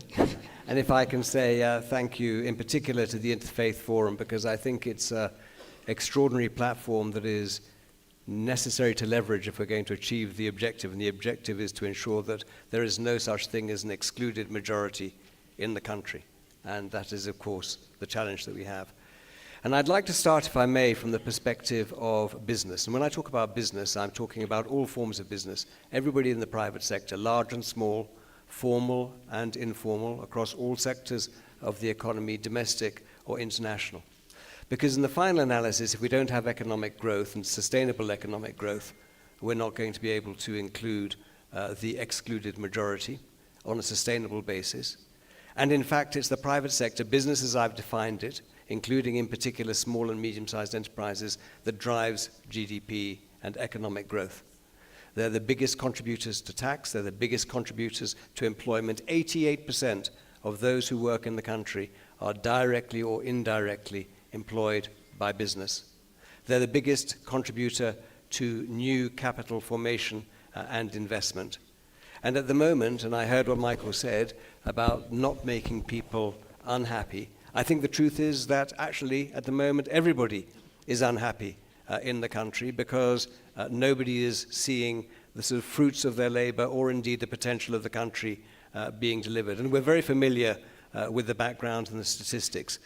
And if I can say thank you in particular to the Interfaith Forum, because I think it's an extraordinary platform that is necessary to leverage if we're going to achieve the objective. And the objective is to ensure that there is no such thing as an excluded majority in the country. And that is, of course, the challenge that we have. And I'd like to start, if I may, from the perspective of business. And when I talk about business, I'm talking about all forms of business. Everybody in the private sector, large and small, formal and informal, across all sectors of the economy, domestic or international. Because in the final analysis, if we don't have economic growth and sustainable economic growth, we're not going to be able to include the excluded majority on a sustainable basis. And in fact, it's the private sector, business as I've defined it, including in particular small and medium-sized enterprises, that drives GDP and economic growth. They're the biggest contributors to tax, they're the biggest contributors to employment. 88% of those who work in the country are directly or indirectly employed by business. They're the biggest contributor to new capital formation and investment. And at the moment, and I heard what Michael said about not making people unhappy, I think the truth is that actually at the moment everybody is unhappy in the country because nobody is seeing the sort of fruits of their labor or indeed the potential of the country being delivered. And we're very familiar with the background and the statistics.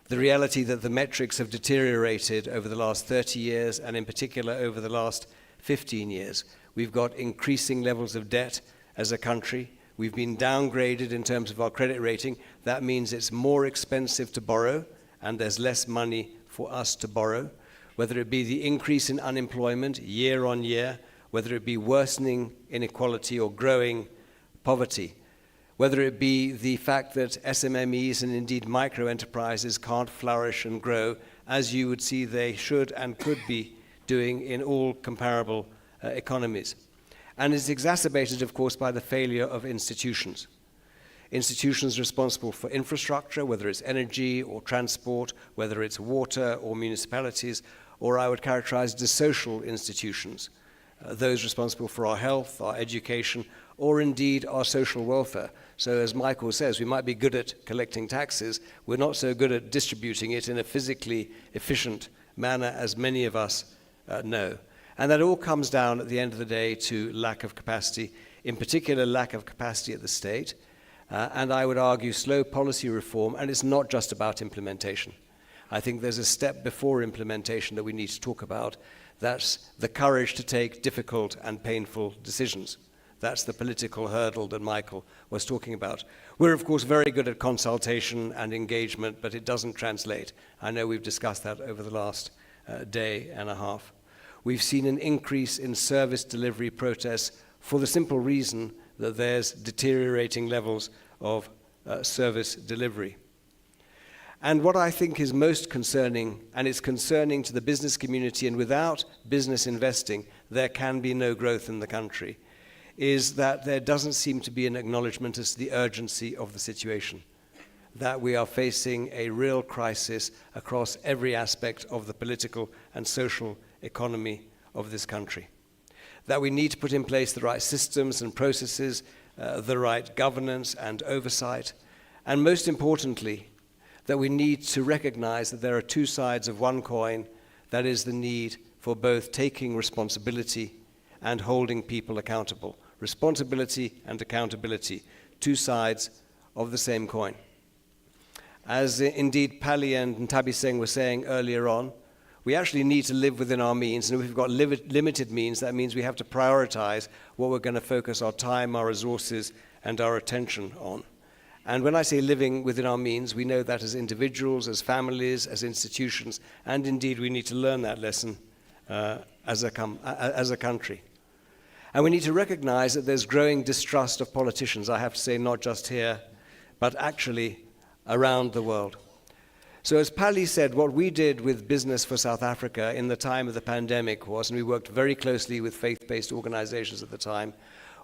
The reality that the metrics have deteriorated over the last 30 years and in particular over the last 15 years. We've got increasing levels of debt as a country. We've been downgraded in terms of our credit rating. That means it's more expensive to borrow and there's less money for us to borrow. Whether it be the increase in unemployment year on year, whether it be worsening inequality or growing poverty, whether it be the fact that SMMEs and indeed micro enterprises can't flourish and grow as you would see they should and could be doing in all comparable economies. And it's exacerbated, of course, by the failure of institutions. Institutions responsible for infrastructure, whether it's energy or transport, whether it's water or municipalities, or I would characterize as social institutions, those responsible for our health, our education, or indeed our social welfare. So as Michael says, we might be good at collecting taxes, we're not so good at distributing it in a physically efficient manner as many of us know. And that all comes down at the end of the day to lack of capacity, in particular lack of capacity at the state, and I would argue slow policy reform, and it's not just about implementation. I think there's a step before implementation that we need to talk about. That's the courage to take difficult and painful decisions. That's the political hurdle that Michael was talking about. We're, of course, very good at consultation and engagement, but it doesn't translate. I know we've discussed that over the last day and a half. We've seen an increase in service delivery protests for the simple reason that there's deteriorating levels of service delivery. And what I think is most concerning, and it's concerning to the business community, and without business investing, there can be no growth in the country, is that there doesn't seem to be an acknowledgement as to the urgency of the situation, that we are facing a real crisis across every aspect of the political and social economy of this country, that we need to put in place the right systems and processes the right governance and oversight, and most importantly, that we need to recognize that there are two sides of one coin, that is the need for both taking responsibility and holding people accountable. Responsibility and accountability, two sides of the same coin. As indeed Pali and Ntabi Singh were saying earlier on, we actually need to live within our means, and if we've got limited means, that means we have to prioritize what we're going to focus our time, our resources, and our attention on. And when I say living within our means, we know that as individuals, as families, as institutions, and indeed we need to learn that lesson as a country. And we need to recognize that there's growing distrust of politicians, I have to say, not just here, but actually around the world. So as Pali said, what we did with Business for South Africa in the time of the pandemic was, and we worked very closely with faith-based organizations at the time,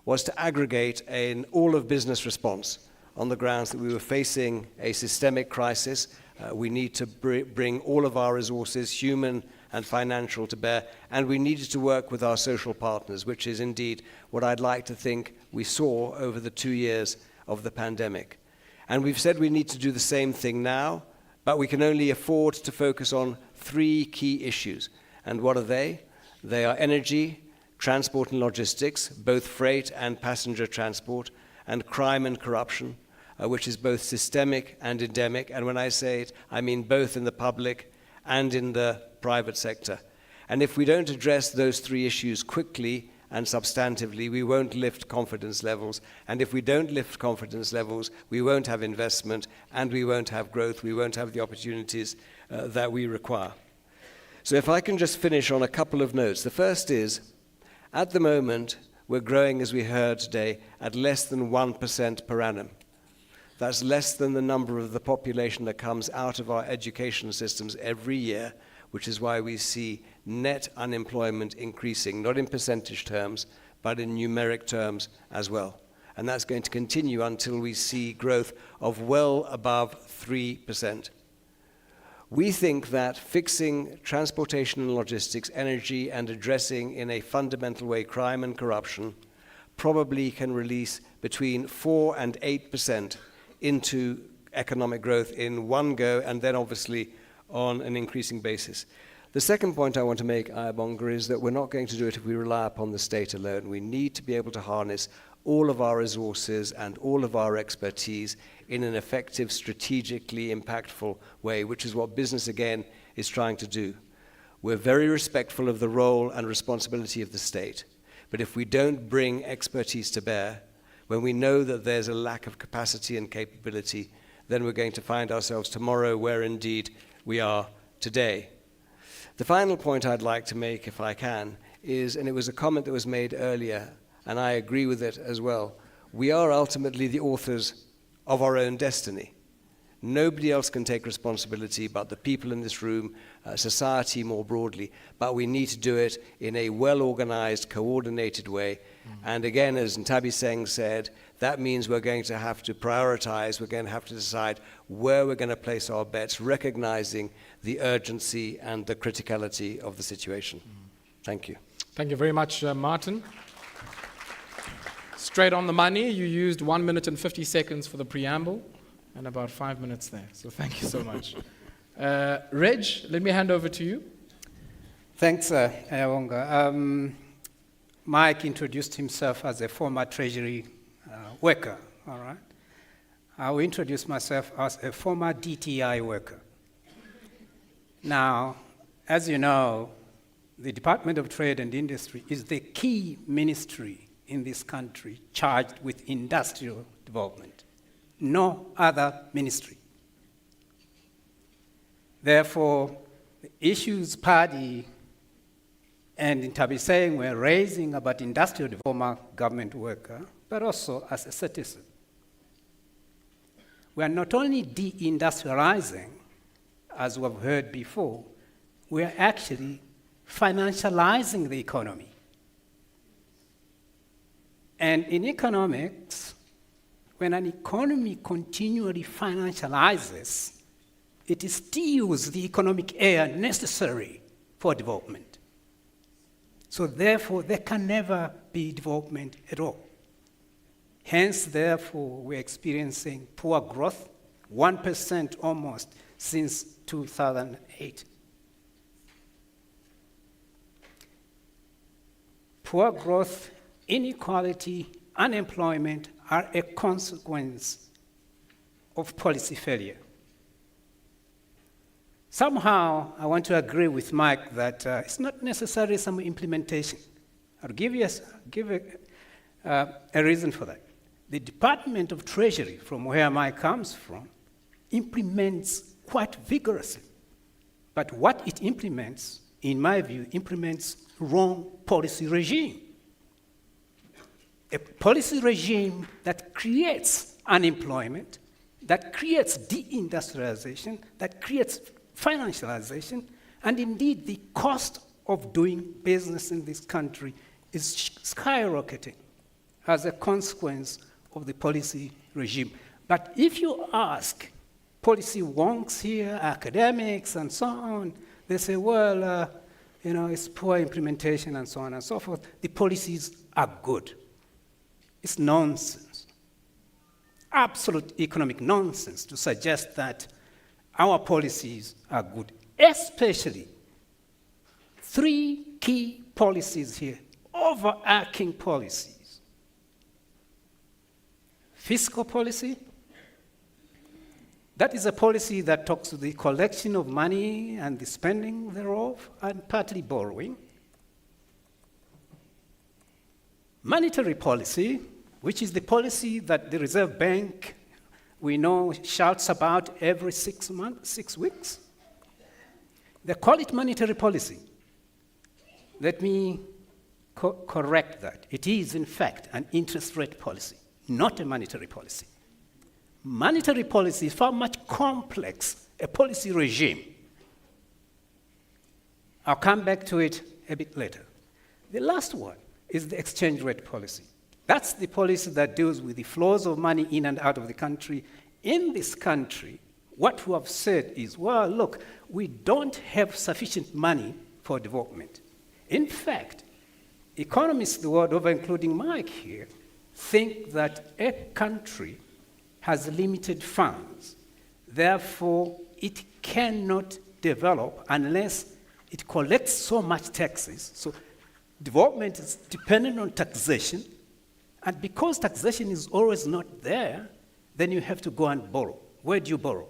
was to aggregate an all-of-business response on the grounds that we were facing a systemic crisis. We need to bring all of our resources, human and financial, to bear, and we needed to work with our social partners, which is indeed what I'd like to think we saw over the 2 years of the pandemic. And we've said we need to do the same thing now, but we can only afford to focus on 3 key issues. And what are they? They are energy, transport and logistics, both freight and passenger transport, and crime and corruption, which is both systemic and endemic. And when I say it, I mean both in the public and in the private sector. And if we don't address those 3 issues quickly and substantively, we won't lift confidence levels. And if we don't lift confidence levels, we won't have investment, and we won't have growth, we won't have the opportunities that we require. So if I can just finish on a couple of notes. The first is, at the moment, we're growing, as we heard today, at less than 1% per annum. That's less than the number of the population that comes out of our education systems every year, which is why we see net unemployment increasing, not in percentage terms, but in numeric terms as well. And that's going to continue until we see growth of well above 3%. We think that fixing transportation and logistics, energy, and addressing in a fundamental way crime and corruption probably can release between 4 and 8% into economic growth in one go, and then obviously on an increasing basis. The second point I want to make, Ayabonga, is that we're not going to do it if we rely upon the state alone. We need to be able to harness all of our resources and all of our expertise in an effective, strategically impactful way, which is what business, again, is trying to do. We're very respectful of the role and responsibility of the state, but if we don't bring expertise to bear, when we know that there's a lack of capacity and capability, then we're going to find ourselves tomorrow where indeed we are today. The final point I'd like to make, if I can, is, and it was a comment that was made earlier, and I agree with it as well, we are ultimately the authors of our own destiny. Nobody else can take responsibility but the people in this room, society more broadly, but we need to do it in a well-organized, coordinated way. And again, as Ntabi Singh said, that means we're going to have to prioritize, we're going to have to decide where we're going to place our bets, recognizing the urgency and the criticality of the situation. Thank you. Thank you very much, Martin. Straight on the money, you used 1 minute and 50 seconds for the preamble and about 5 minutes there. So thank you so much. Reg, let me hand over to you. Thanks, Ayabonga. Mike introduced himself as a former Treasury worker, all right? I will introduce myself as a former DTI worker. Now, as you know, the Department of Trade and Industry is the key ministry in this country charged with industrial development. No other ministry. Therefore, the issues Paddy and Ntabi Singh were raising about industrial development, former government worker, but also as a citizen. We are not only deindustrializing, as we've heard before, we are actually financializing the economy. And in economics, when an economy continually financializes, it steals the economic air necessary for development. So therefore, there can never be development at all. Hence, therefore, we're experiencing poor growth, 1% almost since 2008. Poor growth, inequality, unemployment are a consequence of policy failure. Somehow, I want to agree with Mike that it's not necessarily some implementation. I'll give you a reason for that. The Department of Treasury, from where Mike comes from, implements quite vigorously. But what it implements, in my view, implements wrong policy regime. A policy regime that creates unemployment, that creates deindustrialization, that creates financialization, and indeed the cost of doing business in this country is skyrocketing as a consequence of the policy regime. But if you ask policy wonks here, academics and so on, they say, well, it's poor implementation and so on and so forth. The policies are good. It's nonsense. Absolute economic nonsense to suggest that our policies are good, especially 3 key policies here, overarching policies. Fiscal policy, that is a policy that talks to the collection of money and the spending thereof, and partly borrowing. Monetary policy, which is the policy that the Reserve Bank, we know, shouts about every 6 weeks. They call it monetary policy. Let me correct that. It is, in fact, an interest rate policy, not a monetary policy. Monetary policy is far much complex, a policy regime. I'll come back to it a bit later. The last one is the exchange rate policy. That's the policy that deals with the flows of money in and out of the country. In this country, what we have said is, well, look, we don't have sufficient money for development. In fact, economists the world over, including Mike here, think that a country has limited funds. Therefore, it cannot develop unless it collects so much taxes. So development is dependent on taxation. And because taxation is always not there, then you have to go and borrow. Where do you borrow?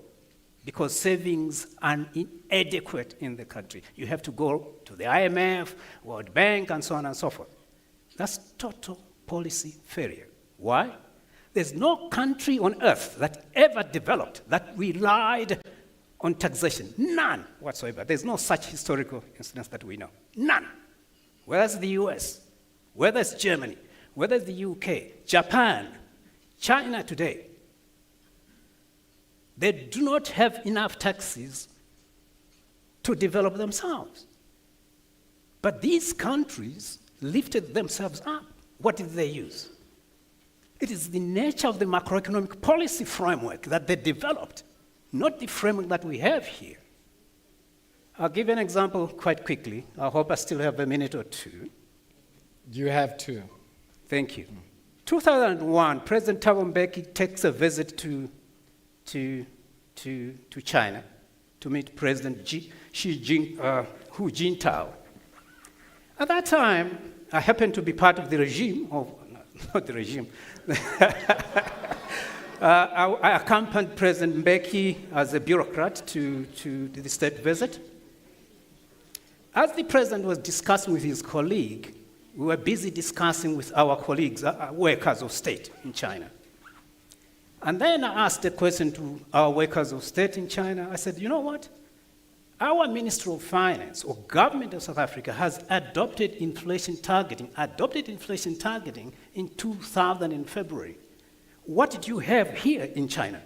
Because savings are inadequate in the country. You have to go to the IMF, World Bank, and so on and so forth. That's total policy failure. Why? There's no country on earth that ever developed that relied on taxation. None whatsoever. There's no such historical instance that we know. None. Whether it's the US, whether it's Germany, whether it's the UK, Japan, China today, they do not have enough taxes to develop themselves. But these countries lifted themselves up. What did they use? It is the nature of the macroeconomic policy framework that they developed, not the framework that we have here. I'll give you an example quite quickly. I hope I still have a minute or two. You have 2. Thank you. 2001, President Thabo Mbeki takes a visit to China to meet President Hu Jintao. At that time, I happened to be part of the regime, not the regime. I accompanied President Mbeki as a bureaucrat to the state visit. As the president was discussing with his colleague, we were busy discussing with our colleagues, workers of state in China. And then I asked a question to our workers of state in China. I said, you know what? Our Ministry of Finance, or government of South Africa, has adopted inflation targeting in 2000 in February. What did you have here in China?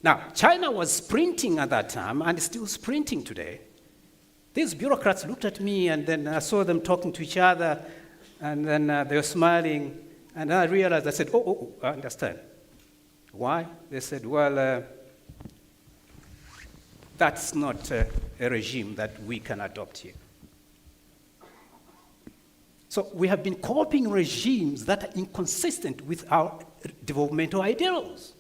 Now, China was sprinting at that time and is still sprinting today. These bureaucrats looked at me, and then I saw them talking to each other, and then they were smiling, and I realized, I said, oh, I understand. Why? They said, well, that's not a regime that we can adopt here. So we have been copying regimes that are inconsistent with our developmental ideals.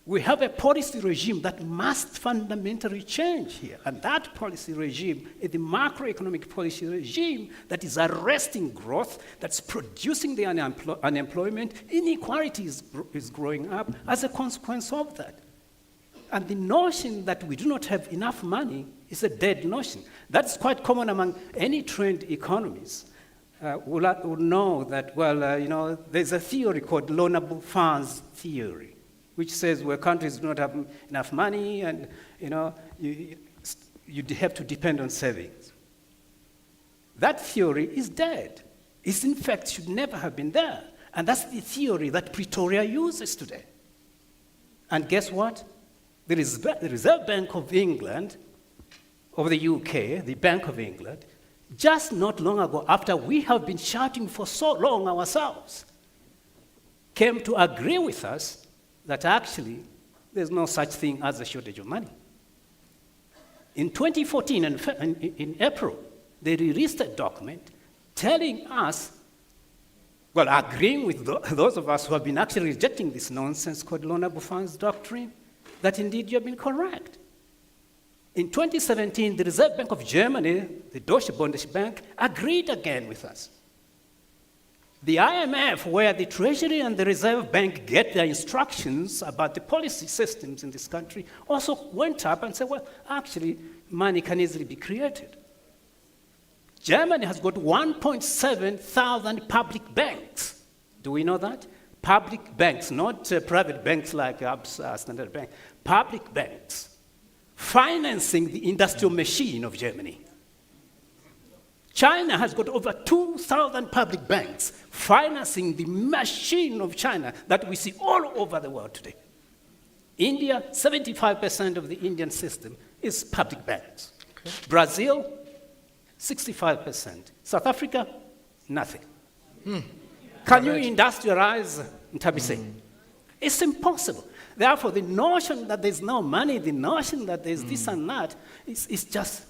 We have a policy regime that must fundamentally change here. And that policy regime is the macroeconomic policy regime that is arresting growth, that's producing the unemployment. Inequality is growing up as a consequence of that. And the notion that we do not have enough money is a dead notion. That's quite common among any trained economists. Will know that, well, there's a theory called loanable funds theory, which says where countries do not have enough money and, you have to depend on savings. That theory is dead. It, in fact, should never have been there. And that's the theory that Pretoria uses today. And guess what? The Reserve Bank of England, of the UK, the Bank of England, just not long ago, after we have been shouting for so long ourselves, came to agree with us that actually there's no such thing as a shortage of money. In 2014, in April, they released a document telling us, well, agreeing with those of us who have been actually rejecting this nonsense called loanable funds doctrine, that indeed you have been correct. In 2017, the Reserve Bank of Germany, the Deutsche Bundesbank, agreed again with us. The IMF, where the Treasury and the Reserve Bank get their instructions about the policy systems in this country, also went up and said, well, actually, money can easily be created. Germany has got 1.7 thousand public banks. Do we know that? Public banks, not private banks like ABSA, Standard Bank. Public banks financing the industrial machine of Germany. China has got over 2,000 public banks financing the machine of China that we see all over the world today. India, 75% of the Indian system is public banks. Okay. Brazil, 65%. South Africa, nothing. Can you industrialize Ntabise? It's impossible. Therefore, the notion that there's no money, the notion that there's this and that, is just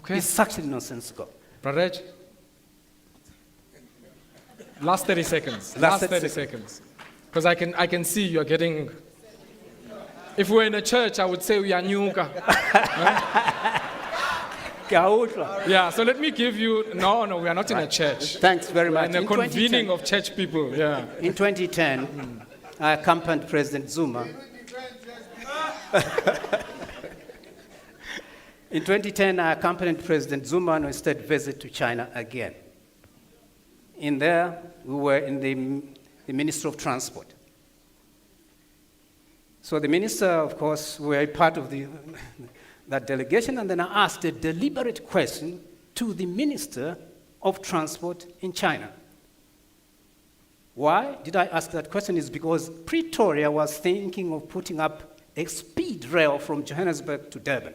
it's actually nonsensical. Raj, last 30 seconds. Last 30 seconds. Because I can see you're getting. If we're in a church, I would say we are nyuka. Yeah, so let me give you. No, we are not in a church. Thanks very much. In a convening of church people, yeah. In 2010, I accompanied President Zuma. In 2010, I accompanied President Zuma on a state visit to China again. In there, we were in the Ministry of Transport. So the minister, of course, were a part of that delegation, and then I asked a deliberate question to the Minister of Transport in China. Why did I ask that question? Is because Pretoria was thinking of putting up a speed rail from Johannesburg to Durban.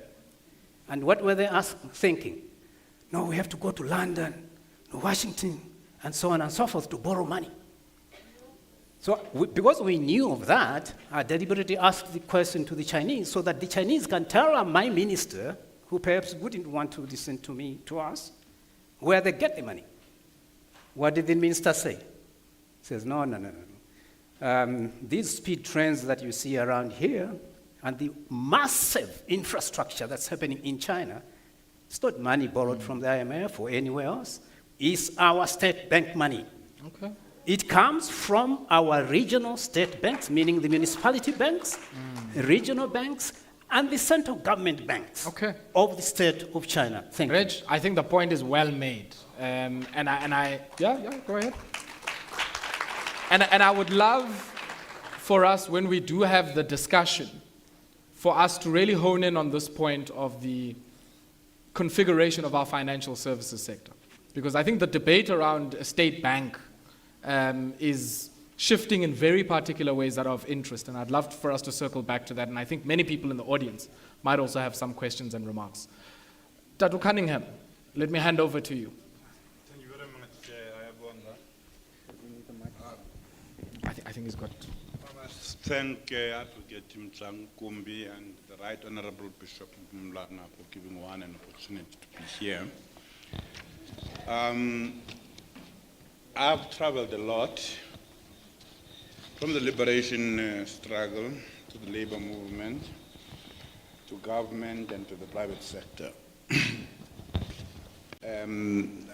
And what were they thinking? No, we have to go to London, to Washington, and so on and so forth to borrow money. So because we knew of that, I deliberately asked the question to the Chinese so that the Chinese can tell my minister, who perhaps wouldn't want to listen to us, where they get the money. What did the minister say? He says, no. These speed trains that you see around here and the massive infrastructure that's happening in China, it's not money borrowed from the IMF or anywhere else. It's our state bank money. Okay. It comes from our regional state banks, meaning the municipality banks, regional banks, and the central government banks of the state of China. Thank you. I think the point is well made. Go ahead. And I would love for us, when we do have the discussion, for us to really hone in on this point of the configuration of our financial services sector. Because I think the debate around a state bank is shifting in very particular ways that are of interest, and I'd love for us to circle back to that, and I think many people in the audience might also have some questions and remarks. Tatu Cunningham, let me hand over to you. Thank you very much, Ayabonga. I think he's got... I must thank Advocate Mtlang Kumbi and the Right Honorable Bishop Mlana for giving one an opportunity to be here. I've traveled a lot, from the liberation struggle to the labor movement, to government and to the private sector. And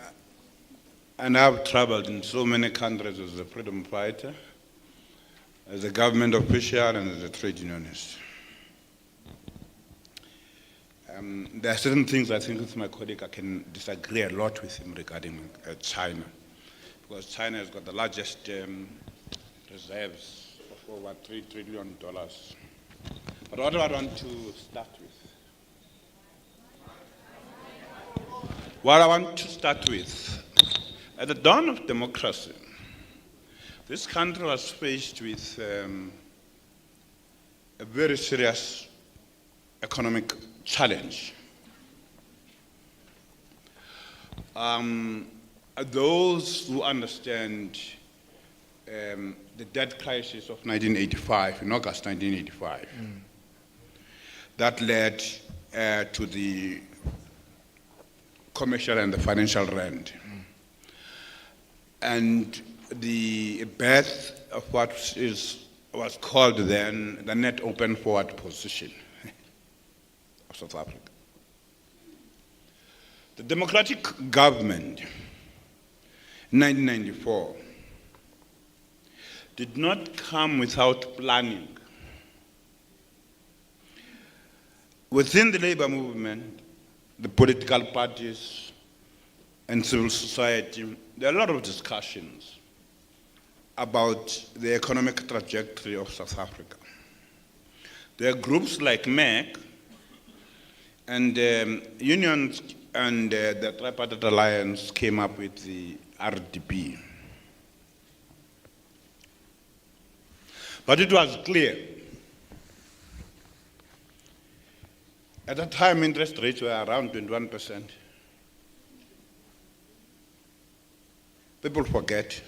I've traveled in so many countries as a freedom fighter, as a government official, and as a trade unionist. There are certain things I think with my colleague I can disagree a lot with him regarding China, because China has got the largest reserves of over $3 trillion. But what do I want to start with? What I want to start with, at the dawn of democracy, this country was faced with a very serious economic challenge. Those who understand the debt crisis of 1985, in August 1985, that led to the commercial and the financial rent, and the birth of what was called then the net open forward position of South Africa. The democratic government in 1994 did not come without planning. Within the labor movement, the political parties and civil society, there are a lot of discussions about the economic trajectory of South Africa. There are groups like MEC and unions and the Tripartite Alliance came up with the RDP. But it was clear. At that time, interest rates were around 21%. People forget.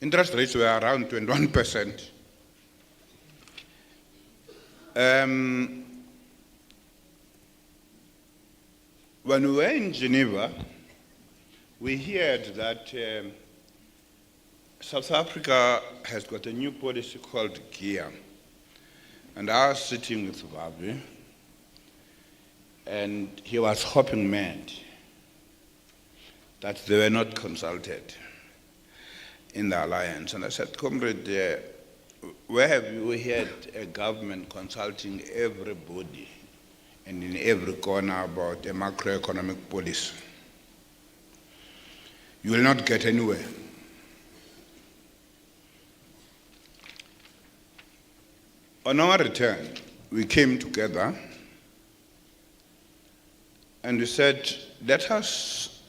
Interest rates were around 21%. When we were in Geneva, we heard that South Africa has got a new policy called GEAR. And I was sitting with Vavi, and he was hopping mad that they were not consulted in the alliance. And I said, comrade, where have you heard a government consulting everybody and in every corner about a macroeconomic policy? You will not get anywhere. On our return, we came together and we said, let us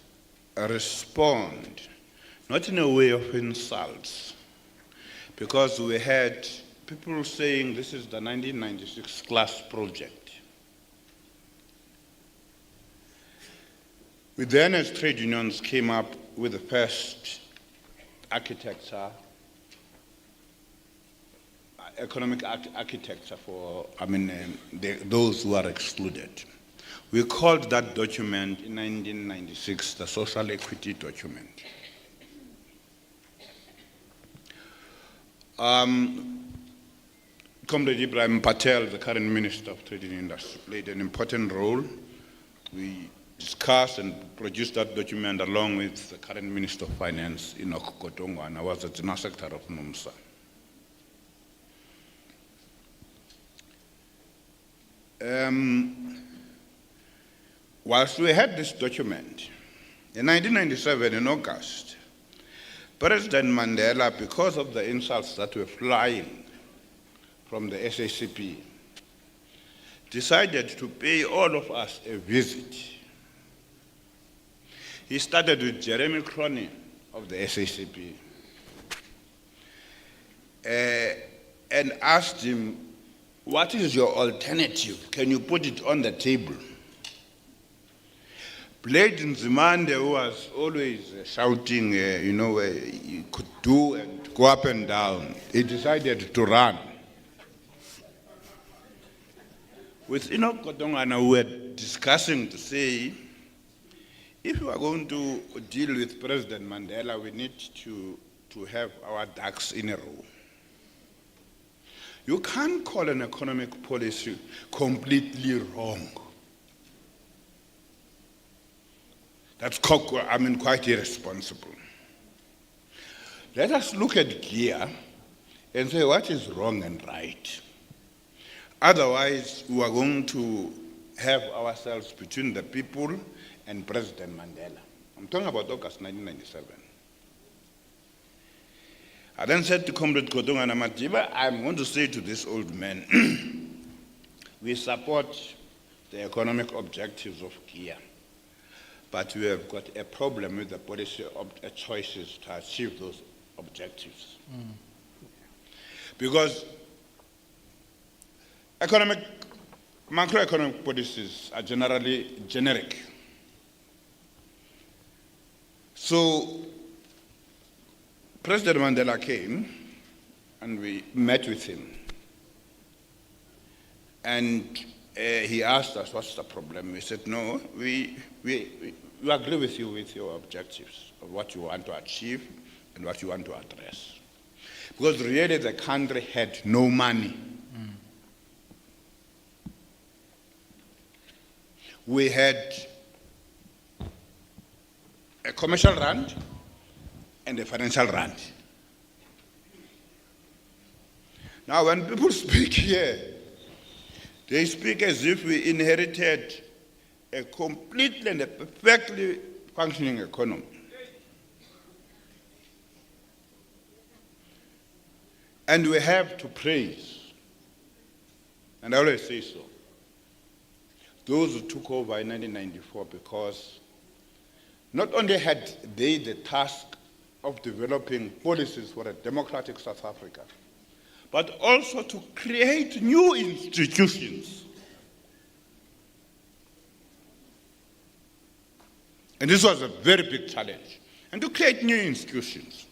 respond, not in a way of insults, because we had people saying this is the 1996 class project. We then, as trade unions, came up with the first architecture, economic architecture for, those who are excluded. We called that document in 1996 the Social Equity Document. Comrade Ibrahim Patel, the current Minister of Trade and Industry, played an important role. We discussed and produced that document along with the current Minister of Finance, Enoch Kotongo, and I was the General Secretary of NUMSA. Whilst we had this document, in 1997, in August, President Mandela, because of the insults that were flying from the SACP, decided to pay all of us a visit. He started with Jeremy Cronin of the SACP and asked him, what is your alternative? Can you put it on the table? Blade Nzimande, who was always shouting, he could do and go up and down, he decided to run. With Enoch Kotongana, we were discussing to say, if we are going to deal with President Mandela, we need to have our ducks in a row. You can't call an economic policy completely wrong. That's quite irresponsible. Let us look at gear and say what is wrong and right. Otherwise, we are going to have ourselves between the people and President Mandela. I'm talking about August 1997. I then said to Comrade Kodongana Madiba, I'm going to say to this old man, we support the economic objectives of GEA, but we have got a problem with the policy choices to achieve those objectives. Because macroeconomic policies are generally generic. So President Mandela came and we met with him. And he asked us, what's the problem? We said, no, we agree with you with your objectives of what you want to achieve and what you want to address. Because really the country had no money. We had a commercial rand and a financial rand. Now when people speak here, they speak as if we inherited a completely and a perfectly functioning economy. And we have to praise, and I always say so, those who took over in 1994, because not only had they the task of developing policies for a democratic South Africa, but also to create new institutions. And this was a very big challenge, and to create new institutions.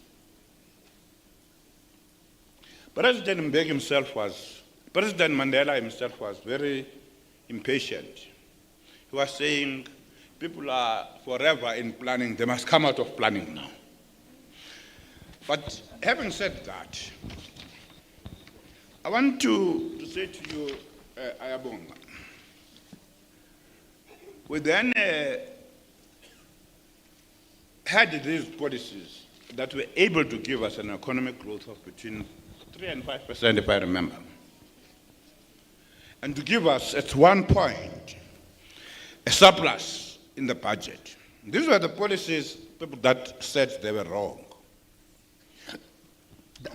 President Mandela himself was very impatient. He was saying, people are forever in planning, they must come out of planning now. But having said that, I want to say to you, Ayabonga, we then had these policies that were able to give us an economic growth of between 3 and 5%, if I remember. And to give us, at one point, a surplus in the budget. These were the policies, people that said they were wrong.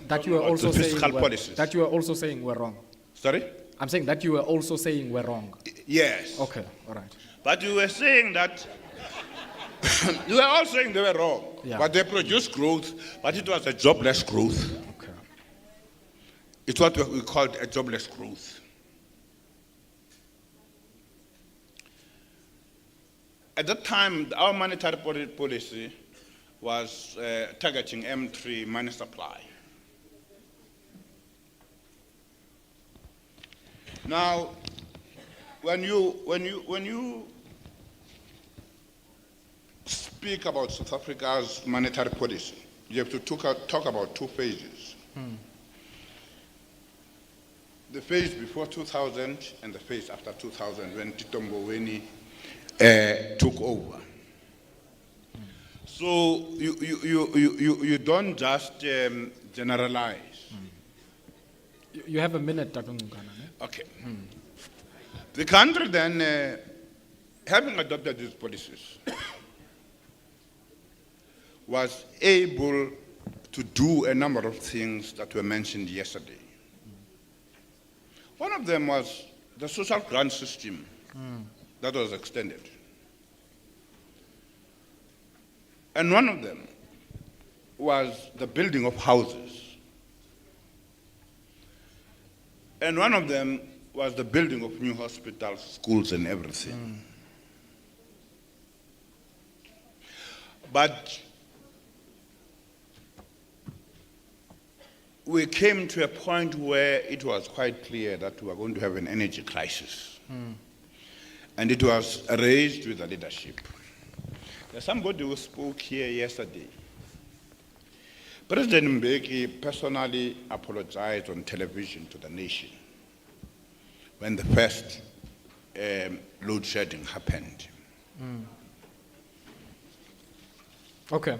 That you were also saying policies. that you were also saying were wrong. Sorry? I'm saying that you were also saying were wrong. Yes. Okay, all right. But you were saying that, you were all saying they were wrong. Yeah. But they produced growth, but it was a jobless growth. Okay. It's what we called a jobless growth. At that time, our monetary policy was targeting M3 money supply. Now, when you speak about South Africa's monetary policy, you have to talk about two phases. The phase before 2000 and the phase after 2000, when Tito Mboweni took over. So you don't just generalize. You have a minute, Dr. Ngana. Okay. The country then, having adopted these policies, was able to do a number of things that were mentioned yesterday. One of them was the social grant system that was extended. And one of them was the building of houses. And one of them was the building of new hospitals, schools, and everything. But we came to a point where it was quite clear that we were going to have an energy crisis. And it was raised with the leadership There's somebody who spoke here yesterday. President Mbeki personally apologized on television to the nation when the first load shedding happened. Okay.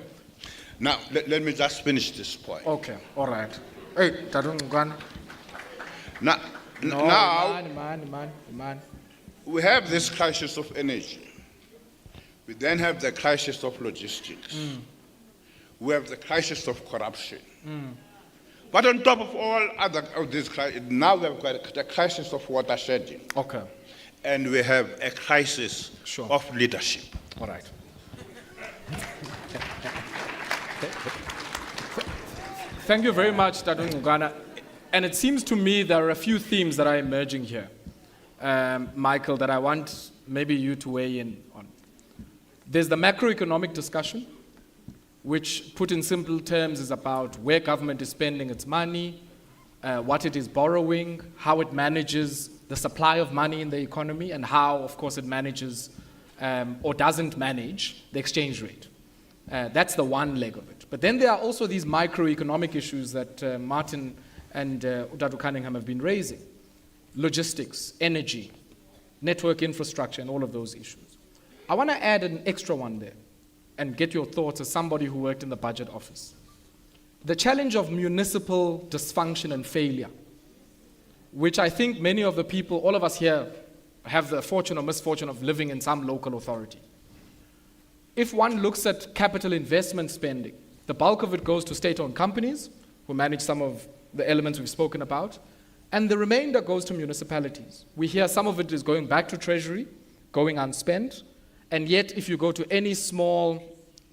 Now, let me just finish this point. Okay, all right. Hey, Tadungwana. Now, No, now man. we have this crisis of energy. We then have the crisis of logistics. We have the crisis of corruption. But on top of all other of these crises, now we've got the crisis of water shedding. Okay. And we have a crisis of leadership. All right. Thank you very much, Tadung Ngana. And it seems to me there are a few themes that are emerging here, Michael, that I want maybe you to weigh in on. There's the macroeconomic discussion, which put in simple terms is about where government is spending its money, what it is borrowing, how it manages the supply of money in the economy, and how, of course, it manages or doesn't manage the exchange rate. That's the one leg of it. But then there are also these microeconomic issues that Martin and Udadu Cunningham have been raising. Logistics, energy, network infrastructure, and all of those issues. I want to add an extra one there and get your thoughts as somebody who worked in the budget office. The challenge of municipal dysfunction and failure, which I think many of the people, all of us here, have the fortune or misfortune of living in some local authority. If one looks at capital investment spending, the bulk of it goes to state-owned companies who manage some of the elements we've spoken about, and the remainder goes to municipalities. We hear some of it is going back to Treasury, going unspent, and yet if you go to any small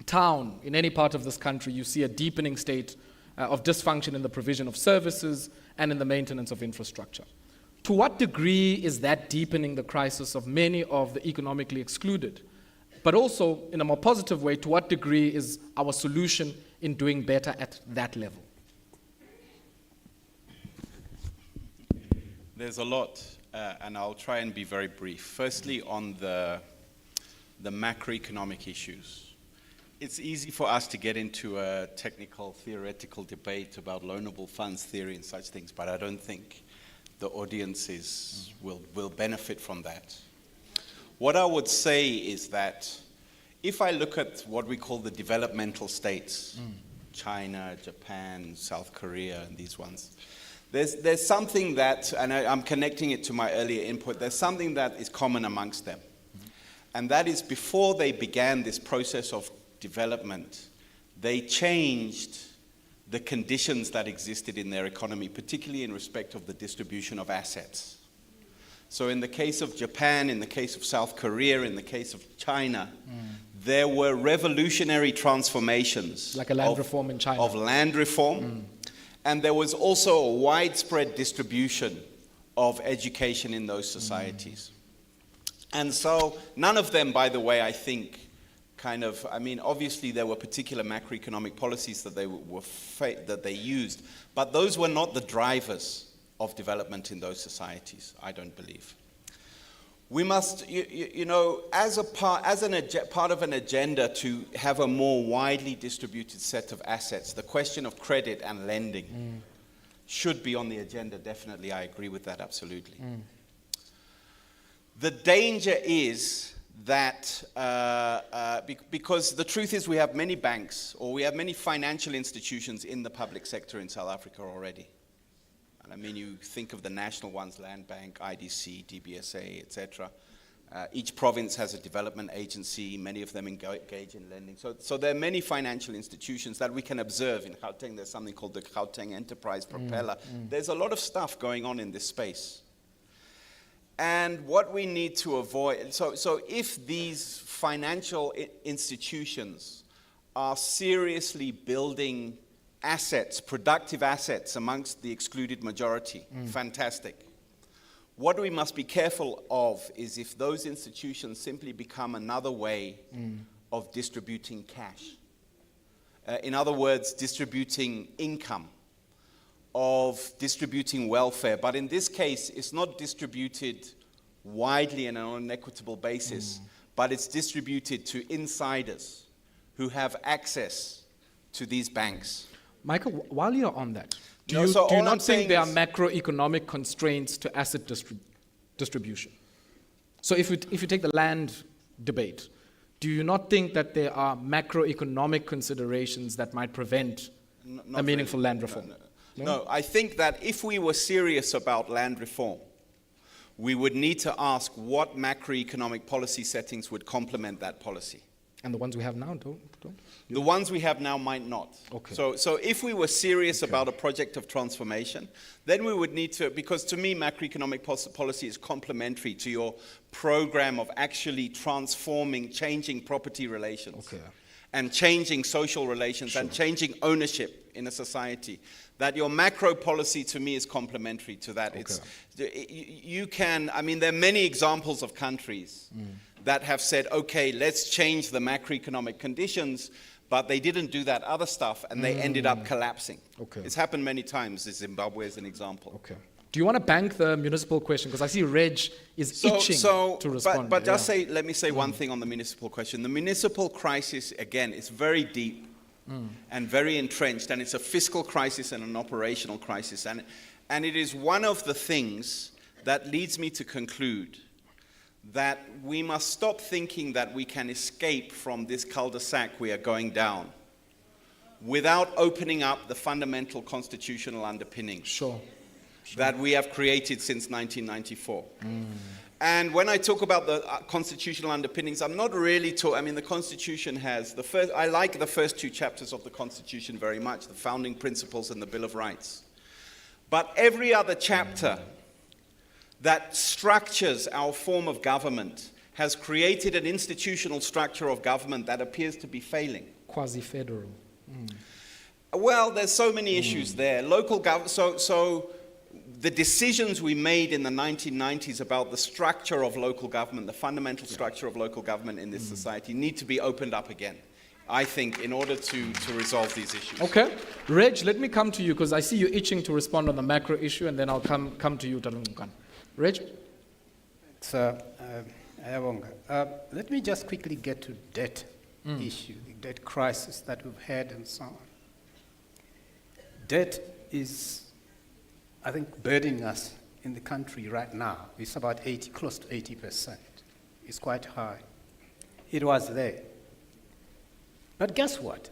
town in any part of this country, you see a deepening state of dysfunction in the provision of services and in the maintenance of infrastructure. To what degree is that deepening the crisis of many of the economically excluded? But also, in a more positive way, to what degree is our solution in doing better at that level? There's a lot, and I'll try and be very brief. Firstly, on the macroeconomic issues. It's easy for us to get into a technical, theoretical debate about loanable funds theory and such things, but I don't think the audiences will benefit from that. What I would say is that if I look at what we call the developmental states, China, Japan, South Korea, and these ones, there's something that, and I'm connecting it to my earlier input, there's something that is common amongst them. And that is before they began this process of development, they changed the conditions that existed in their economy, particularly in respect of the distribution of assets. So in the case of Japan, in the case of South Korea, in the case of China, there were revolutionary transformations. Like a land reform in China. Of land reform. And there was also a widespread distribution of education in those societies. And so none of them, by the way, I think, obviously there were particular macroeconomic policies that they used, but those were not the drivers of development in those societies, I don't believe. We must, as part of an agenda to have a more widely distributed set of assets, the question of credit and lending should be on the agenda, definitely. I agree with that, absolutely. The danger is that, because the truth is we have many banks, or we have many financial institutions in the public sector in South Africa already. And I mean, you think of the national ones, Land Bank, IDC, DBSA, etc. Each province has a development agency, many of them engage in lending. So there are many financial institutions that we can observe. In Gauteng, there's something called the Gauteng Enterprise Propeller. There's a lot of stuff going on in this space. And what we need to avoid, so if these financial institutions are seriously building assets, productive assets amongst the excluded majority, fantastic. What we must be careful of is if those institutions simply become another way of distributing cash. In other words, distributing income, of distributing welfare. But in this case, it's not distributed widely and on an equitable basis, but it's distributed to insiders who have access to these banks. Michael, while you're on that, do No, you, so do you all I'm not think saying there are is- macroeconomic constraints to asset distribution? So if you take the land debate, do you not think that there are macroeconomic considerations that might prevent Not a meaningful really. land reform? No, I think that if we were serious about land reform, we would need to ask what macroeconomic policy settings would complement that policy. And the ones we have now don't? The ones we have now might not. Okay. So if we were serious about a project of transformation, then we would need to, because to me macroeconomic policy is complementary to your program of actually transforming, changing property relations. Okay. And changing social relations and changing ownership in a society. That your macro policy to me is complementary to that. You can, I mean, there are many examples of countries that have said, okay, let's change the macroeconomic conditions, but they didn't do that other stuff and they ended up collapsing. Okay. It's happened many times. Zimbabwe is an example. Okay. Do you want to bank the municipal question? Because I see Reg is itching to respond. But just let me say one thing on the municipal question. The municipal crisis, again, is very deep and very entrenched, and it's a fiscal crisis and an operational crisis. And it is one of the things that leads me to conclude that we must stop thinking that we can escape from this cul-de-sac we are going down without opening up the fundamental constitutional underpinnings that we have created since 1994. And when I talk about the constitutional underpinnings, I'm not really talking, I mean, the Constitution has I like the first two chapters of the Constitution very much, the founding principles and the Bill of Rights. But every other chapter that structures our form of government has created an institutional structure of government that appears to be failing. Quasi-federal. Well, there's so many issues there. Local government, so the decisions we made in the 1990s about the structure of local government, the fundamental structure of local government in this society, need to be opened up again, I think, in order to resolve these issues. Okay. Reg, let me come to you because I see you itching to respond on the macro issue, and then I'll come to you, Talungukan. Reg? Let me just quickly get to debt issue, the debt crisis that we've had and so on. Debt is, I think, burdening us in the country right now. It's about close to 80%. It's quite high. It was there. But guess what?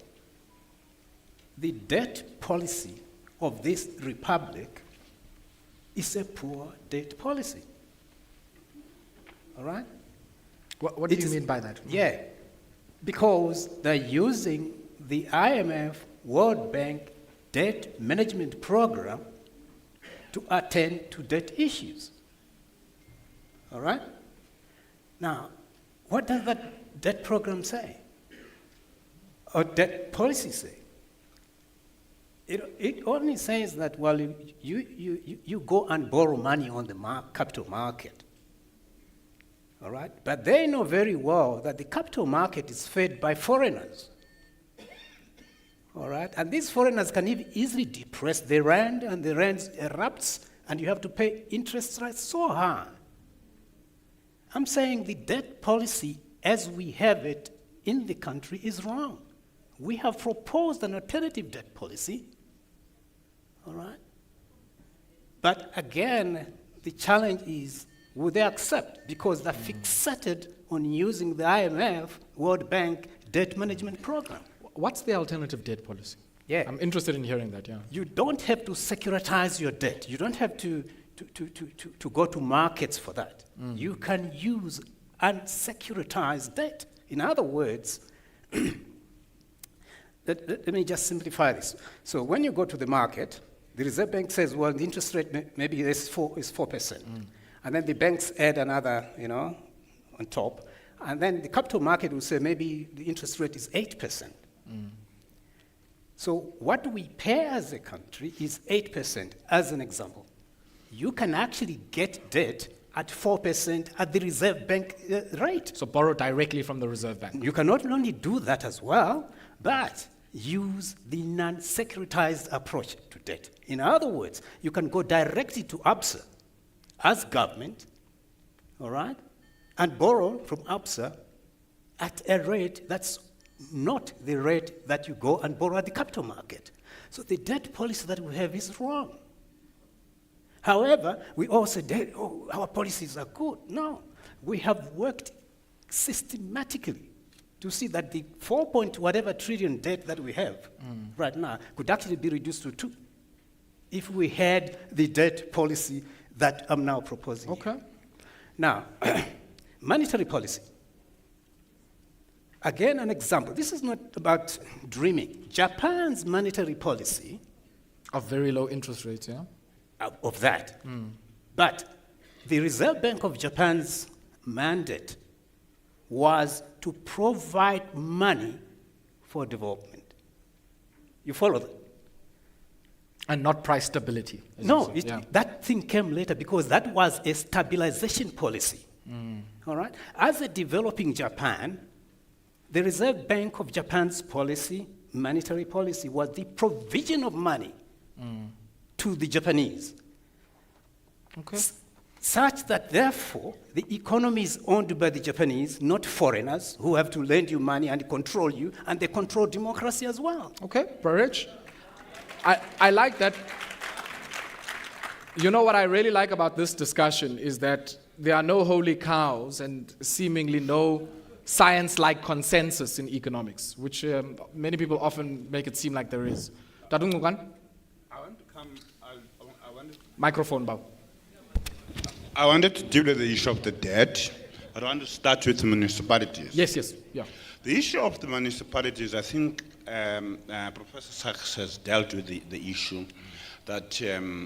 The debt policy of this republic is a poor debt policy. All right? What do you mean by that? Yeah, because they're using the IMF World Bank debt management program to attend to debt issues. All right? Now, what does that debt program say? Or debt policy say? It only says that, well, you go and borrow money on the capital market. All right? But they know very well that the capital market is fed by foreigners. All right? And these foreigners can easily depress the rand, and the rand erupts, and you have to pay interest rates so high. I'm saying the debt policy as we have it in the country is wrong. We have proposed an alternative debt policy. All right? But again, the challenge is, will they accept? Because they're fixated on using the IMF World Bank debt management program. What's the alternative debt policy? Yeah. I'm interested in hearing that, yeah. You don't have to securitize your debt. You don't have to go to markets for that. You can use unsecuritized debt. In other words, let me just simplify this. So when you go to the market, the Reserve Bank says, well, the interest rate maybe is 4%. And then the banks add another, on top. And then the capital market will say maybe the interest rate is 8%. So what we pay as a country is 8%, as an example. You can actually get debt at 4% at the Reserve Bank rate. So borrow directly from the Reserve Bank. You can not only do that as well, but use the non-securitized approach to debt. In other words, you can go directly to ABSA as government, all right, and borrow from ABSA at a rate that's not the rate that you go and borrow at the capital market. So the debt policy that we have is wrong. However, we all say, oh, our policies are good. No, we have worked systematically to see that the 4.whatever trillion debt that we have right now could actually be reduced to 2 if we had the debt policy that I'm now proposing. Okay. Now, monetary policy. Again, an example. This is not about dreaming. Japan's monetary policy. Of very low interest rates, yeah? Of that. But the Reserve Bank of Japan's mandate was to provide money for development. You follow that? And not price stability. No, that thing came later because that was a stabilization policy. All right? As a developing Japan, the Reserve Bank of Japan's policy, monetary policy, was the provision of money to the Japanese. Okay. Such that, therefore, the economy is owned by the Japanese, not foreigners who have to lend you money and control you, and they control democracy as well. Okay, Barich. I like that. You know what I really like about this discussion is that there are no holy cows and seemingly no science-like consensus in economics, which many people often make it seem like there is. Tadung Ngugan? Microphone, Bow. I wanted to deal with the issue of the debt. I want to start with municipalities. Yes, yeah. The issue of the municipalities, I think Professor Sachs has dealt with the issue that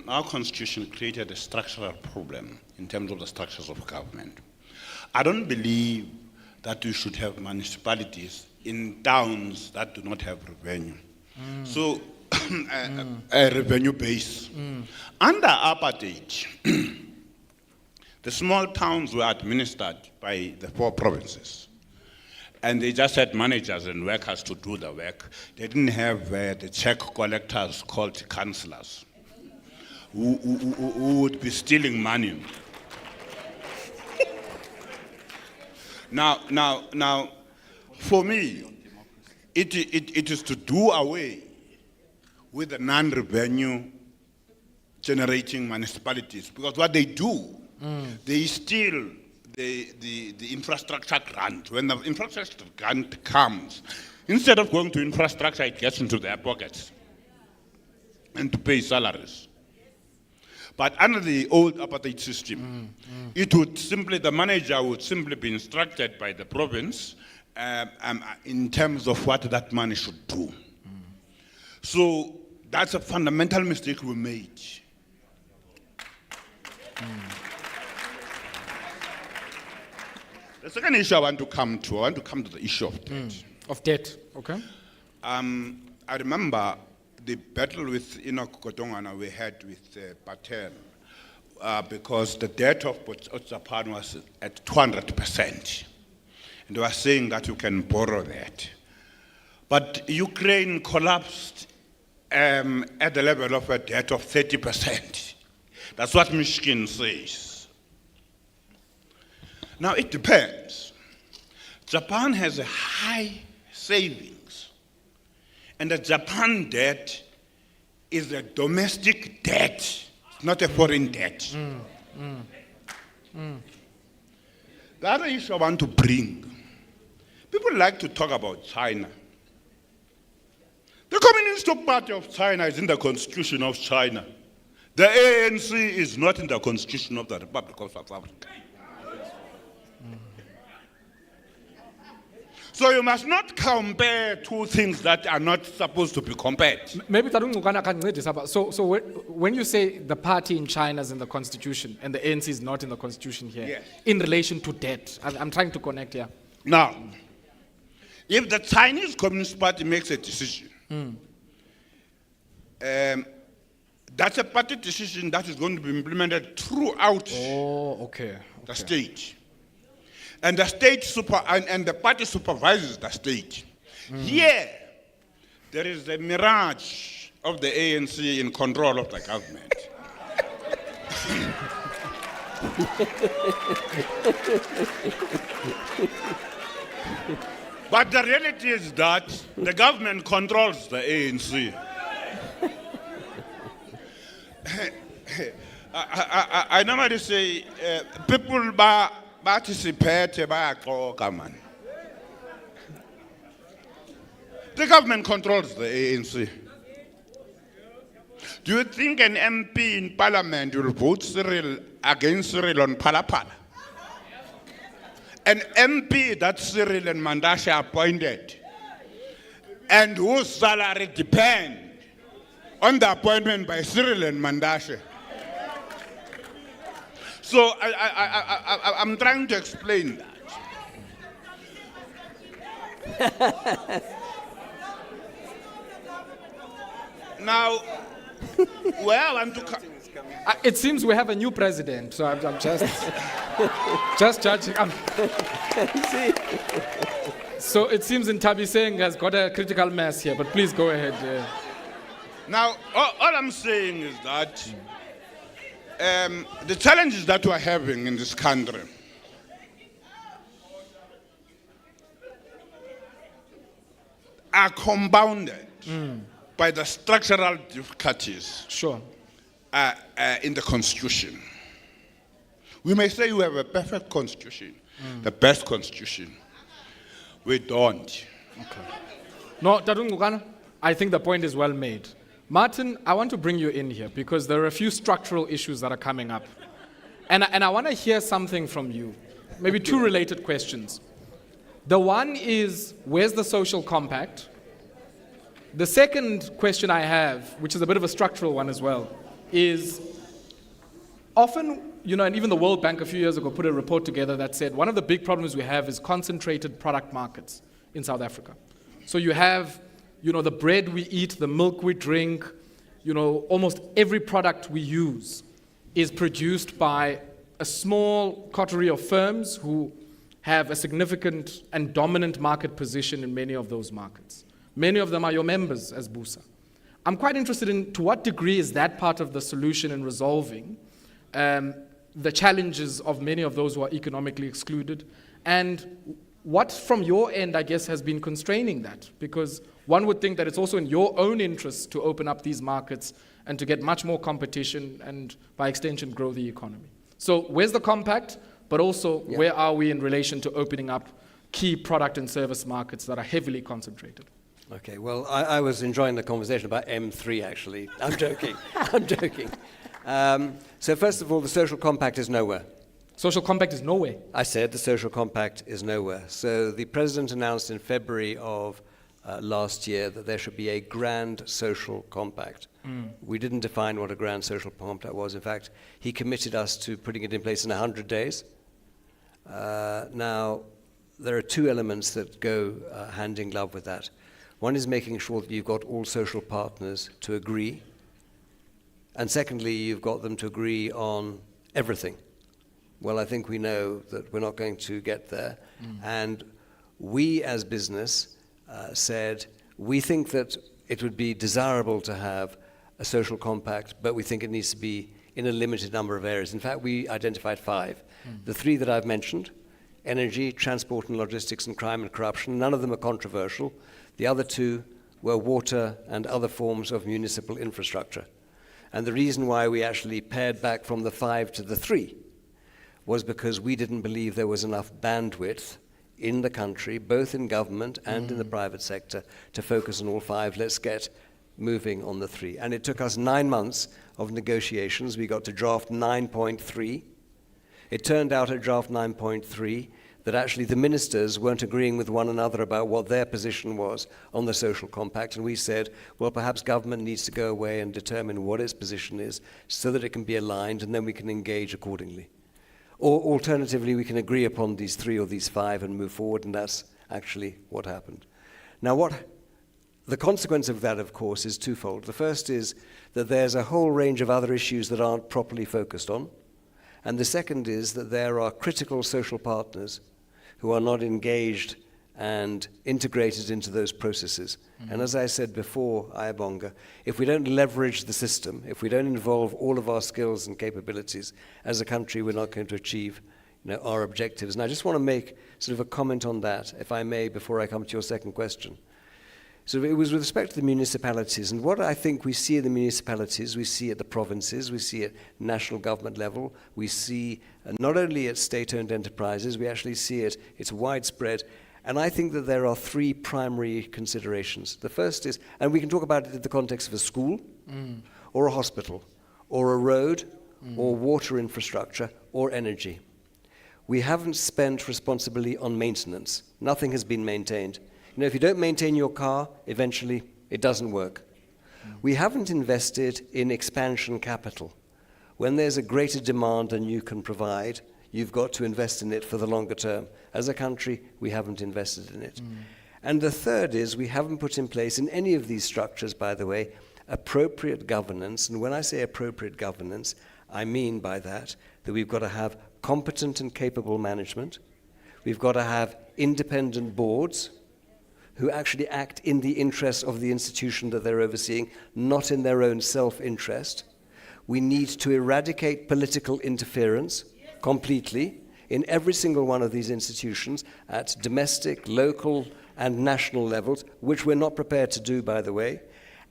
our constitution created a structural problem in terms of the structures of government. I don't believe that we should have municipalities in towns that do not have revenue. So, a revenue base. Under apartheid, the small towns were administered by the 4 provinces. And they just had managers and workers to do the work. They didn't have the check collectors called councillors who would be stealing money. Now, for me, it is to do away with the non-revenue generating municipalities, because what they do, they steal the infrastructure grant. When the infrastructure grant comes, instead of going to infrastructure, it gets into their pockets and to pay salaries. But under the old apartheid system, it would simply, the manager would simply be instructed by the province in terms of what that money should do. So that's a fundamental mistake we made. The second issue I want to come to the issue of debt. Of debt, okay. I remember the battle with Enoch Kotongana we had with Patel because the debt of Japan was at 200%. And they were saying that you can borrow that. But Ukraine collapsed at the level of a debt of 30%. That's what Michigan says. Now it depends. Japan has a high savings, and the Japan debt is a domestic debt, not a foreign debt. The other issue I want to bring, people like to talk about China. The Communist Party of China is in the Constitution of China. The ANC is not in the Constitution of the Republic of South Africa. So you must not compare two things that are not supposed to be compared. Maybe Tarungukana can read this about. So when you say the party in China is in the constitution and the ANC is not in the constitution here, yes, in relation to debt, I'm trying to connect here. Now, if the Chinese Communist Party makes a decision, that's a party decision that is going to be implemented throughout the state. And the state and the party supervises the state. Here, there is a mirage of the ANC in control of the government. But the reality is that the government controls the ANC. I normally say people participate by man. The government controls the ANC. Do you think an MP in Parliament will vote Cyril against Cyril on Palapala? An MP that Cyril and Mandasha appointed, and whose salary depends on the appointment by Cyril and Mandasha. So I'm trying to explain that. Now, where I want to it seems we have a new president, so I'm just just judging. So it seems Ntabi Singh has got a critical mass here, but please go ahead. Now, all I'm saying is that the challenges that we're having in this country are compounded by the structural difficulties in the Constitution. We may say we have a perfect Constitution, the best Constitution. We don't. No, Tadung Ngugana, I think the point is well made. Martin, I want to bring you in here because there are a few structural issues that are coming up. And I want to hear something from you, maybe two related questions. The one is, where's the social compact? The second question I have, which is a bit of a structural one as well, is often, and even the World Bank a few years ago put a report together that said one of the big problems we have is concentrated product markets in South Africa. So you have, the bread we eat, the milk we drink, almost every product we use is produced by a small coterie of firms who have a significant and dominant market position in many of those markets. Many of them are your members as BUSA. I'm quite interested in to what degree is that part of the solution in resolving the challenges of many of those who are economically excluded, and what from your end, I guess, has been constraining that? Because one would think that it's also in your own interest to open up these markets and to get much more competition and, by extension, grow the economy. So where's the compact, but also where are we in relation to opening up key product and service markets that are heavily concentrated? Okay, well, I was enjoying the conversation about M3, actually. I'm joking. I'm joking. So first of all, the social compact is nowhere. Social compact is nowhere? I said the social compact is nowhere. So the president announced in February of last year that there should be a grand social compact. We didn't define what a grand social compact was. In fact, he committed us to putting it in place in 100 days. Now, there are two elements that go hand in glove with that. One is making sure that you've got all social partners to agree. And secondly, you've got them to agree on everything. Well, I think we know that we're not going to get there. And we as business said, we think that it would be desirable to have a social compact, but we think it needs to be in a limited number of areas. In fact, we identified 5. The 3 that I've mentioned, energy, transport and logistics, and crime and corruption, none of them are controversial. The other 2 were water and other forms of municipal infrastructure. And the reason why we actually pared back from the 5 to the 3 was because we didn't believe there was enough bandwidth in the country, both in government and in the private sector, to focus on all 5. Let's get moving on the 3. And it took us 9 months of negotiations. We got to draft 9.3. It turned out at draft 9.3 that actually the ministers weren't agreeing with one another about what their position was on the social compact. And we said, well, perhaps government needs to go away and determine what its position is so that it can be aligned, and then we can engage accordingly. Or alternatively, we can agree upon these 3 or these 5 and move forward, and that's actually what happened. Now, the consequence of that, of course, is twofold. The first is that there's a whole range of other issues that aren't properly focused on. And the second is that there are critical social partners who are not engaged and integrated into those processes. And as I said before, Ayabonga, if we don't leverage the system, if we don't involve all of our skills and capabilities as a country, we're not going to achieve, our objectives. And I just want to make sort of a comment on that, if I may, before I come to your second question. So it was with respect to the municipalities, and what I think we see in the municipalities, we see at the provinces, we see at national government level, we see not only at state-owned enterprises, we actually see it's widespread. And I think that there are three primary considerations. The first is, and we can talk about it in the context of a school, or a hospital, or a road, or water infrastructure, or energy. We haven't spent responsibly on maintenance. Nothing has been maintained. If you don't maintain your car, eventually it doesn't work. We haven't invested in expansion capital. When there's a greater demand than you can provide, you've got to invest in it for the longer term. As a country, we haven't invested in it. And the third is we haven't put in place in any of these structures, by the way, appropriate governance. And when I say appropriate governance, I mean by that we've got to have competent and capable management. We've got to have independent boards who actually act in the interests of the institution that they're overseeing, not in their own self-interest. We need to eradicate political interference completely in every single one of these institutions at domestic, local, and national levels, which we're not prepared to do, by the way,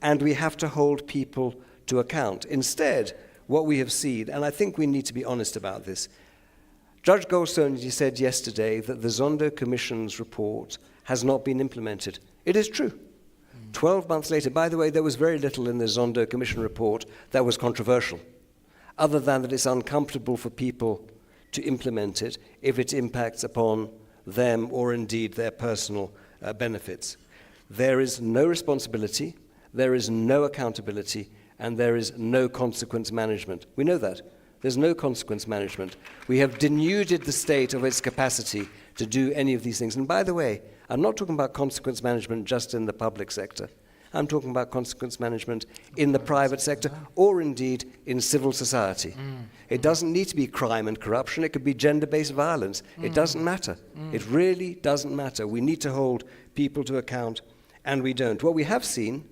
and we have to hold people to account. Instead, what we have seen, and I think we need to be honest about this, Judge Goldstone said yesterday that the Zondo Commission's report has not been implemented. It is true. 12 months later, by the way, there was very little in the Zondo Commission report that was controversial, other than that it's uncomfortable for people to implement it if it impacts upon them or indeed their personal benefits. There is no responsibility, there is no accountability, and there is no consequence management. We know that. There's no consequence management. We have denuded the state of its capacity to do any of these things. And by the way, I'm not talking about consequence management just in the public sector. I'm talking about consequence management in the private sector or indeed in civil society. It doesn't need to be crime and corruption. It could be gender-based violence. It doesn't matter. It really doesn't matter. We need to hold people to account, and we don't. What we have seen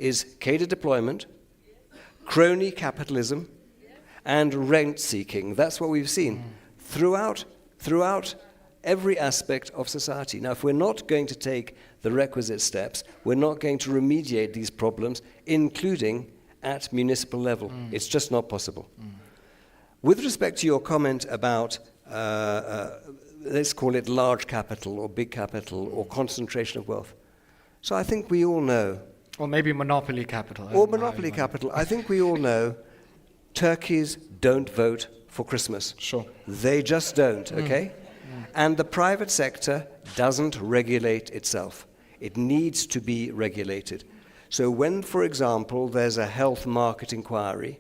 is cadre deployment, crony capitalism, and rent-seeking. That's what we've seen throughout every aspect of society. Now, if we're not going to take the requisite steps, we're not going to remediate these problems, including at municipal level. It's just not possible. With respect to your comment about, let's call it large capital or big capital or concentration of wealth. So I think we all know. Or maybe monopoly capital. Or monopoly capital. I think we all know turkeys don't vote for Christmas. Sure. They just don't, okay? And the private sector doesn't regulate itself. It needs to be regulated. So when, for example, there's a health market inquiry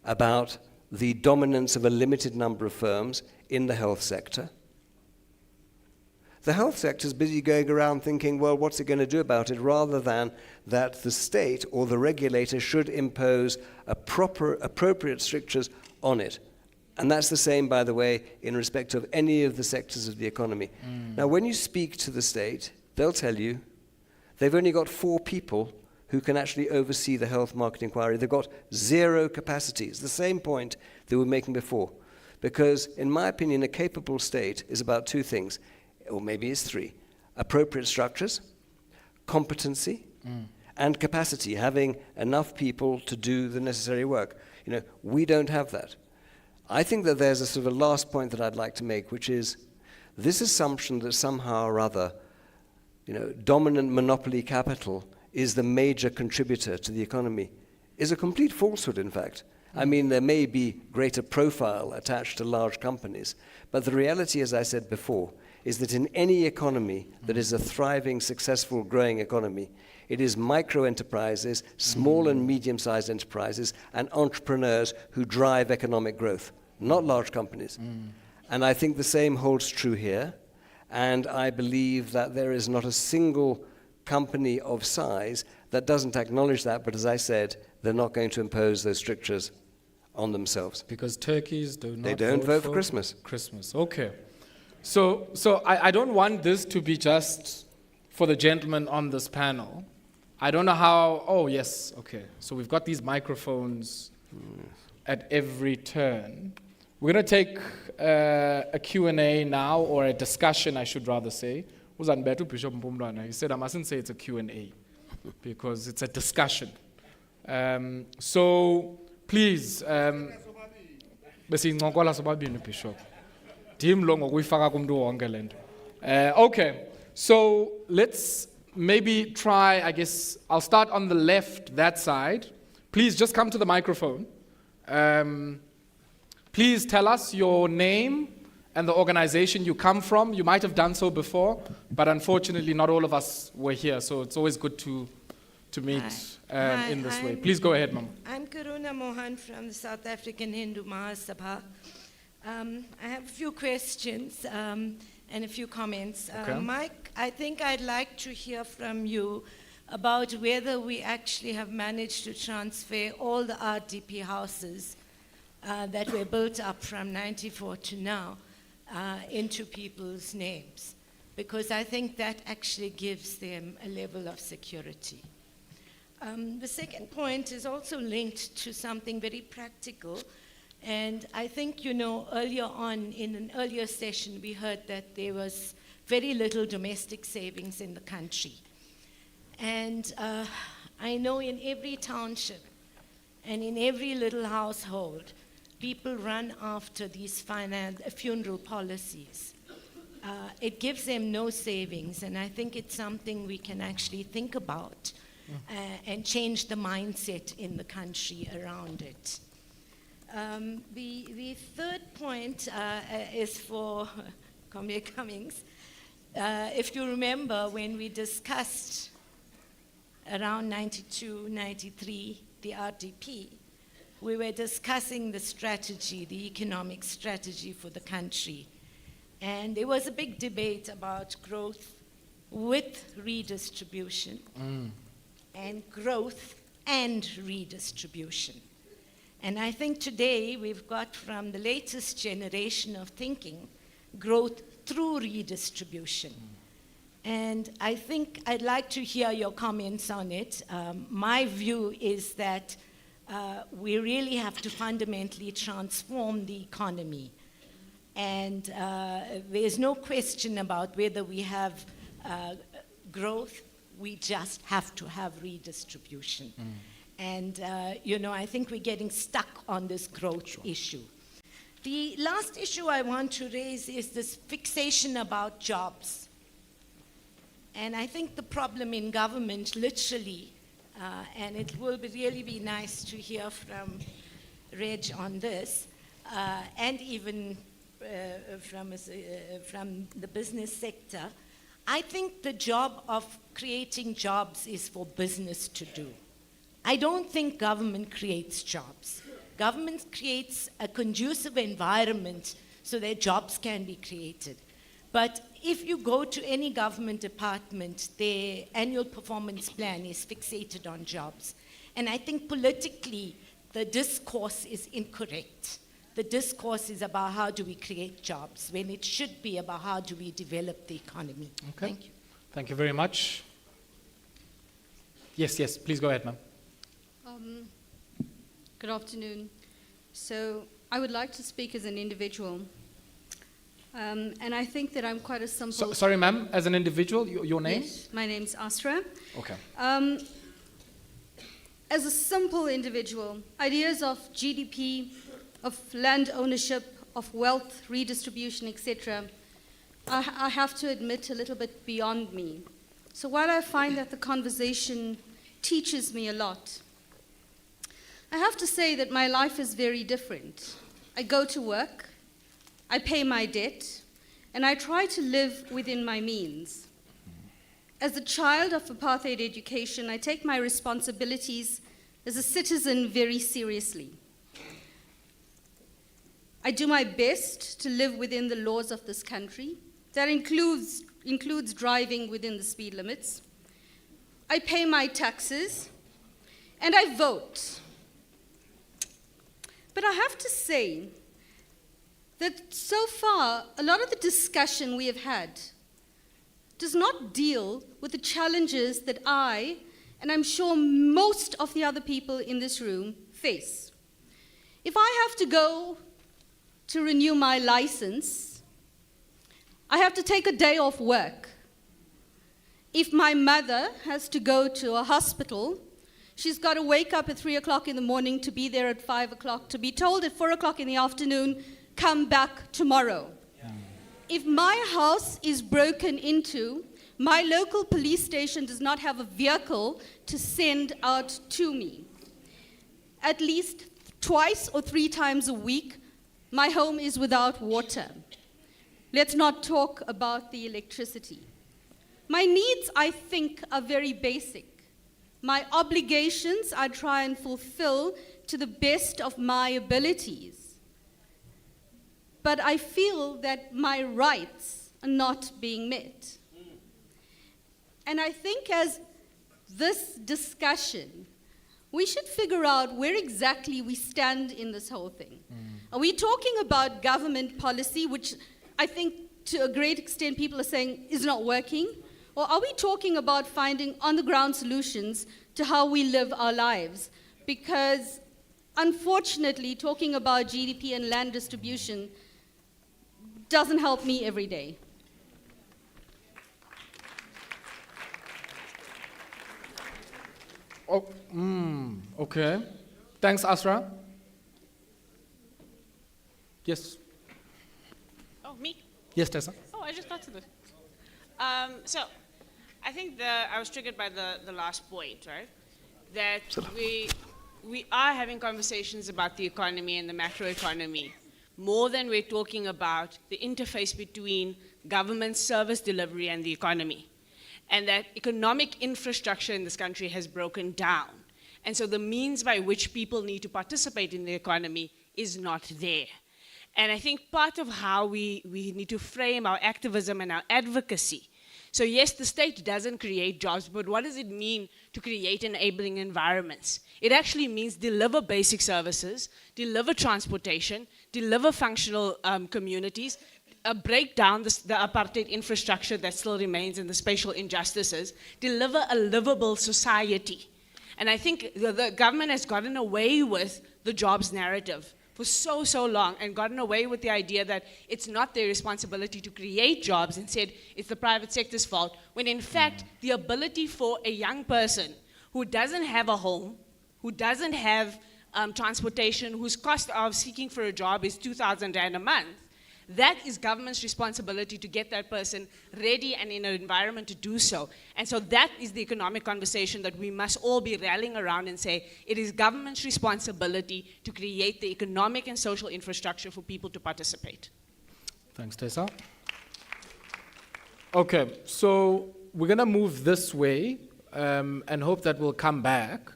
about the dominance of a limited number of firms in the health sector, the health sector is busy going around thinking, well, what's it going to do about it, rather than that the state or the regulator should impose appropriate strictures on it. And that's the same, by the way, in respect of any of the sectors of the economy. Now, when you speak to the state, they'll tell you they've only got 4 people who can actually oversee the health market inquiry. They've got 0 capacity. It's the same point they were making before. Because, in my opinion, a capable state is about 2 things, or maybe it's 3. Appropriate structures, competency, and capacity, having enough people to do the necessary work. We don't have that. I think that there's a sort of a last point that I'd like to make, which is this assumption that somehow or other, dominant monopoly capital is the major contributor to the economy is a complete falsehood, in fact. I mean, there may be greater profile attached to large companies, but the reality, as I said before, is that in any economy that is a thriving, successful, growing economy, it is micro-enterprises, small and medium-sized enterprises, and entrepreneurs who drive economic growth, not large companies. And I think the same holds true here, and I believe that there is not a single company of size that doesn't acknowledge that, but as I said, they're not going to impose those strictures on themselves. Because turkeys do not They don't vote for Christmas. Christmas, okay. So I don't want this to be just for the gentlemen on this panel. I don't know how, oh yes, okay. So we've got these microphones at every turn. We're going to take a Q&A now, or a discussion, I should rather say. Uzanbetu Bishop Mpumlwana, he said I mustn't say it's a Q&A because it's a discussion. So please, besincokola sobabini Bishop. Dim lo ngokuyifaka kumntu wonke lento. Okay, so let's maybe try, I guess, I'll start on the left, that side. Please just come to the microphone. Please tell us your name and the organization you come from. You might have done so before, but unfortunately not all of us were here, so it's always good to meet in this way. Please go ahead, Mama. I'm Karuna Mohan from the South African Hindu Mahasabha. I have a few questions and a few comments. Okay. Mike, I think I'd like to hear from you about whether we actually have managed to transfer all the RDP houses that were built up from 94 to now into people's names, because I think that actually gives them a level of security. The second point is also linked to something very practical, and I think, you know, earlier on in an earlier session we heard that there was very little domestic savings in the country. And I know in every township and in every little household, people run after these funeral policies. It gives them no savings, and I think it's something we can actually think about and change the mindset in the country around it. The third point is for Comrade Cummings. If you remember, when we discussed around 92, 93, the RDP, we were discussing the strategy, the economic strategy for the country. And there was a big debate about growth with redistribution and growth and redistribution. And I think today we've got from the latest generation of thinking, growth through redistribution. And I think I'd like to hear your comments on it. My view is that we really have to fundamentally transform the economy. And there's no question about whether we have growth, we just have to have redistribution. And, you know, I think we're getting stuck on this growth issue. The last issue I want to raise is this fixation about jobs. And I think the problem in government, literally, and it will really be nice to hear from Reg on this, and even from the business sector. I think the job of creating jobs is for business to do. I don't think government creates jobs. Government creates a conducive environment so that jobs can be created. But if you go to any government department, their annual performance plan is fixated on jobs. And I think politically, the discourse is incorrect. The discourse is about how do we create jobs, when it should be about how do we develop the economy. Okay. Thank you. Thank you very much. Yes, yes, please go ahead, ma'am. Good afternoon. So I would like to speak as an individual. And I think that I'm quite a simple... Sorry, ma'am, as an individual, your name? Yes, my name's Astra. Okay. As a simple individual, ideas of GDP, of land ownership, of wealth redistribution, etc., I have to admit a little bit beyond me. So while I find that the conversation teaches me a lot, I have to say that my life is very different. I go to work, I pay my debt, and I try to live within my means. As a child of apartheid education, I take my responsibilities as a citizen very seriously. I do my best to live within the laws of this country. That includes driving within the speed limits. I pay my taxes, and I vote. But I have to say that so far, a lot of the discussion we have had does not deal with the challenges that I, and I'm sure most of the other people in this room, face. If I have to go to renew my license, I have to take a day off work. If my mother has to go to a hospital, she's got to wake up at 3 o'clock in the morning to be there at 5 o'clock, to be told at 4 o'clock in the afternoon, come back tomorrow. If my house is broken into, my local police station does not have a vehicle to send out to me. At least twice or 3 times a week, my home is without water. Let's not talk about the electricity. My needs, I think, are very basic. My obligations I try and fulfill to the best of my abilities. But I feel that my rights are not being met. And I think as this discussion, we should figure out where exactly we stand in this whole thing. Are we talking about government policy, which I think to a great extent people are saying is not working? Or are we talking about finding on-the-ground solutions to how we live our lives? Because unfortunately, talking about GDP and land distribution doesn't help me every day. Oh, okay. Thanks, Asra. Yes. Oh, me? Yes, Tessa. Oh, I just got to the. So, I think I was triggered by the last point, right? That we are having conversations about the economy and the macroeconomy more than we're talking about the interface between government service delivery and the economy. And that economic infrastructure in this country has broken down. And so the means by which people need to participate in the economy is not there. And I think part of how we need to frame our activism and our advocacy. So yes, the state doesn't create jobs, but what does it mean to create enabling environments? It actually means deliver basic services, deliver transportation, deliver functional communities, break down the apartheid infrastructure that still remains and the spatial injustices, deliver a livable society. And I think the government has gotten away with the jobs narrative for so long and gotten away with the idea that it's not their responsibility to create jobs and said it's the private sector's fault, when in fact the ability for a young person who doesn't have a home, who doesn't have transportation, whose cost of seeking for a job is 2,000 rand a month, that is government's responsibility to get that person ready and in an environment to do so. And so that is the economic conversation that we must all be rallying around and say, it is government's responsibility to create the economic and social infrastructure for people to participate. Thanks, Tessa. Okay, so we're going to move this way and hope that we'll come back.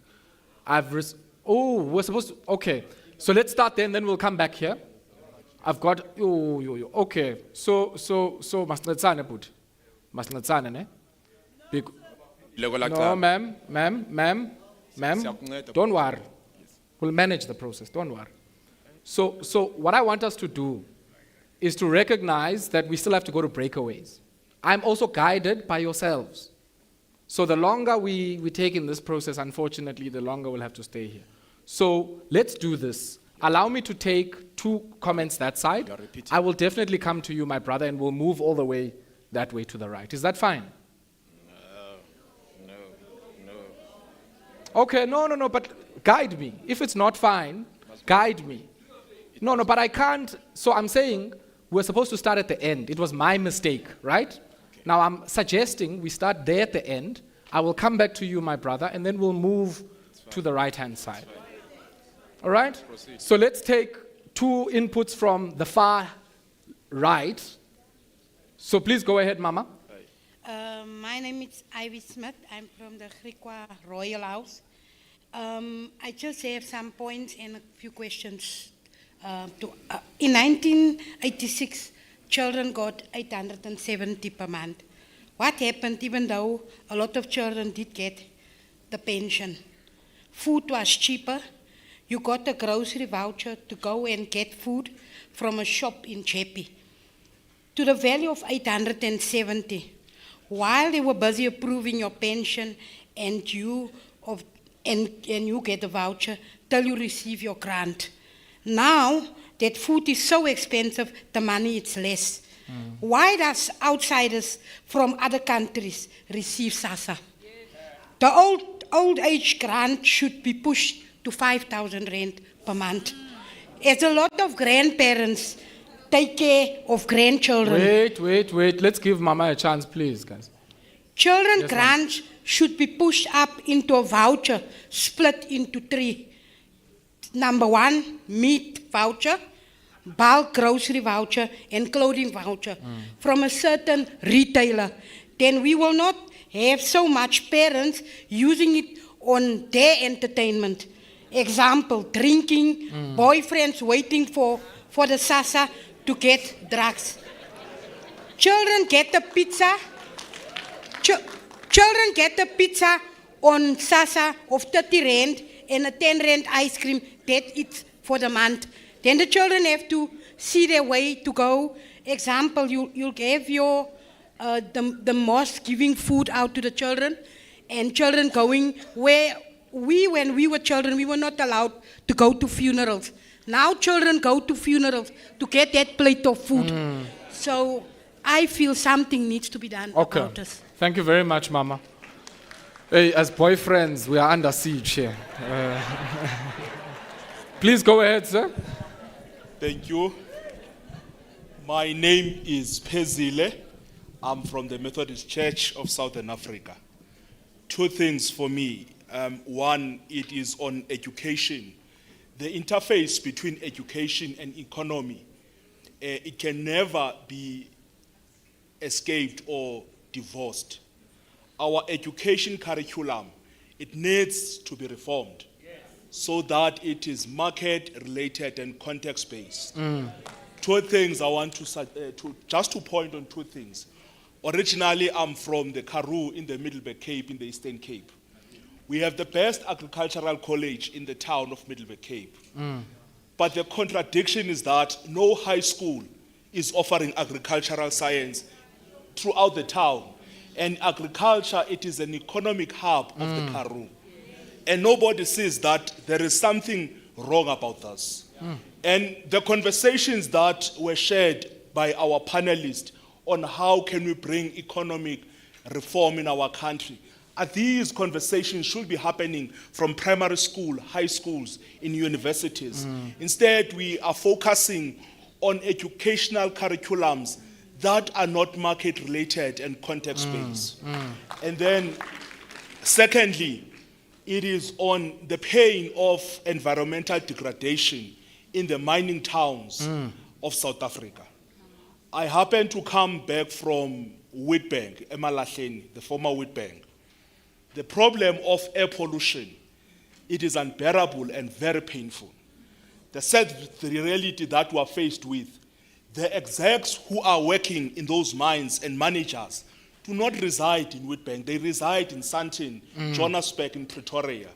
We're supposed to, okay. So let's start there and then we'll come back here. I've got, okay, so masingcedisane bhuti. Masingcedisane ne? No, ma'am, don't worry. We'll manage the process, don't worry. So what I want us to do is to recognize that we still have to go to breakaways. I'm also guided by yourselves. So the longer we take in this process, unfortunately, the longer we'll have to stay here. So let's do this. Allow me to take 2 comments that side. I will definitely come to you, my brother, and we'll move all the way that way to the right. Is that fine? No. Okay, no, but guide me. If it's not fine, guide me. No, but I can't. So I'm saying we're supposed to start at the end. It was my mistake, right? Okay. Now I'm suggesting we start there at the end. I will come back to you, my brother, and then we'll move to the right-hand side. All right? Proceed. So let's take 2 inputs from the far right. So please go ahead, Mama. My name is Ivy Smith. I'm from the Griqua Royal House. I just have some points and a few questions. In 1986, children got 870 per month. What happened, even though a lot of children did get the pension? Food was cheaper. You got a grocery voucher to go and get food from a shop in Chepi to the value of 870. While they were busy approving your pension and you get a voucher till you receive your grant. Now, that food is so expensive, the money is less. Why does outsiders from other countries receive SASSA? The old age grant should be pushed to 5,000 rand per month. As a lot of grandparents take care of grandchildren. Wait. Let's give Mama a chance, please, guys. Children Yes, grants should be pushed up into a voucher, split into 3. Number 1, meat voucher, bulk grocery voucher, and clothing voucher from a certain retailer. Then we will not have so much parents using it on their entertainment. Example, drinking, boyfriends waiting for the SASSA to get drugs. Children get a pizza. Children get a pizza on SASSA of 30 rand and a 10 rand ice cream. That's it for the month. Then the children have to see their way to go. Example, you'll give your the mosque giving food out to the children, and children going where when we were children, we were not allowed to go to funerals. Now children go to funerals to get that plate of food. So I feel something needs to be done about this. Thank you very much, Mama. Hey, as boyfriends, we are under siege here. Please go ahead, sir. Thank you. My name is Pezile. I'm from the Methodist Church of Southern Africa. 2 things for me. One, it is on education. The interface between education and economy, it can never be escaped or divorced. Our education curriculum, it needs to be reformed so that it is market-related and context-based. 2 things I want to point on 2 things. Originally, I'm from the Karoo in the Middleburg Cape, in the Eastern Cape. We have the best agricultural college in the town of Middleburg Cape. But the contradiction is that no high school is offering agricultural science throughout the town. And agriculture, it is an economic hub of the Karoo. And nobody sees that there is something wrong about this. And the conversations that were shared by our panelists on how can we bring economic reform in our country, these conversations should be happening from primary school, high schools, in universities. Instead, we are focusing on educational curriculums that are not market-related and context-based. And then, secondly, it is on the pain of environmental degradation in the mining towns of South Africa. I happen to come back from Witbank, Emalahleni, the former Witbank. The problem of air pollution, it is unbearable and very painful. The reality that we are faced with, the execs who are working in those mines and managers do not reside in Witbank. They reside in Sandton, Johannesburg, in Pretoria.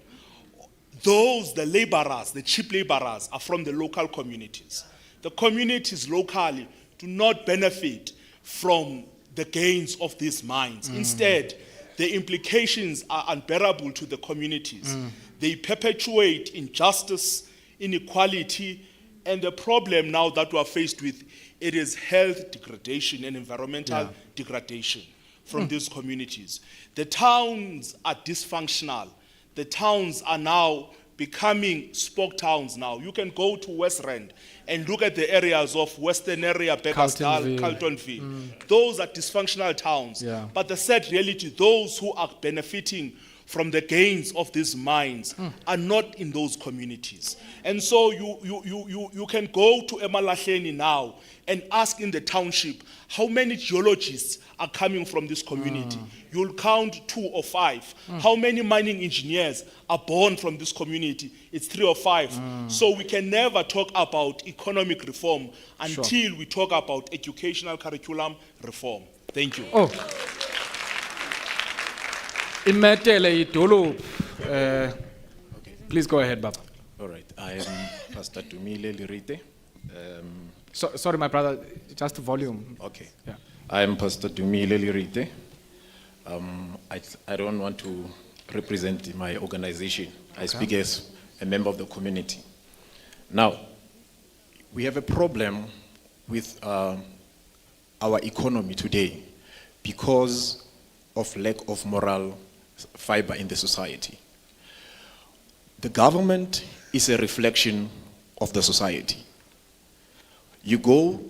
The laborers, the cheap laborers, are from the local communities. The communities locally do not benefit from the gains of these mines. Instead, the implications are unbearable to the communities. They perpetuate injustice, inequality, and the problem now that we are faced with, it is health degradation and environmental degradation from these communities. The towns are dysfunctional. The towns are now becoming spoke towns now. You can go to West Rand and look at the areas of Western area, Beckersdale, Carltonville. Those are dysfunctional towns. But the sad reality, those who are benefiting from the gains of these mines are not in those communities. And so you can go to Emalahleni now and ask in the township how many geologists are coming from this community. You'll count 2 or 5. How many mining engineers are born from this community? It's 3 or 5. So we can never talk about economic reform until we talk about educational curriculum reform. Thank you. Please go ahead, Baba. All right, I am Pastor Dumile Lirite. Sorry, my brother, just volume. Okay. Yeah. I am Pastor Dumile Lirite. I don't want to represent my organization. I speak as a member of the community. Now, we have a problem with our economy today because of lack of moral fiber in the society. The government is a reflection of the society. You go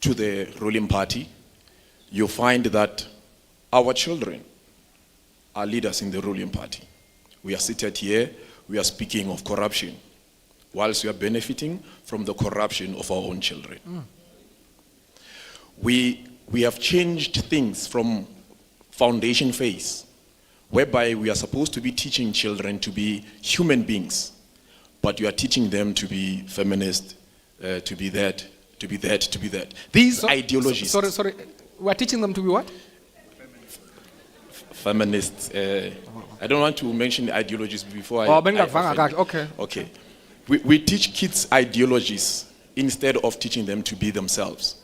to the ruling party, you find that our children are leaders in the ruling party. We are seated here, we are speaking of corruption, whilst we are benefiting from the corruption of our own children. We have changed things from foundation phase, whereby we are supposed to be teaching children to be human beings, but you are teaching them to be feminist, to be that, to be that, to be that. These ideologies. Sorry. We're teaching them to be what? Feminists. I don't want to mention the ideologies before Okay. Okay. We teach kids ideologies instead of teaching them to be themselves.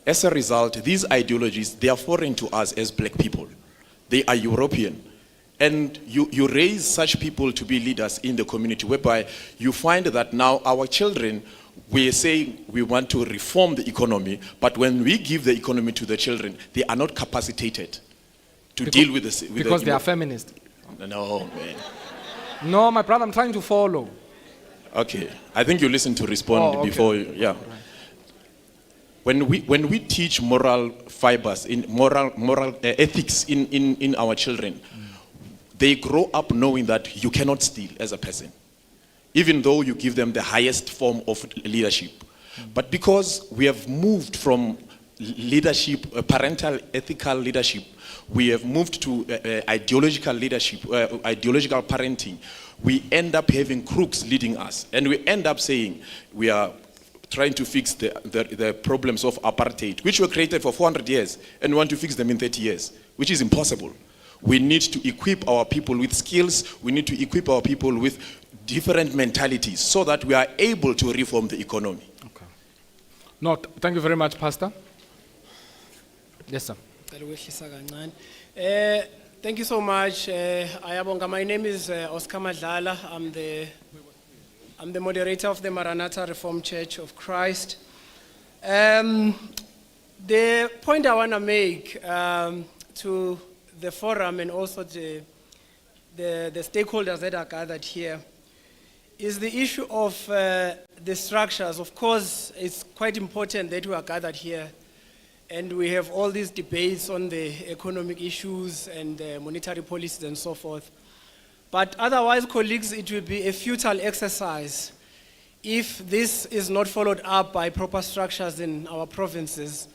As a result, these ideologies, they are foreign to us as black people. They are European. And you raise such people to be leaders in the community, whereby you find that now our children, we say we want to reform the economy, but when we give the economy to the children, they are not capacitated to deal with this. Because they are feminist. No, man. No, my brother, I'm trying to follow. Okay, I think you listen to respond before, yeah. When we teach moral fibers, in moral ethics in our children, they grow up knowing that you cannot steal as a person, even though you give them the highest form of leadership. But because we have moved from leadership, parental ethical leadership, we have moved to ideological leadership, ideological parenting, we end up having crooks leading us. And we end up saying we are trying to fix the problems of apartheid, which were created for 400 years, and we want to fix them in 30 years, which is impossible. We need to equip our people with skills. We need to equip our people with different mentalities so that we are able to reform the economy. Okay. No, thank you very much, Pastor. Yes, sir. Thank you so much. Ayabonga. My name is Oscar Madlala. I'm the moderator of the Maranatha Reformed Church of Christ. The point I want to make to the forum and also the stakeholders that are gathered here is the issue of the structures. Of course, it's quite important that we are gathered here and we have all these debates on the economic issues and monetary policies and so forth. But otherwise, colleagues, it will be a futile exercise if this is not followed up by proper structures in our provinces,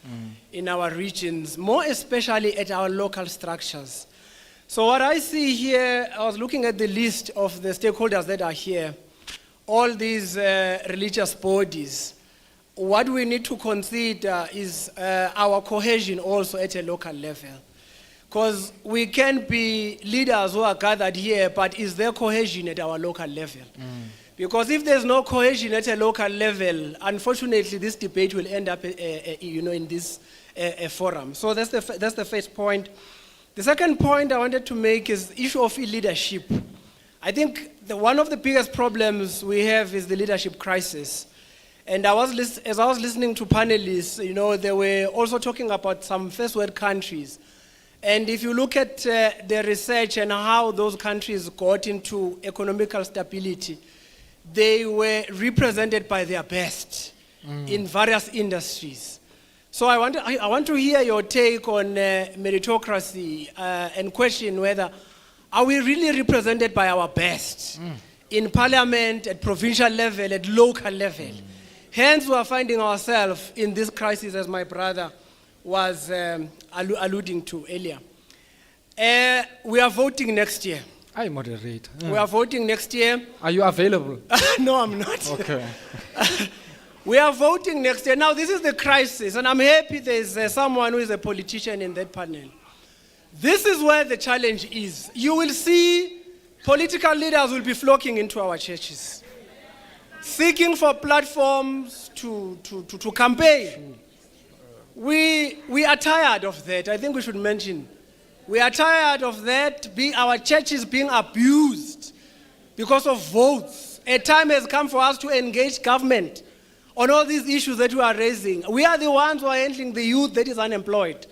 in our regions, more especially at our local structures. So what I see here, I was looking at the list of the stakeholders that are here, all these religious bodies. What we need to consider is our cohesion also at a local level. Because we can be leaders who are gathered here, but is there cohesion at our local level? Because if there's no cohesion at a local level, unfortunately, this debate will end up, in this forum. So that's the first point. The second point I wanted to make is the issue of leadership. I think one of the biggest problems we have is the leadership crisis. And as I was listening to panelists, they were also talking about some first world countries. And if you look at the research and how those countries got into economical stability, they were represented by their best in various industries. So I want to hear your take on meritocracy and question whether are we really represented by our best in parliament, at provincial level, at local level. Hence, we are finding ourselves in this crisis, as my brother was alluding to earlier. We are voting next year. I moderate. We are voting next year. Are you available? No, I'm not. Okay. We are voting next year. Now, this is the crisis, and I'm happy there's someone who is a politician in that panel. This is where the challenge is. You will see political leaders will be flocking into our churches, seeking for platforms to campaign. We are tired of that. I think we should mention. We are tired of that, our churches being abused because of votes. A time has come for us to engage government on all these issues that we are raising. We are the ones who are handling the youth that is unemployed.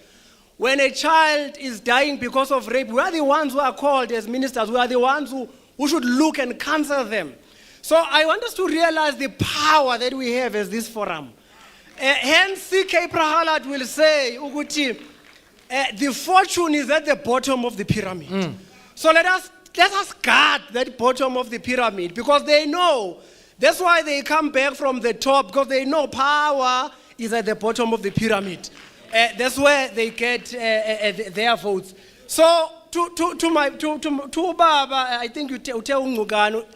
When a child is dying because of rape, we are the ones who are called as ministers. We are the ones who should look and counsel them. So I want us to realize the power that we have as this forum. Hence, C.K. Prahalat will say, Uguti, the fortune is at the bottom of the pyramid. So let us guard that bottom of the pyramid, because they know. That's why they come back from the top, because they know power is at the bottom of the pyramid. That's where they get their votes. So to Baba, I think you tell Ngugano,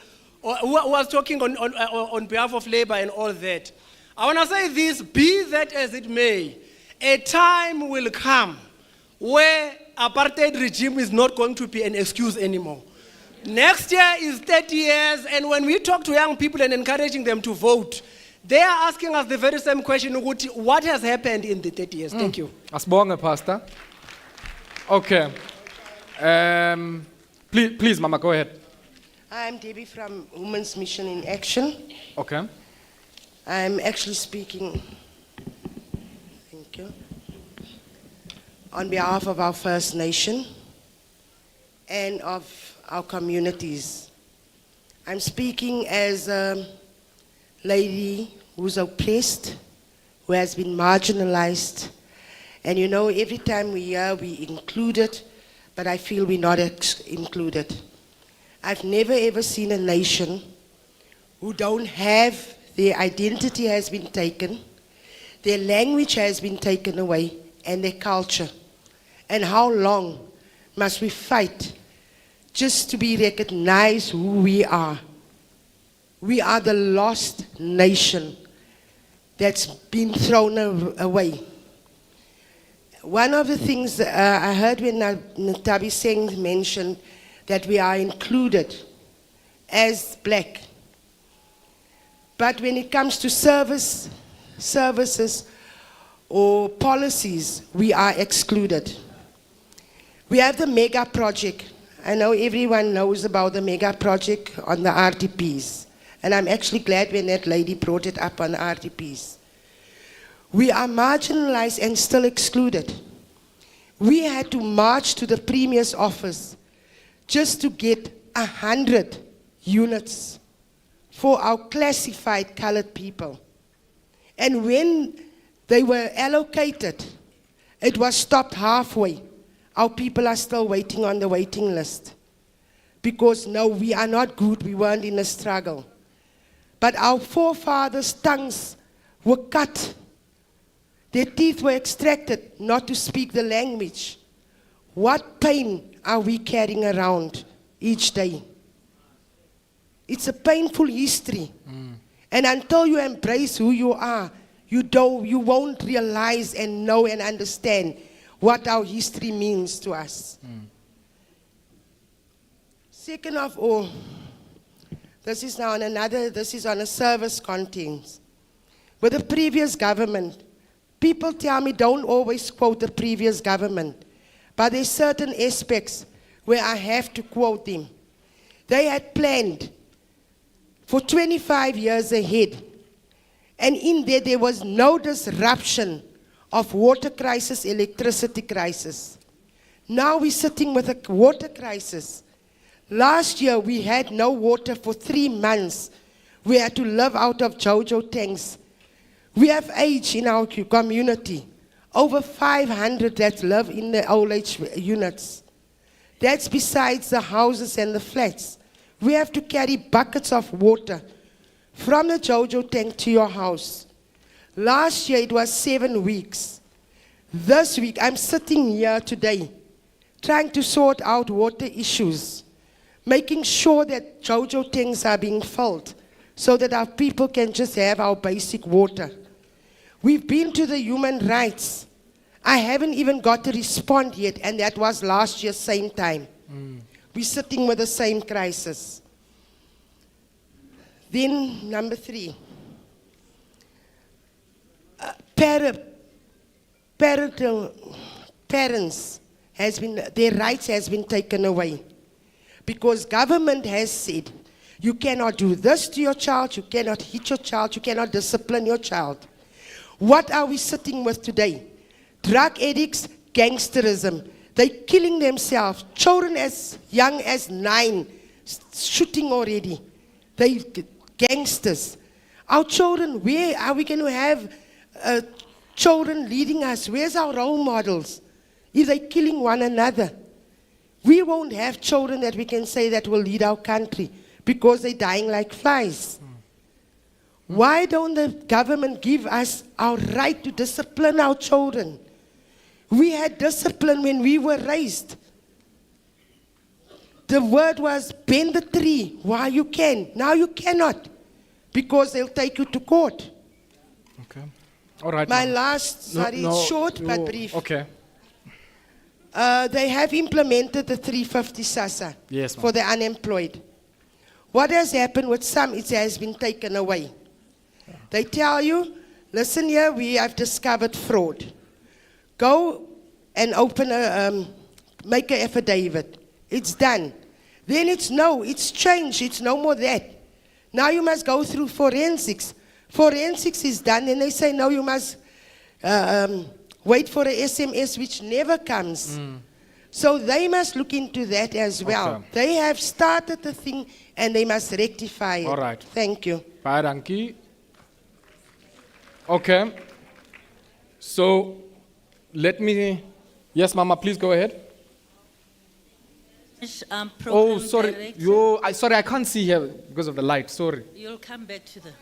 who was talking on behalf of labor and all that. I want to say this: be that as it may, a time will come where apartheid regime is not going to be an excuse anymore. Next year is 30 years, and when we talk to young people and encouraging them to vote, they are asking us the very same question: what has happened in the 30 years? Thank you. Asbonga, Pastor. Okay. Please, Mama, go ahead. I'm Debbie from Women's Mission in Action. Okay. I'm actually speaking, thank you, on behalf of our First Nation and of our communities. I'm speaking as a lady who's oppressed, who has been marginalized. And you know, every time we hear we included, but I feel we're not included. I've never ever seen a nation who don't have, their identity has been taken, their language has been taken away, and their culture. And how long must we fight just to be recognized who we are? We are the lost nation that's been thrown away. One of the things I heard when Natabi Singh mentioned that we are included as black. But when it comes to services or policies, we are excluded. We have the mega project. I know everyone knows about the mega project on the RTPs. And I'm actually glad when that lady brought it up on the RTPs. We are marginalized and still excluded. We had to march to the Premier's office just to get 100 units for our classified colored people. And when they were allocated, it was stopped halfway. Our people are still waiting on the waiting list. Because no, we are not good, we weren't in a struggle. But our forefathers' tongues were cut. Their teeth were extracted not to speak the language. What pain are we carrying around each day? It's a painful history. And until you embrace who you are, you won't realize and know and understand what our history means to us. Second of all, this is on a service context. With the previous government, people tell me don't always quote the previous government, but there's certain aspects where I have to quote them. They had planned for 25 years ahead, and in there was no disruption of water crisis, electricity crisis. Now we're sitting with a water crisis. Last year we had no water for 3 months. We had to live out of JoJo tanks. We have age in our community, over 500 that live in the old age units. That's besides the houses and the flats. We have to carry buckets of water from the JoJo tank to your house. Last year it was 7 weeks. This week I'm sitting here today trying to sort out water issues, making sure that JoJo tanks are being filled so that our people can just have our basic water. We've been to the human rights. I haven't even got a response yet, and that was last year, same time. We're sitting with the same crisis. Then, number 3. Parents, their rights has been taken away. Because government has said You cannot do this to your child, you cannot hit your child, you cannot discipline your child. What are we sitting with today? Drug addicts, gangsterism. They're killing themselves. Children as young as 9, shooting already. They gangsters. Our children, where are we going to have children leading us? Where's our role models? If they're killing one another, we won't have children that we can say that will lead our country because they're dying like flies. Why don't the government give us our right to discipline our children? We had discipline when we were raised. The word was, bend the tree while you can. Now you cannot, because they'll take you to court. Okay. All right. My ma'am. last, No, sorry, no, it's short but no, brief. Okay. They have implemented the 350 SASSA Yes, ma'am. for the unemployed. What has happened with some, it has been taken away. They tell you, listen here, we have discovered fraud. Go and open make an affidavit. It's done. Then it's changed, it's no more that. Now you must go through forensics. Forensics is done, and they say, no, you must wait for a SMS which never comes. So they must look into that as well. Okay. They have started the thing, and they must rectify it. All right. Thank you. Baie dankie. Okay. So, let me... Yes, Mama, please go ahead. Oh, sorry. Sorry, I can't see here because of the light. Sorry. You'll come back to the...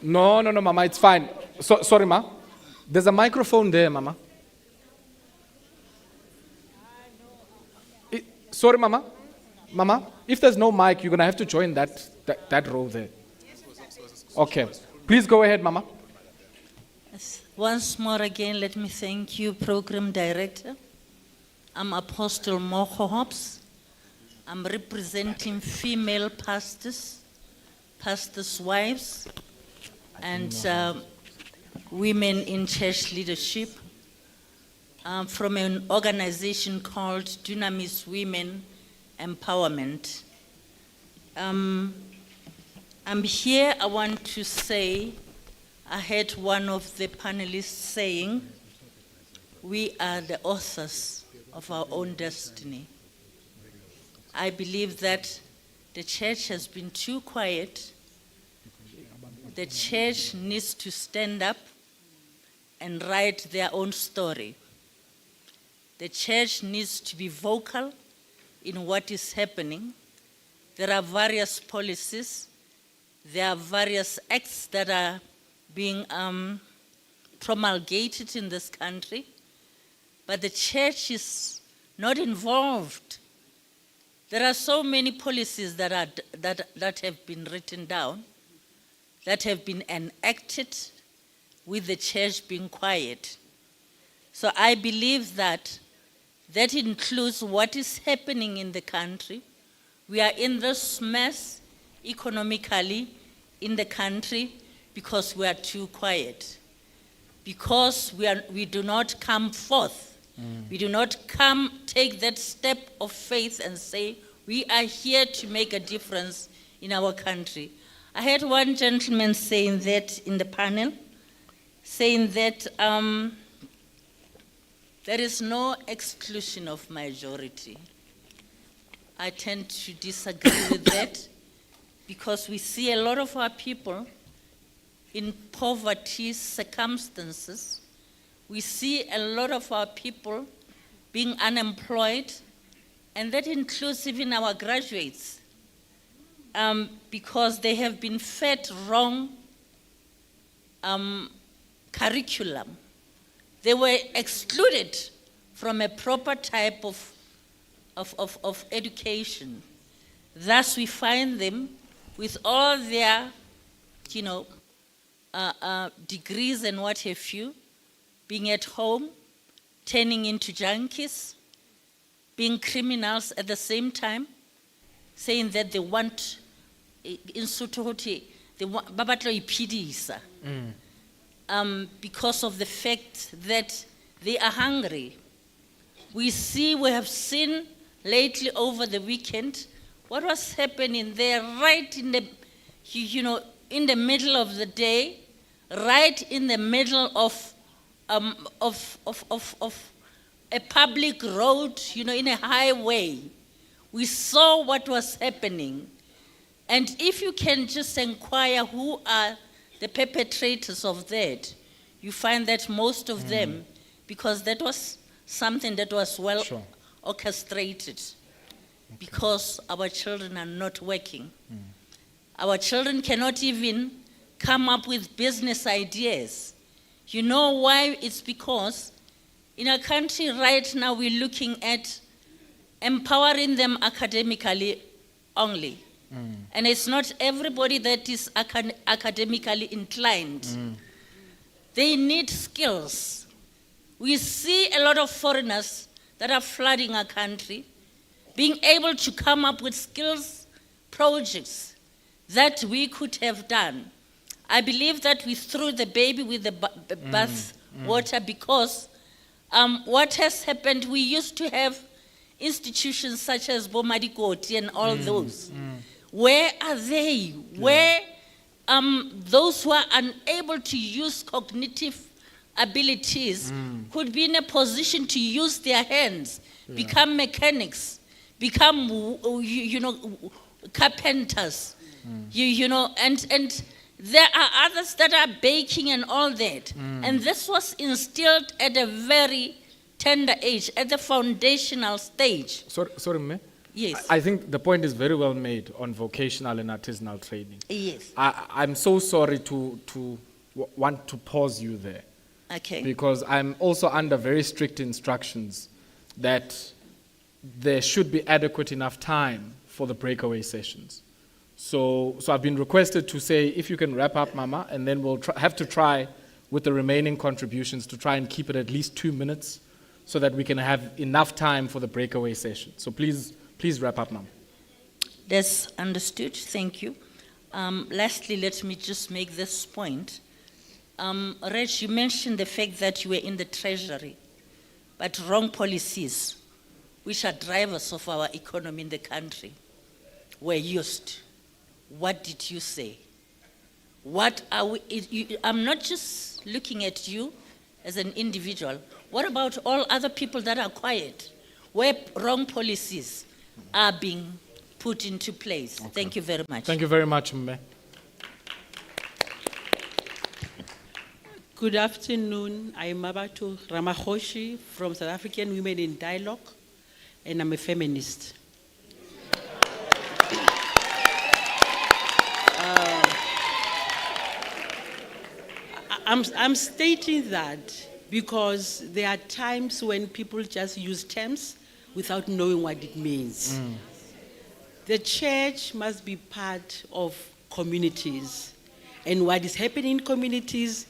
No, Mama, it's fine. Sorry, Ma. There's a microphone there, Mama. Sorry, Mama. Mama, if there's no mic, you're going to have to join that row there. Okay. Please go ahead, Mama. Yes. Once more again, let me thank you, Program Director. I'm Apostle Moko Hobbs. I'm representing female pastors, pastors' wives, and women in church leadership from an organization called Dunamis Women Empowerment. I'm here, I want to say, I heard one of the panelists saying, we are the authors of our own destiny. I believe that the church has been too quiet. The church needs to stand up and write their own story. The church needs to be vocal in what is happening. There are various policies. There are various acts that are being promulgated in this country, but the church is not involved. There are so many policies that have been written down, that have been enacted with the church being quiet. So I believe that includes what is happening in the country. We are in this mess economically in the country because we are too quiet, because we do not come forth. We do not take that step of faith and say, we are here to make a difference in our country. I heard one gentleman saying that in the panel, saying that there is no exclusion of majority. I tend to disagree with that, because we see a lot of our people in poverty circumstances. We see a lot of our people being unemployed, and that includes even our graduates, because they have been fed wrong curriculum. They were excluded from a proper type of education. Thus, we find them with all their, degrees and what have you, being at home, turning into junkies, being criminals at the same time, saying that they want, in Sotho, they want, ba batla ho iphedisa, because of the fact that they are hungry. We have seen lately over the weekend what was happening there right in the, in the middle of the day, right in the middle of a public road, in a highway. We saw what was happening. And if you can just inquire who are the perpetrators of that, you find that most of them, because that was something that was well orchestrated, because our children are not working. Our children cannot even come up with business ideas. You know why? It's because in our country right now we're looking at empowering them academically only. And it's not everybody that is academically inclined. They need skills. We see a lot of foreigners that are flooding our country, being able to come up with skills projects that we could have done. I believe that we threw the baby with the bath water, because what has happened, we used to have institutions such as Bomadikoti and all those. Where are they? Where those who are unable to use cognitive abilities could be in a position to use their hands, become mechanics, become carpenters, and there are others that are baking and all that. And this was instilled at a very tender age, at the foundational stage. Sorry, Mme? Yes. I think the point is very well made on vocational and artisanal training. Yes. I'm so sorry to want to pause you there. Okay. Because I'm also under very strict instructions that there should be adequate enough time for the breakaway sessions. So I've been requested to say, if you can wrap up, Mama, and then we'll have to try with the remaining contributions to try and keep it at least 2 minutes so that we can have enough time for the breakaway session. So please wrap up, Mama. That's understood. Thank you. Lastly, let me just make this point. Reg, you mentioned the fact that you were in the Treasury, but wrong policies, which are drivers of our economy in the country, were used. What did you say? What are we? I'm not just looking at you as an individual. What about all other people that are quiet, where wrong policies are being put into place? Okay. Thank you very much. Thank you very much, Mme. Good afternoon. I'm Mabatu Ramakhoshi from South African Women in Dialogue, and I'm a feminist. I'm stating that because there are times when people just use terms without knowing what it means. The church must be part of communities, and what is happening in communities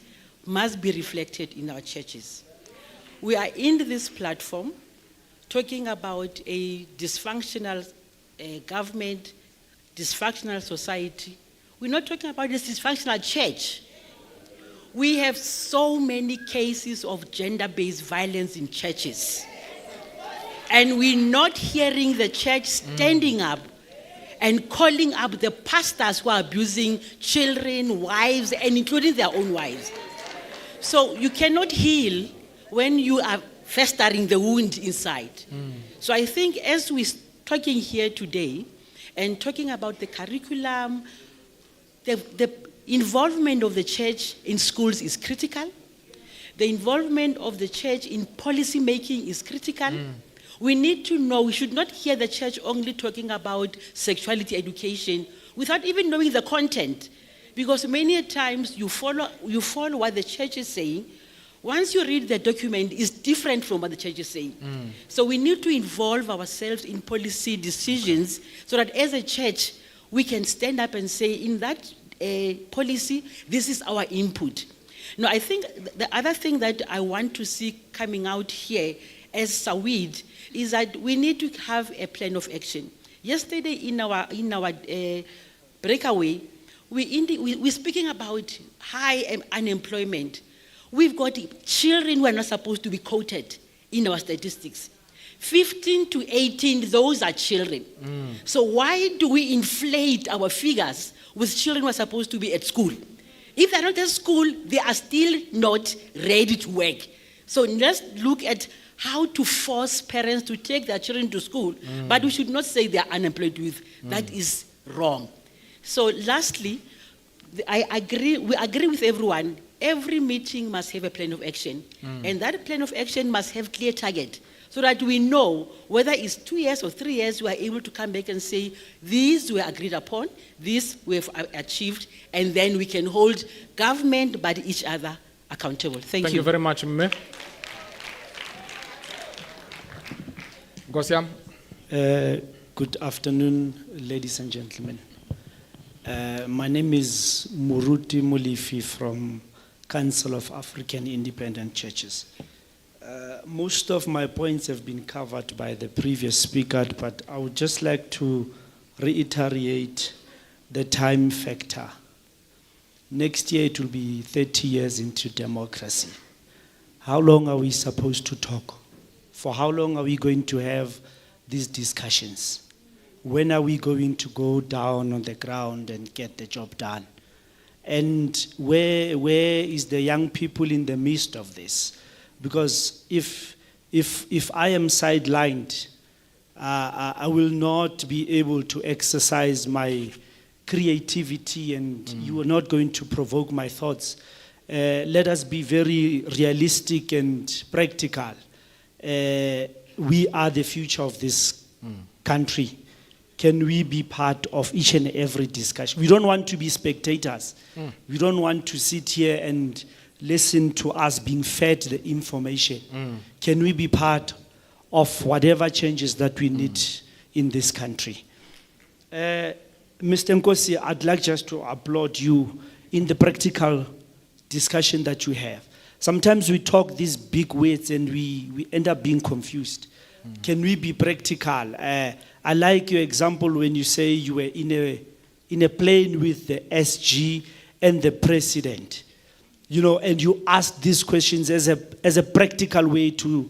must be reflected in our churches. We are in this platform talking about a dysfunctional government, dysfunctional society. We're not talking about this dysfunctional church. We have so many cases of gender-based violence in churches. And we're not hearing the church standing up and calling up the pastors who are abusing children, wives, and including their own wives. So you cannot heal when you are festering the wound inside. So I think as we're talking here today and talking about the curriculum, the involvement of the church in schools is critical. The involvement of the church in policy making is critical. We need to know, we should not hear the church only talking about sexuality education without even knowing the content. Because many times you follow what the church is saying. Once you read the document, it's different from what the church is saying. So we need to involve ourselves in policy decisions so that as a church, we can stand up and say, in that policy, this is our input. Now, I think the other thing that I want to see coming out here as Sawid is that we need to have a plan of action. Yesterday in our breakaway, we're speaking about high unemployment. We've got children who are not supposed to be quoted in our statistics. 15 to 18, those are children. So why do we inflate our figures with children who are supposed to be at school? If they're not at school, they are still not ready to work. So let's look at how to force parents to take their children to school, but we should not say they are unemployed youth. That is wrong. So lastly, we agree with everyone. Every meeting must have a plan of action, and that plan of action must have clear target, so that we know whether it's 2 years or 3 years, we are able to come back and say, these were agreed upon, these we have achieved, and then we can hold government but each other accountable. Thank you. Thank you very much, Mme. Gosiam. Good afternoon, ladies and gentlemen. My name is Muruti Mulifi from Council of African Independent Churches. Most of my points have been covered by the previous speaker, but I would just like to reiterate the time factor. Next year it will be 30 years into democracy. How long are we supposed to talk? For how long are we going to have these discussions? When are we going to go down on the ground and get the job done? And where is the young people in the midst of this? Because if I am sidelined, I will not be able to exercise my creativity, and you are not going to provoke my thoughts. Let us be very realistic and practical. We are the future of this country. Can we be part of each and every discussion? We don't want to be spectators. We don't want to sit here and listen to us being fed the information. Can we be part of whatever changes that we need in this country? Mr. Nkosi, I'd like just to applaud you in the practical discussion that you have. Sometimes we talk these big words and we end up being confused. Can we be practical? I like your example when you say you were in a plane with the SG and the president, you know, and you ask these questions as a practical way to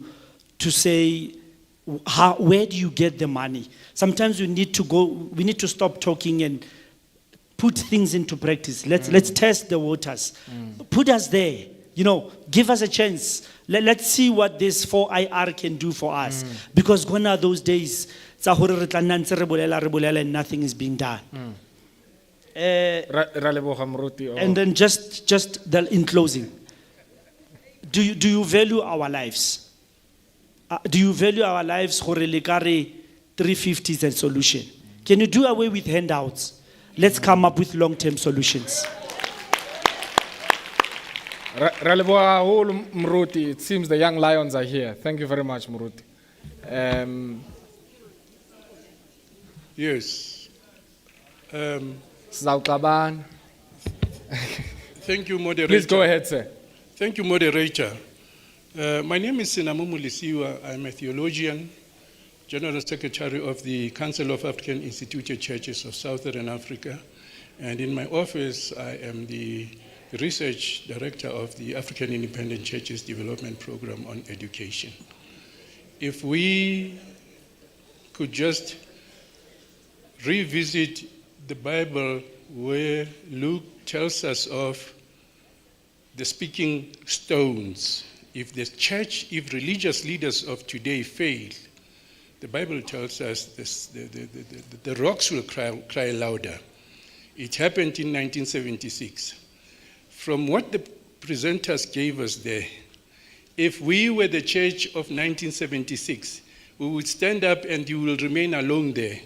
say, where do you get the money? Sometimes we need to stop talking and put things into practice. Let's test the waters. Put us there, you know, give us a chance. Let's see what this 4IR can do for us. Because gone are those days, and nothing is being done. And then just in closing, do you value our lives? Do you value our lives? 350 is a solution. Can you do away with handouts? Let's come up with long-term solutions. Mruti, it seems the young lions are here. Thank you very much, Mruti. Yes. Thank you, moderator. Please go ahead, sir. Thank you, moderator. My name is Sinamumu Lisiwa. I'm a theologian, General Secretary of the Council of African Instituted Churches of Southern Africa. And in my office, I am the Research Director of the African Independent Churches Development Program on Education. If we could just revisit the Bible where Luke tells us of the speaking stones. If the church, if religious leaders of today fail, the Bible tells us the rocks will cry louder. It happened in 1976. From what the presenters gave us there, if we were the church of 1976, we would stand up and you will remain alone there.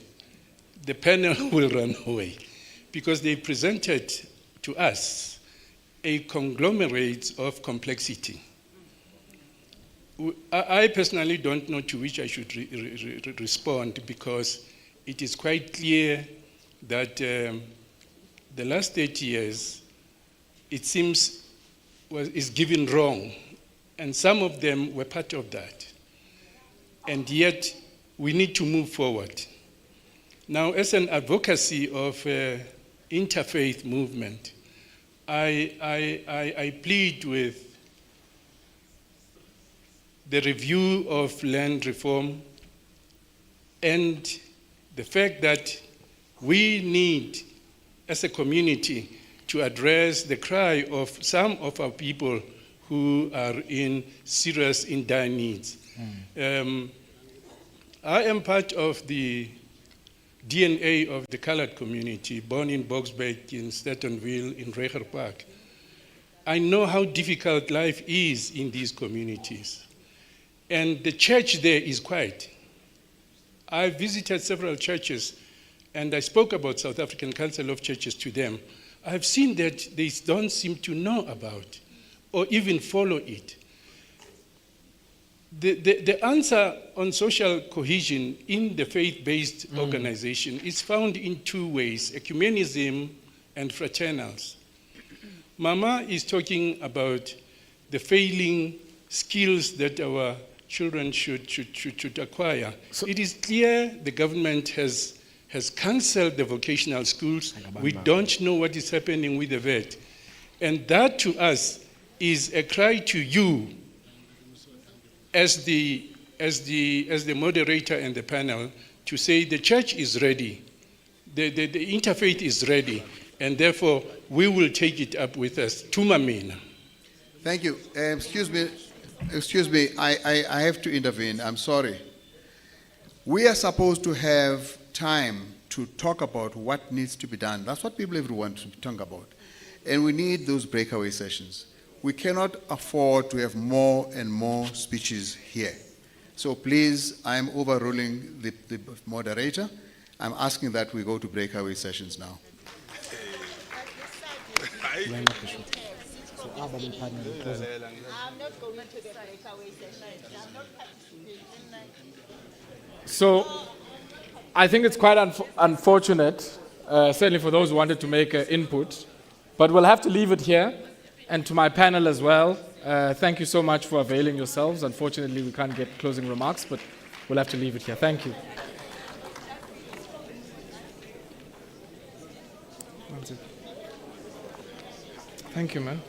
The panel will run away because they presented to us a conglomerate of complexity. I personally don't know to which I should respond because it is quite clear that the last 30 years, it seems, is given wrong, and some of them were part of that. And yet, we need to move forward. Now, as an advocacy of interfaith movement, I plead with the review of land reform and the fact that we need, as a community, to address the cry of some of our people who are in serious, in dire needs. I am part of the DNA of the colored community, born in Boksburg, in Statenville, in Reiger Park. I know how difficult life is in these communities. And the church there is quiet. I visited several churches, and I spoke about South African Council of Churches to them. I've seen that they don't seem to know about or even follow it. The answer on social cohesion in the faith-based organization is found in two ways, ecumenism and fraternals. Mama is talking about the failing skills that our children should acquire. It is clear the government has cancelled the vocational schools. We don't know what is happening with the VET. And that to us is a cry to you as the moderator and the panel to say the church is ready, the interfaith is ready, and therefore we will take it up with us. Tumamina. Thank you. Excuse me, I have to intervene. I'm sorry. We are supposed to have time to talk about what needs to be done. That's what people want to talk about. And we need those breakaway sessions. We cannot afford to have more and more speeches here. So please, I'm overruling the moderator. I'm asking that we go to breakaway sessions now. I'm not going to the breakaway session. I'm not participating. So I think it's quite unfortunate, certainly for those who wanted to make input, but we'll have to leave it here. And to my panel as well, thank you so much for availing yourselves. Unfortunately, we can't get closing remarks, but we'll have to leave it here. Thank you. Thank you, man.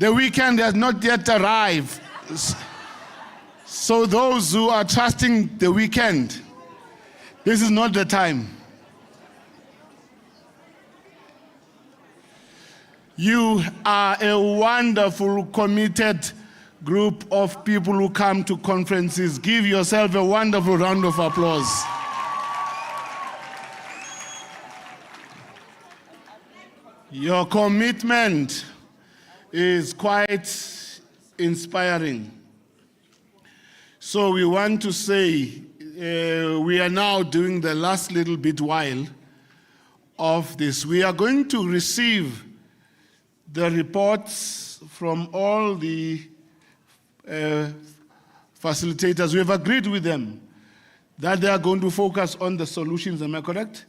The weekend has not yet arrived. So those who are trusting the weekend, this is not the time. You are a wonderful, committed group of people who come to conferences. Give yourself a wonderful round of applause. Your commitment is quite inspiring. So we want to say we are now doing the last little bit while of this. We are going to receive the reports from all the facilitators. We have agreed with them that they are going to focus on the solutions. Am I correct?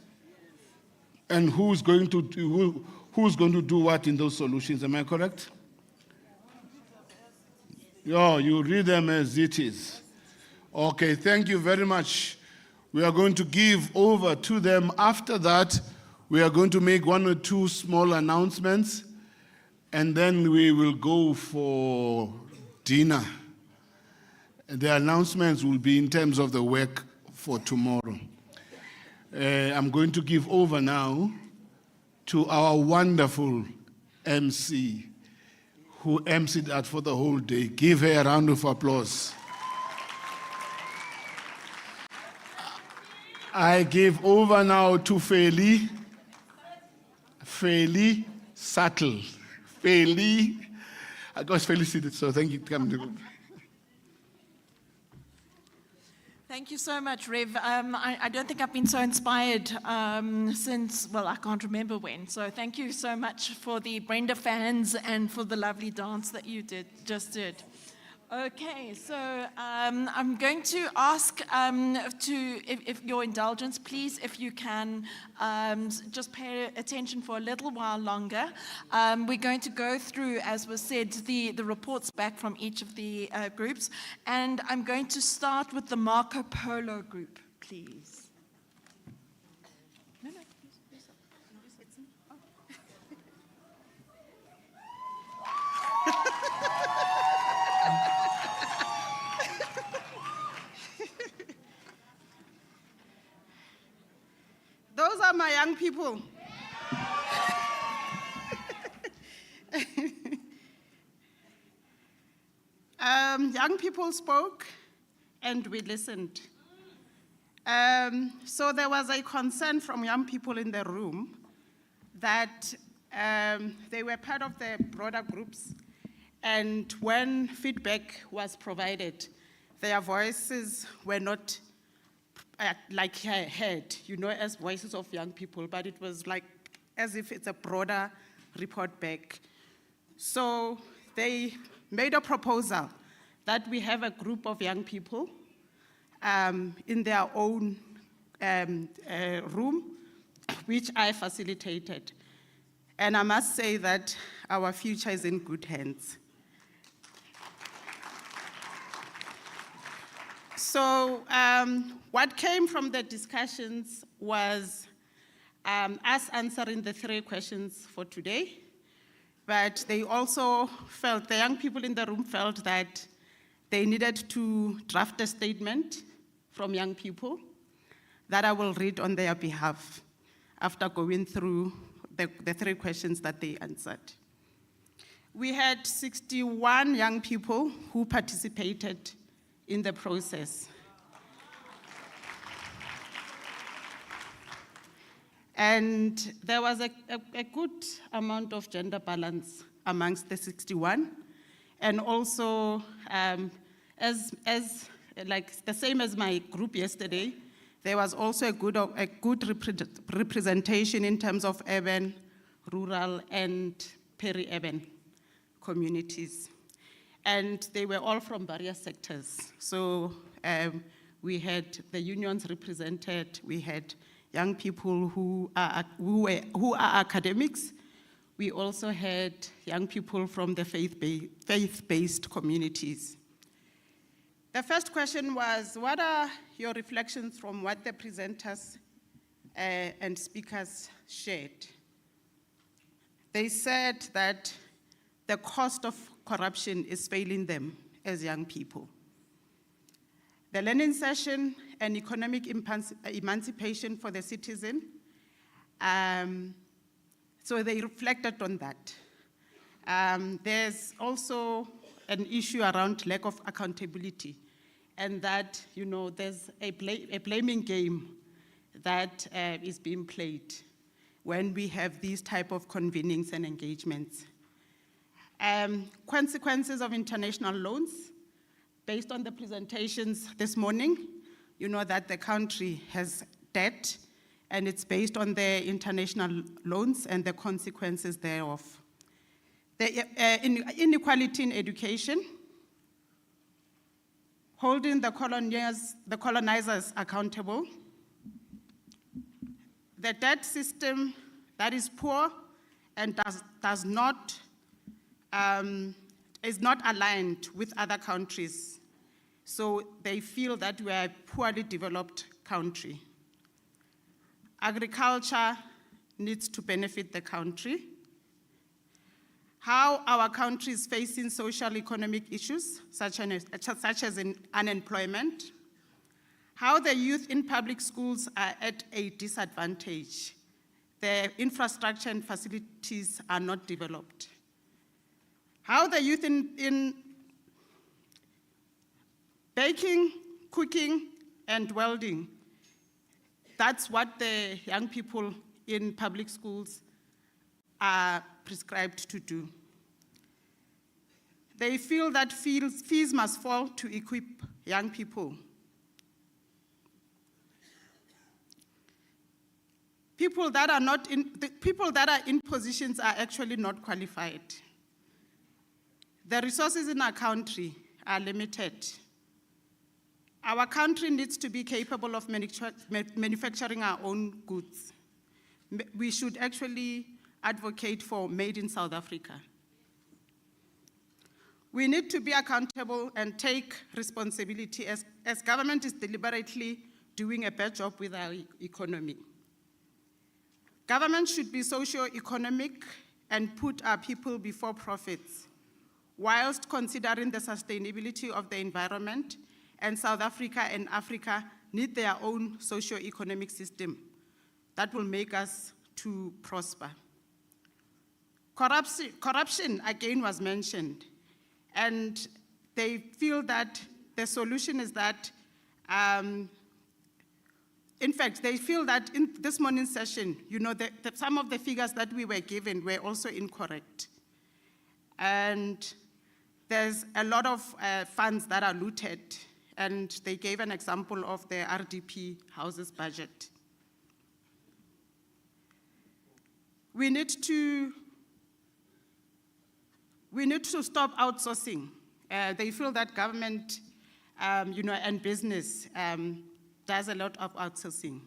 And who's going to do what in those solutions? Am I correct? Yeah, you read them as it is. Okay, thank you very much. We are going to give over to them. After that, we are going to make one or two small announcements, and then we will go for dinner. The announcements will be in terms of the work for tomorrow. I'm going to give over now to our wonderful MC, who emceed that for the whole day. Give her a round of applause. I give over now to Feli Sattel. Feli, I got Feli seated, so thank you. Come to. Thank you so much, Rev. I don't think I've been so inspired since, well, I can't remember when. So thank you so much for the Brenda fans and for the lovely dance that you just did. Okay, so I'm going to ask if your indulgence, please, if you can just pay attention for a little while longer. We're going to go through, as was said, the reports back from each of the groups, and I'm going to start with the Marco Polo group, please. Those are my young people. Young people spoke and we listened. So there was a concern from young people in the room that they were part of the broader groups, and when feedback was provided, their voices were not like heard, as voices of young people, but it was like as if it's a broader report back. So they made a proposal that we have a group of young people in their own room, which I facilitated. And I must say that our future is in good hands. So what came from the discussions was us answering the 3 questions for today, but they also felt, the young people in the room felt that they needed to draft a statement from young people that I will read on their behalf after going through the 3 questions that they answered. We had 61 young people who participated in the process. And there was a good amount of gender balance amongst the 61. And also, as like the same as my group yesterday, there was also a good representation in terms of urban, rural, and peri-urban communities. And they were all from various sectors. So we had the unions represented, we had young people who are academics. We also had young people from the faith-based communities. The first question was, what are your reflections from what the presenters and speakers shared? They said that the cost of corruption is failing them as young people. The learning session and economic emancipation for the citizen, so they reflected on that. There's also an issue around lack of accountability, and that, you know, there's a blaming game that is being played when we have these type of convenings and engagements. Consequences of international loans. Based on the presentations this morning, you know that the country has debt, and it's based on the international loans and the consequences thereof. The inequality in education, holding the colonizers accountable, the debt system that is poor and is not aligned with other countries. So they feel that we are a poorly developed country. Agriculture needs to benefit the country. How our country is facing social economic issues, such as unemployment. How the youth in public schools are at a disadvantage. The infrastructure and facilities are not developed. How the youth in baking, cooking, and welding, that's what the young people in public schools are prescribed to do. They feel that fees must fall to equip young people. People that are in positions are actually not qualified. The resources in our country are limited. Our country needs to be capable of manufacturing our own goods. We should actually advocate for made in South Africa. We need to be accountable and take responsibility as government is deliberately doing a bad job with our economy. Government should be socio-economic and put our people before profits, whilst considering the sustainability of the environment, and South Africa and Africa need their own socio-economic system that will make us to prosper. Corruption again was mentioned, and they feel that the solution is that, in fact, they feel that in this morning's session, you know, some of the figures that we were given were also incorrect. And there's a lot of funds that are looted, and they gave an example of the RDP houses budget. We need to stop outsourcing. They feel that government, you know, and business does a lot of outsourcing.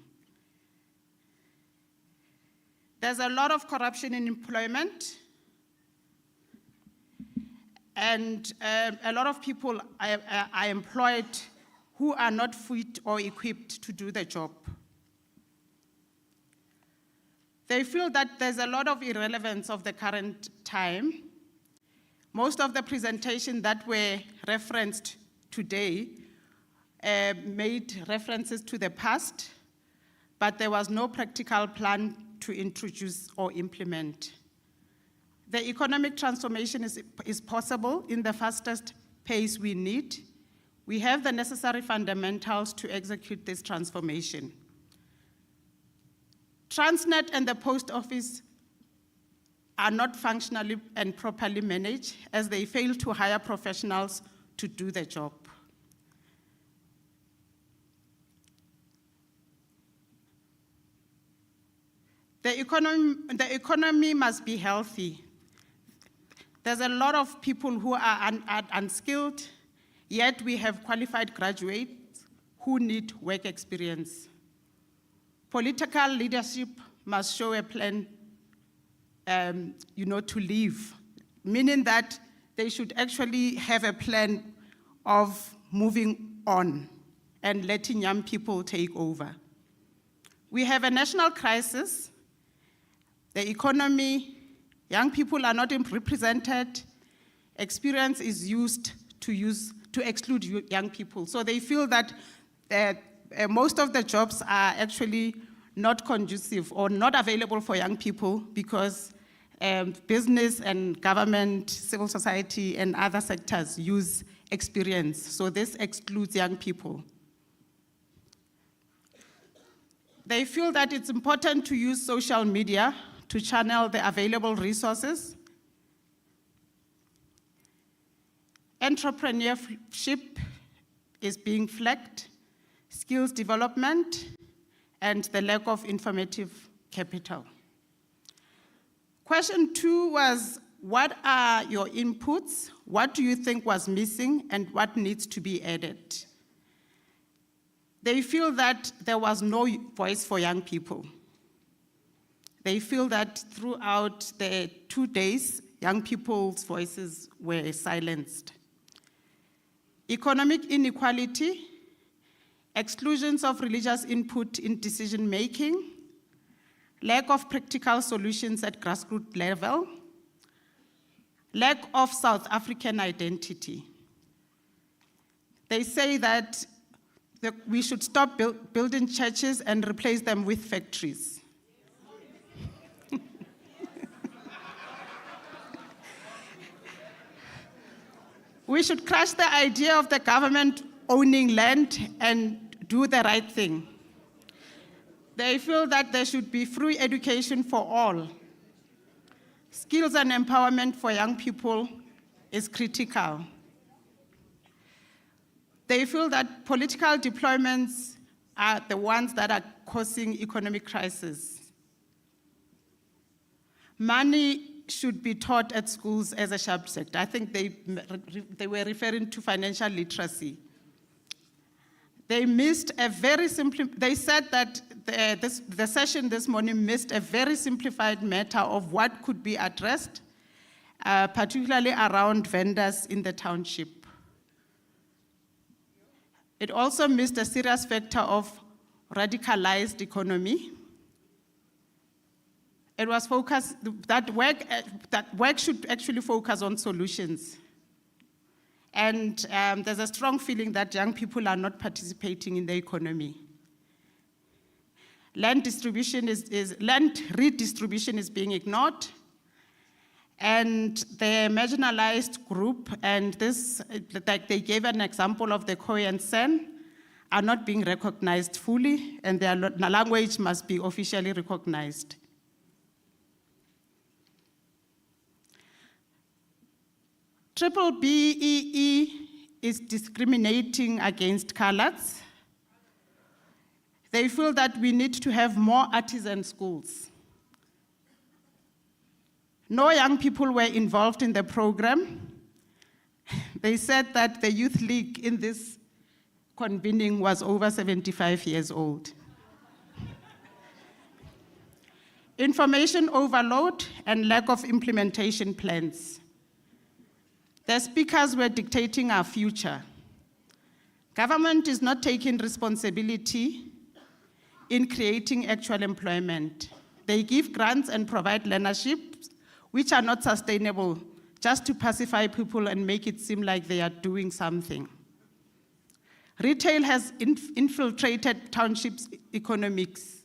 There's a lot of corruption in employment, and a lot of people are employed who are not fit or equipped to do the job. They feel that there's a lot of irrelevance of the current time. Most of the presentations that were referenced today made references to the past, but there was no practical plan to introduce or implement. The economic transformation is possible in the fastest pace we need. We have the necessary fundamentals to execute this transformation. Transnet and the post office are not functionally and properly managed, as they fail to hire professionals to do the job. The economy must be healthy. There's a lot of people who are unskilled, yet we have qualified graduates who need work experience. Political leadership must show a plan, you know, to leave, meaning that they should actually have a plan of moving on and letting young people take over. We have a national crisis. The economy, young people are not represented, experience is used to exclude young people. So they feel that most of the jobs are actually not conducive or not available for young people because business and government, civil society, and other sectors use experience. So this excludes young people. They feel that it's important to use social media to channel the available resources. Entrepreneurship is being flagged, skills development, and the lack of informative capital. Question 2 was, what are your inputs? What do you think was missing and what needs to be added? They feel that there was no voice for young people. They feel that throughout the 2 days, young people's voices were silenced. Economic inequality, exclusions of religious input in decision-making, lack of practical solutions at grassroots level, lack of South African identity. They say that we should stop building churches and replace them with factories. We should crush the idea of the government owning land and do the right thing. They feel that there should be free education for all. Skills and empowerment for young people is critical. They feel that political deployments are the ones that are causing economic crisis. Money should be taught at schools as a subject. I think they were referring to financial literacy. They missed a very simple, they said that the session this morning missed a very simplified matter of what could be addressed, particularly around vendors in the township. It also missed a serious factor of radicalized economy. It was focused, that work should actually focus on solutions. And there's a strong feeling that young people are not participating in the economy. Land redistribution is being ignored. And the marginalized group, and this, like they gave an example of the Khoi and San, are not being recognized fully, and their language must be officially recognized. BBEE is discriminating against coloreds. They feel that we need to have more artisan schools. No young people were involved in the program. They said that the youth league in this convening was over 75 years old. Information overload and lack of implementation plans. The speakers were dictating our future. Government is not taking responsibility in creating actual employment. They give grants and provide learnerships which are not sustainable, just to pacify people and make it seem like they are doing something. Retail has infiltrated townships' economics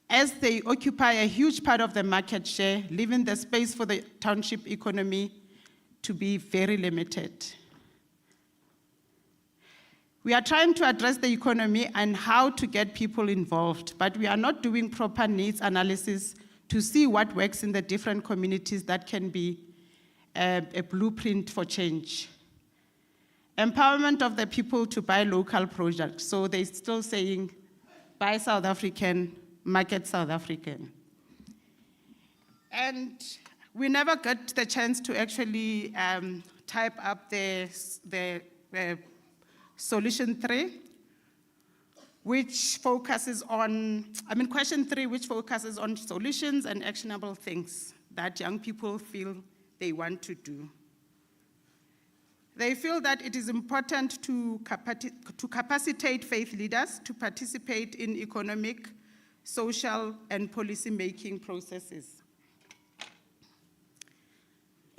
as they occupy a huge part of the market share, leaving the space for the township economy to be very limited. We are trying to address the economy and how to get people involved, but we are not doing proper needs analysis to see what works in the different communities that can be a blueprint for change. Empowerment of the people to buy local products. So they're still saying, buy South African, market South African. And we never got the chance to actually type up the solution 3, which focuses on, question 3, which focuses on solutions and actionable things that young people feel they want to do. They feel that it is important to capacitate faith leaders to participate in economic, social, and policy-making processes.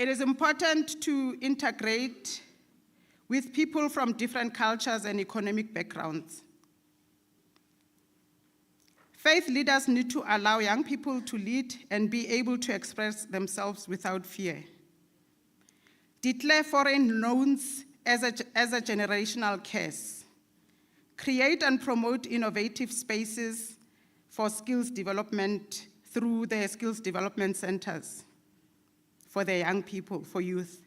It is important to integrate with people from different cultures and economic backgrounds. Faith leaders need to allow young people to lead and be able to express themselves without fear. Declare foreign loans as a generational curse. Create and promote innovative spaces for skills development through the skills development centers for the young people, for youth.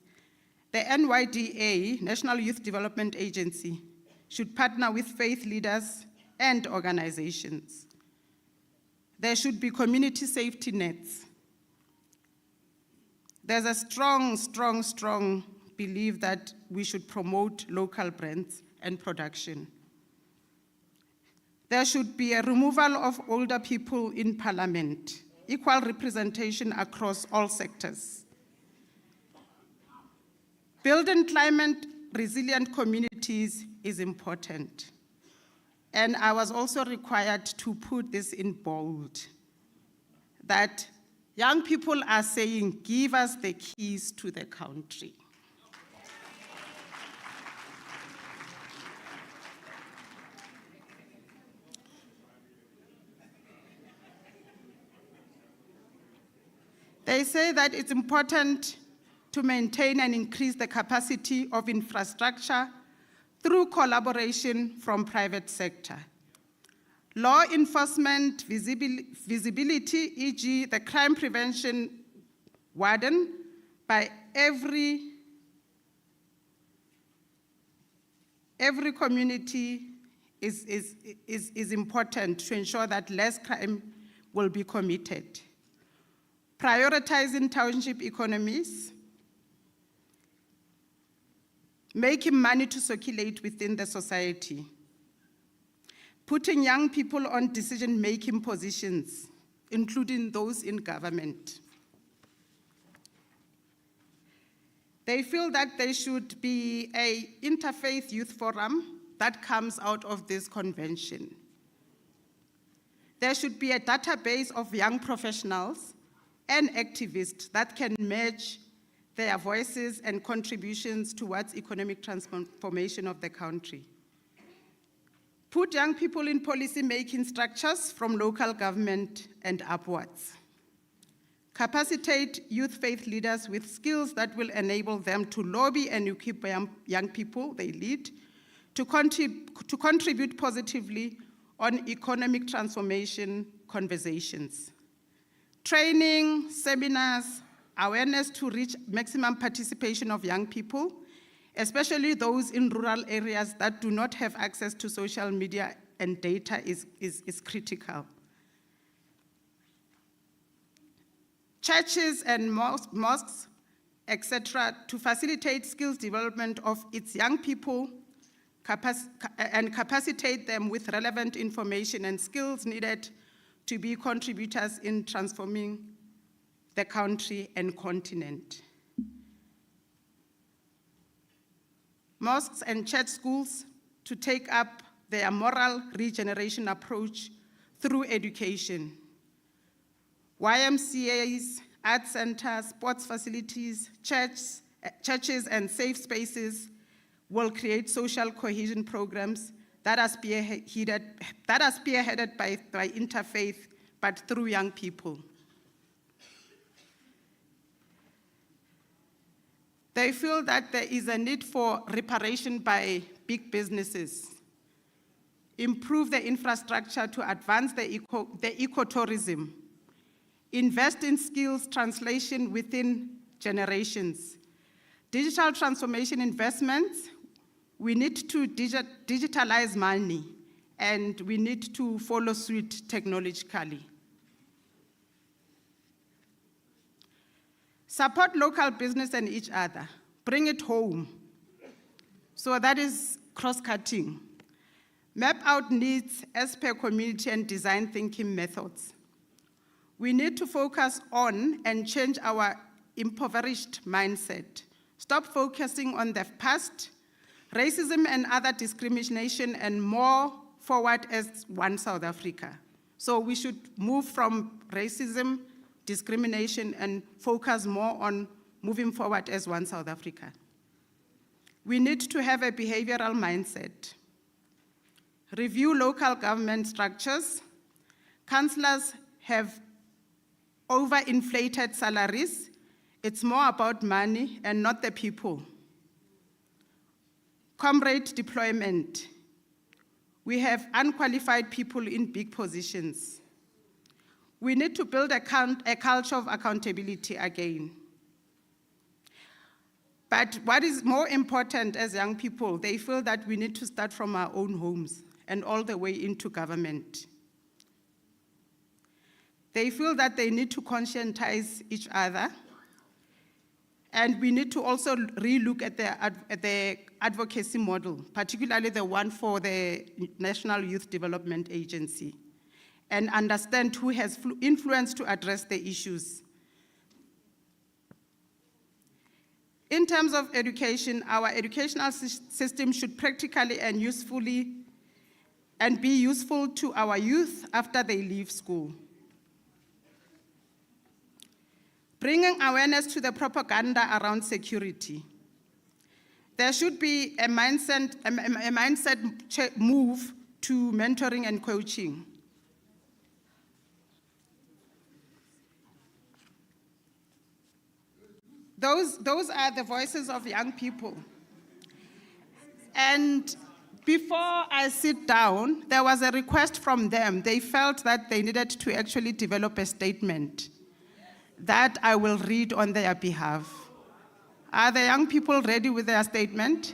The NYDA, National Youth Development Agency, should partner with faith leaders and organizations. There should be community safety nets. There's a strong belief that we should promote local brands and production. There should be a removal of older people in parliament, equal representation across all sectors. Building climate resilient communities is important. And I was also required to put this in bold, that young people are saying, give us the keys to the country. They say that it's important to maintain and increase the capacity of infrastructure through collaboration from private sector. Law enforcement visibility, e.g. the crime prevention warden, by every community is important to ensure that less crime will be committed. Prioritizing township economies, making money to circulate within the society, putting young people on decision-making positions, including those in government. They feel that there should be an interfaith youth forum that comes out of this convention. There should be a database of young professionals and activists that can merge their voices and contributions towards economic transformation of the country. Put young people in policy-making structures from local government and upwards. Capacitate youth faith leaders with skills that will enable them to lobby and equip young people they lead to contribute positively on economic transformation conversations. Training, seminars, awareness to reach maximum participation of young people, especially those in rural areas that do not have access to social media and data is critical. Churches and mosques, etc., to facilitate skills development of its young people and capacitate them with relevant information and skills needed to be contributors in transforming the country and continent. Mosques and church schools to take up their moral regeneration approach through education. YMCAs, art centers, sports facilities, churches and safe spaces will create social cohesion programs that are spearheaded by interfaith, but through young people. They feel that there is a need for reparation by big businesses, improve the infrastructure to advance the ecotourism, invest in skills translation within generations, digital transformation investments. We need to digitalize money, and we need to follow suit technologically. Support local business and each other. Bring it home. So that is cross-cutting. Map out needs as per community and design thinking methods. We need to focus on and change our impoverished mindset. Stop focusing on the past, racism and other discrimination, and more forward as one South Africa. So we should move from racism, discrimination, and focus more on moving forward as one South Africa. We need to have a behavioral mindset, review local government structures. Councillors have overinflated salaries. It's more about money and not the people. Comrade deployment. We have unqualified people in big positions. We need to build a culture of accountability again. But what is more important as young people, they feel that we need to start from our own homes and all the way into government. They feel that they need to conscientize each other, and we need to also relook at the advocacy model, particularly the one for the National Youth Development Agency, and understand who has influence to address the issues. In terms of education, our educational system should practically and usefully and be useful to our youth after they leave school. Bringing awareness to the propaganda around security. There should be a mindset move to mentoring and coaching. Those are the voices of young people. And before I sit down, there was a request from them. They felt that they needed to actually develop a statement that I will read on their behalf. Are the young people ready with their statement?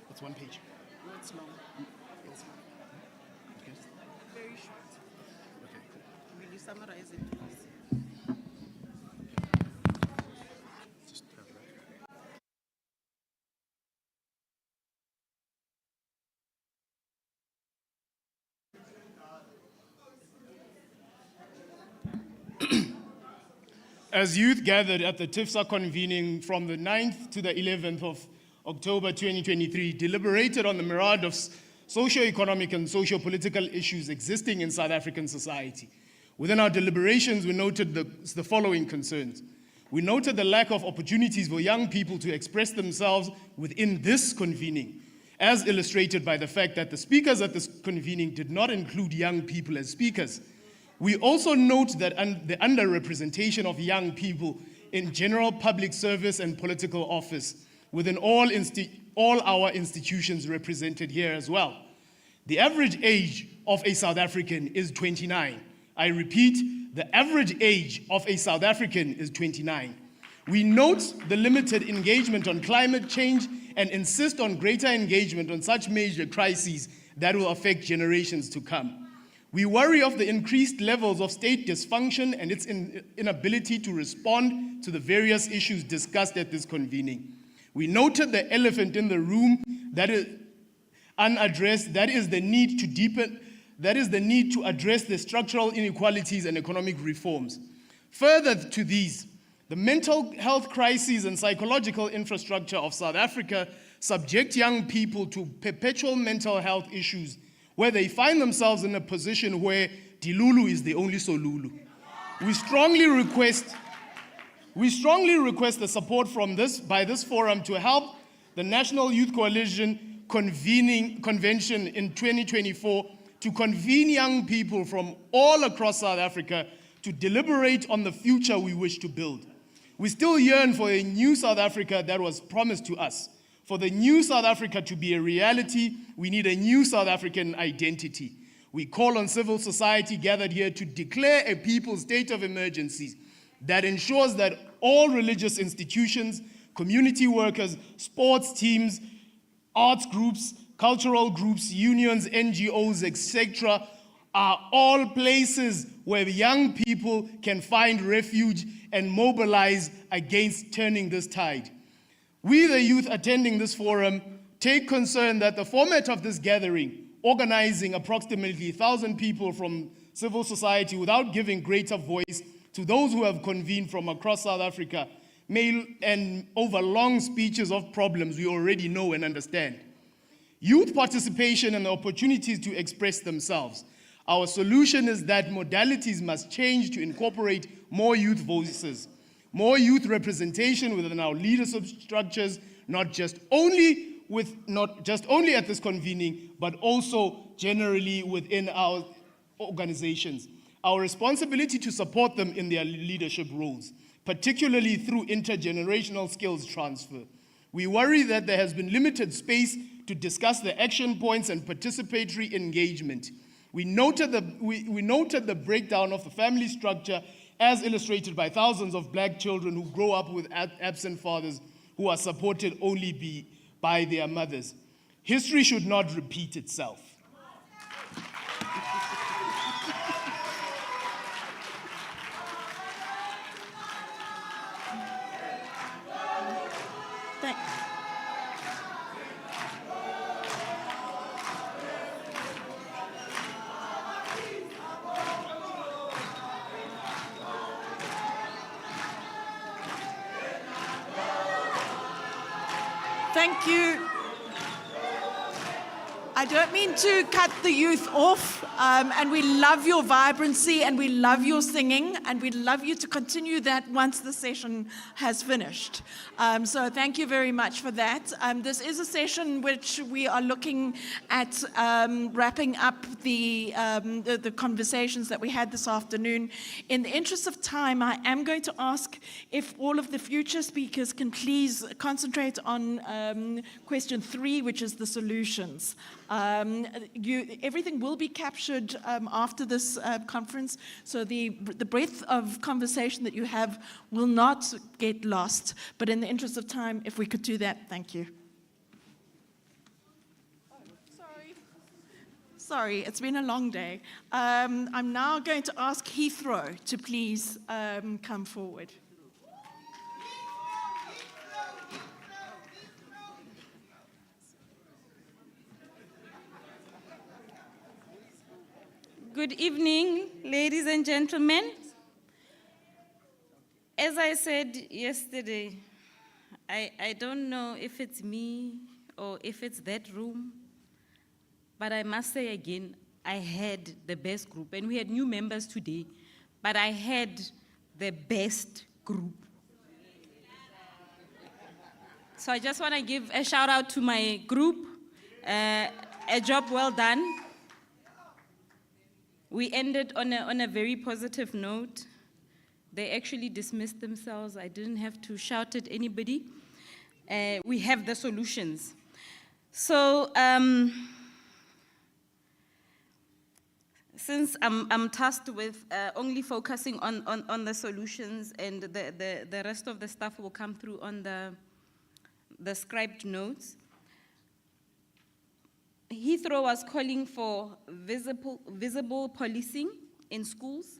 It's one page. No, it's long. It's okay. Very short. Okay, cool. Will you summarize it, please? Just have that. As youth gathered at the TIFSA convening from the 9th to the 11th of October 2023, deliberated on the myriad of socio-economic and socio-political issues existing in South African society. Within our deliberations, we noted the following concerns. We noted the lack of opportunities for young people to express themselves within this convening, as illustrated by the fact that the speakers at this convening did not include young people as speakers. We also note that the underrepresentation of young people in general public service and political office within all our institutions represented here as well. The average age of a South African is 29. I repeat, the average age of a South African is 29. We note the limited engagement on climate change and insist on greater engagement on such major crises that will affect generations to come. We worry of the increased levels of state dysfunction and its inability to respond to the various issues discussed at this convening. We noted the elephant in the room that is unaddressed, that is the need to address the structural inequalities and economic reforms. Further to these, the mental health crises and psychological infrastructure of South Africa subject young people to perpetual mental health issues where they find themselves in a position where Dilulu is the only Solulu. We strongly request the support by this forum to help the National Youth Coalition convention in 2024 to convene young people from all across South Africa to deliberate on the future we wish to build. We still yearn for a new South Africa that was promised to us. For the new South Africa to be a reality, we need a new South African identity. We call on civil society gathered here to declare a people's state of emergency that ensures that all religious institutions, community workers, sports teams, arts groups, cultural groups, unions, NGOs, etc., are all places where young people can find refuge and mobilize against turning this tide. We, the youth attending this forum, take concern that the format of this gathering, organizing approximately 1,000 people from civil society without giving greater voice to those who have convened from across South Africa, and over long speeches of problems we already know and understand. Youth participation and the opportunities to express themselves. Our solution is that modalities must change to incorporate more youth voices, more youth representation within our leadership structures, not just only at this convening, but also generally within our organizations. Our responsibility to support them in their leadership roles, particularly through intergenerational skills transfer. We worry that there has been limited space to discuss the action points and participatory engagement. We noted the breakdown of the family structure as illustrated by thousands of black children who grow up with absent fathers who are supported only by their mothers. History should not repeat itself. Thank you. I don't mean to cut the youth off, and we love your vibrancy and we love your singing, and we'd love you to continue that once the session has finished. So thank you very much for that. This is a session which we are looking at wrapping up the conversations that we had this afternoon. In the interest of time, I am going to ask if all of the future speakers can please concentrate on question 3, which is the solutions. Everything will be captured after this conference, so the breadth of conversation that you have will not get lost. But in the interest of time, if we could do that, thank you. Sorry, it's been a long day. I'm now going to ask Heathrow to please come forward. Good evening, ladies and gentlemen. As I said yesterday, I don't know if it's me or if it's that room, but I must say again, I had the best group. And we had new members today, but I had the best group. So I just want to give a shout out to my group, a job well done. We ended on a very positive note. They actually dismissed themselves. I didn't have to shout at anybody. We have the solutions. So since I'm tasked with only focusing on the solutions, and the rest of the stuff will come through on the scribed notes, Heathrow was calling for visible policing in schools,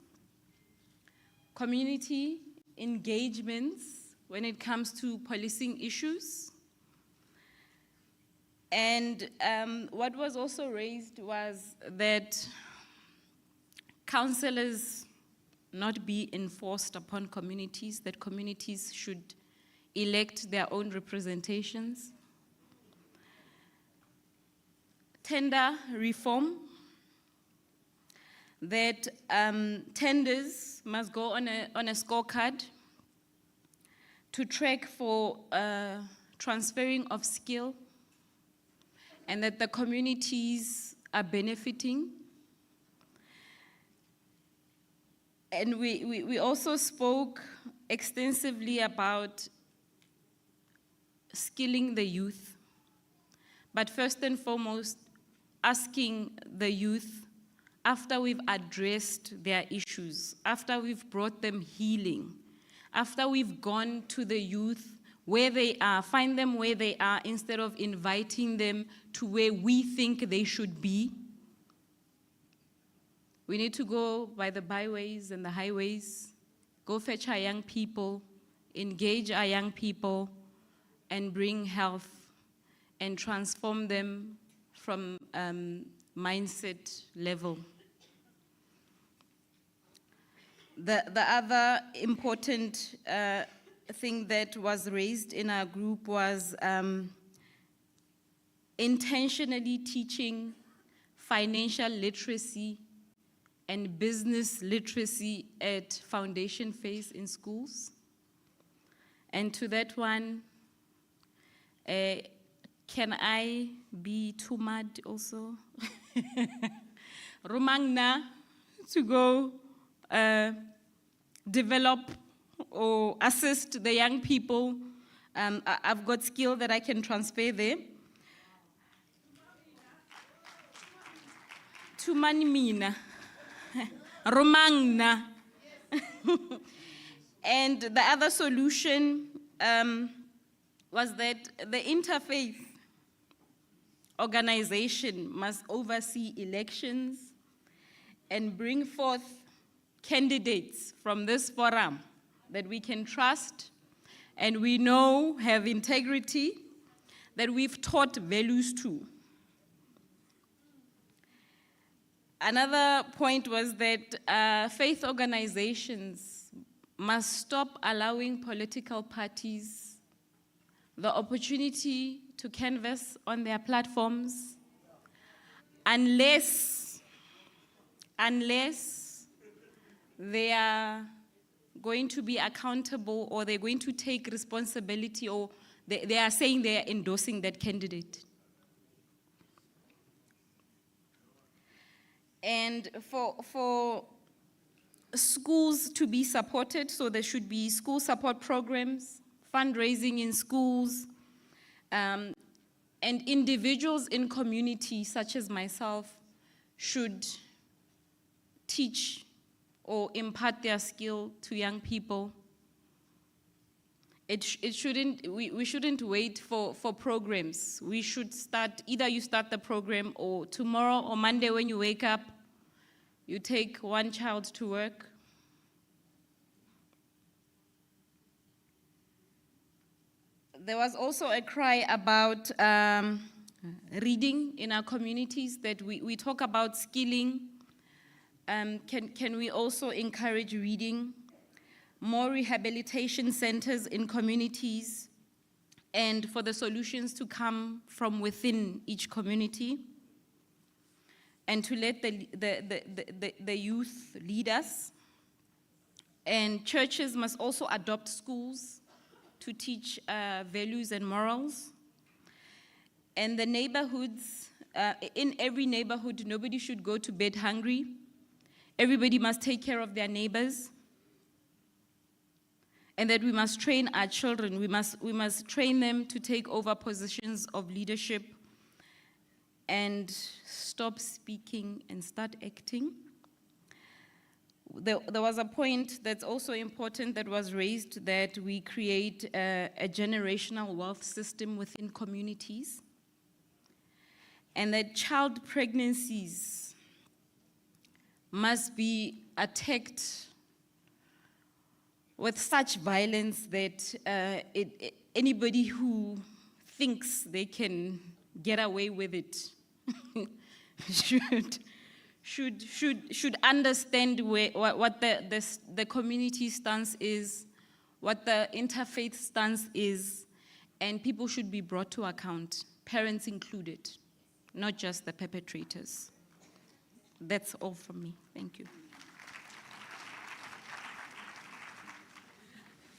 community engagements when it comes to policing issues. And what was also raised was that councillors not be enforced upon communities, that communities should elect their own representations. Tender reform, that tenders must go on a scorecard to track for transferring of skill, and that the communities are benefiting. And we also spoke extensively about skilling the youth, but first and foremost, asking the youth, after we've addressed their issues, after we've brought them healing, after we've gone to the youth where they are, find them where they are instead of inviting them to where we think they should be. We need to go by the byways and the highways, go fetch our young people, engage our young people, and bring health and transform them from mindset level. The other important thing that was raised in our group was intentionally teaching financial literacy and business literacy at foundation phase in schools. And to that one, can I be too mad also? Romangna to go develop or assist the young people. I've got skill that I can transfer there. Tumani mina, Romangna. And the other solution was that the interfaith organization must oversee elections and bring forth candidates from this forum that we can trust and we know have integrity, that we've taught values to. Another point was that faith organizations must stop allowing political parties the opportunity to canvass on their platforms unless they are going to be accountable or they're going to take responsibility or they are saying they are endorsing that candidate. And for schools to be supported, so there should be school support programs, fundraising in schools, and individuals in community such as myself should teach or impart their skill to young people. We shouldn't wait for programs. We should start, either you start the program or tomorrow or Monday when you wake up, you take one child to work. There was also a cry about reading in our communities, that we talk about skilling. Can we also encourage reading? More rehabilitation centers in communities, and for the solutions to come from within each community, and to let the youth lead us. And churches must also adopt schools to teach values and morals. And the neighborhoods, in every neighborhood, nobody should go to bed hungry. Everybody must take care of their neighbors. And that we must train our children. We must train them to take over positions of leadership and stop speaking and start acting. There was a point that's also important that was raised, that we create a generational wealth system within communities, and that child pregnancies must be attacked with such violence that anybody who thinks they can get away with it should understand what the community stance is, what the interfaith stance is, and people should be brought to account, parents included, not just the perpetrators. That's all from me. Thank you.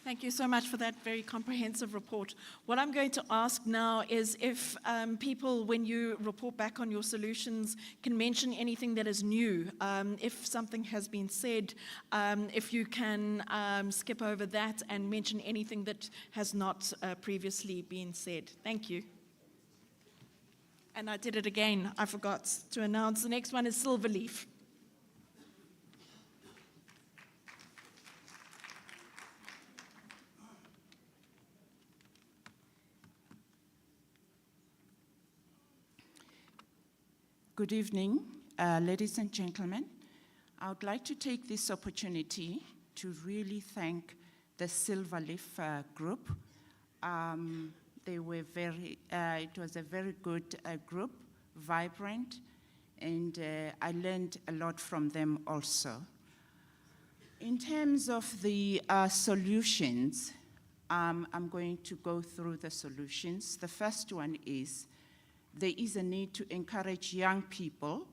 Thank you so much for that very comprehensive report. What I'm going to ask now is if people, when you report back on your solutions, can mention anything that is new. If something has been said, if you can skip over that and mention anything that has not previously been said. Thank you. And I did it again. I forgot to announce. The next one is Silverleaf. Good evening, ladies and gentlemen. I would like to take this opportunity to really thank the Silverleaf group. They were it was a very good group, vibrant, and I learned a lot from them also. In terms of the solutions, I'm going to go through the solutions. The first one is there is a need to encourage young people,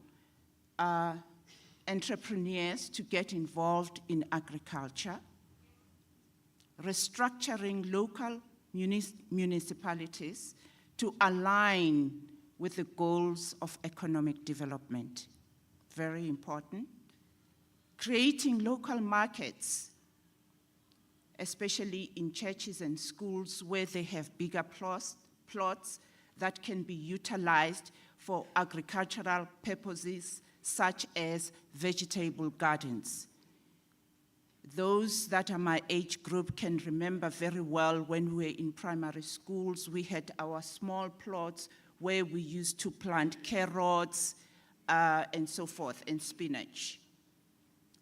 entrepreneurs, to get involved in agriculture, restructuring local municipalities to align with the goals of economic development. Very important. Creating local markets, especially in churches and schools where they have bigger plots that can be utilized for agricultural purposes, such as vegetable gardens. Those that are my age group can remember very well when we were in primary schools, we had our small plots where we used to plant carrots and so forth, and spinach.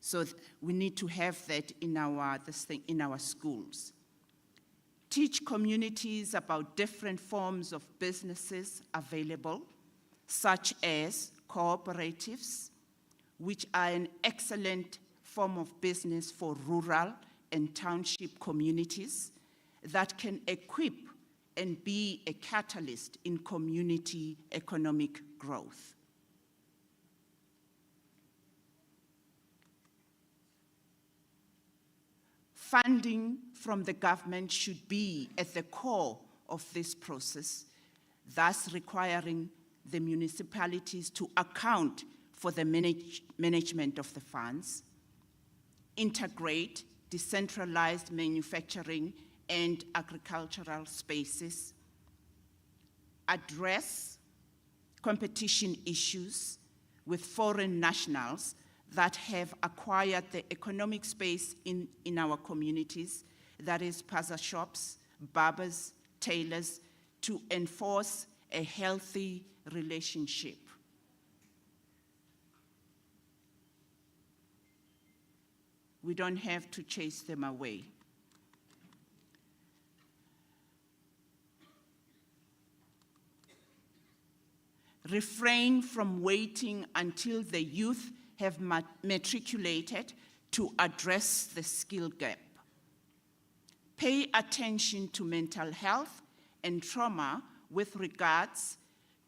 So we need to have that in our schools. Teach communities about different forms of businesses available, such as cooperatives, which are an excellent form of business for rural and township communities that can equip and be a catalyst in community economic growth. Funding from the government should be at the core of this process, thus requiring the municipalities to account for the management of the funds, integrate decentralized manufacturing and agricultural spaces, address competition issues with foreign nationals that have acquired the economic space in our communities, that is plaza shops, barbers, tailors, to enforce a healthy relationship. We don't have to chase them away. Refrain from waiting until the youth have matriculated to address the skill gap. Pay attention to mental health and trauma with regards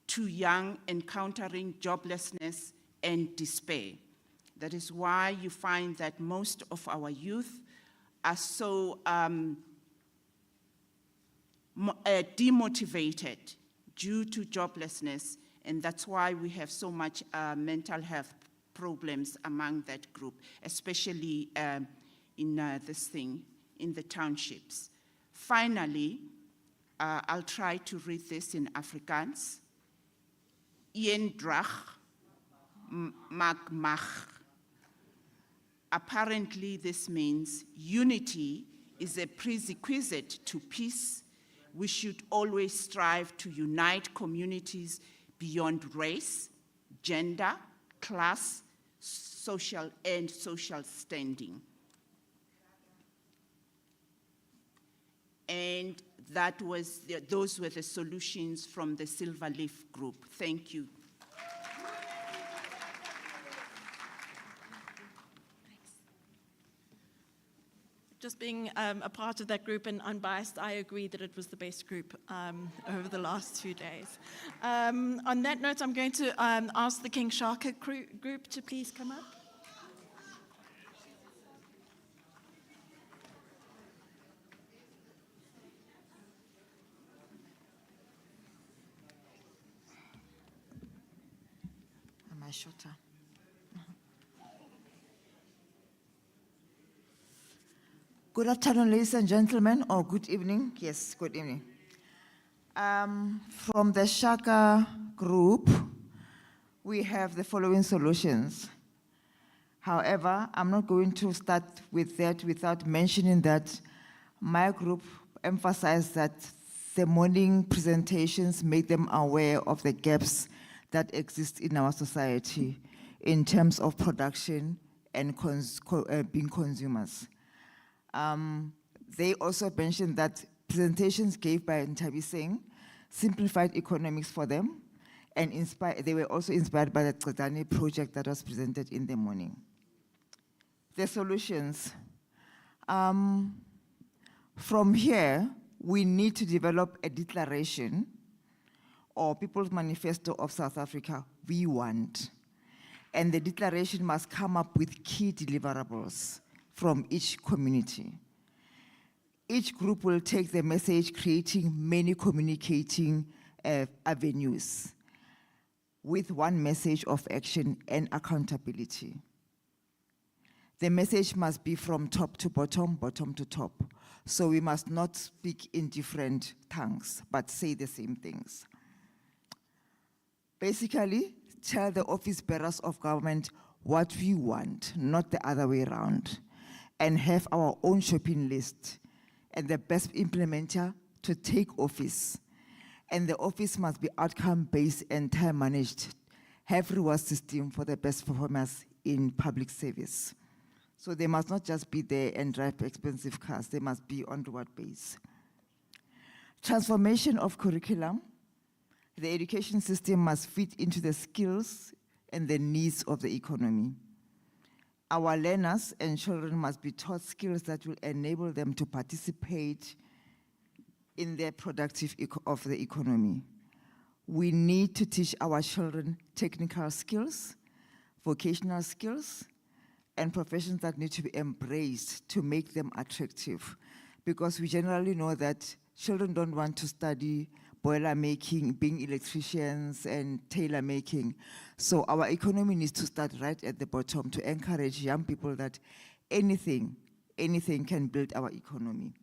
to young encountering joblessness and despair. That is why you find that most of our youth are so demotivated due to joblessness, and that's why we have so much mental health problems among that group, especially in the townships. Finally, I'll try to read this in Afrikaans. Eendrag maak mag. Apparently, this means unity is a prerequisite to peace. We should always strive to unite communities beyond race, gender, class, social standing. And those were the solutions from the Silver Leaf Group. Thank you. Just being a part of that group and unbiased, I agree that it was the best group over the last 2 days. On that note, I'm going to ask the King Shaka group to please come up. Am I shorter? Good afternoon, ladies and gentlemen, or good evening. Yes, good evening. From the Shaka group, we have the following solutions. However, I'm not going to start with that without mentioning that my group emphasized that the morning presentations made them aware of the gaps that exist in our society in terms of production and being consumers. They also mentioned that presentations gave by Ntabi Singh simplified economics for them, and they were also inspired by the Qadani project that was presented in the morning. The solutions. From here, we need to develop a declaration or People's Manifesto of South Africa we want. And the declaration must come up with key deliverables from each community. Each group will take the message, creating many communicating avenues with one message of action and accountability. The message must be from top to bottom, bottom to top. So we must not speak in different tongues, but say the same things. Basically, tell the office bearers of government what we want, not the other way around, and have our own shopping list and the best implementer to take office. And the office must be outcome-based and time-managed, have reward system for the best performers in public service. So they must not just be there and drive expensive cars, they must be on reward base. Transformation of curriculum. The education system must fit into the skills and the needs of the economy. Our learners and children must be taught skills that will enable them to participate in the productive of the economy. We need to teach our children technical skills, vocational skills, and professions that need to be embraced to make them attractive. Because we generally know that children don't want to study boiler making, being electricians, and tailor making. So our economy needs to start right at the bottom to encourage young people that anything can build our economy.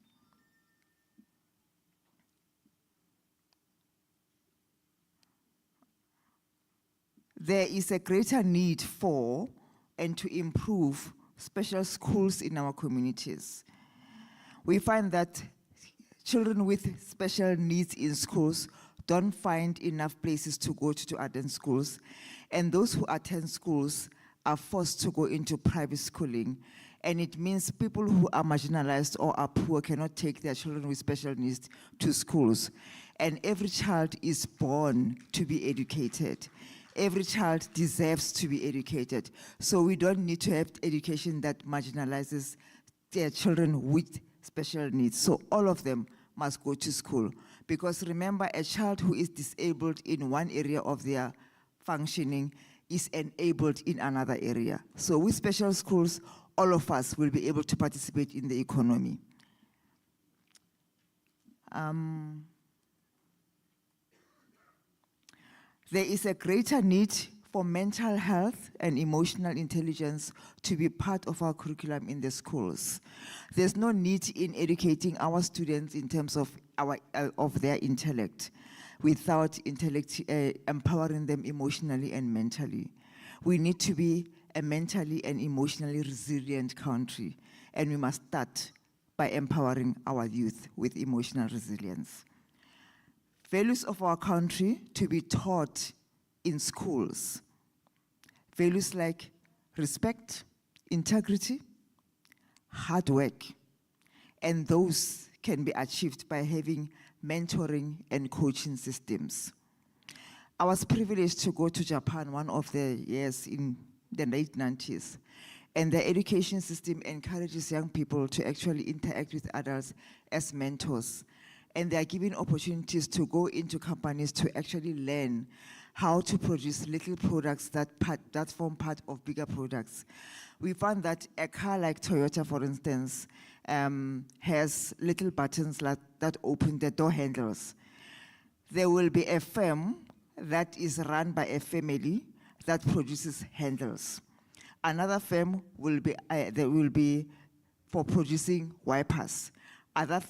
There is a greater need for and to improve special schools in our communities. We find that children with special needs in schools don't find enough places to go to attend schools, and those who attend schools are forced to go into private schooling, and it means people who are marginalized or are poor cannot take their children with special needs to schools. And every child is born to be educated. Every child deserves to be educated. So we don't need to have education that marginalizes their children with special needs. So all of them must go to school. Because remember, a child who is disabled in one area of their functioning is enabled in another area. So with special schools, all of us will be able to participate in the economy. There is a greater need for mental health and emotional intelligence to be part of our curriculum in the schools. There's no need in educating our students in terms of their intellect without empowering them emotionally and mentally. We need to be a mentally and emotionally resilient country, and we must start by empowering our youth with emotional resilience. Values of our country to be taught in schools. Values like respect, integrity, hard work, and those can be achieved by having mentoring and coaching systems. I was privileged to go to Japan one of the years in the late 90s, and the education system encourages young people to actually interact with adults as mentors. And they are given opportunities to go into companies to actually learn how to produce little products that form part of bigger products. We found that a car like Toyota, for instance, has little buttons that open the door handles. There will be a firm that is run by a family that produces handles. Another firm will be for producing wipers.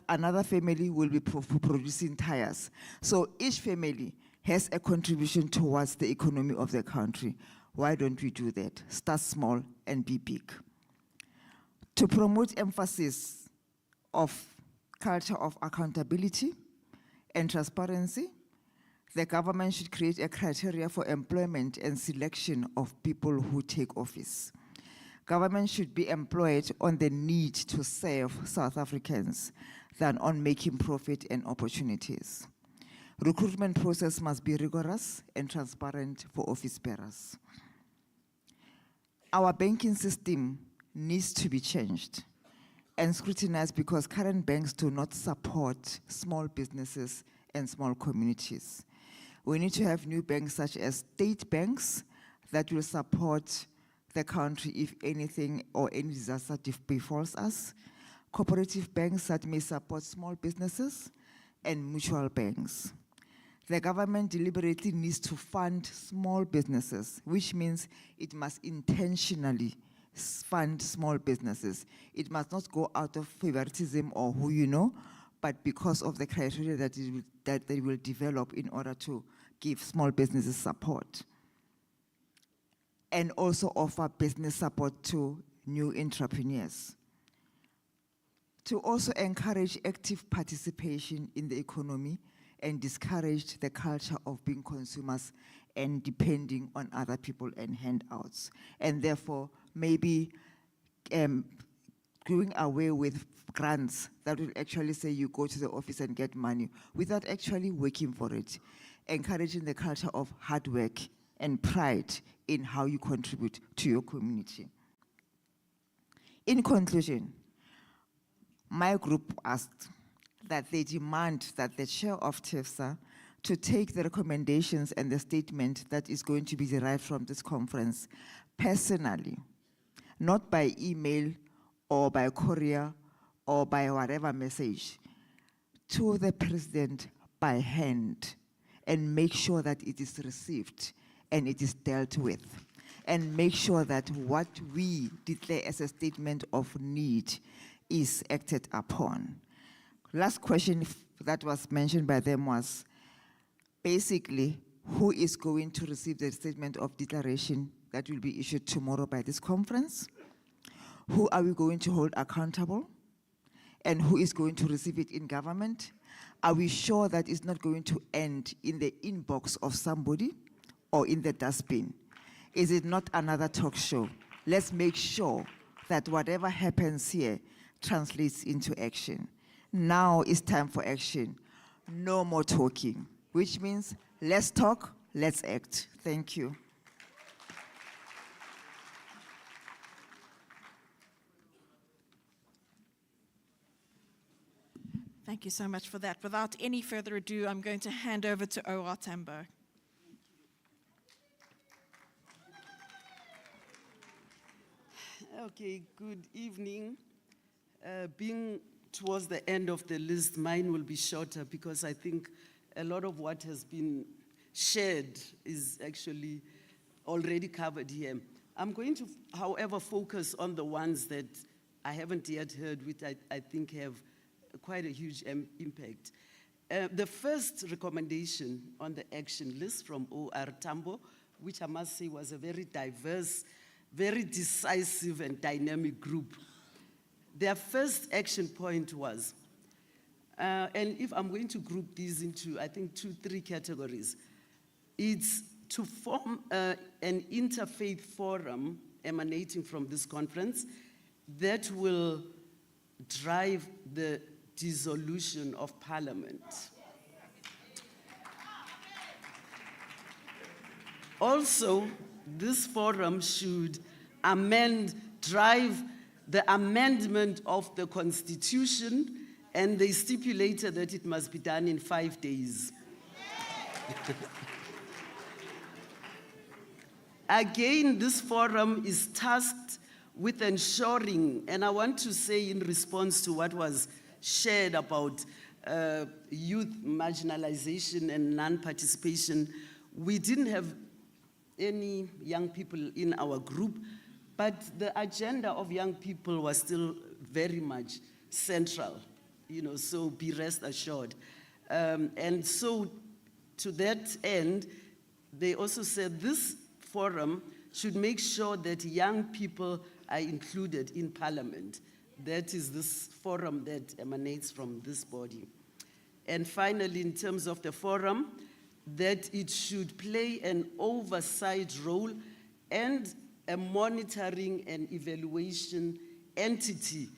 Another family will be producing tires. So each family has a contribution towards the economy of the country. Why don't we do that? Start small and be big. To promote emphasis of culture of accountability and transparency, the government should create a criteria for employment and selection of people who take office. Government should be employed on the need to serve South Africans than on making profit and opportunities. Recruitment process must be rigorous and transparent for office bearers. Our banking system needs to be changed and scrutinized because current banks do not support small businesses and small communities. We need to have new banks such as state banks that will support the country if anything or any disaster befalls us, cooperative banks that may support small businesses, and mutual banks. The government deliberately needs to fund small businesses, which means it must intentionally fund small businesses. It must not go out of favoritism or who you know, but because of the criteria that they will develop in order to give small businesses support. And also offer business support to new entrepreneurs. To also encourage active participation in the economy and discourage the culture of being consumers and depending on other people and handouts. And therefore, maybe doing away with grants that will actually say you go to the office and get money without actually working for it. Encouraging the culture of hard work and pride in how you contribute to your community. In conclusion, my group asked that they demand that the chair of TIFSA to take the recommendations and the statement that is going to be derived from this conference personally, not by email or by courier or by whatever message, to the president by hand and make sure that it is received and it is dealt with. And make sure that what we declare as a statement of need is acted upon. Last question that was mentioned by them was basically who is going to receive the statement of declaration that will be issued tomorrow by this conference? Who are we going to hold accountable? And who is going to receive it in government? Are we sure that it's not going to end in the inbox of somebody or in the dustbin? Is it not another talk show? Let's make sure that whatever happens here translates into action. Now it's time for action. No more talking, which means let's talk, let's act. Thank you. Thank you so much for that. Without any further ado, I'm going to hand over to O.R. Tambo. Okay, good evening. Being towards the end of the list, mine will be shorter because I think a lot of what has been shared is actually already covered here. I'm going to, however, focus on the ones that I haven't yet heard, which I think have quite a huge impact. The first recommendation on the action list from O.R. Tambo, which I must say was a very diverse, very decisive and dynamic group. Their first action point was, and if I'm going to group these into, I think, 2-3 categories, it's to form an interfaith forum emanating from this conference that will drive the dissolution of parliament. Also, this forum should drive the amendment of the Constitution, and they stipulated that it must be done in 5 days. Again, this forum is tasked with ensuring, and I want to say in response to what was shared about youth marginalization and non-participation, we didn't have any young people in our group, but the agenda of young people was still very much central, so be rest assured. And so to that end, they also said this forum should make sure that young people are included in parliament. That is this forum that emanates from this body. And finally, in terms of the forum, that it should play an oversight role and a monitoring and evaluation entity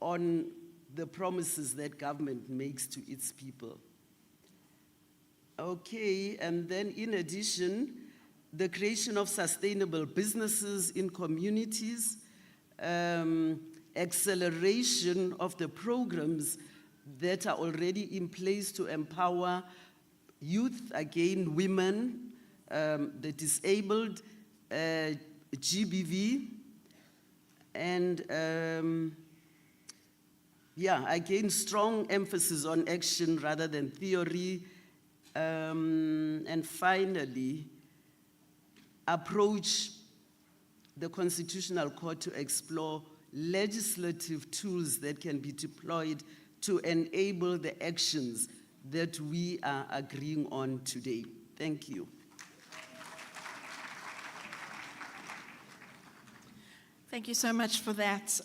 on the promises that government makes to its people. Okay, and then in addition, the creation of sustainable businesses in communities, acceleration of the programs that are already in place to empower youth, again, women, the disabled, GBV, and yeah, again, strong emphasis on action rather than theory. And finally, approach the Constitutional Court to explore legislative tools that can be deployed to enable the actions that we are agreeing on today. Thank you. Thank you so much for that.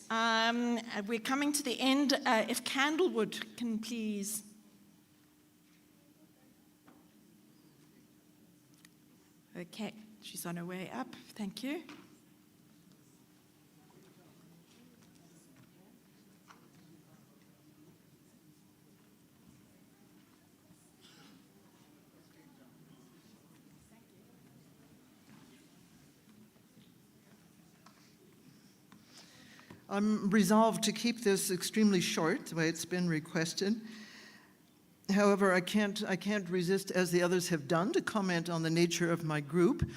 We're coming to the end. If Candlewood can please. Okay, she's on her way up. Thank you. I'm resolved to keep this extremely short, the way it's been requested. However, I can't resist, as the others have done, to comment on the nature of my group.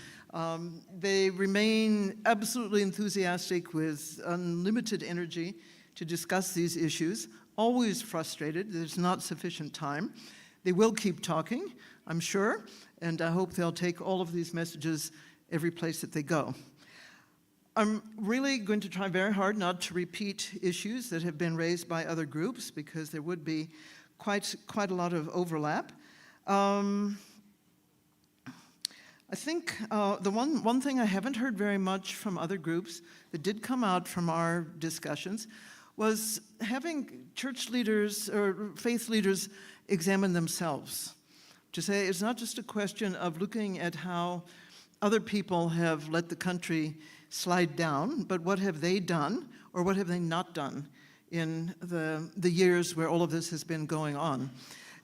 They remain absolutely enthusiastic with unlimited energy to discuss these issues, always frustrated there's not sufficient time. They will keep talking, I'm sure, and I hope they'll take all of these messages every place that they go. I'm really going to try very hard not to repeat issues that have been raised by other groups, because there would be quite a lot of overlap. I think the one thing I haven't heard very much from other groups that did come out from our discussions was having church leaders or faith leaders examine themselves. To say it's not just a question of looking at how other people have let the country slide down, but what have they done or what have they not done in the years where all of this has been going on.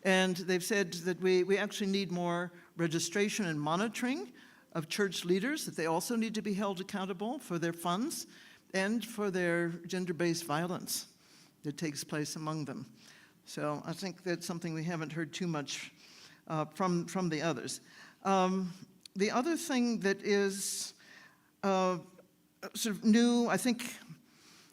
And they've said that we actually need more registration and monitoring of church leaders, that they also need to be held accountable for their funds and for their gender-based violence that takes place among them. So I think that's something we haven't heard too much from the others. The other thing that is sort of new, I think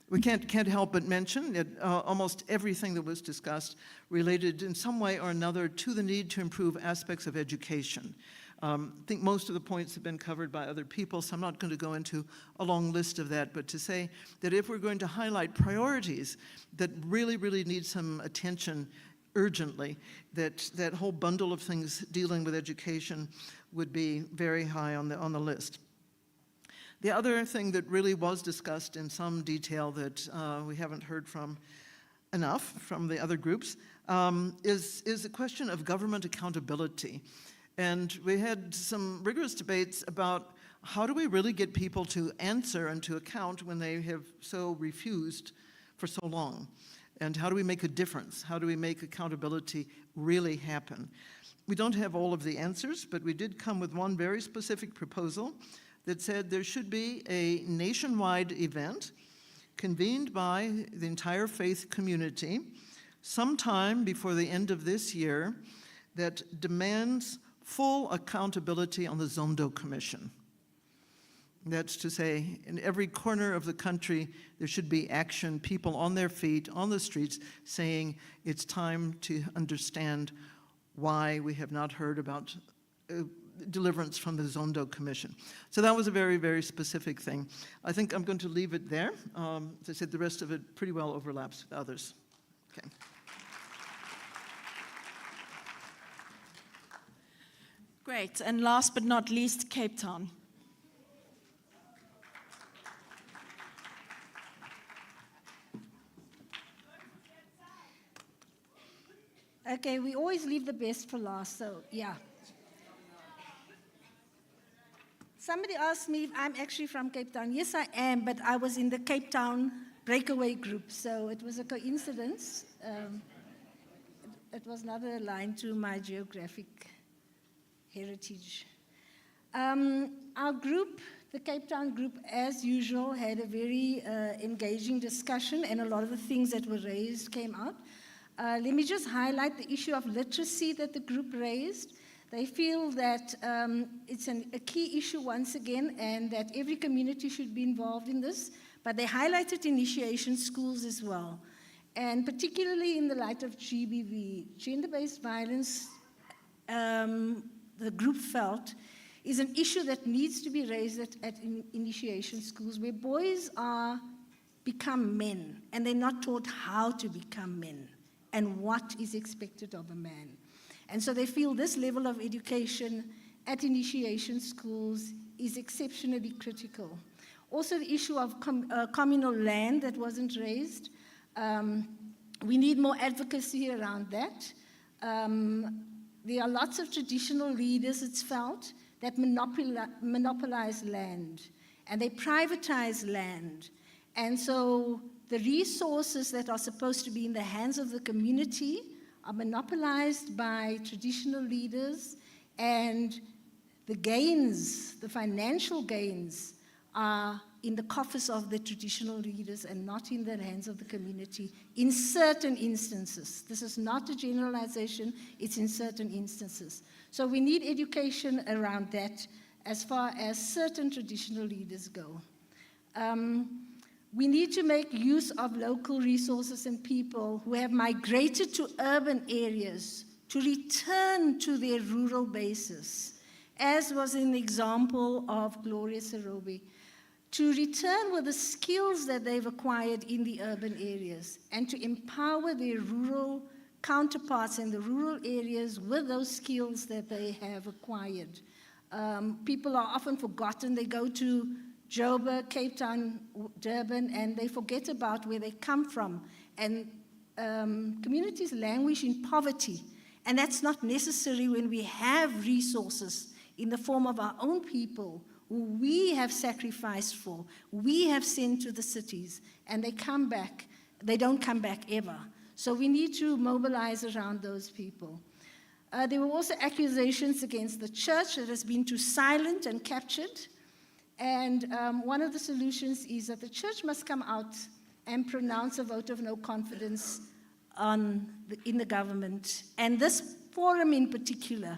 we can't help but mention that almost everything that was discussed related in some way or another to the need to improve aspects of education. I think most of the points have been covered by other people, so I'm not going to go into a long list of that, but to say that if we're going to highlight priorities that really, really need some attention urgently, that whole bundle of things dealing with education would be very high on the list. The other thing that really was discussed in some detail that we haven't heard from enough from the other groups is the question of government accountability. And we had some rigorous debates about how do we really get people to answer and to account when they have so refused for so long? And how do we make a difference? How do we make accountability really happen? We don't have all of the answers, but we did come with one very specific proposal that said there should be a nationwide event convened by the entire faith community sometime before the end of this year that demands full accountability on the Zondo Commission. That's to say, in every corner of the country, there should be action, people on their feet, on the streets, saying it's time to understand why we have not heard about deliverance from the Zondo Commission. So that was a very, very specific thing. I think I'm going to leave it there. As I said, the rest of it pretty well overlaps with others. Okay. Great, and last but not least, Cape Town. Okay, we always leave the best for last, so yeah. Somebody asked me if I'm actually from Cape Town. Yes, I am, but I was in the Cape Town breakaway group, so it was a coincidence. It was not aligned to my geographic heritage. Our group, The Cape Town group, as usual, had a very engaging discussion, and a lot of the things that were raised came out. Let me just highlight the issue of literacy that the group raised. They feel that it's a key issue once again, and that every community should be involved in this, but they highlighted initiation schools as well. And particularly in the light of GBV, gender-based violence, the group felt, is an issue that needs to be raised at initiation schools, where boys become men, and they're not taught how to become men and what is expected of a man. And so they feel this level of education at initiation schools is exceptionally critical. Also, the issue of communal land that wasn't raised. We need more advocacy around that. There are lots of traditional leaders, it's felt, that monopolize land, and they privatize land. And so the resources that are supposed to be in the hands of the community are monopolized by traditional leaders, and the gains, the financial gains, are in the coffers of the traditional leaders and not in the hands of the community in certain instances. This is not a generalization, it's in certain instances. So we need education around that as far as certain traditional leaders go. We need to make use of local resources and people who have migrated to urban areas to return to their rural bases, as was in the example of Gloria Sarobi, to return with the skills that they've acquired in the urban areas and to empower their rural counterparts in the rural areas with those skills that they have acquired. People are often forgotten. They go to Joburg, Cape Town, Durban, and they forget about where they come from. And communities languish in poverty. And that's not necessary when we have resources in the form of our own people who we have sacrificed for, we have sent to the cities, and they come back. They don't come back ever. So we need to mobilize around those people. There were also accusations against the church that has been too silent and captured. And one of the solutions is that the church must come out and pronounce a vote of no confidence in the government. And this forum in particular,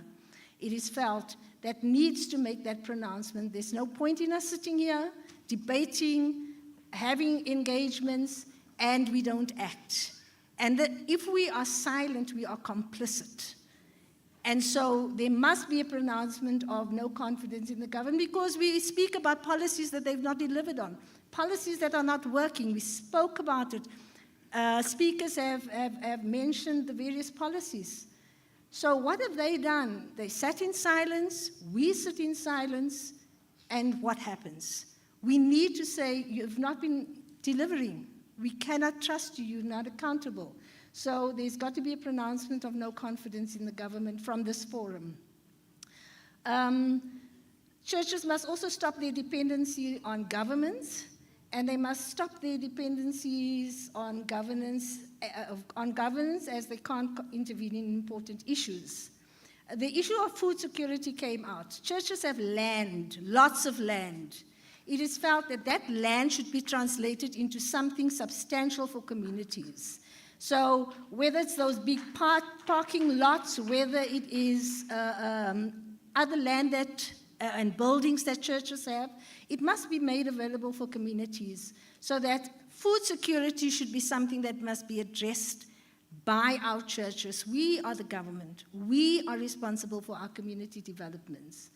it is felt, that needs to make that pronouncement. There's no point in us sitting here, debating, having engagements, and we don't act. And that if we are silent, we are complicit. And so there must be a pronouncement of no confidence in the government, because we speak about policies that they've not delivered on, policies that are not working. We spoke about it. Speakers have mentioned the various policies. So what have they done? They sat in silence, we sit in silence, and what happens? We need to say, you've not been delivering. We cannot trust you, you're not accountable. So there's got to be a pronouncement of no confidence in the government from this forum. Churches must also stop their dependency on governments, and they must stop their dependencies on governance as they can't intervene in important issues. The issue of food security came out. Churches have land, lots of land. It is felt that that land should be translated into something substantial for communities. So whether it's those big parking lots, whether it is other land and buildings that churches have, it must be made available for communities, so that food security should be something that must be addressed by our churches. We are the government. We are responsible for our community developments.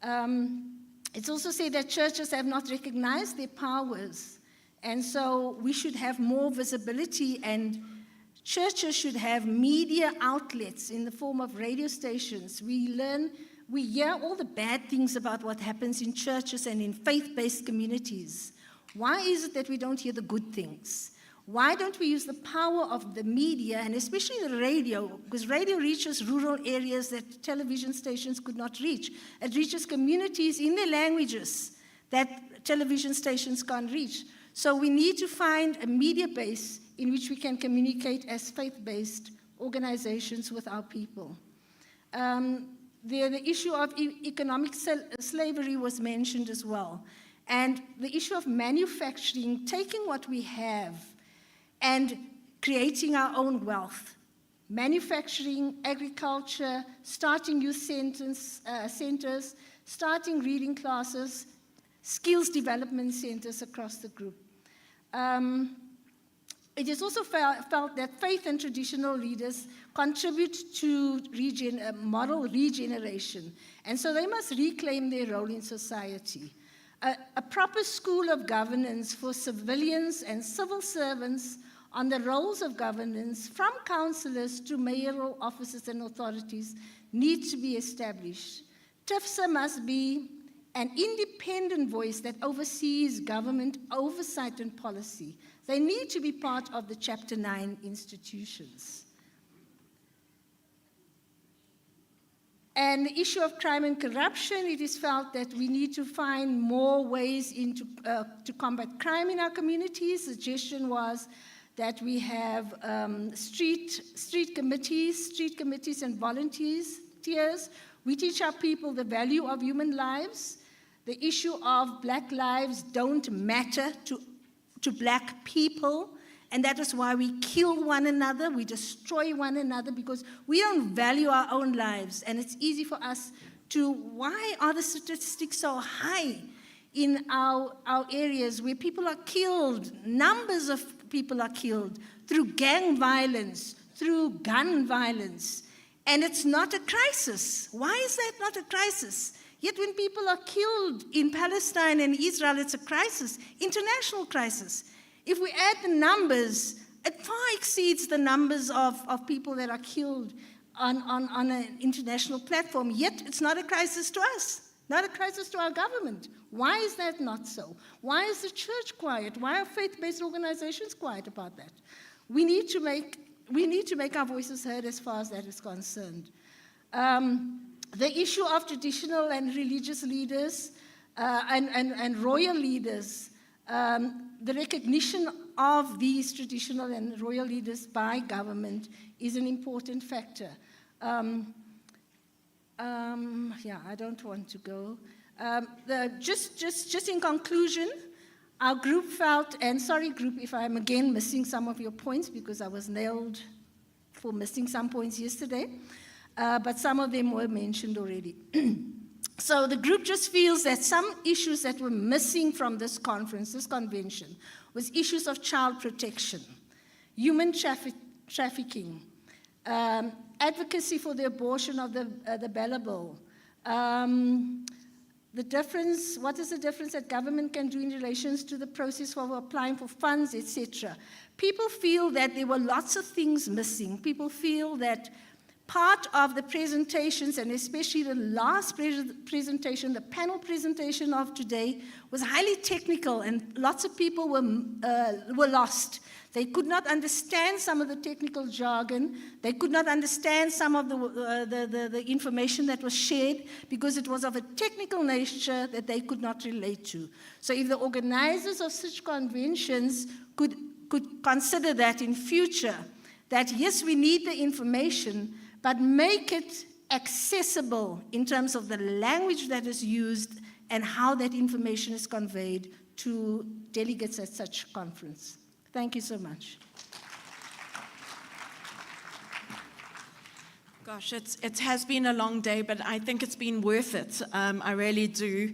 It's also said that churches have not recognized their powers, and so we should have more visibility, and churches should have media outlets in the form of radio stations. We hear all the bad things about what happens in churches and in faith-based communities. Why is it that we don't hear the good things? Why don't we use the power of the media, and especially the radio, because radio reaches rural areas that television stations could not reach. It reaches communities in their languages that television stations can't reach. So we need to find a media base in which we can the issue of economic slavery was mentioned as well. And the issue of manufacturing, taking what we have and creating our own wealth. Manufacturing, agriculture, starting youth centers, starting reading classes, skills development centers across the group. It is also felt that faith and traditional leaders contribute to moral regeneration, and so they must reclaim their role in society. A proper school of governance for civilians and civil servants on the roles of governance, from councillors to mayoral officers and authorities, need to be established. TIFSA must be an independent voice that oversees government oversight and policy. They need to be part of the Chapter 9 institutions. And the issue of crime and corruption, it is felt that we need to find more ways to combat crime in our communities. The suggestion was that we have street committees and volunteers. We teach our people the value of human lives. The issue of black lives don't matter to black people, and that is why we kill one another, we destroy one another, because we don't value our own lives. And it's easy for us to, why are the statistics so high in our areas where people are killed, numbers of people are killed through gang violence, through gun violence, and it's not a crisis? Why is that not a crisis? Yet when people are killed in Palestine and Israel, it's a crisis, international crisis. If we add the numbers, it far exceeds the numbers of people that are killed on an international platform, yet it's not a crisis to us, not a crisis to our government. Why is that not so? Why is the church quiet? Why are faith-based organizations quiet about that? We need to make our voices heard as far as that is concerned. The issue of traditional and religious leaders and royal leaders, the recognition of these traditional and royal leaders by government is an important factor. I don't want to go. Just in conclusion, our group felt, and sorry group if I'm again missing some of your points because I was nailed for missing some points yesterday, but some of them were mentioned already. So the group just feels that some issues that were missing from this conference, this convention, was issues of child protection, human trafficking, advocacy for the abortion of the Bella Bill, the difference, what is the difference that government can do in relation to the process for applying for funds, etc. People feel that there were lots of things missing. People feel that part of the presentations, and especially the last presentation, the panel presentation of today, was highly technical, and lots of people were lost. They could not understand some of the technical jargon. They could not understand some of the information that was shared because it was of a technical nature that they could not relate to. So if the organizers of such conventions could consider that in future, that yes, we need the information, but make it accessible in terms of the language that is used and how that information is conveyed to delegates at such conference. Thank you so much. Gosh, it has been a long day, but I think it's been worth it. I really do.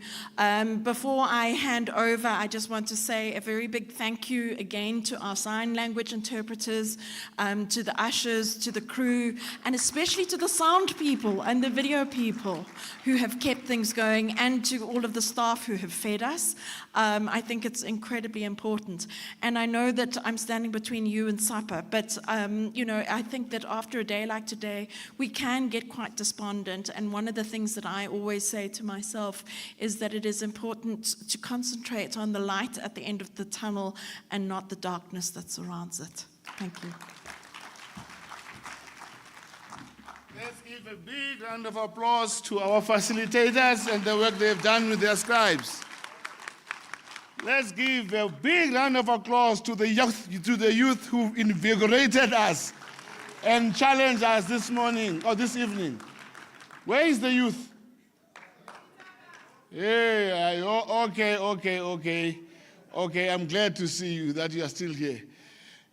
Before I hand over, I just want to say a very big thank you again to our sign language interpreters, to the ushers, to the crew, and especially to the sound people and the video people who have kept things going, and to all of the staff who have fed us. I think it's incredibly important. And I know that I'm standing between you and supper, but I think that after a day like today, we can get quite despondent, and one of the things that I always say to myself is that it is important to concentrate on the light at the end of the tunnel and not the darkness that surrounds it. Thank you. Let's give a big round of applause to our facilitators and the work they've done with their scribes. Let's give a big round of applause to the youth who invigorated us and challenge us this morning or this evening. Where is the youth? Hey, okay. Okay, I'm glad to see you, that you are still here.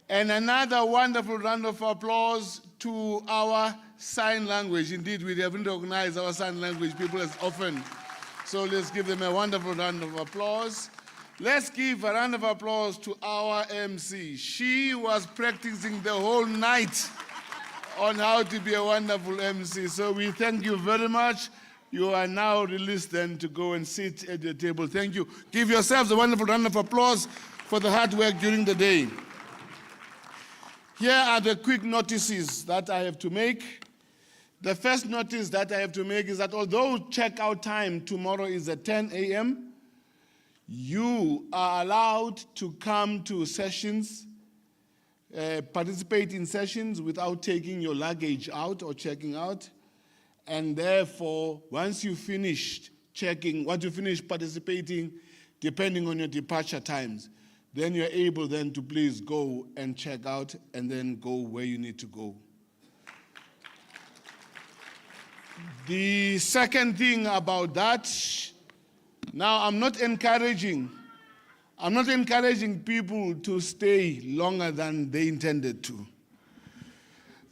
And another wonderful round of applause to our sign language. Indeed, we haven't recognized our sign language people as often. So let's give them a wonderful round of applause. Let's give a round of applause to our MC. She was practicing the whole night on how to be a wonderful MC. So we thank you very much. You are now released then to go and sit at the table. Thank you. Give yourselves a wonderful round of applause for the hard work during the day. Here are the quick notices that I have to make. The first notice that I have to make is that although checkout time tomorrow is at 10 a.m., you are allowed to come to sessions, participate in sessions without taking your luggage out or checking out. And therefore, once you finish participating, depending on your departure times, then you're able then to please go and check out and then go where you need to go. The second thing about that, now I'm not encouraging people to stay longer than they intended to.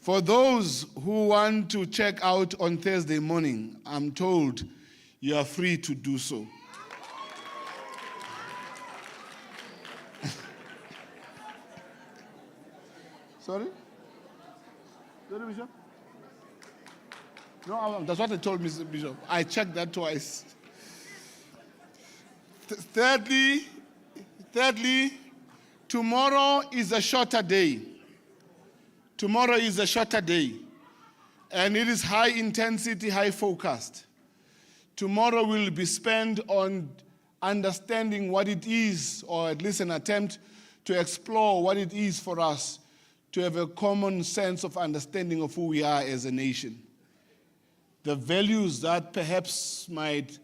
For those who want to check out on Thursday morning, I'm told you are free to do so. Sorry? Sorry, Bishop? No, that's what I told Mr. Bishop. I checked that twice. Thirdly, tomorrow is a shorter day. Tomorrow is a shorter day, and it is high intensity, high focused. Tomorrow will be spent on understanding what it is, or at least an attempt to explore what it is for us to have a common sense of understanding of who we are as a nation. The values that perhaps might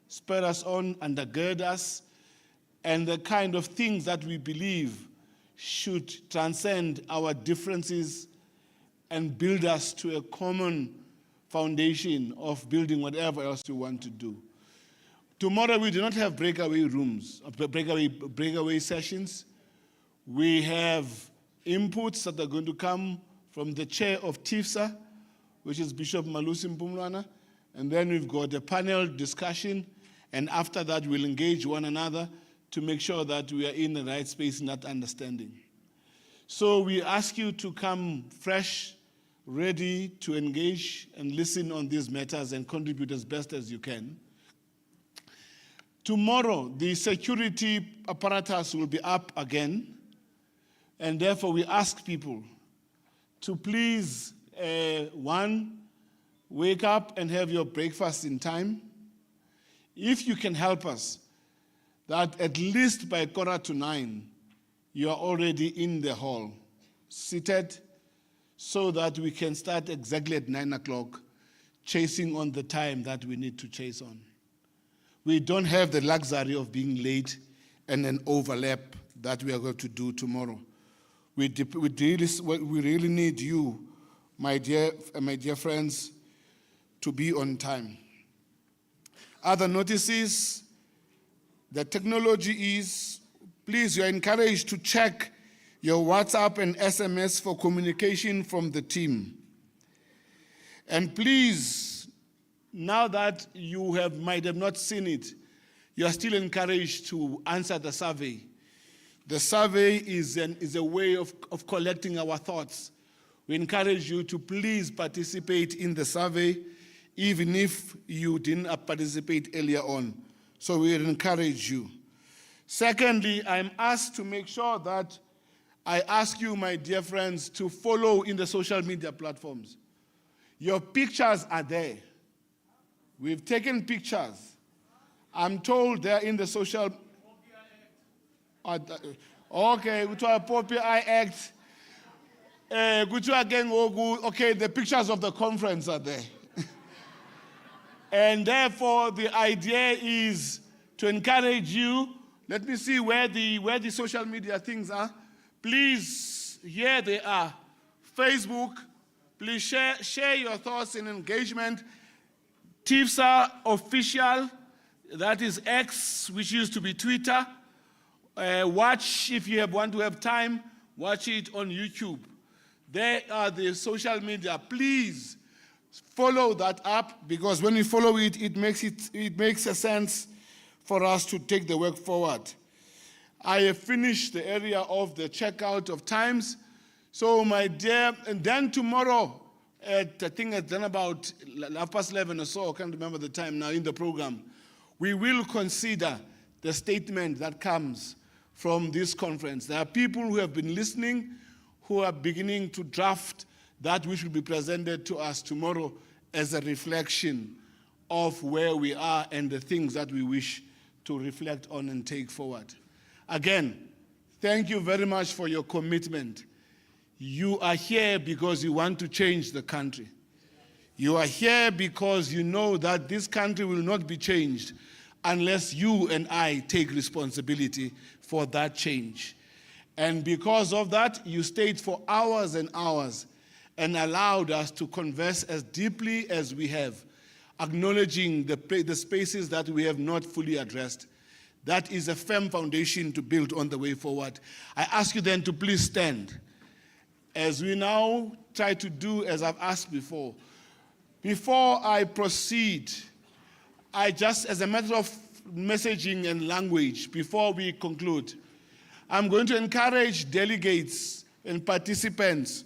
spur us on, undergird us, and the kind of things that we believe should transcend our differences and build us to a common foundation of building whatever else we want to do. Tomorrow we do not have breakaway rooms, breakaway sessions. We have inputs that are going to come from the chair of TIFSA, which is Bishop Malusi Mpumlwana, and then we've got a panel discussion, and after that we'll engage one another to make sure that we are in the right space in that understanding. So we ask you to come fresh, ready to engage and listen on these matters and contribute as best as you can. Tomorrow, the security apparatus will be up again, and therefore we ask people to please, one, wake up and have your breakfast in time. If you can help us, that at least by 8:45, you are already in the hall, seated, so that we can start exactly at 9 o'clock, chasing on the time that we need to chase on. We don't have the luxury of being late and an overlap that we are going to do tomorrow. We really need you, my dear friends, to be on time. Other notices, the technology is, please, you're encouraged to check your WhatsApp and SMS for communication from the team. And please, now that you might have not seen it, you are still encouraged to answer the survey. The survey is a way of collecting our thoughts. We encourage you to please participate in the survey, even if you didn't participate earlier on. So we encourage you. Secondly, I'm asked to make sure that I ask you, my dear friends, to follow in the social media platforms. Your pictures are there. We've taken pictures. I'm told they're in the social... Okay, we try Poppy Eye Act. Okay, the pictures of the conference are there. And therefore, the idea is to encourage you. Let me see where the social media things are. Please, here they are. Facebook, please share your thoughts and engagement. TIFSA official, that is X, which used to be Twitter. Watch, if you want to have time, watch it on YouTube. There are the social media. Please follow that up, because when we follow it, it makes a sense for us to take the work forward. I have finished the area of the checkout of times. So my dear, and then tomorrow, I think it's done about 11:30 or so, I can't remember the time now in the program, we will consider the statement that comes from this conference. There are people who have been listening, who are beginning to draft that which will be presented to us tomorrow as a reflection of where we are and the things that we wish to reflect on and take forward. Again, thank you very much for your commitment. You are here because you want to change the country. You are here because you know that this country will not be changed unless you and I take responsibility for that change. And because of that, you stayed for hours and hours and allowed us to converse as deeply as we have, acknowledging the spaces that we have not fully addressed. That is a firm foundation to build on the way forward. I ask you then to please stand as we now try to do as I've asked before. Before I proceed, I just, as a matter of messaging and language, before we conclude, I'm going to encourage delegates and participants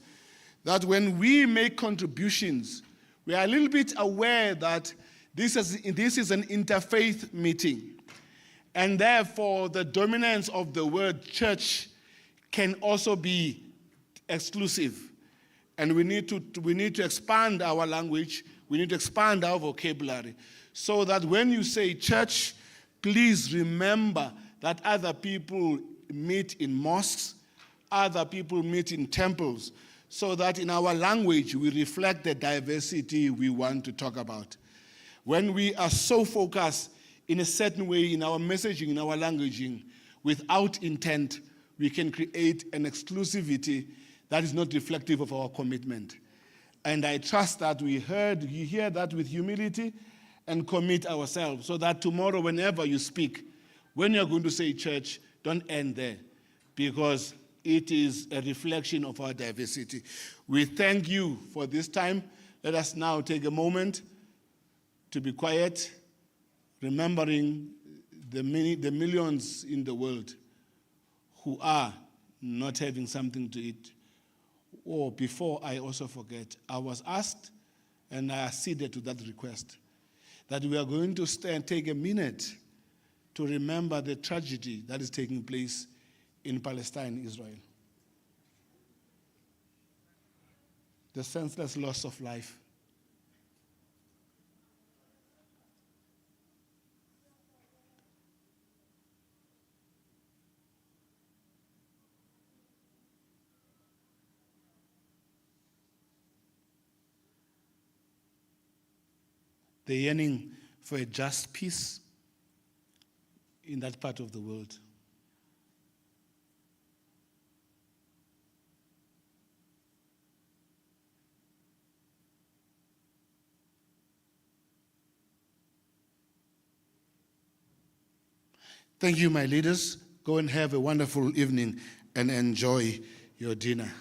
that when we make contributions, we are a little bit aware that this is an interfaith meeting. And therefore, the dominance of the word church can also be exclusive. And we need to expand our language, we need to expand our vocabulary, so that when you say church, please remember that other people meet in mosques, other people meet in temples, so that in our language we reflect the diversity we want to talk about. When we are so focused in a certain way in our messaging, in our languaging, without intent, we can create an exclusivity that is not reflective of our commitment. And I trust that you hear that with humility and commit ourselves, so that tomorrow, whenever you speak, when you're going to say church, don't end there, because it is a reflection of our diversity. We thank you for this time. Let us now take a moment to be quiet, remembering the millions in the world who are not having something to eat. Or before I also forget, I was asked, and I acceded to that request, that we are going to take a minute to remember the tragedy that is taking place in Palestine, Israel. The senseless loss of life. The yearning for a just peace in that part of the world. Thank you, my leaders. Go and have a wonderful evening and enjoy your dinner.